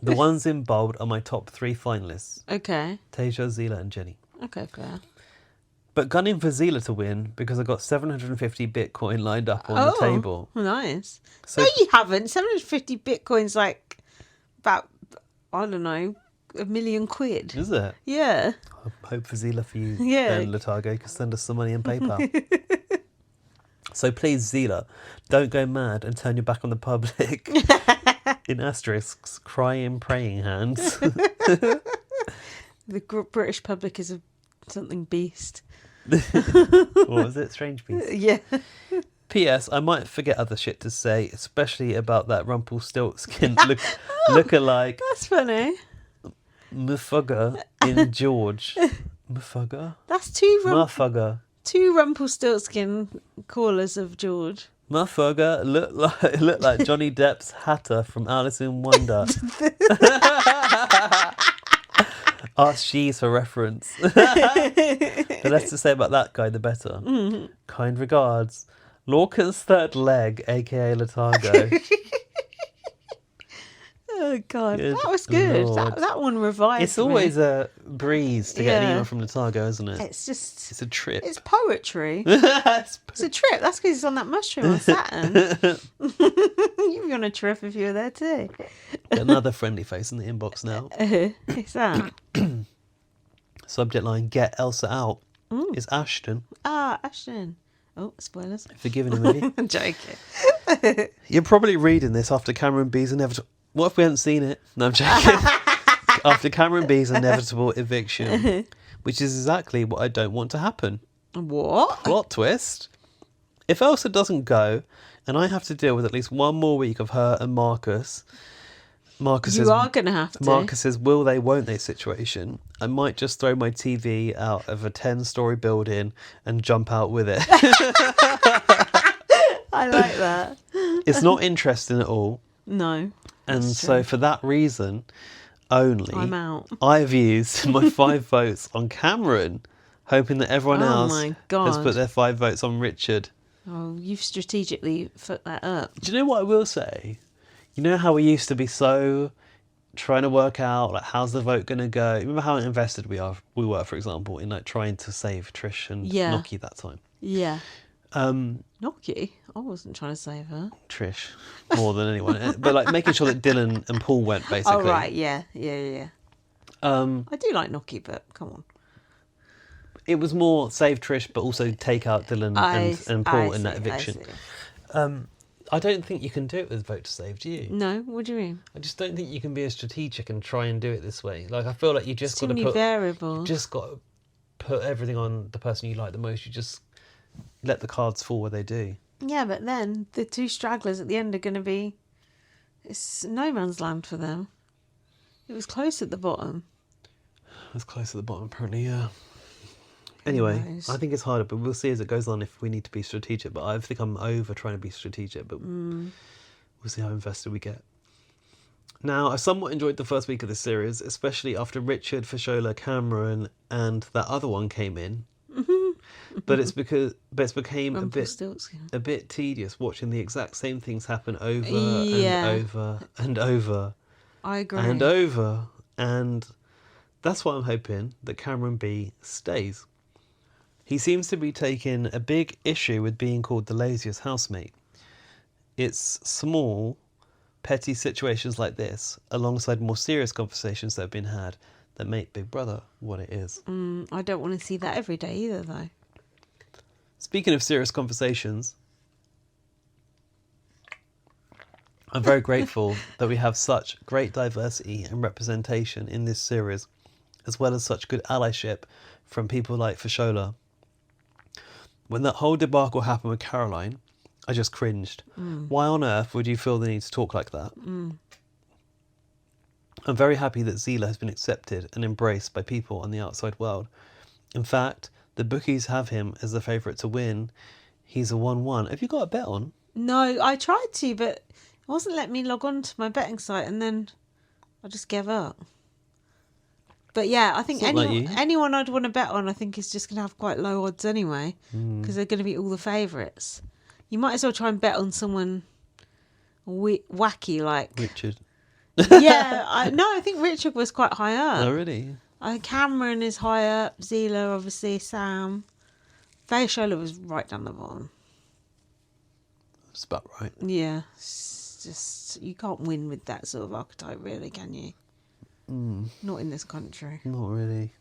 The ones in bold are my top 3 finalists. Okay. Tasia, Zila and Jenny. Okay, fair. But gunning for Zila to win because I got 750 Bitcoin lined up on the table. Nice. So No, you haven't. 750 Bitcoin's like about, I don't know, £1 million. is it? Yeah. I hope for Zila for you, Yeah. Ben Latago, can send us some money in PayPal. So please, Zila, don't go mad and turn your back on the public. In asterisks, crying, praying hands. The British public is something beast. What was it? Strange Beast. Yeah. P.S. I might forget other shit to say, especially about that Rumpelstiltskin look-alike That's funny. mufugger in George. Mufugger? That's two Rumpelstiltskin callers of George. Mufugger looked like Johnny Depp's Hatter from Alice in Wonder. Ask She's for reference. The less to say about that guy, the better. Kind regards, Lorcan's third leg, aka Latago. Oh God, Good that was good. Lord. That one revived. It's me. always a breeze to get an Yeah. email from Latago, isn't it? It's just. It's a trip. It's poetry. It's It's a trip. That's because he's on that mushroom on Saturn. You'd be on a trip if you were there too. Another friendly face in the inbox now. Who's that? Subject line, get Elsa out. Is Ashton. Ashton. Oh, spoilers. Forgiving him, maybe. I'm joking. You're probably reading this after Cameron B's inevitable... What if we hadn't seen it? No, I'm joking. After Cameron B's inevitable eviction, which is exactly what I don't want to happen. What? Plot twist. If Elsa doesn't go, and I have to deal with at least one more week of her and Marcus's You are going to have to. Marcus's will they, won't they situation, I might just throw my TV out of a 10-story building and jump out with it. I like that. It's not interesting at all. No. And that's so true. for that reason only, I'm out. I've used my 5 votes on Cameron, hoping that everyone Oh else my has God. put their 5 votes on Richard. Oh, you've strategically put that up. Do you know what I will say? You know how we used to be so trying to work out, like, how's the vote going to go? Remember how invested we were, for example, in like trying to save Trish and Yeah. Noki that time. Yeah. Noki? I wasn't trying to save her. Trish, more than anyone. But like making sure that Dylan and Paul went, basically. Oh, right. Yeah. I do like Noki, but come on. It was more save Trish, but also take out Dylan and Paul in that eviction. I don't think you can do it with vote to save, do you? No, what do you mean? I just don't think you can be as strategic and try and do it this way. Like, I feel like you just Too got to many put variables. you just got to put everything on the person you like the most. You just let the cards fall where they do. Yeah, but then the 2 stragglers at the end are going to be... It's no man's land for them. It was close at the bottom. It's close at the bottom, apparently, yeah. Anyway, knows? I think it's harder, but we'll see as it goes on if we need to be strategic. But I think I'm over trying to be strategic, but we'll see how invested we get. Now, I somewhat enjoyed the first week of this series, especially after Richard, Fashola, Cameron, and that other one came in. But it's became a bit tedious watching the exact same things happen over and over and over. I agree. And over. And that's why I'm hoping that Cameron B stays. He seems to be taking a big issue with being called the laziest housemate. It's small, petty situations like this, alongside more serious conversations that have been had, that make Big Brother what it is. I don't want to see that every day either, though. Speaking of serious conversations, I'm very grateful that we have such great diversity and representation in this series, as well as such good allyship from people like Fashola. When that whole debacle happened with Caroline, I just cringed. Why on earth would you feel the need to talk like that? I'm very happy that Zila has been accepted and embraced by people in the outside world. In fact, the bookies have him as the favourite to win. He's a 1-1. Have you got a bet on? No, I tried to, but it wasn't letting me log on to my betting site, and then I just gave up. But yeah, I think It's not like you. anyone I'd want to bet on, I think is just going to have quite low odds anyway, because they're going to be all the favourites. You might as well try and bet on someone wacky like Richard. Yeah, I think Richard was quite high up. Oh, really? Cameron is high up. Zila, obviously. Sam. Fashola was right down the bottom. That's about right. Yeah, it's just you can't win with that sort of archetype, really, can you? Not in this country. Not really.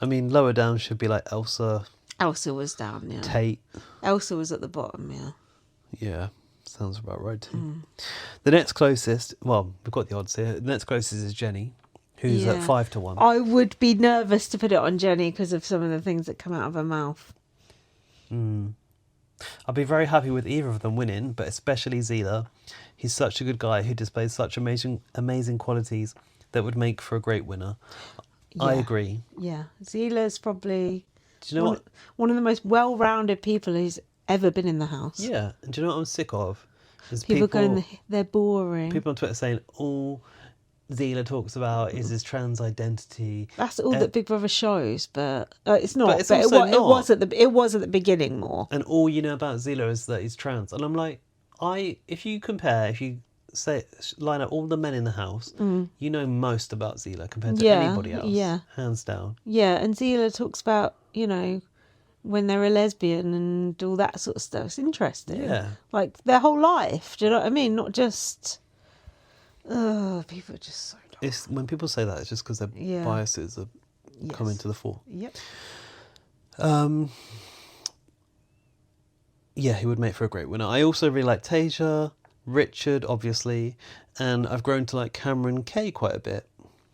I mean, lower down should be like Elsa. Elsa was down, yeah. Tate. Elsa was at the bottom, yeah. Yeah, sounds about right too. The next closest, well, we've got the odds here. The next closest is Jenny, who's at 5-1. I would be nervous to put it on Jenny because of some of the things that come out of her mouth. I'd be very happy with either of them winning, but especially Zila. He's such a good guy who displays such amazing qualities that would make for a great winner. Yeah. I agree. Yeah, Zila's probably Do you know what? one of the most well-rounded people who's ever been in the house. Yeah, and do you know what I'm sick of? Is People going, they're boring. People on Twitter saying all Zila talks about is his trans identity. That's all that Big Brother shows, but it's not. But it's also it not. was at the beginning more. And all you know about Zila is that he's trans. And I'm like, if you say line up all the men in the house, you know most about Zila compared to anybody else. Yeah. Hands down. Yeah, and Zila talks about, when they're a lesbian and all that sort of stuff. It's interesting. Yeah. Like their whole life. Do you know what I mean? Not just. People are just so dumb. It's when people say that, it's just because their biases are coming to the fore. Yep. Yeah, he would make for a great winner. I also really like Tasia, Richard, obviously, and I've grown to like Cameron Kay quite a bit.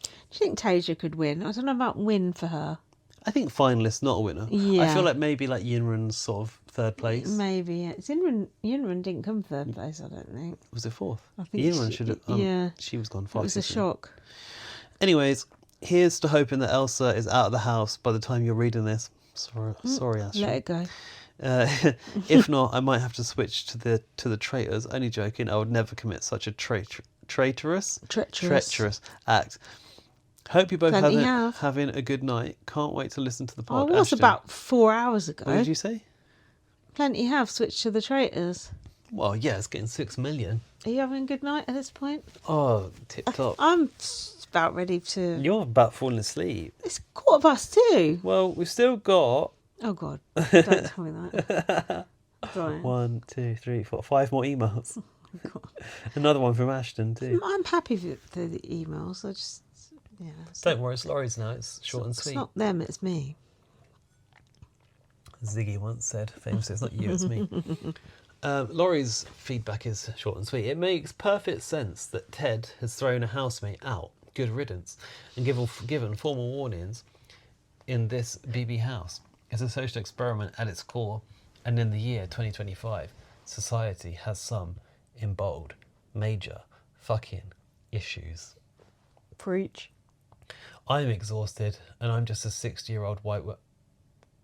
Do you think Tasia could win? I don't know about win for her. I think finalist, not a winner. Yeah. I feel like maybe like Yinran's sort of third place. Maybe, yeah. Yinran didn't come third place, I don't think. Was it fourth? I think Yinran should have. She was gone It far. was a shock. Anyways, here's to hoping that Elsa is out of the house by the time you're reading this. Sorry, Ashley. Let it go. If not, I might have to switch to the traitors. Only joking. I would never commit such a treacherous act. Hope you both having a good night. Can't wait to listen to the pod. Oh, it was Ashton. about 4 hours ago. What did you say? Plenty have switched to the traitors. Well, yeah, it's getting 6 million. Are you having a good night at this point? Oh, tip top. I'm about ready to... You're about falling asleep. It's 2:15. Well, we've still got... Oh, God. Don't tell me that. Right. 1, 2, 3, 4, 5 more emails. Oh, God. Another one from Ashton too. I'm happy with the emails. I just... Yeah, Don't worry, it's Laurie's now. It's short and sweet. It's not them, it's me. Ziggy once said, famously, it's not you, it's me. Laurie's feedback is short and sweet. It makes perfect sense that Ted has thrown a housemate out, good riddance, and given formal warnings in this BB house. It's a social experiment at its core, and in the year 2025, society has some, in bold, major fucking issues. Preach. I'm exhausted, and I'm just a 60-year-old white woman.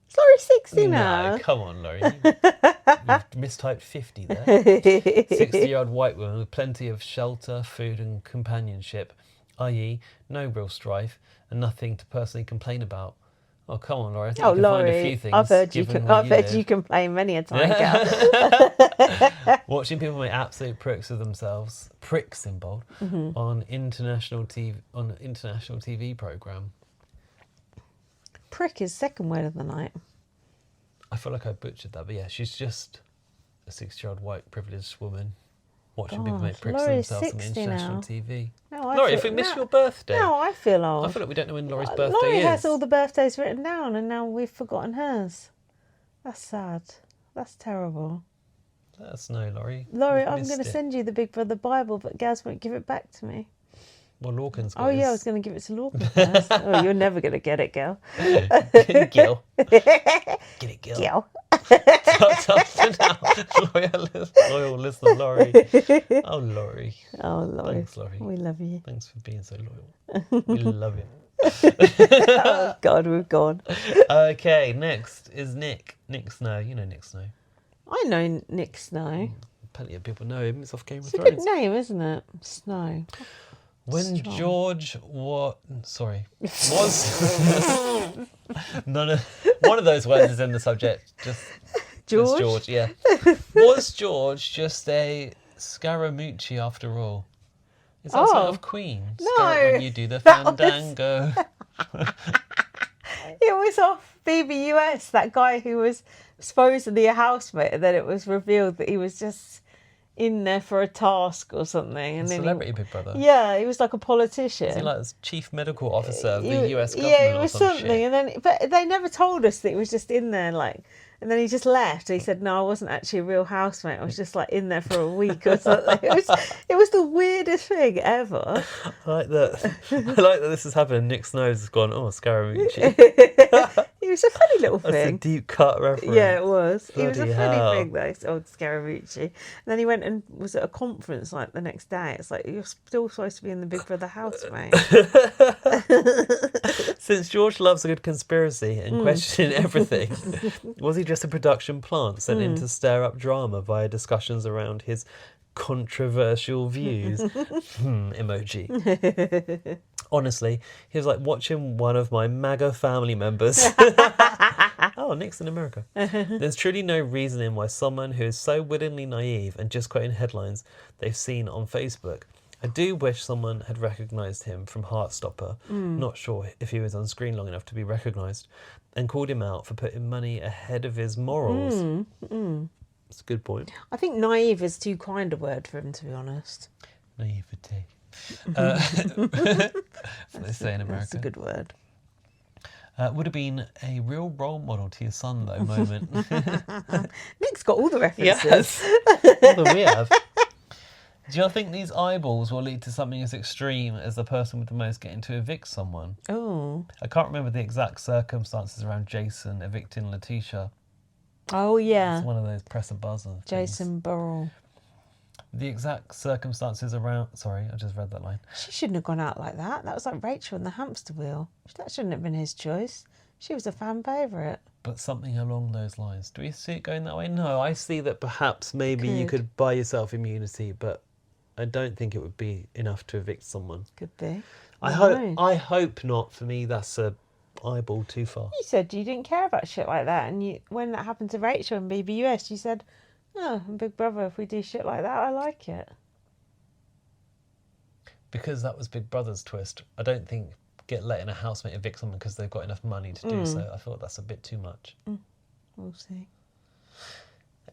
Sorry, 60 now. No, come on, Laurie. You've mistyped 50 there. 60-year-old white woman with plenty of shelter, food and companionship, i.e. no real strife and nothing to personally complain about. Oh, come on, Laurie. I think you can Laurie, find a few things. I've heard you complain many a time, girl. Watching people make absolute pricks of themselves, pricks in bold, on international TV programme. Prick is second word of the night. I feel like I butchered that, but yeah, she's just a 60-year-old white privileged woman watching people make God, pricks of Laurie's themselves on 60 international now. TV. No, I Laurie, feel- if we miss no- your birthday, No, I feel old. I feel like we don't know when Laurie's birthday Laurie is. has all the birthdays written down, and now we've forgotten hers. That's sad. That's terrible. Let us know, Laurie. Laurie, We've I'm missed going to it. send you the Big Brother Bible, but Gaz won't give it back to me. Well, Lorcan's got Oh, yeah, I his- was going to give it to Lorcan first. Oh, you're never going to get it, girl. Gil. Get it, Gil. Girl. Loyal listener, Laurie. Oh, Laurie. Oh, Laurie. Thanks, Laurie. We love you. Thanks for being so loyal. We love you. Oh, God, we've gone. Okay, next is Nick. Nick Snow. You know Nick Snow. I know Nick Snow. Plenty of people know him. It's off Game of It's a good Thrones. name, isn't it? Snow. When Strong. George was none of one of those words is in the subject. Just George? George, yeah. Was George just a Scaramucci after all? Is that Oh. sort of Queen? No, When you do the that was- fandango. It was off BBUS, that guy who was supposedly a housemate, and then it was revealed that he was just in there for a task or something. And then Celebrity Big Brother. yeah, he was like a politician. Is he like the chief medical officer of the You- US government yeah, it or was some something. shit? And then, but they never told us that he was just in there, like. And then he just left. He said, "No, I wasn't actually a real housemate. I was just like in there for a week or something." It was the weirdest thing ever. I like that. I like that this has happened. Nick Snow's has gone, oh, Scaramucci. It was a funny little That's a thing. deep cut reference. Yeah, it was. It was a Bloody funny hell. thing, though, this old Scaramucci. And then he went and was at a conference like the next day. It's like, you're still supposed to be in the Big Brother house, mate. Since George loves a good conspiracy and questioning everything, was he just a production plant sent in to stir up drama via discussions around his controversial views? Emoji. Honestly, he was like watching one of my MAGA family members. Oh, Nick's in America. There's truly no reasoning why someone who is so willingly naive and just quoting headlines they've seen on Facebook. I do wish someone had recognised him from Heartstopper, not sure if he was on screen long enough to be recognised, and called him out for putting money ahead of his morals. That's a good point. I think naive is too kind a word for him, to be honest. Naivety. What they say in America. That's a good word. Would have been a real role model to your son, though, moment. Nick's got all the references. Yes. More than we have. Do you think these eyeballs will lead to something as extreme as the person with the most getting to evict someone? Oh. I can't remember the exact circumstances around Jason evicting Letitia. Oh, yeah. It's one of those press a buzzer things. Jason Burrell. The exact circumstances around... Sorry, I just read that line. She shouldn't have gone out like that. That was like Rachel and the hamster wheel. That shouldn't have been his choice. She was a fan favourite. But something along those lines. Do we see it going that way? No, I see that perhaps maybe you Could. could buy yourself immunity, but I don't think it would be enough to evict someone. Could be. I hope not. For me, that's a eyeball too far. You said you didn't care about shit like that, and when that happened to Rachel in BBUS, you said, "Oh, Big Brother, if we do shit like that, I like it." Because that was Big Brother's twist. I don't think letting a housemate evict someone because they've got enough money to do so. I thought that's a bit too much. We'll see.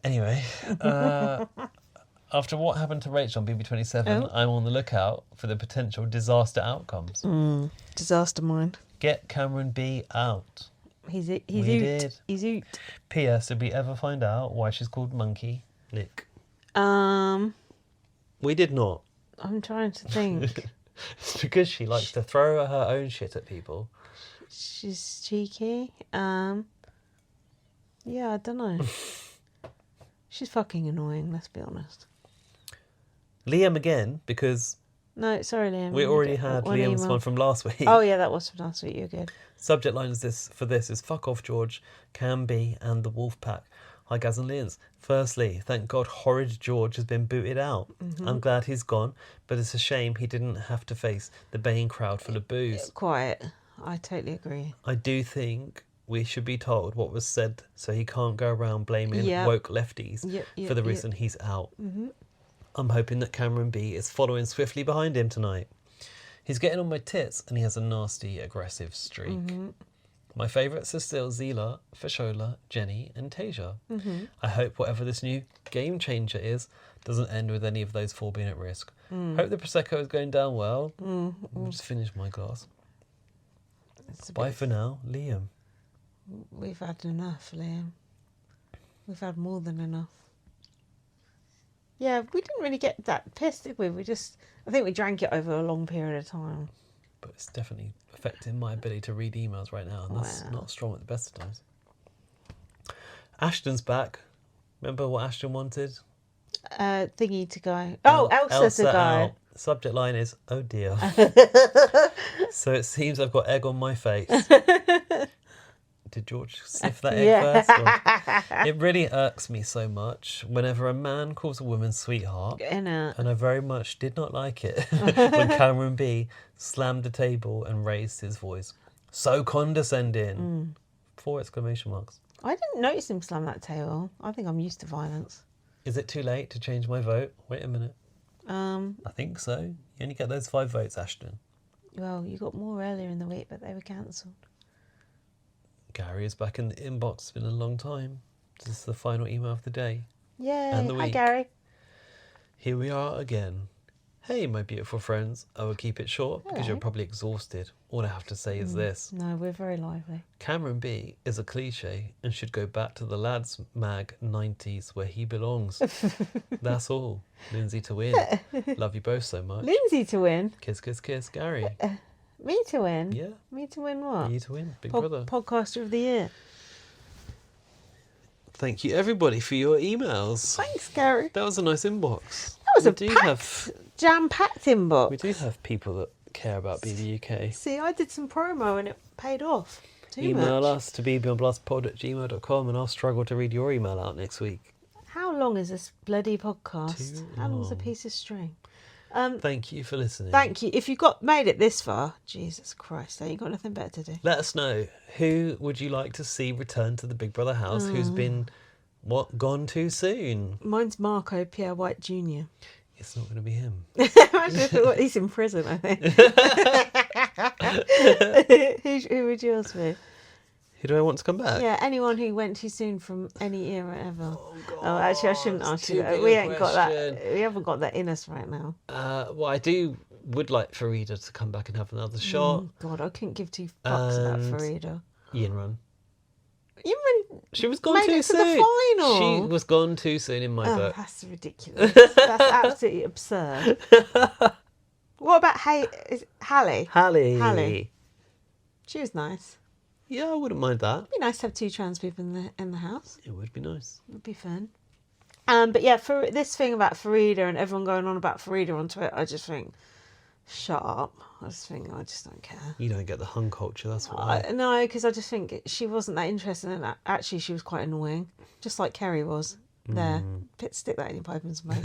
Anyway, after what happened to Rachel on BB27, Oh. I'm on the lookout for the potential disaster outcomes. Disaster mind. Get Cameron B out. He's We out. did. He's out. P.S. Did we ever find out why she's called Monkey? Nick. We did not. I'm trying to think. It's because she likes to throw her own shit at people. She's cheeky. Yeah, I don't know. She's fucking annoying, let's be honest. Liam again, because No, sorry, Liam. we already had Liam's email. one from last week. Oh, yeah, that was from last week. You're good. Subject line is is fuck off George, Cam B and the Wolf Pack. Hi Gaz and Lians. Firstly, thank God horrid George has been booted out. I'm glad he's gone, but it's a shame he didn't have to face the baying crowd full of booze. Quiet. I totally agree. I do think we should be told what was said so he can't go around blaming Yep. woke lefties Yep, for the yep. reason he's out. I'm hoping that Cameron B is following swiftly behind him tonight. He's getting on my tits and he has a nasty, aggressive streak. My favourites are still Zila, Fashola, Jenny and Tasia. I hope whatever this new game changer is doesn't end with any of those four being at risk. Hope the Prosecco is going down well. I'll just finish my glass. Bye for now, Liam. We've had enough, Liam. We've had more than enough. Yeah, we didn't really get that pissed, did we? I think we drank it over a long period of time. But it's definitely affecting my ability to read emails right now, and that's not strong at the best of times. Ashton's back. Remember what Ashton wanted? Thingy to go. Oh, Elsa to go. Out. Subject line is, oh dear. So it seems I've got egg on my face. Did George sniff that egg first? Or... It really irks me so much whenever a man calls a woman sweetheart. And I very much did not like it when Cameron B slammed the table and raised his voice. So condescending. 4 exclamation marks. I didn't notice him slam that table. I think I'm used to violence. Is it too late to change my vote? Wait a minute. I think so. You only get those 5 votes, Ashton. Well, you got more earlier in the week, but they were cancelled. Gary is back in the inbox. It's been a long time. This is the final email of the day. Yay. And the week. Hi, Gary. Here we are again. Hey, my beautiful friends. I will keep it short because you're probably exhausted. All I have to say is this. No, we're very lively. Cameron B is a cliche and should go back to the lads mag 90s where he belongs. That's all. Lindsay to win. Love you both so much. Lindsay to win? Kiss, kiss, kiss. Gary. Me to win? Yeah. Me to win what? You to win. Big brother. Podcaster of the year. Thank you, everybody, for your emails. Thanks, Gary. That was a nice inbox. That was jam-packed inbox. We do have people that care about BBUK. See, I did some promo and it paid off. Email us to bbonblastpod@gmail.com and I'll struggle to read your email out next week. How long is this bloody podcast? Too How long's a long. piece of string? Thank you for listening. Thank you. If you made it this far, Jesus Christ, you got nothing better to do. Let us know, who would you like to see return to the Big Brother house who's been, gone too soon? Mine's Marco Pierre White Jr. It's not going to be him. He's in prison, I think. Who would yours be? Who do I want to come back? Yeah, anyone who went too soon from any era ever. Oh, God. Oh, actually, I shouldn't ask you that. We ain't got that. We haven't got that in us right now. Well, I would like Farida to come back and have another shot. God, I couldn't give 2 fucks about And Farida. Yinrun. She was gone made too it to soon. the final. She was gone too soon in my book. That's ridiculous. That's absolutely absurd. What about Hallie? Hallie. She was nice. Yeah, I wouldn't mind that. It'd be nice to have 2 trans people in the house. It would be nice. It would be fun. But yeah, for this thing about Farida and everyone going on about Farida on Twitter, I just think, shut up. I just don't care. You don't get the hun culture, that's why. No, because I just think she wasn't that interested in that. Actually, she was quite annoying, just like Kerry was. There, stick that in your pipe and smoke.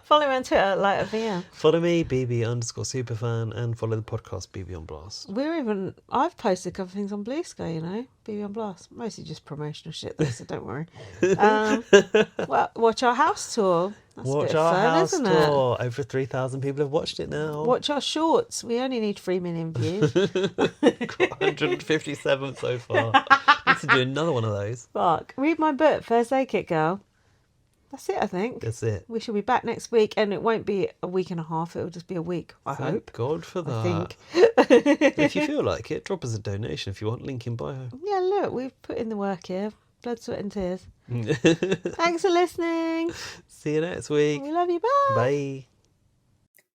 Follow me on Twitter, like a VM. Follow me, BB_superfan, and follow the podcast BB on Blast. I've posted a couple of things on Blue Sky, BB on Blast. Mostly just promotional shit, though, so don't worry. Watch our house tour. That's Watch a bit of our fun, house isn't tour. Over 3,000 people have watched it now. Watch our shorts. We only need 3 million views. Got 157 so far. Need to do another one of those. Fuck. Read my book, First Aid Kit Girl. That's it, I think. That's it. We shall be back next week, and it won't be a week and a half. It'll just be a week, I Thank hope. God for that. I think. If you feel like it, drop us a donation if you want. Link in bio. Yeah, look, we've put in the work here. Blood, sweat and tears. Thanks for listening. See you next week. We love you. Bye. Bye.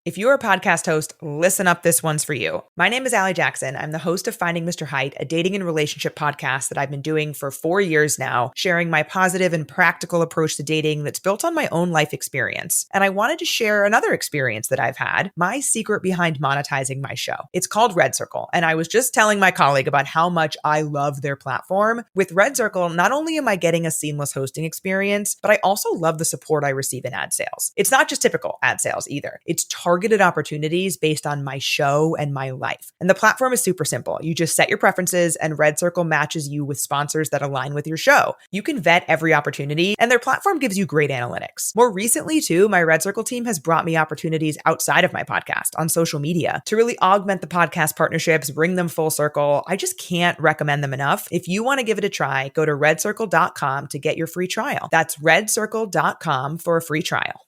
If you're a podcast host, listen up, this one's for you. My name is Allie Jackson. I'm the host of Finding Mr. Height, a dating and relationship podcast that I've been doing for 4 years now, sharing my positive and practical approach to dating that's built on my own life experience. And I wanted to share another experience that I've had, my secret behind monetizing my show. It's called Red Circle, and I was just telling my colleague about how much I love their platform. With Red Circle, not only am I getting a seamless hosting experience, but I also love the support I receive in ad sales. It's not just typical ad sales either. It's targeted targeted opportunities based on my show and my life. And the platform is super simple. You just set your preferences and Red Circle matches you with sponsors that align with your show. You can vet every opportunity and their platform gives you great analytics. More recently too, my Red Circle team has brought me opportunities outside of my podcast on social media to really augment the podcast partnerships, bring them full circle. I just can't recommend them enough. If you want to give it a try, go to redcircle.com to get your free trial. That's redcircle.com for a free trial.